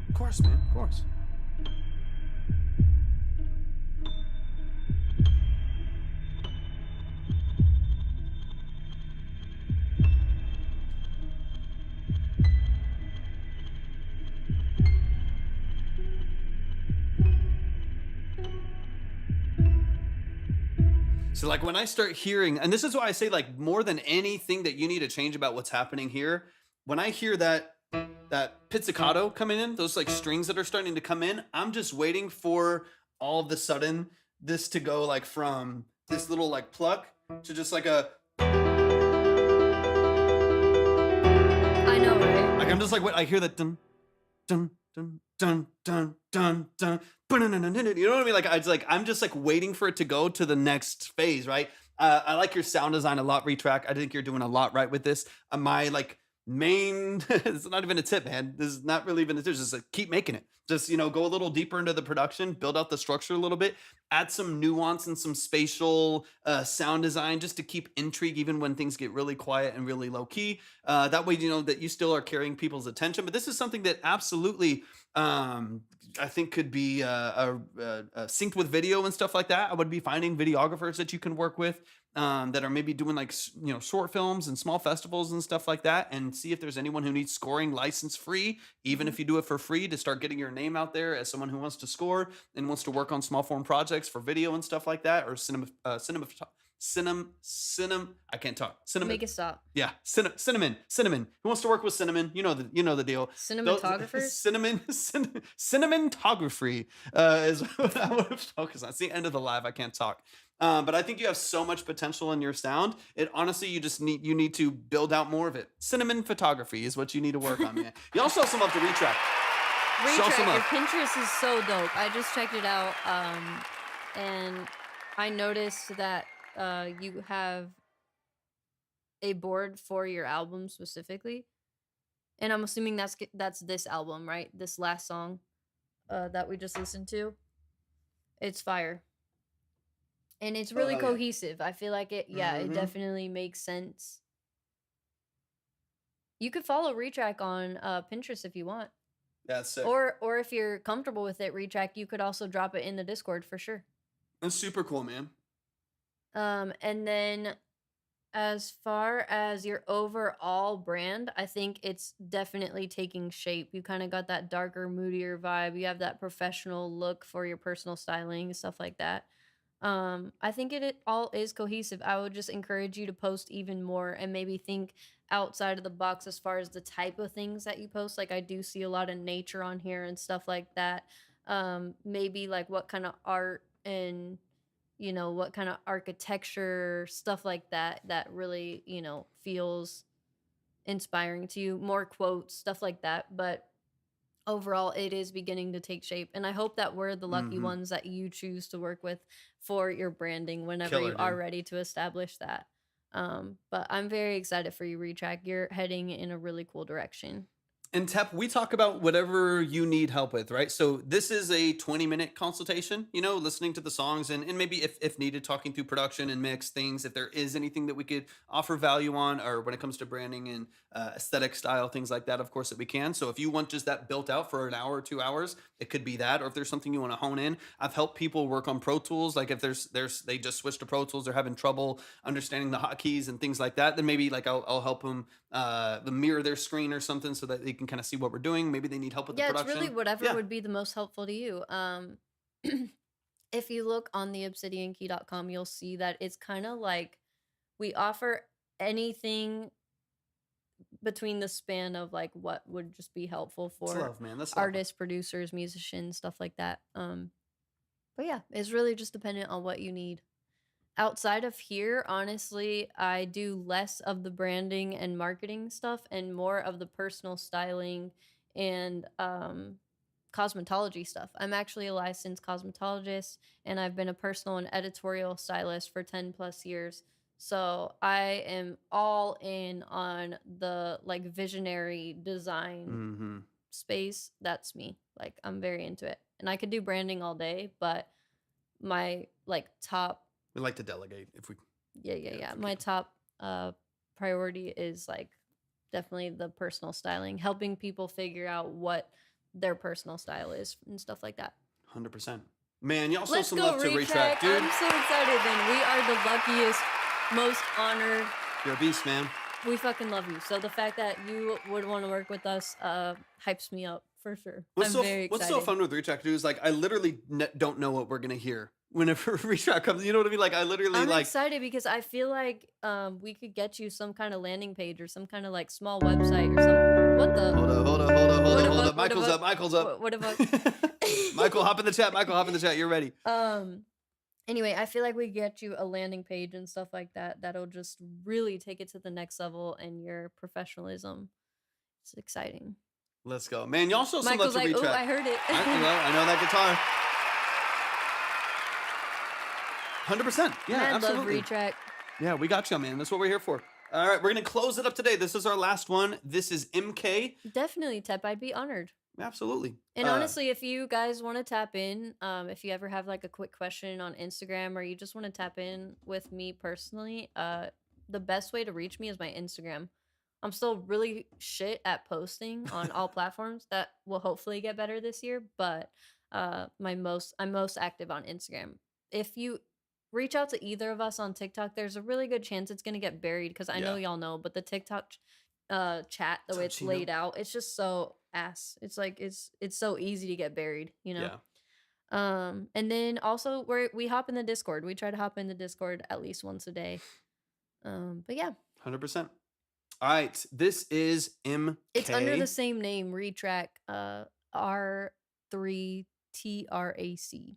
Of course, man. Of course. So like when I start hearing, and this is why I say like more than anything that you need to change about what's happening here, when I hear that pizzicato coming in, those like strings that are starting to come in, I'm just waiting for all of a sudden this to go like from this little like pluck to just like a, I know, right? like I'm just like, what I hear that dun dun dun dun dun dun dun. You know what I mean? Like I'm just like waiting for it to go to the next phase, right? I like your sound design a lot, Retrack. I think you're doing a lot right with this. My like main, it's not even a tip, man. This is not really even a tip. Just like, keep making it. Just, you know, go a little deeper into the production, build out the structure a little bit, add some nuance and some spatial sound design just to keep intrigue even when things get really quiet and really low key. That way, you know, that you still are carrying people's attention. But this is something that absolutely I think could be synced with video and stuff like that. I would be finding videographers that you can work with that are maybe doing like, you know, short films and small festivals and stuff like that, and see if there's anyone who needs scoring license free, even if you do it for free, to start getting your name out there as someone who wants to score and wants to work on small form projects for video and stuff like that, or cinema, I can't talk. Make it stop. Yeah, cinnamon. Who wants to work with cinnamon? You know the deal. Cinematographers? Cinematography is what I want to focus on. It's the end of the live. I can't talk. But I think you have so much potential in your sound. It honestly, you need to build out more of it. Cinnamon photography is what you need to work on, man. You also have some up to Retrack. Retrack, your Pinterest is so dope. I just checked it out, and I noticed that you have a board for your album specifically, and I'm assuming that's this album, right? This last song that we just listened to. It's fire, and it's really cohesive. I feel like it definitely makes sense. You could follow Retrack on Pinterest if you want. That's sick. Or if you're comfortable with it, Retrack, you could also drop it in the Discord for sure. That's super cool, man. And then As far as your overall brand, I think it's definitely taking shape. You kind of got that darker, moodier vibe. You have that professional look for your personal styling, stuff like that. I think it all is cohesive. I would just encourage you to post even more and maybe think outside of the box as far as the type of things that you post. Like I do see a lot of nature on here and stuff like that. Maybe like what kind of art and what kind of architecture, stuff like that, that really, feels inspiring to you. More quotes, stuff like that. But overall, it is beginning to take shape. And I hope that we're the lucky Mm-hmm. ones that you choose to work with for your branding whenever Killer, you are dude. ready to establish that. But I'm very excited for you, Retrack. You're heading in a really cool direction. And Tep, we talk about whatever you need help with, right? So this is a 20-minute consultation, listening to the songs and maybe if needed, talking through production and mix things, if there is anything that we could offer value on, or when it comes to branding and aesthetic style, things like that, of course, that we can. So if you want just that built out for an hour or 2 hours, it could be that. Or if there's something you want to hone in, I've helped people work on Pro Tools. Like if they just switched to Pro Tools, they're having trouble understanding the hotkeys and things like that, then maybe like I'll help them mirror their screen or something so that they can kind of see what we're doing. Maybe they need help with the Yeah, it's production. really whatever Yeah. would be the most helpful to you. If you look on the obsidiankey.com, you'll see that it's kind of like we offer anything between the span of like what would just be helpful That's for love, man. That's love. artists, producers, musicians, stuff like that. But yeah, it's really just dependent on what you need. Outside of here, honestly, I do less of the branding and marketing stuff and more of the personal styling and cosmetology stuff. I'm actually a licensed cosmetologist and I've been a personal and editorial stylist for 10 plus years. So I am all in on the like visionary design Mm-hmm. space. That's me. Like I'm very into it. And I could do branding all day, but my like top We like to delegate if we. yeah. My top priority is like definitely the personal styling, helping people figure out what their personal style is and stuff like that. 100%. Man, y'all show Let's some go, love to Retrack. Retrack, dude. I'm so excited, man. We are the luckiest, most honored. You're a beast, man. We fucking love you. So the fact that you would want to work with us hypes me up for sure. What's very excited. What's so fun with Retrack, dude, is like I literally don't know what we're gonna hear whenever Retrack comes. You know what I mean? Like I literally I'm like. excited because I feel like we could get you some kind of landing page or some kind of like small website or something. What the? Hold up. Michael's up. What about? Michael, hop in the chat. You're ready. Anyway, I feel like we get you a landing page and stuff like that. That'll just really take it to the next level in your professionalism. It's exciting. Let's go, man. Y'all show some Michael's love to like, oh, Retrack. I heard it. I know that guitar. 100%. Yeah, Mad absolutely. love Retrack. Yeah, we got you, man. That's what we're here for. All right, we're gonna close it up today. This is our last one. This is MK. Definitely, Tep. I'd be honored. Absolutely. And honestly, if you guys want to tap in, if you ever have like a quick question on Instagram or you just want to tap in with me personally, the best way to reach me is my Instagram. I'm still really shit at posting on all platforms. That will hopefully get better this year, but I'm most active on Instagram. If you reach out to either of us on TikTok, there's a really good chance it's gonna get buried because I know y'all know, but the TikTok chat, the way it's laid out, it's just so ass. It's like it's so easy to get buried, Yeah. And then also we hop in the Discord. We try to hop in the Discord at least once a day. But yeah, 100%. All right, this is MK. it's under the same name, Retrack, R3TRAC.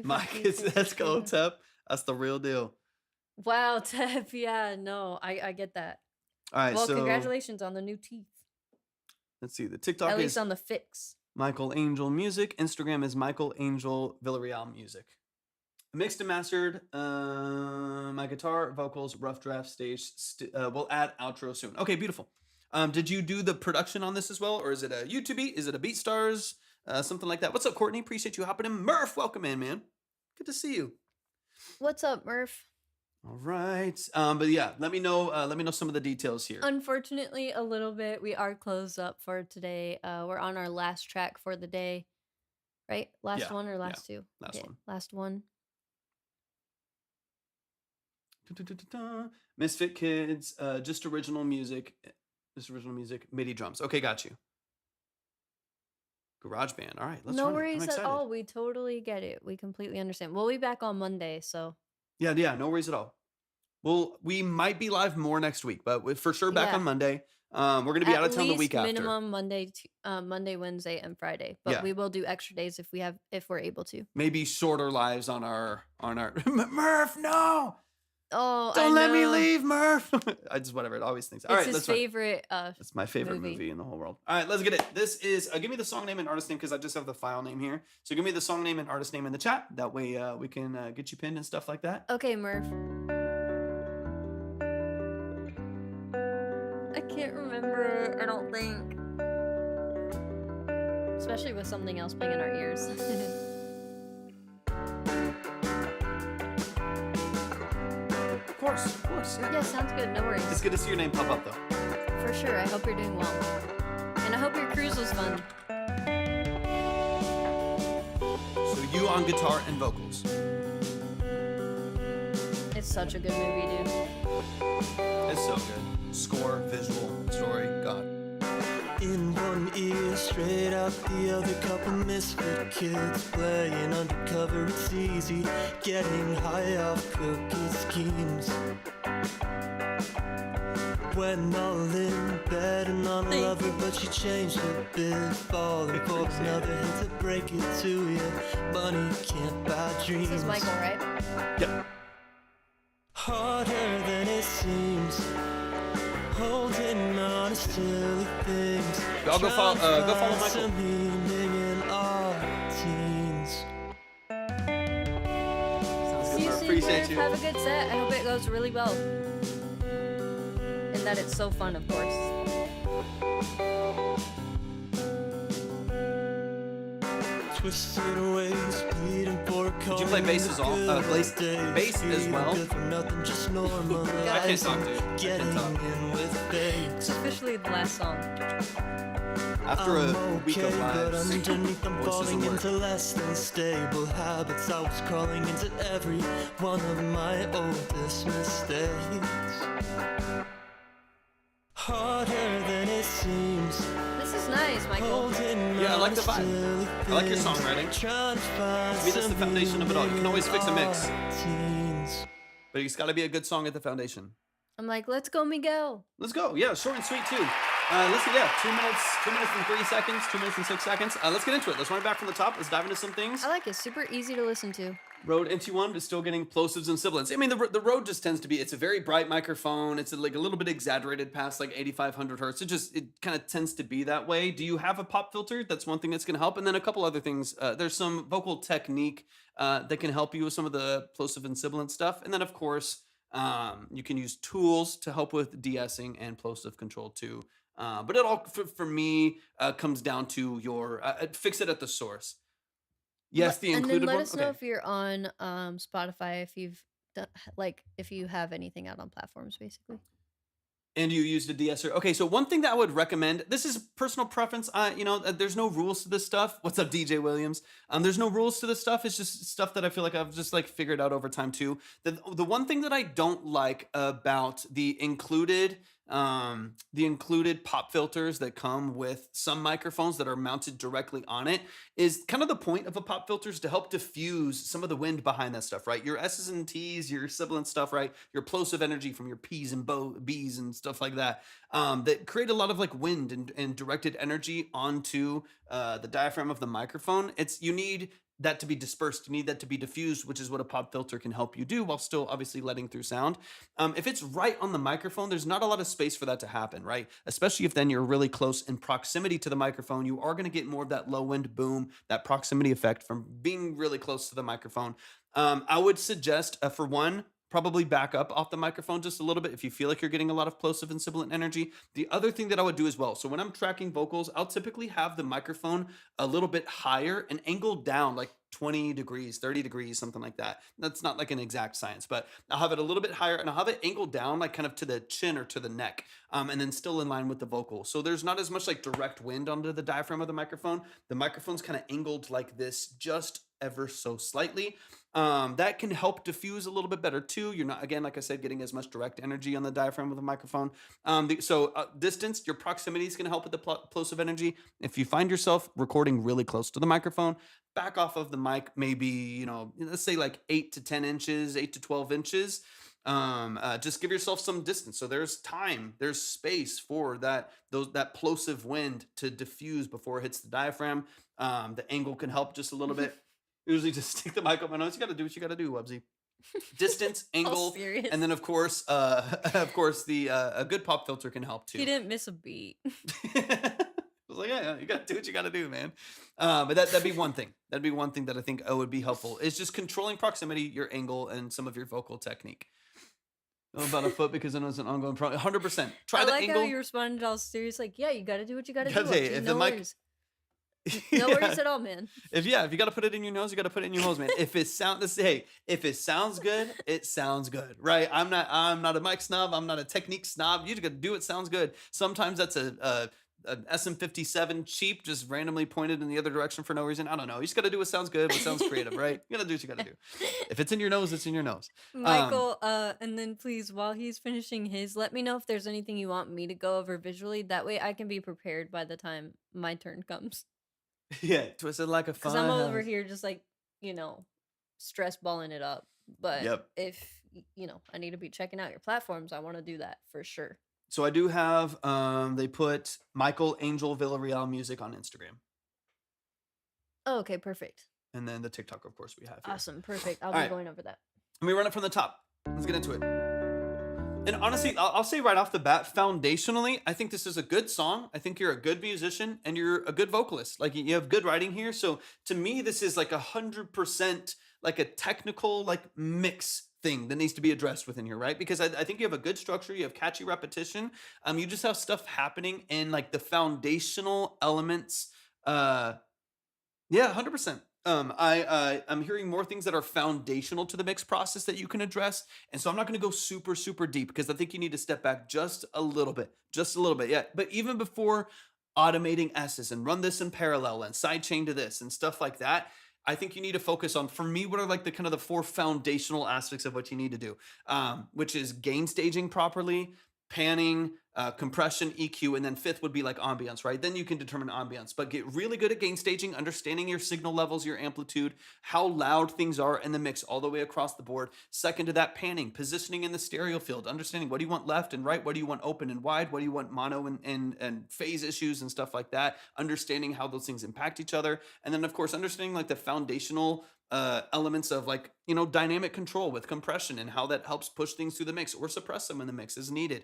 Mike, let's go, Tep. That's the real deal. Wow, Tep. Yeah, no, I get that. All right, Well, so congratulations on the new teeth. let's see. The TikTok At is least on the fix. Michael Angel Music. Instagram is Michael Angel Villarreal Music. Mixed and mastered. My guitar, vocals, rough draft stage. We'll add outro soon. Okay, beautiful. Did you do the production on this as well, or is it a YouTube beat? Is it a BeatStars? Something like that. What's up, Courtney? Appreciate you hopping in. Murph, welcome in, man. Good to see you. What's up, Murph? All right. But yeah, let me know some of the details here. Unfortunately, a little bit. We are closed up for today. We're on our last track for the day. Right? Last one or last two? Last one. Last one. Misfit Kids, just original music. MIDI drums. Okay, got you. GarageBand. All right, let's No run it. I'm worries at excited. all. We totally get it. We completely understand. We'll be back on Monday, so Yeah, no worries at all. Well, we might be live more next week, but we're for sure back Yeah. on Monday. We're gonna be out of town the week after. minimum Monday, Wednesday, and Friday. But Yeah. we will do extra days if we're able to. Maybe shorter lives on our Murph. No, Oh, don't I let me know. leave, Murph. I just whatever. It always thinks. All It's right, his let's run. favorite. That's my favorite movie in the whole world. All right, let's get it. This is give me the song name and artist name because I just have the file name here. So give me the song name and artist name in the chat. That way we can get you pinned and stuff like that. Okay, Murph. I can't remember. I don't think. Especially with something else playing in our ears. Of course. Yeah, sounds good. No worries. It's good to see your name pop up though. For sure. I hope you're doing well. And I hope your cruise was fun. So you on guitar and vocals. It's such a good movie, dude. It's so good. Score, visual, story, God. In one ear, straight out the other, couple misfit kids playing undercover. It's easy getting high off crooked schemes. When all in bed and on a lover, but she changed a bit, falling for another. Hate to break it to you, money can't buy dreams. This is Michael, right? Yep. Harder than it seems, holding on to silly things. I'll go follow Michael. Some meaning in our teens. See you soon, Appreciate Murph. you. Have a good set. I hope it goes really well. And that it's so fun, of course. Twisted ways, bleeding for a Did you play bass as well? Bass as well? Nothing, just normal. I can't talk to you. I Getting can't talk. in with fakes. It's officially the last song. After I'm a week of okay, but lives, underneath I'm voice falling doesn't into work. less than stable habits. I was crawling into every one of my oldest mistakes. Harder than it seems. This is nice, Michael. Yeah, I like the vibe. I like your songwriting. To me, that's the foundation of it all. You can always fix a mix. Teens. But it's got to be a good song at the foundation. I'm like, let's go, Miguel. Let's go. Yeah, short and sweet too. Let's see. Yeah, 2 minutes and 3 seconds, 2 minutes and 6 seconds. Let's get into it. Let's run it back from the top. Let's dive into some things. I like it. Super easy to listen to. Rode NT1, but still getting plosives and sibilants. I mean, the Rode just tends to be, it's a very bright microphone. It's like a little bit exaggerated past like 8,500 hertz. It kind of tends to be that way. Do you have a pop filter? That's one thing that's going to help. And then a couple other things. There's some vocal technique that can help you with some of the plosive and sibilant stuff. And then of course, you can use tools to help with de-essing and plosive control too. But it all, for me, comes down to your, fix it at the source. Yes, the included and then let one. us know if you're on Spotify, if you've done, like, if you have anything out on platforms, basically. And you used a de-esser. Okay, so one thing that I would recommend, this is personal preference. There's no rules to this stuff. What's up, DJ Williams? There's no rules to this stuff. It's just stuff that I feel like I've just like figured out over time too. The one thing that I don't like about the included pop filters that come with some microphones that are mounted directly on it is kind of the point of a pop filter is to help diffuse some of the wind behind that stuff, right? Your S's and T's, your sibilant stuff, right? Your plosive energy from your P's and B's and stuff like that, that create a lot of like wind and directed energy onto the diaphragm of the microphone. You need that to be dispersed, you need that to be diffused, which is what a pop filter can help you do while still obviously letting through sound. If it's right on the microphone, there's not a lot of space for that to happen, right? Especially if then you're really close in proximity to the microphone, you are gonna get more of that low end boom, that proximity effect from being really close to the microphone. I would suggest for one, probably back up off the microphone just a little bit if you feel like you're getting a lot of plosive and sibilant energy. The other thing that I would do as well, so when I'm tracking vocals, I'll typically have the microphone a little bit higher and angled down like 20 degrees, 30 degrees, something like that. That's not like an exact science, but I'll have it a little bit higher and I'll have it angled down like kind of to the chin or to the neck, and then still in line with the vocal. So there's not as much like direct wind onto the diaphragm of the microphone. The microphone's kind of angled like this just ever so slightly. That can help diffuse a little bit better too. You're not, again, like I said, getting as much direct energy on the diaphragm with a microphone. Distance, your proximity is going to help with the plosive energy. If you find yourself recording really close to the microphone, back off of the mic, maybe, let's say like 8 to 10 inches, 8 to 12 inches. Just give yourself some distance. So there's time, there's space for that plosive wind to diffuse before it hits the diaphragm. The angle can help just a little bit. Usually just stick the mic up my nose. You got to do what you got to do, Wubsy. Distance, angle, serious. and then of course, the a good pop filter can help too. He didn't miss a beat. I was like, yeah, you got to do what you got to do, man. But that'd be one thing. That'd be one thing that I think would be helpful. Is just controlling proximity, your angle, and some of your vocal technique. About a foot because I know it's an ongoing problem. 100%. Try the angle. How you responded all serious, like, yeah, you got to do what you got to do. Hey, if no the mic- worries. No worries at all, man. If you got to put it in your nose, you got to put it in your nose, man. If it sounds good, it sounds good, right? I'm not a mic snob. I'm not a technique snob. You just got to do what sounds good. Sometimes that's an SM57 cheap, just randomly pointed in the other direction for no reason. I don't know. You just got to do what sounds good, what sounds creative, right? You got to do what you got to do. If it's in your nose, it's in your nose. Michael, and then please, while he's finishing his, let me know if there's anything you want me to go over visually. That way I can be prepared by the time my turn comes. Yeah, twisted like a fun. Because I'm over here just like, stress balling it up. But if, I need to be checking out your platforms, I want to do that for sure. So I do have, they put Michael Angel Villarreal music on Instagram. Oh, okay, perfect. And then the TikTok, of course, we have here. Awesome, perfect. I'll be going over that. Let me run it from the top. Let's get into it. And honestly, I'll say right off the bat, foundationally, I think this is a good song. I think you're a good musician and you're a good vocalist. Like, you have good writing here. So to me, this is like 100% like a technical mix thing that needs to be addressed within here, right? Because I think you have a good structure, you have catchy repetition. You just have stuff happening in like the foundational elements. 100%. I'm hearing more things that are foundational to the mix process that you can address. And so I'm not going to go super, super deep because I think you need to step back just a little bit. Yeah. But even before automating S's and run this in parallel and sidechain to this and stuff like that, I think you need to focus on, for me, what are like the 4 foundational aspects of what you need to do, which is gain staging properly, panning, compression, EQ, and then 5th would be like ambience, right? Then you can determine ambience, but get really good at gain staging, understanding your signal levels, your amplitude, how loud things are in the mix all the way across the board. Second to that, panning, positioning in the stereo field, understanding what do you want left and right, what do you want open and wide, what do you want mono and phase issues and stuff like that, understanding how those things impact each other. And then of course, understanding like the foundational elements of dynamic control with compression and how that helps push things through the mix or suppress them in the mix as needed.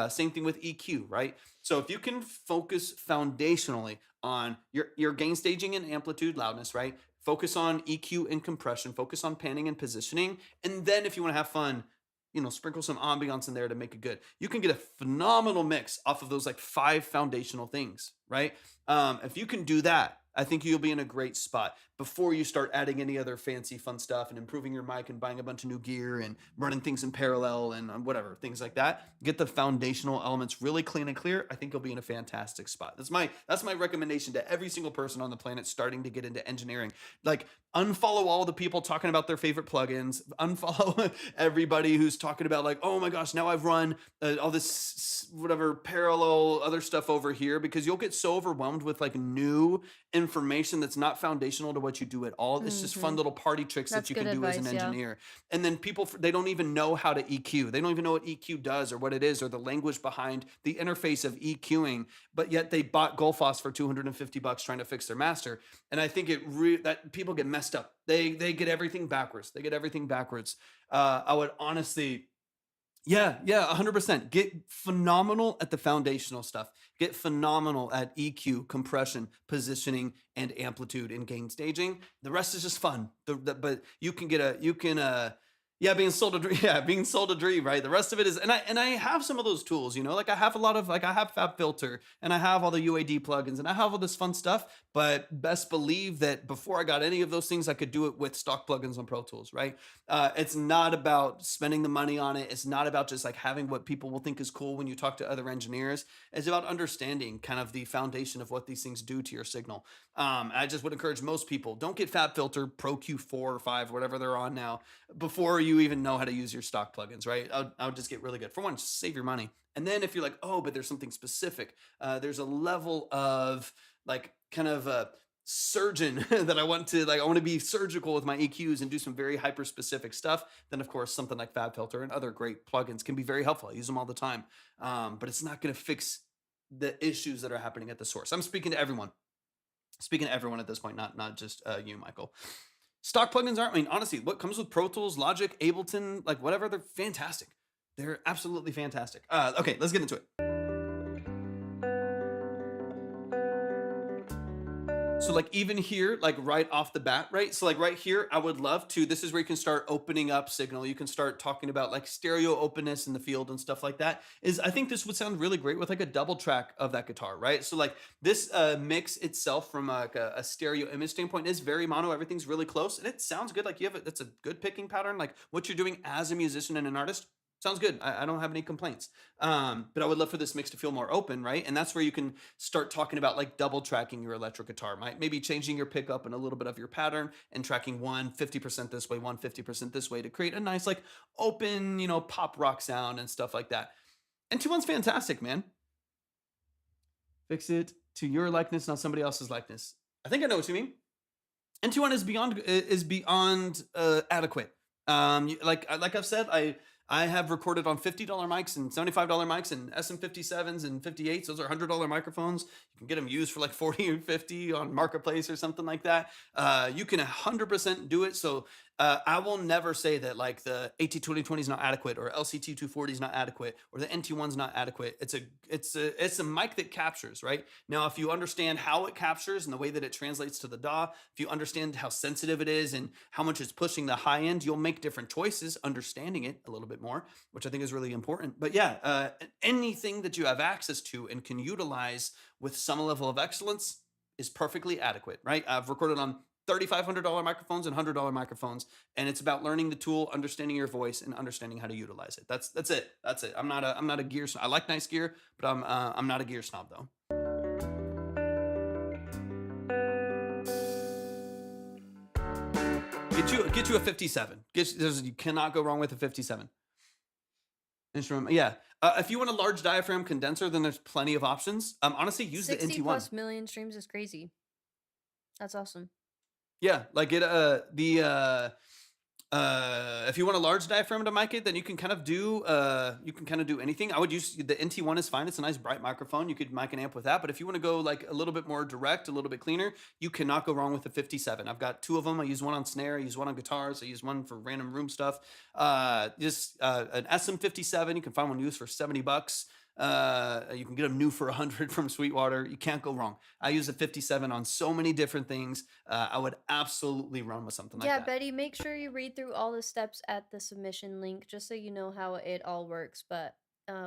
Same thing with EQ, right? So if you can focus foundationally on your gain staging and amplitude loudness, right? Focus on EQ and compression, focus on panning and positioning. And then if you want to have fun, sprinkle some ambiance in there to make it good. You can get a phenomenal mix off of those 5 foundational things, right? If you can do that, I think you'll be in a great spot before you start adding any other fancy fun stuff and improving your mic and buying a bunch of new gear and running things in parallel and whatever, things like that. Get the foundational elements really clean and clear. I think you'll be in a fantastic spot. That's my recommendation to every single person on the planet starting to get into engineering. Unfollow all the people talking about their favorite plugins. Unfollow everybody who's talking about oh my gosh, now I've run all this whatever parallel other stuff over here, because you'll get so overwhelmed with new information that's not foundational to what you do at all. It's just fun little party tricks that you can do as an engineer. Yeah. And then people, they don't even know how to EQ. They don't even know what EQ does or what it is or the language behind the interface of EQing, but yet they bought Goldfoss for $250 trying to fix their master. And I think that people get messed up. They get everything backwards. I would honestly... Yeah, 100%. Get phenomenal at the foundational stuff. Get phenomenal at EQ, compression, positioning, and amplitude and gain staging. The rest is just fun. But you can Yeah, being sold a dream, right? The rest of it is, and I have some of those tools, you know, like I have a lot of, like I have FabFilter and I have all the UAD plugins and I have all this fun stuff, but best believe that before I got any of those things, I could do it with stock plugins on Pro Tools, right? It's not about spending the money on it. It's not about just like having what people will think is cool when you talk to other engineers. It's about understanding kind of the foundation of what these things do to your signal. I just would encourage most people, don't get FabFilter Pro Q4 or 5, whatever they're on now, before you even know how to use your stock plugins, right? I would just get really good. For one, just save your money. And then if you're like, oh, but there's something specific, there's a level of like kind of a surgeon that I want to be surgical with my EQs and do some very hyper specific stuff, then of course something like FabFilter and other great plugins can be very helpful. I use them all the time. But it's not going to fix the issues that are happening at the source. I'm speaking to everyone. Speaking to everyone at this point, not just you, Michael. Stock plugins aren't, I mean, honestly, what comes with Pro Tools, Logic, Ableton, like whatever, they're fantastic. They're absolutely fantastic. Okay, let's get into it. So like even here, like right off the bat, right? So like right here, I would love to, this is where you can start opening up signal. You can start talking about like stereo openness in the field and stuff like that. I think this would sound really great with like a double track of that guitar, right? So like this mix itself from like a stereo image standpoint is very mono. Everything's really close and it sounds good. Like that's a good picking pattern. Like what you're doing as a musician and an artist, sounds good. I don't have any complaints. But I would love for this mix to feel more open, right? And that's where you can start talking about like double tracking your electric guitar, right? Maybe changing your pickup and a little bit of your pattern and tracking 50% this way, 50% this way to create a nice like open, you know, pop rock sound and stuff like that. And 2-1's fantastic, man. Fix it to your likeness, not somebody else's likeness. I think I know what you mean. And 2-1 is beyond adequate. Like I've said, I have recorded on $50 mics and $75 mics and SM57s and 58s. Those are $100 microphones. You can get them used for like 40 or 50 on Marketplace or something like that. You can 100% do it. So I will never say that like the AT2020 is not adequate or LCT 240 is not adequate or the NT1 is not adequate. It's a mic that captures, right? Now, if you understand how it captures and the way that it translates to the DAW, if you understand how sensitive it is and how much it's pushing the high end, you'll make different choices, understanding it a little bit more, which I think is really important. But yeah, anything that you have access to and can utilize with some level of excellence is perfectly adequate, right? I've recorded on $3,500 microphones and $100 microphones, and it's about learning the tool, understanding your voice, and understanding how to utilize it. That's it. That's it. I'm not a gear snob. I like nice gear, but I'm not a gear snob though. Get you a 57. You cannot go wrong with a 57. Instrument, yeah. If you want a large diaphragm condenser, then there's plenty of options. Honestly, use the NT1. 60 plus million streams is crazy. That's awesome. Yeah, like it. If you want a large diaphragm to mic it, then you can kind of do anything. I would use the NT1 is fine. It's a nice bright microphone. You could mic an amp with that. But if you want to go like a little bit more direct, a little bit cleaner, you cannot go wrong with the 57. I've got 2 of them. I use one on snare. I use one on guitars. I use one for random room stuff. An SM57. You can find one used for $70. You can get them new for 100 from Sweetwater. You can't go wrong. I use a 57 on so many different things. I would absolutely run with something like that. Yeah, Betty, make sure you read through all the steps at the submission link just so you know how it all works. But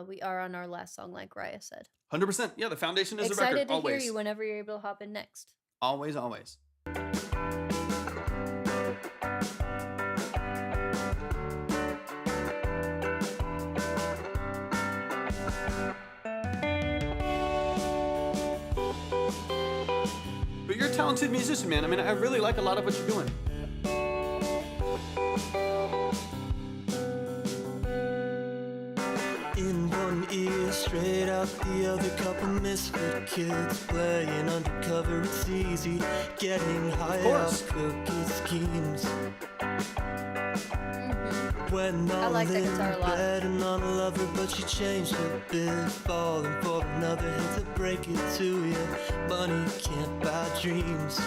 we are on our last song, like Raya said. 100%. Yeah, the foundation is the record. Excited to Always. hear you whenever you're able to hop in next. Always, always. But you're a talented musician, man. I mean, I really like a lot of what you're doing. In one ear, straight out the other, couple misfit kids playing undercover. It's easy getting high off crooked schemes. When I all like that in guitar a lot. bed and on a lover, but she changed her bid, falling for another. Hate to break it to you, money can't buy dreams.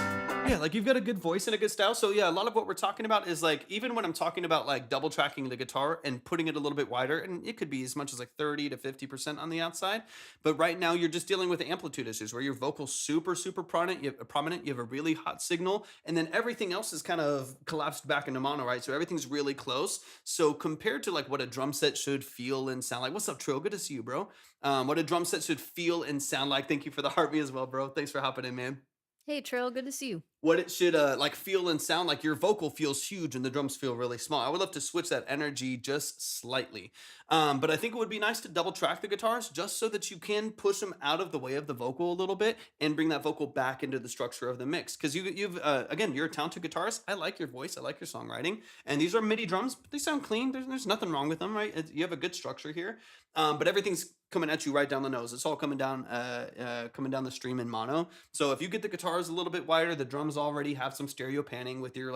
Yeah, like you've got a good voice and a good style. So yeah, a lot of what we're talking about is like, even when I'm talking about like double tracking the guitar and putting it a little bit wider, and it could be as much as like 30 to 50% on the outside. But right now you're just dealing with amplitude issues where your vocal's super prominent. You have a really hot signal, and then everything else is kind of collapsed back into mono, right? So everything's really close. So compared to like what a drum set should feel and sound like, what's up, Trill? Good to see you, bro. What a drum set should feel and sound like. Thank you for the heartbeat as well, bro. Thanks for hopping in, man. Hey, Trail, good to see you. What it should like feel and sound like. Your vocal feels huge and the drums feel really small. I would love to switch that energy just slightly. But I think it would be nice to double track the guitars just so that you can push them out of the way of the vocal a little bit and bring that vocal back into the structure of the mix. Because you've again, you're a talented guitarist. I like your voice. I like your songwriting. And these are MIDI drums, but they sound clean. There's nothing wrong with them, right? You have a good structure here. But everything's coming at you right down the nose. It's all coming down the stream in mono. So if you get the guitars a little bit wider, the drums already have some stereo panning with your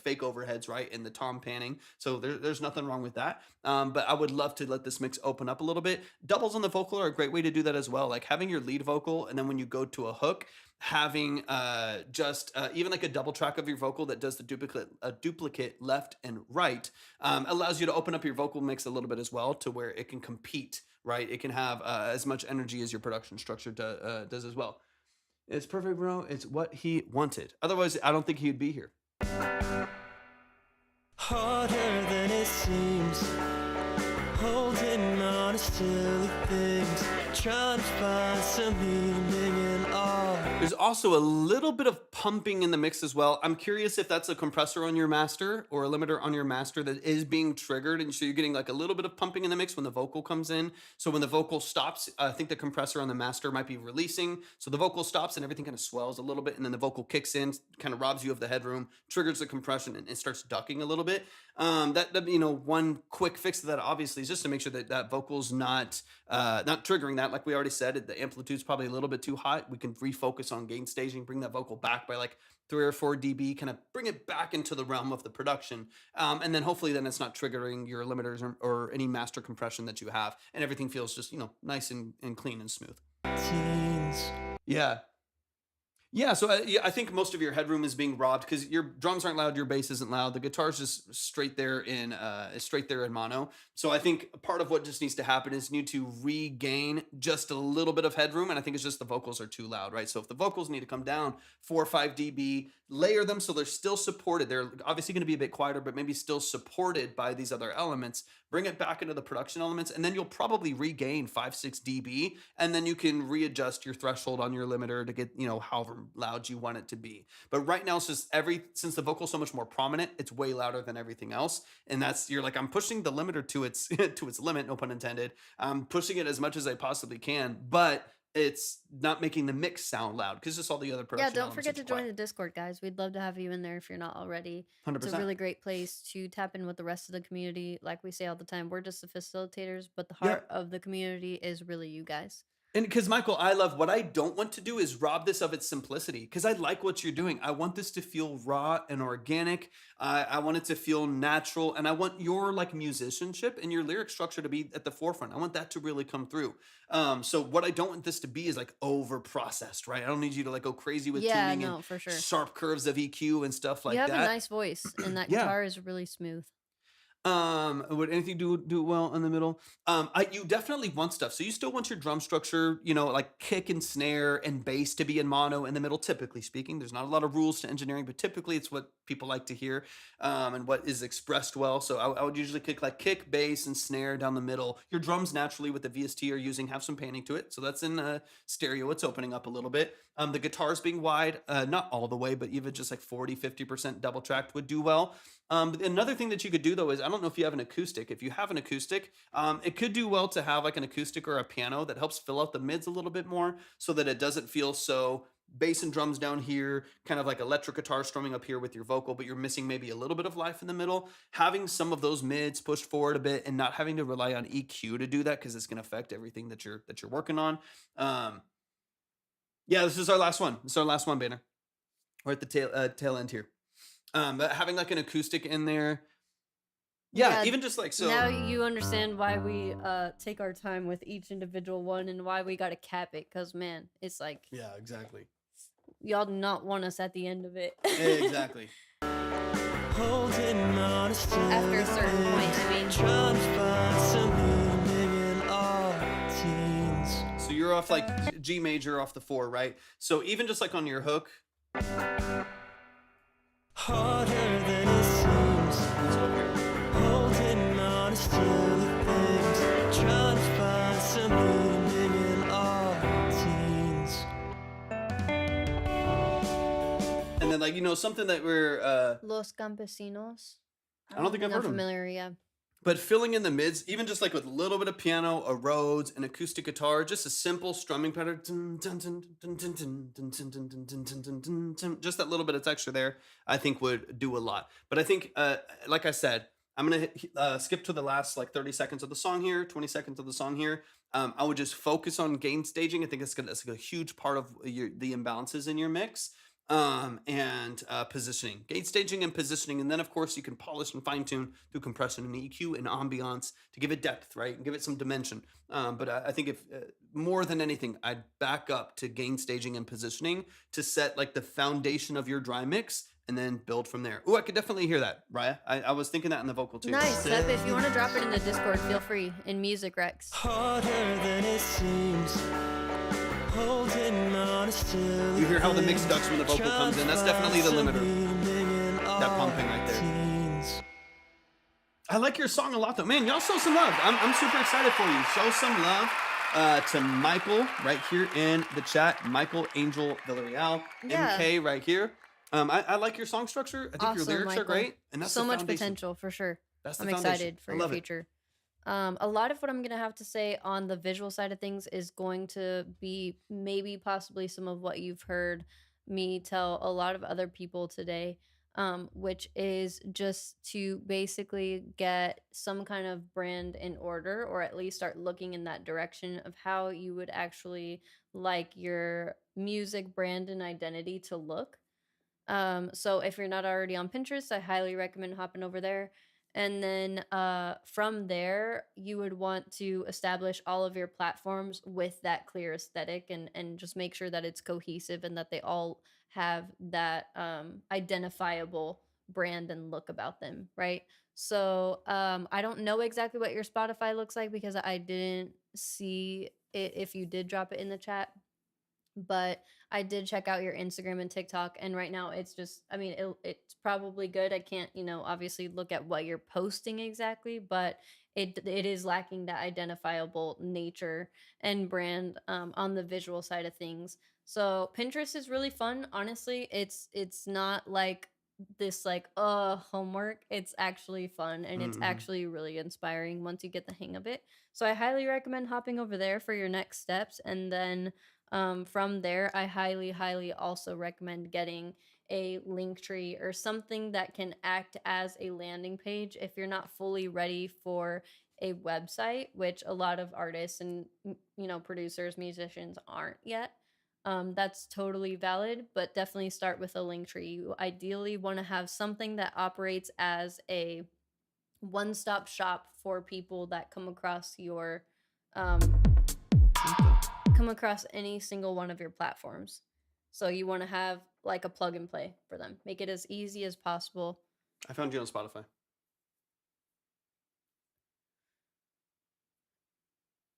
fake overheads, right, and the tom panning. So there's nothing wrong with that. But I would love to let this mix open up a little bit. Doubles on the vocal are a great way to do that as well. Like having your lead vocal, and then when you go to a hook, having even like a double track of your vocal that does the duplicate left and right allows you to open up your vocal mix a little bit as well, to where it can compete, right? It can have as much energy as your production structure does as well. It's perfect, bro. It's what he wanted. Otherwise, I don't think he'd be here. Harder than it seems, holding on to silly things, trying to find some meaning in all. There's also a little bit of pumping in the mix as well. I'm curious if that's a compressor on your master or a limiter on your master that is being triggered, and so you're getting like a little bit of pumping in the mix when the vocal comes in. So when the vocal stops, I think the compressor on the master might be releasing. So the vocal stops and everything kind of swells a little bit, and then the vocal kicks in, kind of robs you of the headroom, triggers the compression, and it starts ducking a little bit. One quick fix to that obviously is just to make sure that vocal's not triggering that. Like we already said, the amplitude's probably a little bit too hot. We can refocus on gain staging, bring that vocal back by like 3 or 4 dB, kind of bring it back into the realm of the production. And then hopefully then it's not triggering your limiters or any master compression that you have, and everything feels just, nice and clean and smooth. Teens. Yeah. Yeah, so I think most of your headroom is being robbed because your drums aren't loud, your bass isn't loud, the guitar's just straight there in mono. So I think part of what just needs to happen is you need to regain just a little bit of headroom, and I think it's just the vocals are too loud, right? So if the vocals need to come down 4 or 5 dB, layer them so they're still supported. They're obviously going to be a bit quieter, but maybe still supported by these other elements. Bring it back into the production elements, and then you'll probably regain 5-6 dB, and then you can readjust your threshold on your limiter to get, however loud you want it to be. But right now, it's just since the vocal's so much more prominent, it's way louder than everything else. And you're like, I'm pushing the limiter to its to its limit, no pun intended. I'm pushing it as much as I possibly can, but it's not making the mix sound loud because just all the other production. Yeah, don't forget to join the Discord, guys. We'd love to have you in there if you're not already. 100%. It's a really great place to tap in with the rest of the community. Like we say all the time, we're just the facilitators, but the heart of the community is really you guys. And because Michael, I love what I don't want to do is rob this of its simplicity, because I like what you're doing. I want this to feel raw and organic. I want it to feel natural, and I want your musicianship and your lyric structure to be at the forefront. I want that to really come through. So what I don't want this to be is over processed, right? I don't need you to go crazy with tuning and for sure. Sharp curves of EQ and stuff like that. You have a nice voice, and that guitar is really smooth. Would anything do well in the middle? You definitely want stuff. So you still want your drum structure, like kick and snare and bass to be in mono in the middle, typically speaking. There's not a lot of rules to engineering, but typically it's what people like to hear, and what is expressed well. So I would usually kick, bass, and snare down the middle. Your drums naturally with the VST have some panning to it. So that's in stereo. It's opening up a little bit. The guitars being wide, not all the way, but even just 40-50% double tracked would do well. But another thing that you could do though is, I don't know if you have an acoustic. If you have an acoustic, it could do well to have an acoustic or a piano that helps fill out the mids a little bit more, so that it doesn't feel so bass and drums down here, kind of like electric guitar strumming up here with your vocal, but you're missing maybe a little bit of life in the middle. Having some of those mids pushed forward a bit and not having to rely on EQ to do that, because it's going to affect everything that you're working on. This is our last one. This is our last one, Banner. We're at the tail end here. But having an acoustic in there. Yeah, even just so. Now you understand why we take our time with each individual one and why we got to cap it. Because, man, it's Yeah, exactly. y'all do not want us at the end of it. Exactly. Holding on to still After a certain point, I mean. trying to find some meaning in our teens. So you're off like G major off the 4, right? So even just like on your hook, Harder than it seems. so up here. Holding on to still things, trying to find some meaning in our teens. And then like, you know, something that we're Los Campesinos. I don't think I've Not heard them. familiar, yeah. But filling in the mids, even just like with a little bit of piano, a Rhodes, an acoustic guitar, just a simple strumming pattern, just that little bit of texture there, I think would do a lot. But I think, like I said, I'm gonna skip to the last like 30 seconds of the song here, 20 seconds of the song here. I would just focus on gain staging. I think it's like a huge part of the imbalances in your mix. And positioning, gate staging and positioning. And then of course you can polish and fine tune through compression and EQ and ambiance to give it depth, right? And give it some dimension. But I think if more than anything, I'd back up to gain staging and positioning to set like the foundation of your dry mix and then build from there. Ooh, I could definitely hear that, Raya. I was thinking that in the vocal too. Nice, Seb. If you want to drop it in the Discord, feel free. In Music Rex. Harder than it seems. Holding on to still You hear how the mix ducks when the vocal comes in. That's definitely the limiter. That pumping right there. Teens. I like your song a lot though. Man, y'all show some love. I'm super excited for you. Show some love to Michael right here in the chat. Michael Angel Villarreal. Yeah. MK right here. I like your song structure. I think your Awesome, lyrics are Michael. great. And that's So the much foundation. potential for sure. That's the I'm foundation. excited for I your love it. future. A lot of what I'm gonna have to say on the visual side of things is going to be maybe possibly some of what you've heard me tell a lot of other people today, which is just to basically get some kind of brand in order, or at least start looking in that direction of how you would actually like your music brand and identity to look. So if you're not already on Pinterest, I highly recommend hopping over there. And then from there, you would want to establish all of your platforms with that clear aesthetic and just make sure that it's cohesive and that they all have that identifiable brand and look about them, right? So I don't know exactly what your Spotify looks like because I didn't see it if you did drop it in the chat, but I did check out your Instagram and TikTok, and right now it's just, I mean, it's probably good. I can't, obviously look at what you're posting exactly, but it is lacking that identifiable nature and brand on the visual side of things. So Pinterest is really fun. Honestly, it's not like this like homework. It's actually fun and it's Mhm. actually really inspiring once you get the hang of it. So I highly recommend hopping over there for your next steps, and then from there, I highly, highly also recommend getting a link tree or something that can act as a landing page if you're not fully ready for a website, which a lot of artists and producers, musicians aren't yet. That's totally valid, but definitely start with a link tree. You ideally want to have something that operates as a one-stop shop for people that come across your come across any single one of your platforms. So you want to have like a plug and play for them. Make it as easy as possible. I found you on Spotify.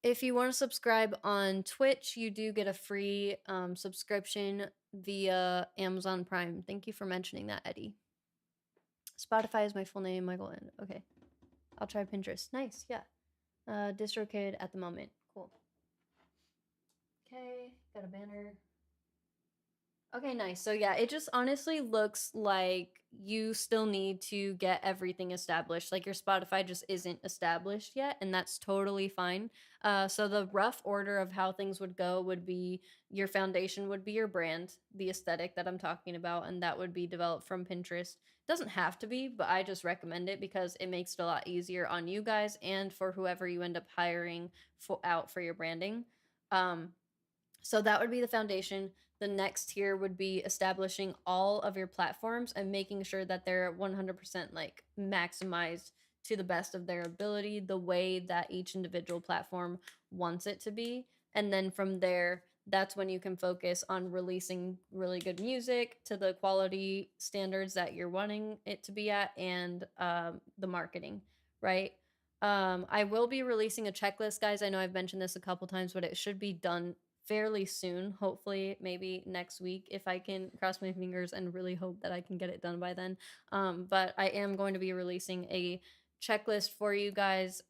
If you want to subscribe on Twitch, you do get a free subscription via Amazon Prime. Thank you for mentioning that, Eddie. Spotify is my full name, Michael. Okay. I'll try Pinterest. Nice, yeah. DistroKid at the moment. Cool. Okay, got a banner. Okay, nice. So yeah, it just honestly looks like you still need to get everything established. Like your Spotify just isn't established yet, and that's totally fine. So the rough order of how things would go would be your foundation would be your brand, the aesthetic that I'm talking about, and that would be developed from Pinterest. Doesn't have to be, but I just recommend it because it makes it a lot easier on you guys and for whoever you end up hiring out for your branding. So that would be the foundation. The next tier would be establishing all of your platforms and making sure that they're 100% like maximized to the best of their ability, the way that each individual platform wants it to be. And then from there, that's when you can focus on releasing really good music to the quality standards that you're wanting it to be at, and the marketing, right? I will be releasing a checklist, guys. I know I've mentioned this a couple times, but it should be done fairly soon. Hopefully, maybe next week, if I can cross my fingers and really hope that I can get it done by then. But I am going to be releasing a checklist for you guys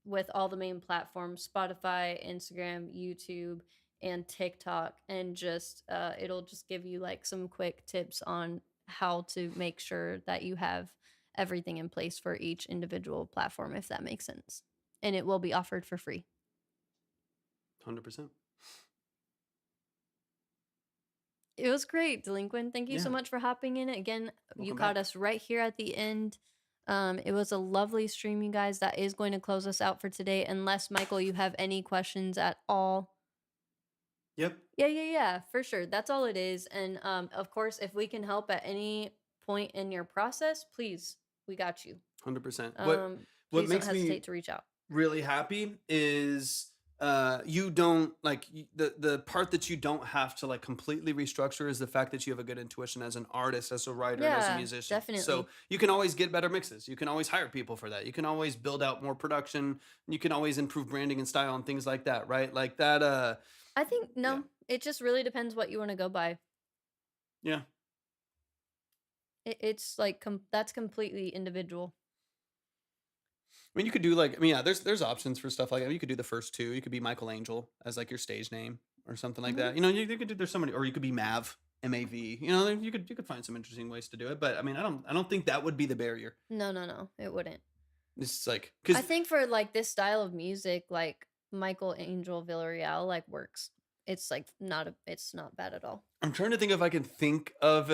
with all the main platforms: Spotify, Instagram, YouTube, and TikTok. And just it'll just give you like some quick tips on how to make sure that you have everything in place for each individual platform, if that makes sense. And it will be offered for free. 100%. It was great, Delinquent. Thank you so Yeah. much for hopping in. Again, you Welcome caught back. us right here at the end. It was a lovely stream, you guys. That is going to close us out for today, unless, Michael, you have any questions at all. Yep. Yeah, for sure. That's all it is. And of course, if we can help at any point in your process, please, we got you. 100%. What What please makes don't hesitate me to reach out. really happy is you don't like the part that you don't have to like completely restructure is the fact that you have a good intuition as an artist, as a writer, and as a Yeah, musician. definitely. So you can always get better mixes. You can always hire people for that. You can always build out more production. You can always improve branding and style and things like that, right? Like that. I think no, it just really depends what you want to go by. Yeah. It's like that's completely individual. I mean, you could do like, I mean, yeah, there's options for stuff like that. You could do the first two. You could be Michael Angel as like your stage name or something like that. You know, you could do, there's so many, or you could be Mav, M-A-V. You know, you could find some interesting ways to do it. But I mean, I don't think that would be the barrier. No, it wouldn't. It's like, I because think for like this style of music, like Michael Angel Villarreal, like works. It's like it's not bad at all. I'm trying to think if I can think of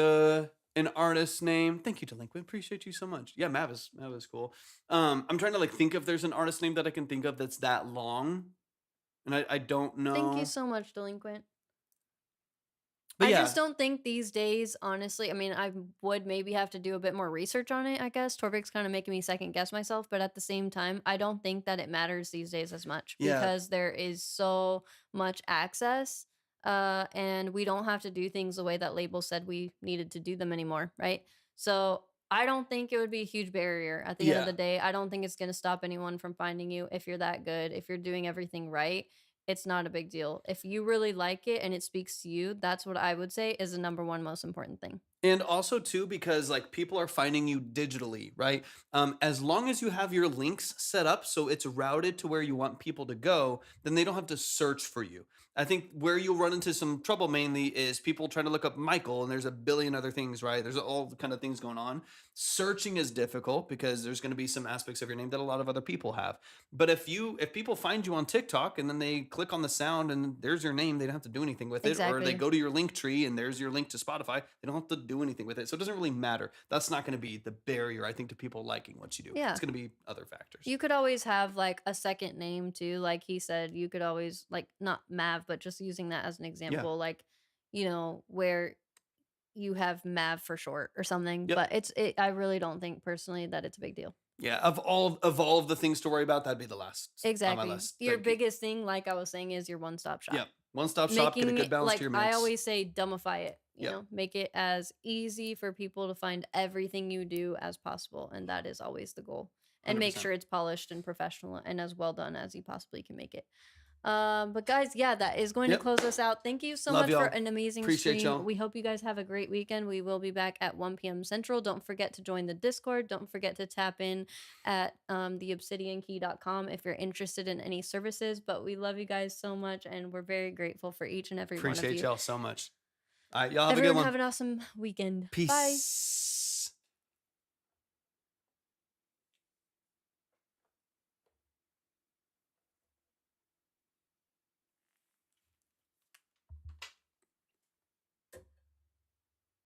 an artist name. Thank you, Delinquent. Appreciate you so much. Yeah, Mav is cool. I'm trying to like think if there's an artist name that I can think of that's that long, and I don't know. Thank you so much, Delinquent. But I yeah, just don't think these days, honestly, I mean, I would maybe have to do a bit more research on it, I guess. Torvik's kind of making me second guess myself, but at the same time, I don't think that it matters these days as much Yeah. because there is so much access, and we don't have to do things the way that labels said we needed to do them anymore, right? So I don't think it would be a huge barrier at the end of Yeah. the day. I don't think it's going to stop anyone from finding you if you're that good, if you're doing everything right. It's not a big deal. If you really like it and it speaks to you, that's what I would say is the number one most important thing. And also too, because like people are finding you digitally, right? As long as you have your links set up so it's routed to where you want people to go, then they don't have to search for you. I think where you'll run into some trouble mainly is people trying to look up Michael, and there's a billion other things, right? There's all the kind of things going on. Searching is difficult because there's going to be some aspects of your name that a lot of other people have. But if people find you on TikTok and then they click on the sound and there's your name, they don't have to do anything with it. Or they Exactly. go to your link tree and there's your link to Spotify. They don't have to do anything with it. So it doesn't really matter. That's not going to be the barrier, I think, to people liking what you do. Yeah. It's going to be other factors. You could always have like a second name too. Like he said, you could always like not Mav, but just using that as an example, like, you know, where you have Mav for short or something. Yep. But I really don't think personally that it's a big deal. Yeah, of all of the things to worry about, that'd be the last on my Exactly. list. Your Thank you. biggest thing, like I was saying, is your one-stop shop. Yep. One-stop shop, get a Making good it, balance like to your mix. I always say, dumbify it. You Yep. know, make it as easy for people to find everything you do as possible, and that is always the goal. And make 100%. sure it's polished and professional and as well done as you possibly can make it. But guys, yeah, that is going Yep. to close us out. Thank you so Love much for y'all. an amazing Appreciate stream. y'all. We hope you guys have a great weekend. We will be back at 1 p.m. Central. Don't forget to join the Discord. Don't forget to tap in at theobsidiankey.com if you're interested in any services. But we love you guys so much, and we're very grateful for each and every one of Appreciate you. y'all so much. All right, y'all have a good Everyone one. have an awesome weekend. Peace. Bye.